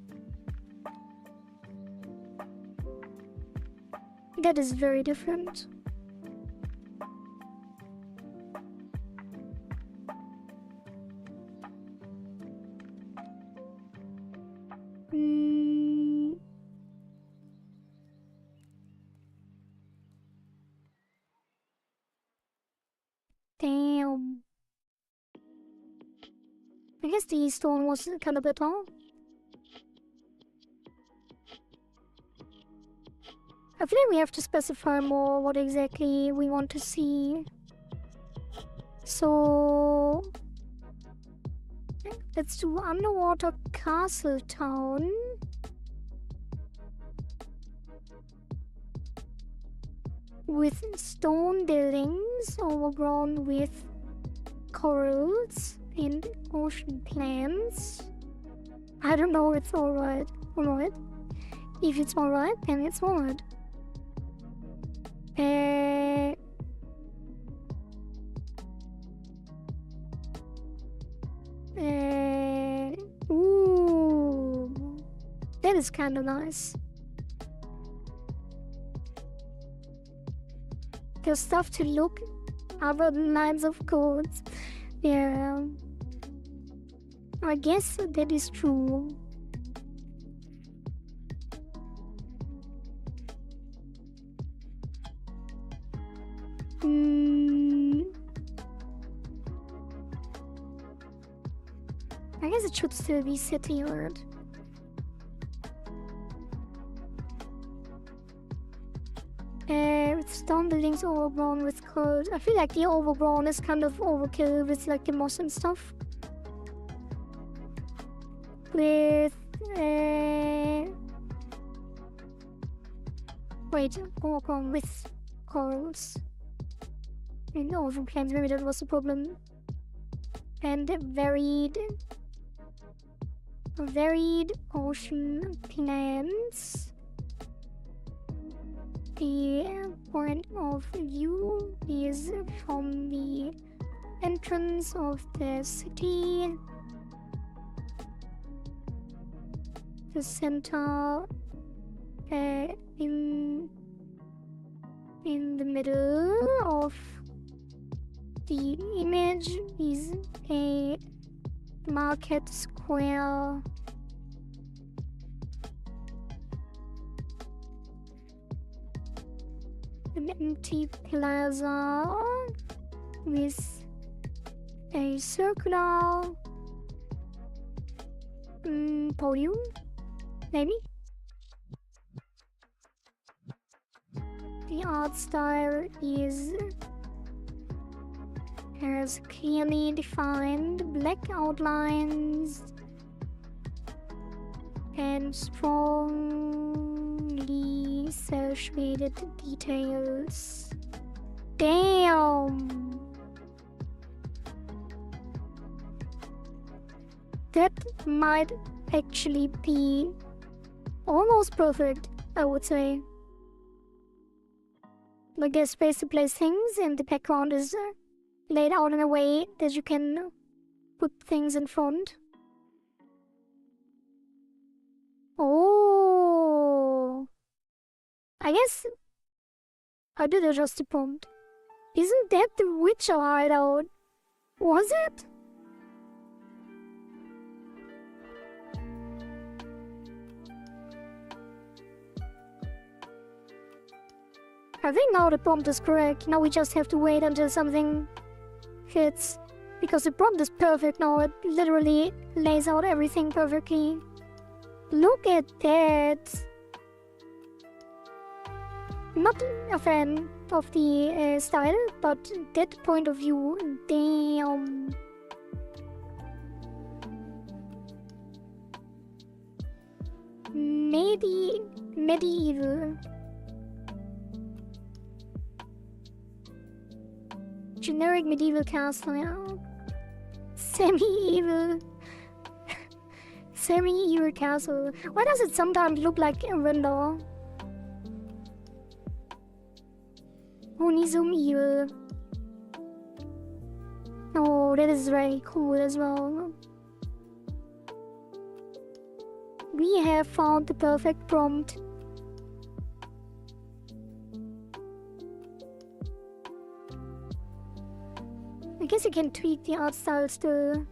That is very different. Damn. I guess the stone was kind of better. I feel like we have to specify more what exactly we want to see. So Let's do underwater castle town. With stone buildings overgrown with corals and ocean plants. I don't know if it's alright. Alright. If it's alright, then it's alright. Ooh. That is kinda nice. There's stuff to look other than lines of codes. Yeah. I guess that is true. I guess it should still be city art. With stone buildings overgrown with cold. I feel like the overgrown is kind of overkill with like the moss and stuff. With wait, overgrown with corals. And ocean plants, maybe that was the problem. And varied ocean plants. The point of view is from the entrance of the city. The center in the middle of the image is a market square. An empty plaza with a circular podium, maybe. The art style has clearly defined black outlines and strongly cel-shaded details. Damn! That might actually be almost perfect, I would say. Like there's space to place things and the background is laid out in a way that you can put things in front. Oh, I guess I did adjust the prompt. Isn't that the Witcher hideout? Was it? I think now the prompt is correct. Now we just have to wait until something hits. Because the prompt is perfect now. It literally lays out everything perfectly. Look at that. Not a fan of the style, but that point of view, damn. Medieval. Generic medieval castle, yeah. Semi-evil. Semi-evil castle. Why does it sometimes look like a render? Onisum evil. Oh, that is very cool as well. We have found the perfect prompt. I guess you can tweak the art style still.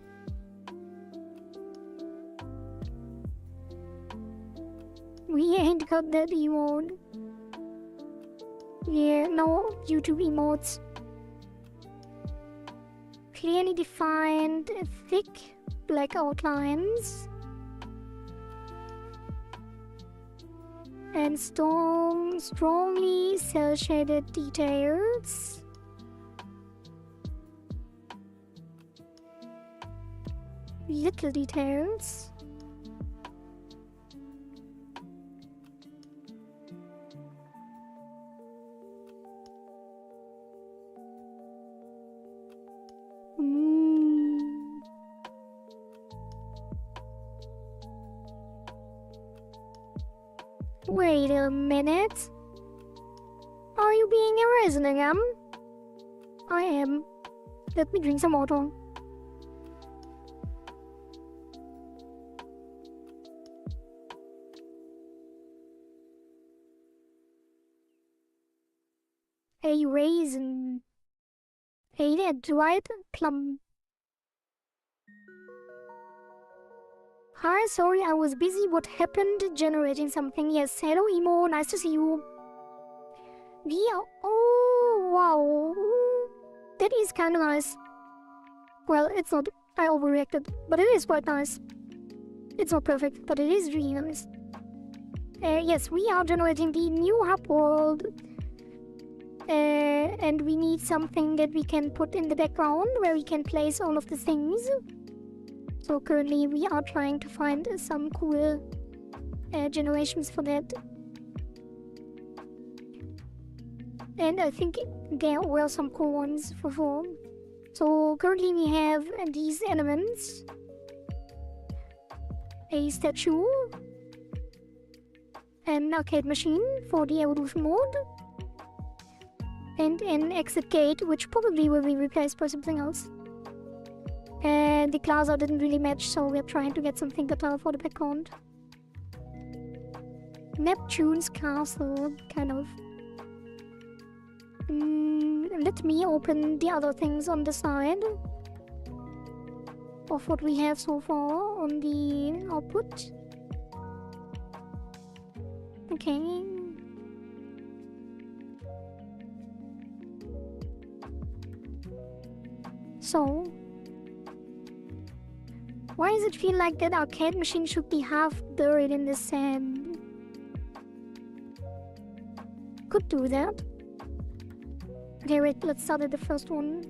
We ain't got that emote. Yeah, no YouTube emotes. Clearly defined, thick black outlines. And strongly cel-shaded details. little details. Wait a minute. Are you being irreasonable? I am. Let me drink some water. A raisin. A dried plum. Hi, sorry, I was busy. What happened? Generating something. Yes, hello, Emo. Nice to see you. We are... Oh, wow. That is kind of nice. Well, it's not. I overreacted. But it is quite nice. It's not perfect, but it is really nice. Yes, we are generating the new hub world. And we need something that we can put in the background where we can place all of the things. So currently we are trying to find some cool generations for that. And I think there were some cool ones for sure. So currently we have these elements. A statue. An arcade machine for the evolution mode. And an exit gate, which probably will be replaced by something else. And the plaza didn't really match, so we're trying to get something better for the background. Neptune's castle, kind of. Let me open the other things on the side of what we have so far on the output. Okay. So, why does it feel like that arcade machine should be half buried in the sand? Could do that. Okay, wait, let's start at the first one.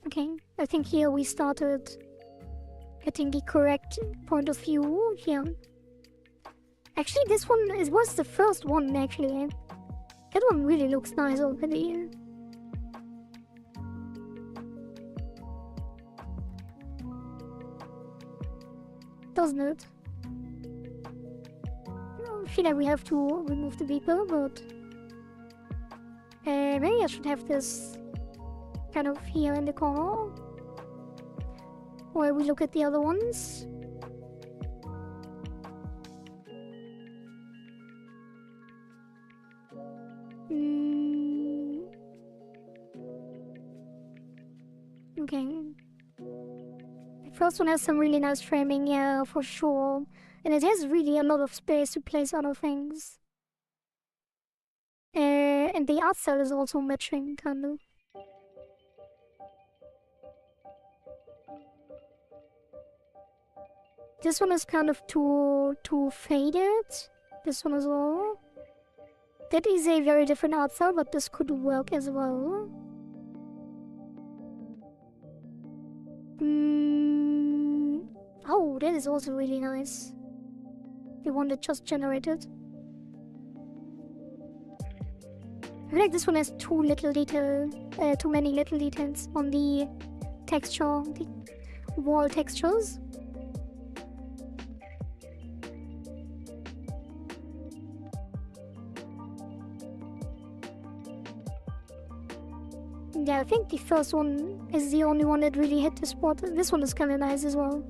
Okay, I think here we started getting the correct point of view here. Actually, this one was the first one, actually. That one really looks nice already. Doesn't it? I feel like we have to remove the beeper, but... maybe I should have this kind of here in the corner. While we look at the other ones. Okay. The first one has some really nice framing, yeah, for sure. And it has really a lot of space to place other things. And the art style is also matching, kind of. This one is kind of too faded. This one as well. That is a very different art style, but this could work as well. Oh, that is also really nice. The one that just generated. I feel like this one has too many little details on the texture, the wall textures. Yeah, I think the first one is the only one that really hit the spot. This one is kind of nice as well.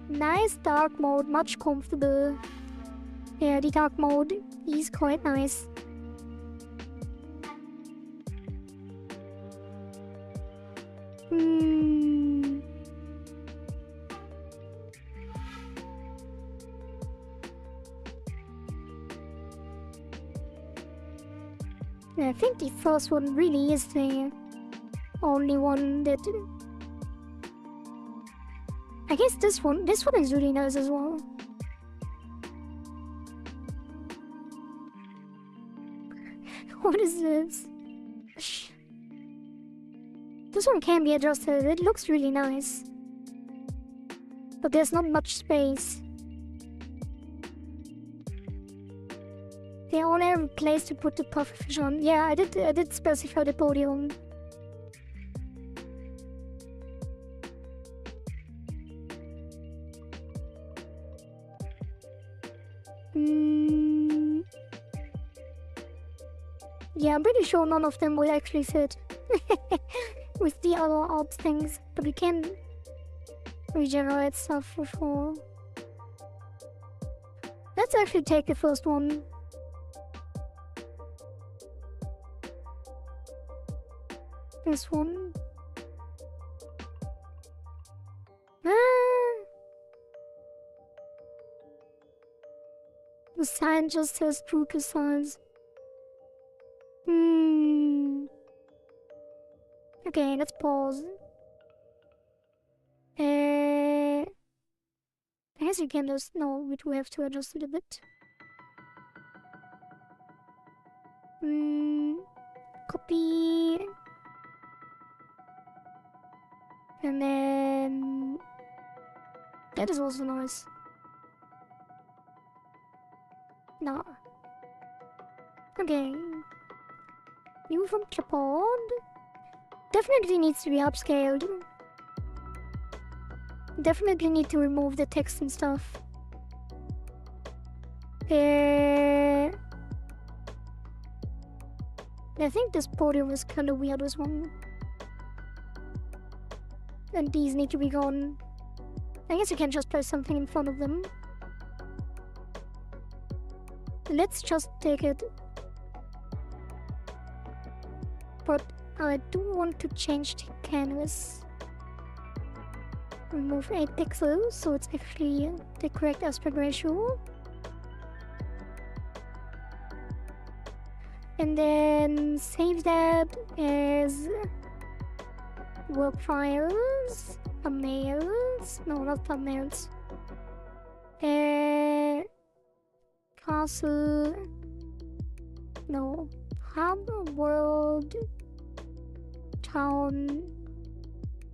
Nice dark mode, much comfortable. Yeah, the dark mode is quite nice. Yeah, I think the first one really is the only one that I guess this one is really nice as well. What is this? This one can be adjusted. It looks really nice. But there's not much space. They only have a place to put the pufferfish on. Yeah, I did specify the podium. Yeah, I'm pretty sure none of them will actually fit with the other odd things, but we can regenerate stuff before. Let's actually take the first one. This one. The sign just says true to size. Okay, let's pause. I guess you can just... No, we do have to adjust it a bit. Copy. And then... That is also nice. No. Okay. New from Tripod. Definitely needs to be upscaled. Definitely need to remove the text and stuff. I think this podium is kind of weird as well. And these need to be gone. I guess you can just place something in front of them. Let's just take it. But I do want to change the canvas. Remove 8 pixels so it's actually the correct aspect ratio. And then save that as work files, thumbnails. No, not thumbnails. Castle. No. Hub, world, town,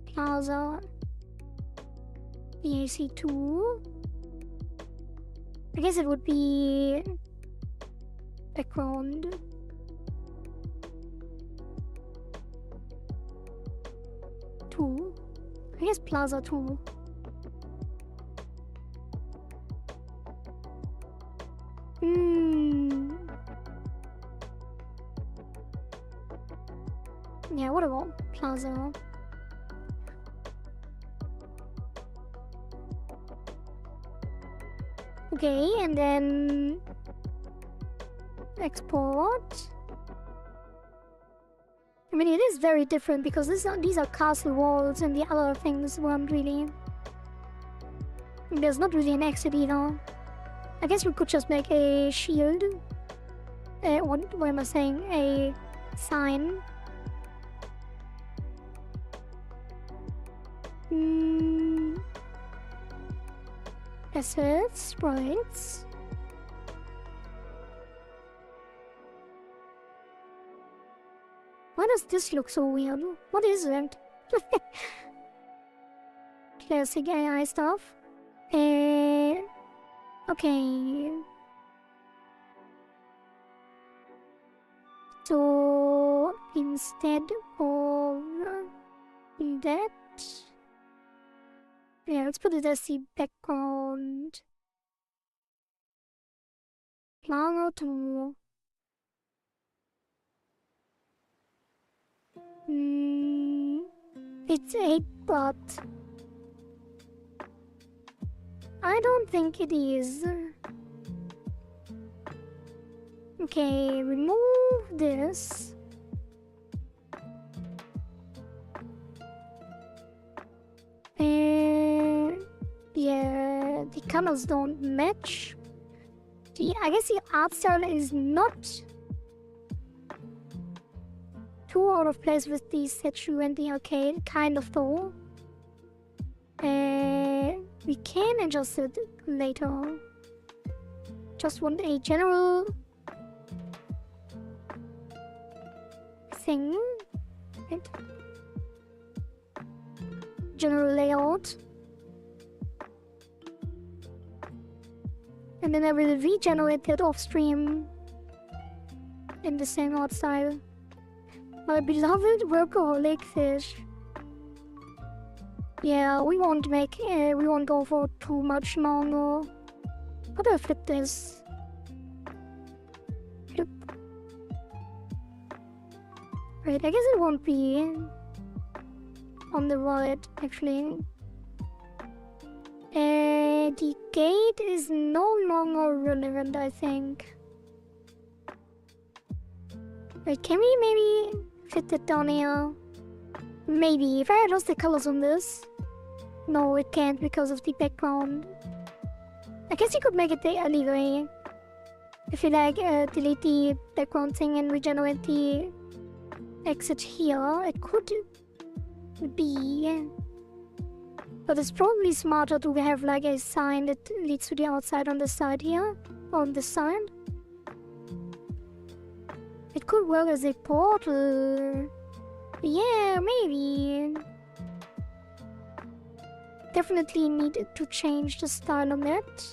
plaza, EAC2. I guess it would be background. Two. I guess plaza 2. Yeah, what about plaza? Okay, and then export. I mean, it is very different because these are castle walls and the other things weren't really. There's not really an exit either. I guess we could just make a shield. What am I saying? A sign. Assets, sprites. Why does this look so weird? What is it? Classic AI stuff. Okay. So instead of that, yeah, let's put it as the background. Plaza 2. It's 8, but I don't think it is. Okay, remove this. Yeah, the colors don't match. I guess the art style is not too out of place with the statue and the arcade, kind of though. We can adjust it later. Just want a general thing. Right? General layout. And then I will regenerate it off stream in the same art style. My beloved workaholic fish. Yeah, we won't go for too much longer. How do I flip this? Flip. Right, I guess it won't be on the right, actually. The gate is no longer relevant, I think. Wait, can we maybe fit it down here? Maybe, if I adjust the colors on this. No, it can't because of the background. I guess you could make it there anyway. If you like, delete the background thing and regenerate the exit here, it could be. But it's probably smarter to have like a sign that leads to the outside on the side here, on this side. It could work as a portal. Yeah, maybe. Definitely need to change the style on that.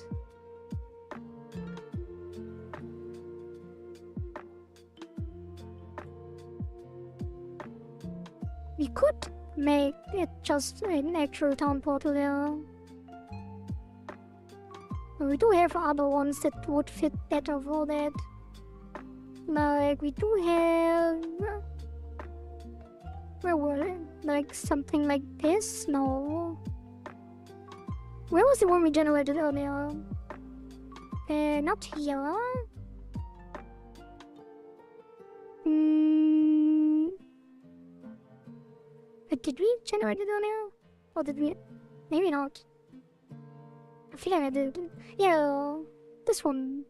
We could make it just an actual town portal there. We do have other ones that would fit better for that. Like, we do have... Where were they? Like, something like this? No. Where was the one we generated earlier? Not here. Did we generate it earlier? Or did we? Maybe not. I feel like I did. Yeah, this one.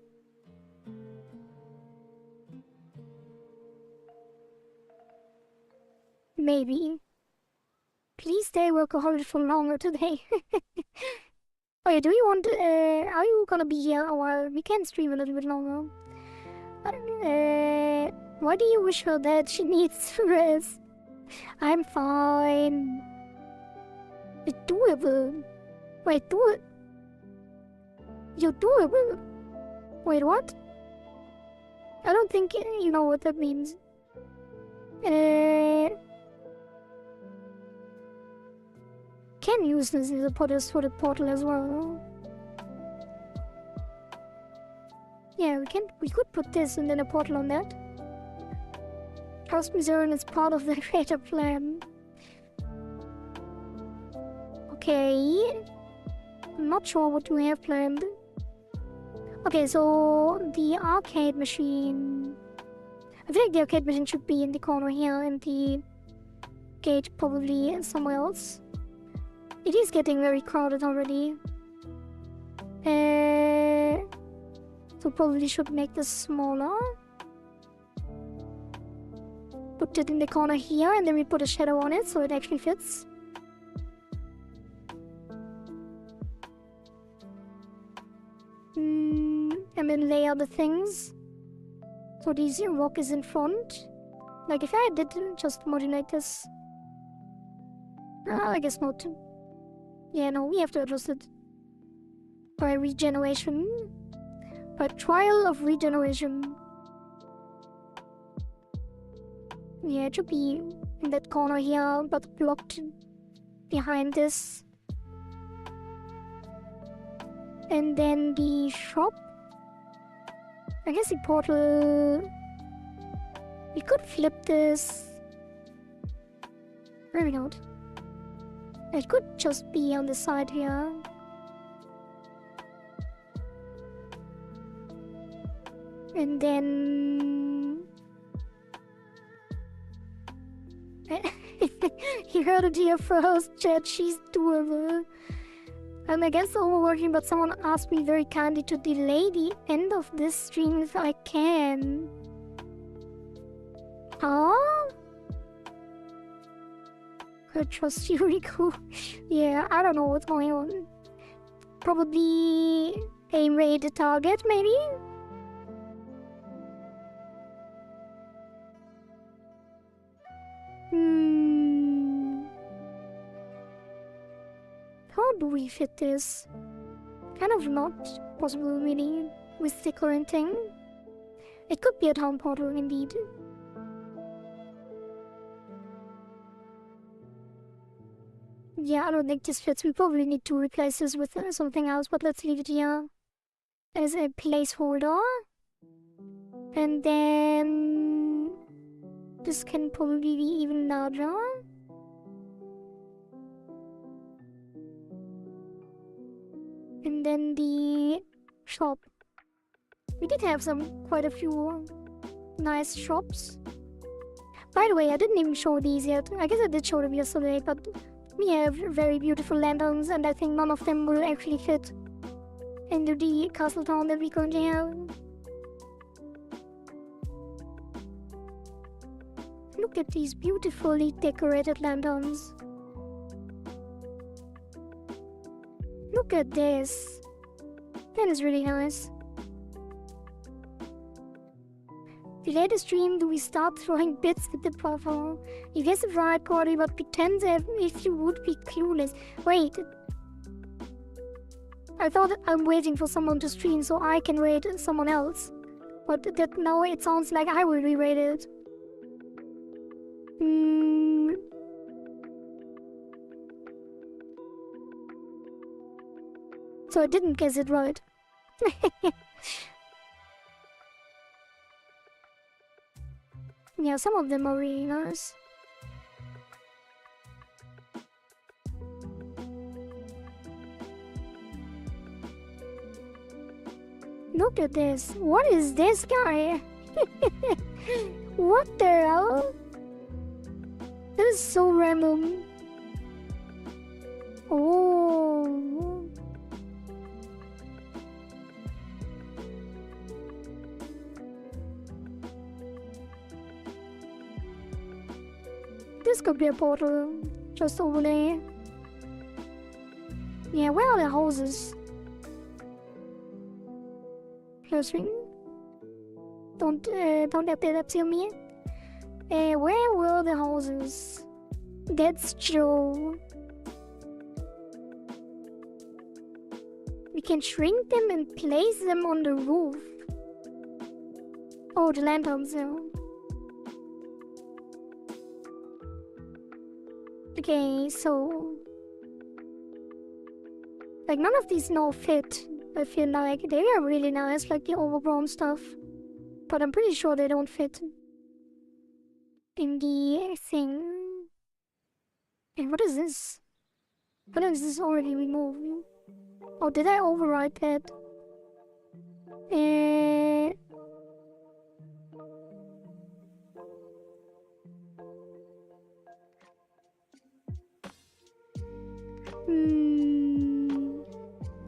Maybe. Please stay workaholic for longer today. Oh yeah, do you want, are you gonna be here a while? We can stream a little bit longer. Why do you wish her that she needs rest? I'm fine. It's doable. Wait, do it. You're doable. Wait, what? I don't think you know what that means. Can use this as a portal for the portal as well. Yeah, we could put this and then a portal on that. House Museum is part of the creator plan. Okay. I'm not sure what we have planned. Okay, so the arcade machine. I feel like the arcade machine should be in the corner here and the gate probably somewhere else. It is getting very crowded already. So probably should make this smaller. Put it in the corner here and then we put a shadow on it so it actually fits. And then lay out the things. So this rock is in front. Like if I did just modulate this. I guess not. Yeah, no, we have to adjust it. By regeneration. By trial of regeneration. Yeah, it should be in that corner here, but blocked behind this. And then the shop. I guess the portal... We could flip this. Maybe not. It could just be on the side here. And then... You heard it here first, chat, she's doable. I'm against overworking, but someone asked me very kindly to delay the end of this stream if I can. Huh? I trust you, Riku. Yeah, I don't know what's going on. Probably aim rate the target, maybe? How do we fit this? Kind of not possible, really, with the current thing. It could be a town portal, indeed. Yeah, I don't think this fits. We probably need to replace this with something else, but let's leave it here as a placeholder. And then this can probably be even larger. And then the shop. We did have quite a few nice shops. By the way, I didn't even show these yet. I guess I did show them yesterday, but we have very beautiful lanterns, and I think none of them will actually fit into the castle town that we currently have. Look at these beautifully decorated lanterns. Look at this. That is really nice. Delay the stream, do we start throwing bits at the platform? You guess the right party, but pretend as if you would be clueless. Wait. I thought I'm waiting for someone to stream so I can rate someone else. But that now it sounds like I will be rated. So I didn't guess it right. Yeah, some of them are really nice. Look at this. What is this guy? What the hell? This is so random. Oh. This could be a portal. Just over there. Yeah, where are the houses? Close ring. Don't epilepsy on me. Where were the houses? That's true. We can shrink them and place them on the roof. Oh, the lanterns now. Okay, so... like, none of these now fit. I feel like they are really nice, like the overgrown stuff. But I'm pretty sure they don't fit in the thing. And what is this? What is this already removed? Oh, did I override that?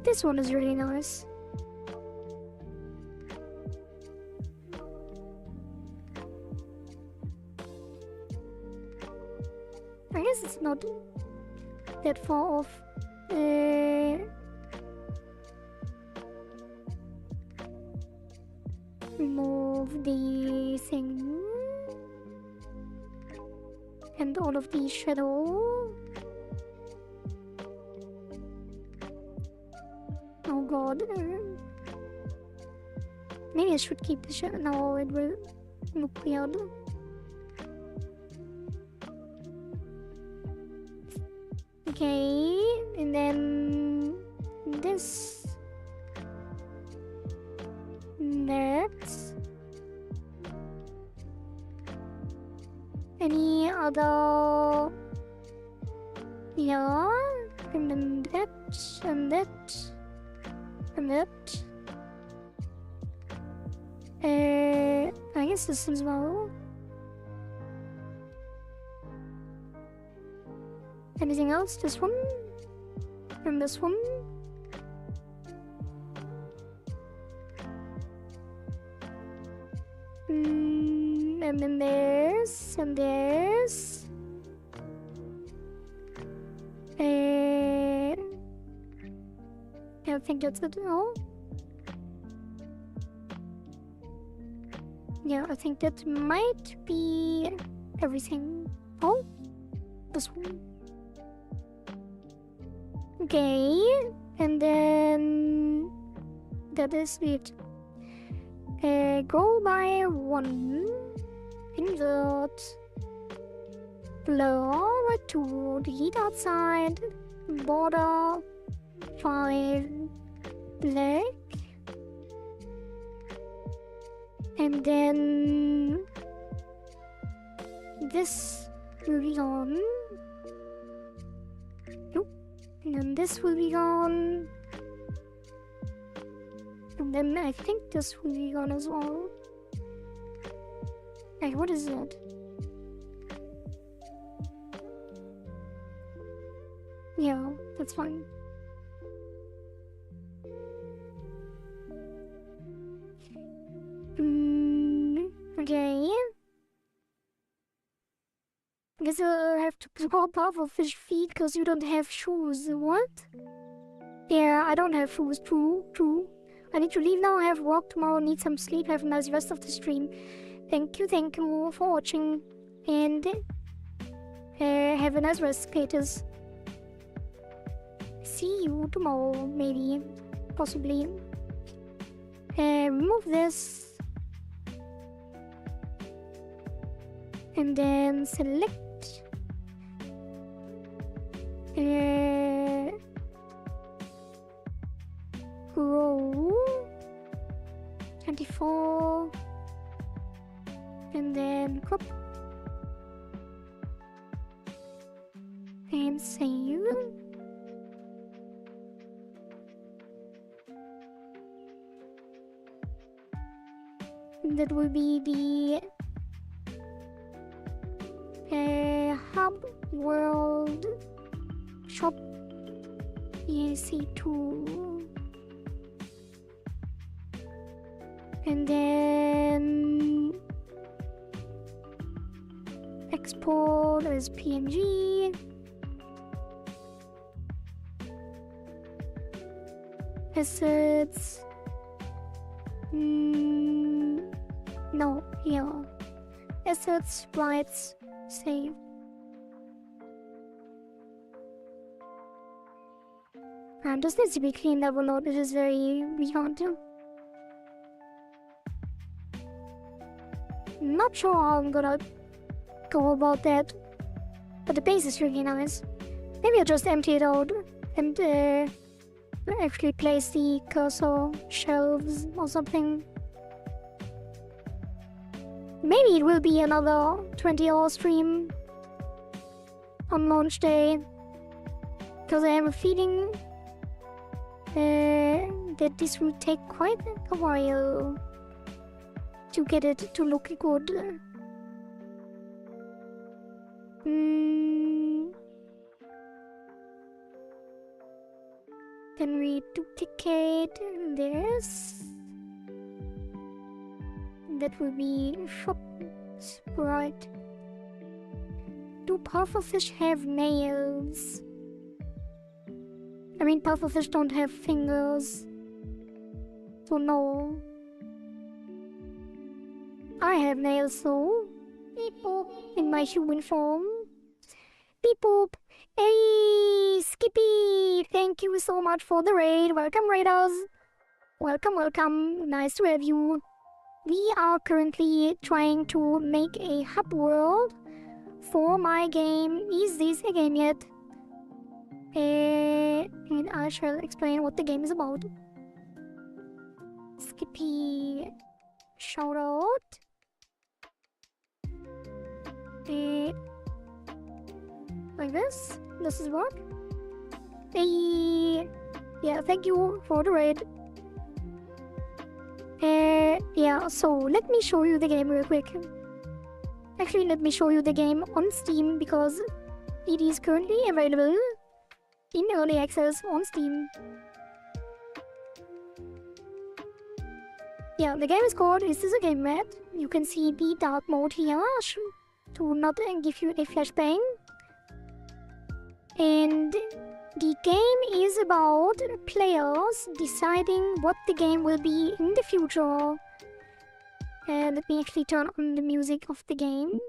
This one is really nice. I guess it's not that far off. Remove the thing. And all of the shadow. Oh god. Maybe I should keep the shadow. No, it will look weird. Okay, and then this, that. Any other? Yeah, and then that, and that, and that. I guess this as well. Anything else? This one? And this one? And then this, and this. think that's it. Oh. Yeah, I think that might be everything. Oh, this one. Okay, and then that is it. Go by 1, invert, blur 2, delete outside, border 5, black, and then this will be gone. Nope. And then this will be gone. And then I think this will be gone as well. Hey, what is that? Yeah, that's fine. Okay. I guess I'll have to swap off of fish feet because you don't have shoes. What? Yeah, I don't have shoes. True. I need to leave now. I have work tomorrow. Need some sleep. Have a nice rest of the stream. Thank you for watching. And have a nice rest, skaters. See you tomorrow, maybe. Possibly. Remove this. And then select row 24 and then crop and save. That will be the hub world shop EC2, and then export as PNG, assets, no, yeah, assets, sprites, save. And this needs to be cleaned up a lot. It is very weird. Not sure how I'm gonna go about that, but the base is really nice. Maybe I'll just empty it out and actually place the cursor shelves or something. Maybe it will be another 20-hour stream on launch day, because I have a feeling that this will take quite a while to get it to look good. Then we duplicate this. That will be shop sprite. Do pufferfish have nails? I mean, pufferfish don't have fingers, so no. I have nails, so beep boop in my human form. Beep boop. Hey, Skippy! Thank you so much for the raid. Welcome, raiders. Welcome. Nice to have you. We are currently trying to make a hub world for my game. Is this a game yet? And I shall explain what the game is about. Skippy shout out. Like this. This is work. Yeah, thank you for the raid. Yeah, so let me show you the game real quick. Actually, let me show you the game on Steam because it is currently available in early access on Steam. Yeah, the game is called Is This a Game Mad? You can see the dark mode here to not give you a flashbang. And The game is about players deciding what the game will be in the future. Let me actually turn on the music of the game.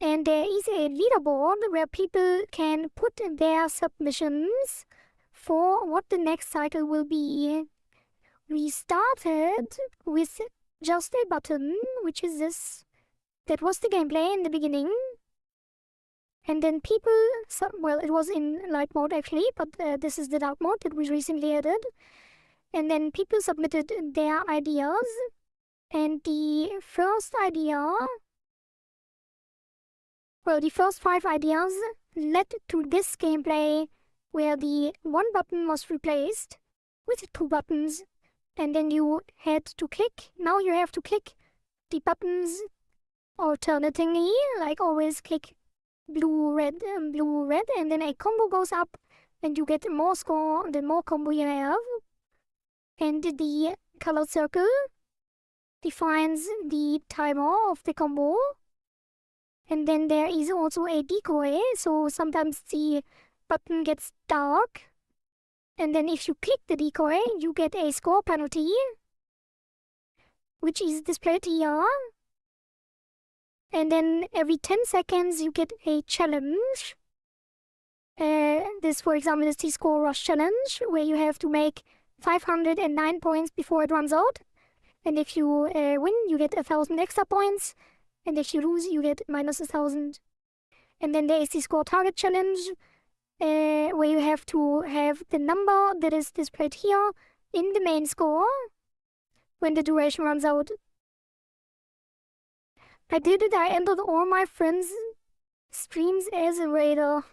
And there is a leaderboard where people can put their submissions for what the next cycle will be. We started with just a button, which is this. That was the gameplay in the beginning. And then people, well, it was in light mode actually, but this is the dark mode that we recently added. And then people submitted their ideas. And the first idea, well, the first 5 ideas led to this gameplay where the 1 button was replaced with 2 buttons. And then you had to click, now you have to click the buttons alternatingly, like always click blue, red, and then a combo goes up and you get more score the more combo you have. And the colored circle defines the timer of the combo. And then there is also a decoy, so sometimes the button gets dark. And then if you click the decoy, you get a score penalty, which is displayed here. And then every 10 seconds you get a challenge. This, for example, is the score rush challenge, where you have to make 509 points before it runs out. And if you win, you get 1,000 extra points. And if you lose, you get minus 1,000. And then there is the score target challenge, where you have to have the number that is displayed here in the main score when the duration runs out. I did it. I entered all my friends' streams as a raider.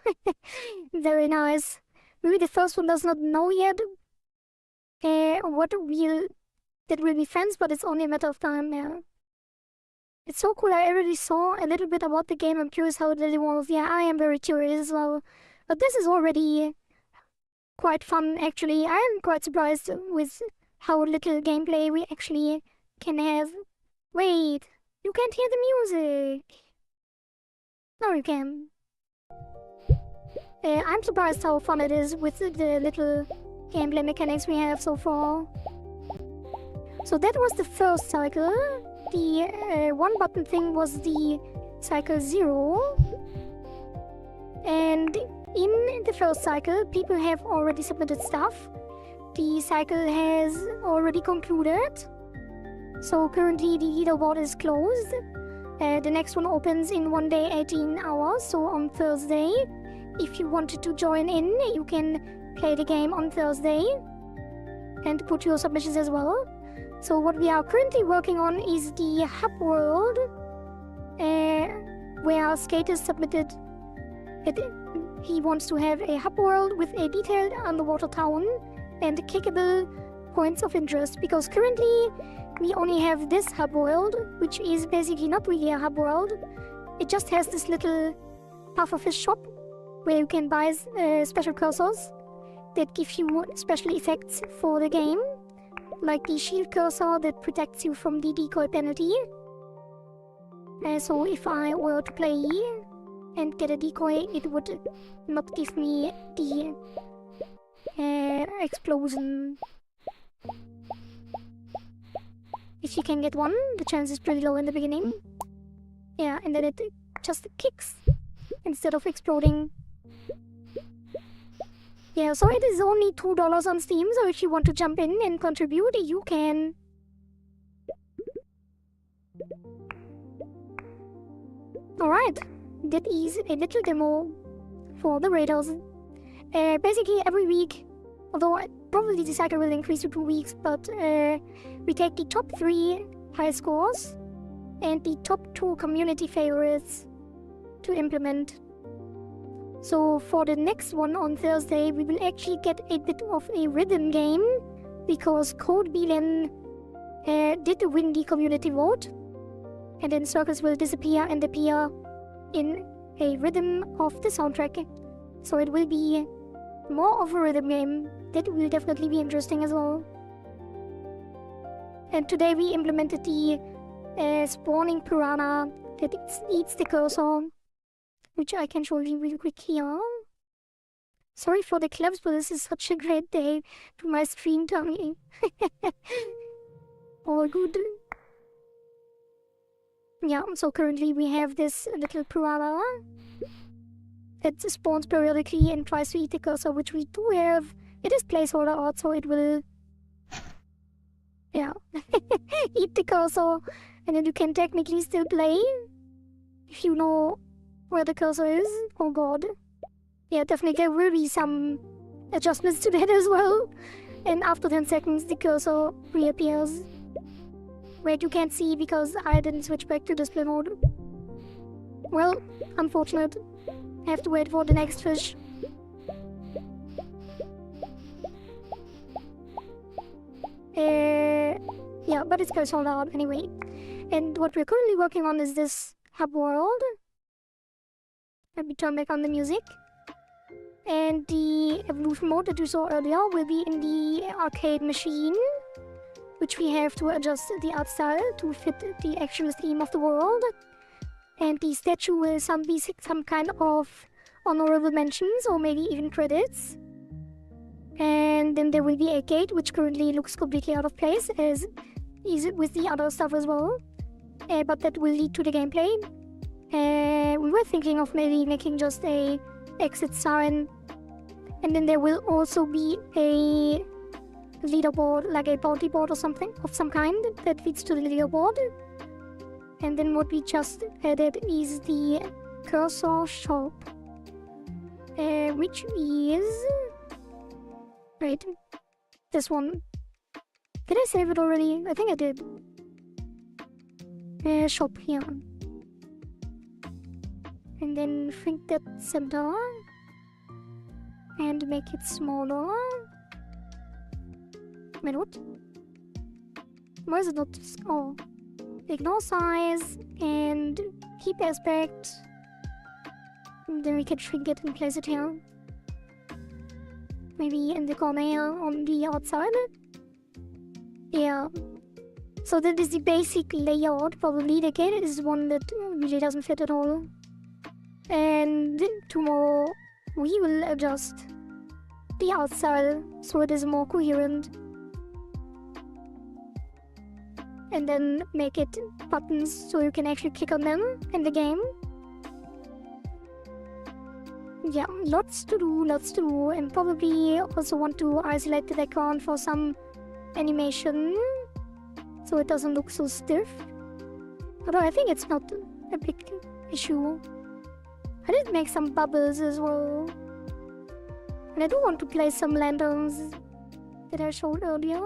Very nice. Maybe the first one does not know yet that will be friends, but it's only a matter of time. Yeah. It's so cool. I already saw a little bit about the game. I'm curious how it will evolve. Yeah, I am very curious as well. But this is already quite fun, actually. I am quite surprised with how little gameplay we actually can have. Wait, you can't hear the music. No, you can. I'm surprised how fun it is with the little gameplay mechanics we have so far. So that was the first cycle. The 1 button thing was the cycle 0. And in the first cycle, people have already submitted stuff. The cycle has already concluded. So currently the leaderboard is closed. The next one opens in 1 day, 18 hours, so on Thursday. If you wanted to join in, you can play the game on Thursday and put your submissions as well. So what we are currently working on is the hub world, where Skaters submitted that he wants to have a hub world with a detailed underwater town and clickable points of interest, because currently we only have this hub world, which is basically not really a hub world. It just has this little pufferfish shop where you can buy special cursors that give you special effects for the game, like the shield cursor that protects you from the decoy penalty. So if I were to play and get a decoy, it would not give me the explosion. If you can get one, the chance is pretty low in the beginning. Yeah, and then it just kicks instead of exploding. Yeah, so it is only $2 on Steam, so if you want to jump in and contribute, you can. Alright, that is a little demo for the Raiders. Basically every week, although probably the cycle will increase to 2 weeks, but we take the top 3 high scores and the top 2 community favorites to implement. So for the next one on Thursday, we will actually get a bit of a rhythm game, because Code Beelan did win the community vote, and then circles will disappear and appear in a rhythm of the soundtrack. So it will be more of a rhythm game. That will definitely be interesting as well. And today we implemented the spawning piranha that eats the cursor, which I can show you real quick here. Sorry for the clips, but this is such a great day to my stream tummy. All good. Yeah, so currently we have this little piranha that spawns periodically and tries to eat the cursor, which we do have. It is placeholder art, so it will... yeah. Eat the cursor, and then you can technically still play if you know where the cursor is. Oh god. Yeah, definitely there will be some adjustments to that as well. And after 10 seconds, the cursor reappears. Wait, you can't see because I didn't switch back to display mode. Well, unfortunate. I have to wait for the next fish. Yeah, but it's cursor out anyway. And what we're currently working on is this hub world. Let me turn back on the music. And the evolution mode that you saw earlier will be in the arcade machine, which we have to adjust the art style to fit the actual theme of the world. And the statue will be some kind of honorable mentions or maybe even credits. And then there will be a gate, which currently looks completely out of place, as is with the other stuff as well. But that will lead to the gameplay. We were thinking of maybe making just a exit sign, and then there will also be a leaderboard, like a bounty board or something of some kind that leads to the leaderboard. And then what we just added is the cursor shop, which is... right, this one. Did I save it already? I think I did. Shop here. And then shrink that center and make it smaller. Wait, what? Why is it not? Oh, ignore size and keep aspect. And then we can shrink it and place it here. Maybe in the corner here on the outside. Yeah. So that is the basic layout. Probably the gate is one that really doesn't fit at all. And tomorrow we will adjust the art style so it is more coherent. And then make it buttons so you can actually click on them in the game. Yeah, lots to do, and probably also want to isolate the background for some animation so it doesn't look so stiff. Although I think it's not a big issue. I did make some bubbles as well. And I do want to place some lanterns that I showed earlier.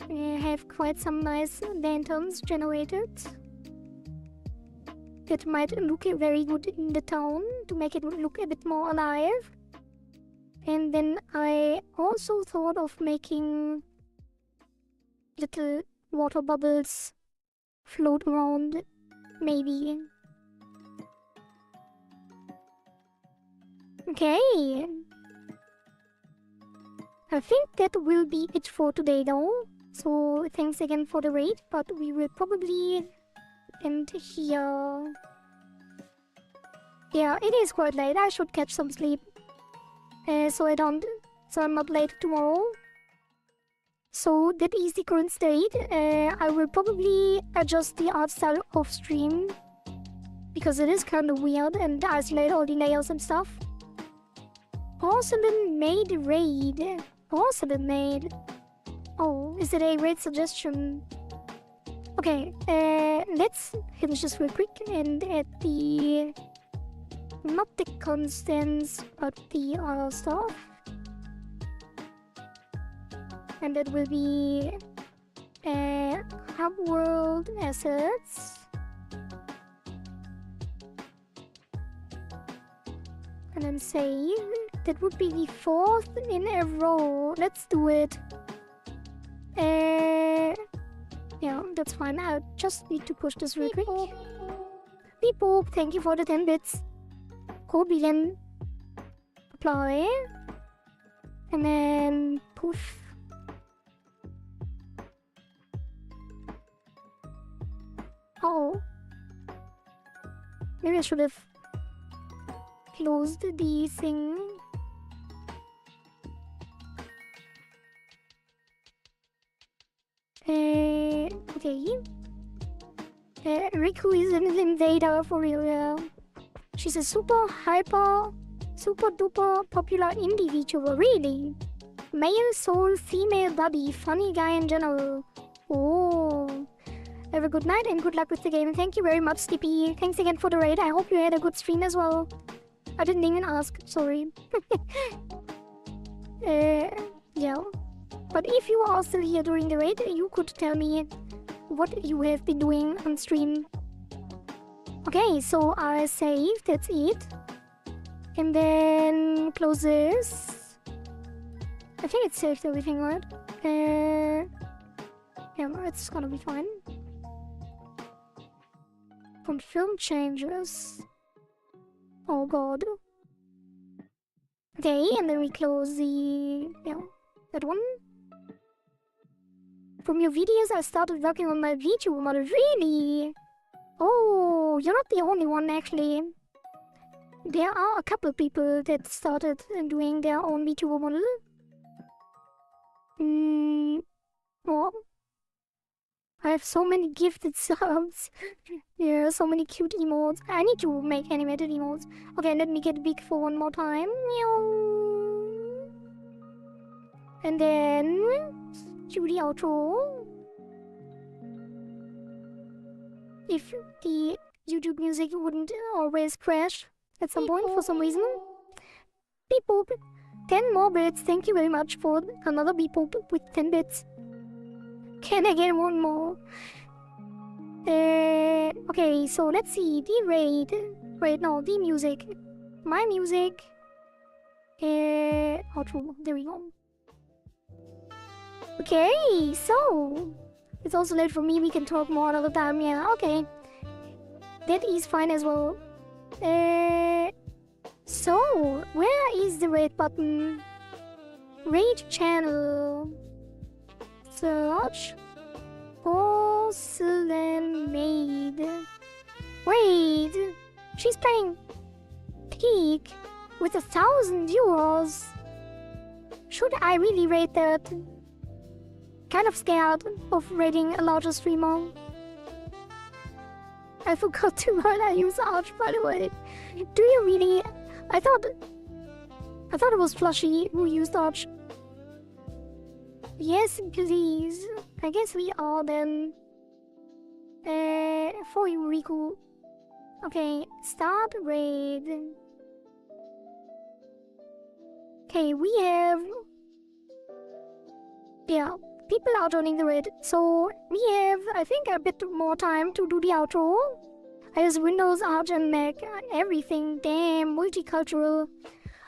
I have quite some nice lanterns generated that might look very good in the town to make it look a bit more alive. And then I also thought of making little water bubbles float around, maybe. Okay. I think that will be it for today though. So thanks again for the raid, but we will probably end here. Yeah, it is quite late. I should catch some sleep. So I'm not late tomorrow. So that is the current state. I will probably adjust the art style off stream because it is kind of weird and isolate all the layers and stuff. Porcelain made raid. Porcelain made. Oh, is it a raid suggestion? Okay, let's finish this real quick and add the... not the constants, but the other stuff. And that will be... hub world assets. And then save. That would be the 4th in a row. Let's do it. Yeah, that's fine. I just need to push this real quick. Beep boop. Thank you for the 10 bits. Code billion. Apply. And then push. Oh. Maybe I should have closed the thing. Okay. Riku is an invader for real, yeah. She's a super duper popular indie VTuber, really. Male soul, female body, funny guy in general. Oh. Have a good night and good luck with the game. Thank you very much, Stippy. Thanks again for the raid. I hope you had a good stream as well. I didn't even ask, sorry. Yeah. But if you are still here during the raid, you could tell me what you have been doing on stream. Okay, so I saved, that's it. And then close this. I think it saved everything, right? Yeah, it's gonna be fine. Confirm changes. Oh god. Okay, and then we close that one. From your videos, I started working on my VTuber model. Really? Oh, you're not the only one, actually. There are a couple people that started doing their own VTuber model. Oh. I have so many gifted subs. Yeah, so many cute emotes. I need to make animated emotes. Okay, let me get big for one more time. And then do the outro. If the YouTube music wouldn't always crash at some point for some reason. Beep boop. 10 more bits. Thank you very much for another beep boop with 10 bits. Can I get one more? Okay, so let's see. The raid. Wait, no, the music. My music. Outro. There we go. Okay, so it's also late for me. We can talk more another time. Yeah, okay. That is fine as well. So where is the raid button? Raid channel. Search. Porcelain Maid. Wait, she's playing Peak with 1,000 euros. Should I really rate that? Kind of scared of rating a larger streamer. I forgot to learn I use Arch, by the way. Do you really? I thought it was Flushy who used Arch. Yes, please. I guess we are then. For you, Riku. Okay, start raid. Okay, we have. Yeah, people are joining the raid. So we have, I think, a bit more time to do the outro. I use Windows, Arch, and Mac. Everything. Damn, multicultural.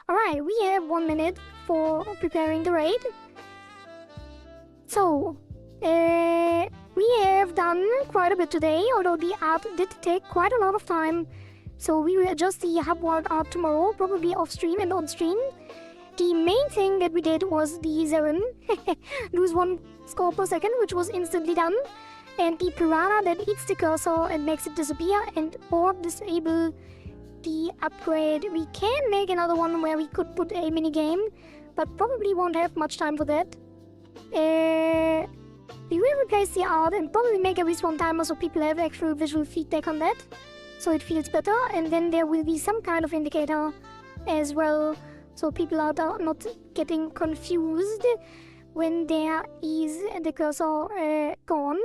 Alright, we have 1 minute for preparing the raid. So, we have done quite a bit today, although the art did take quite a lot of time. So we will adjust the hubward art tomorrow, probably off stream and on stream. The main thing that we did was the Zeren, lose 1 score per second, which was instantly done. And the Piranha that eats the cursor and makes it disappear, and or disable the upgrade. We can make another one where we could put a minigame, but probably won't have much time for that. We will replace the art and probably make a respawn timer so people have actual visual feedback on that, so it feels better. And then there will be some kind of indicator as well, so people are not getting confused when there is the cursor gone.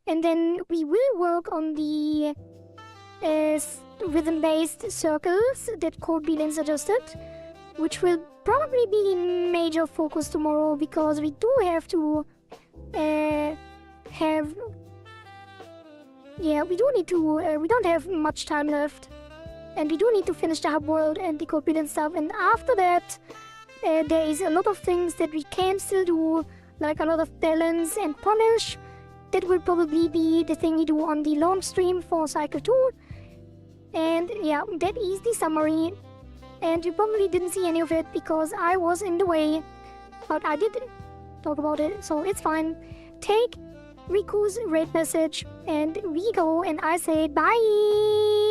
And then we will work on the rhythm-based circles that Codebeans adjusted, which will probably be the major focus tomorrow, because we do have to we don't have much time left, and we do need to finish the hub world and the Codebeans stuff. And after that, there is a lot of things that we can still do, like a lot of balance and polish. That will probably be the thing we do on the launch stream for Cycle 2. And yeah, that is the summary. And you probably didn't see any of it because I was in the way. But I did talk about it, so it's fine. Take Riku's raid message and we go, and I say bye!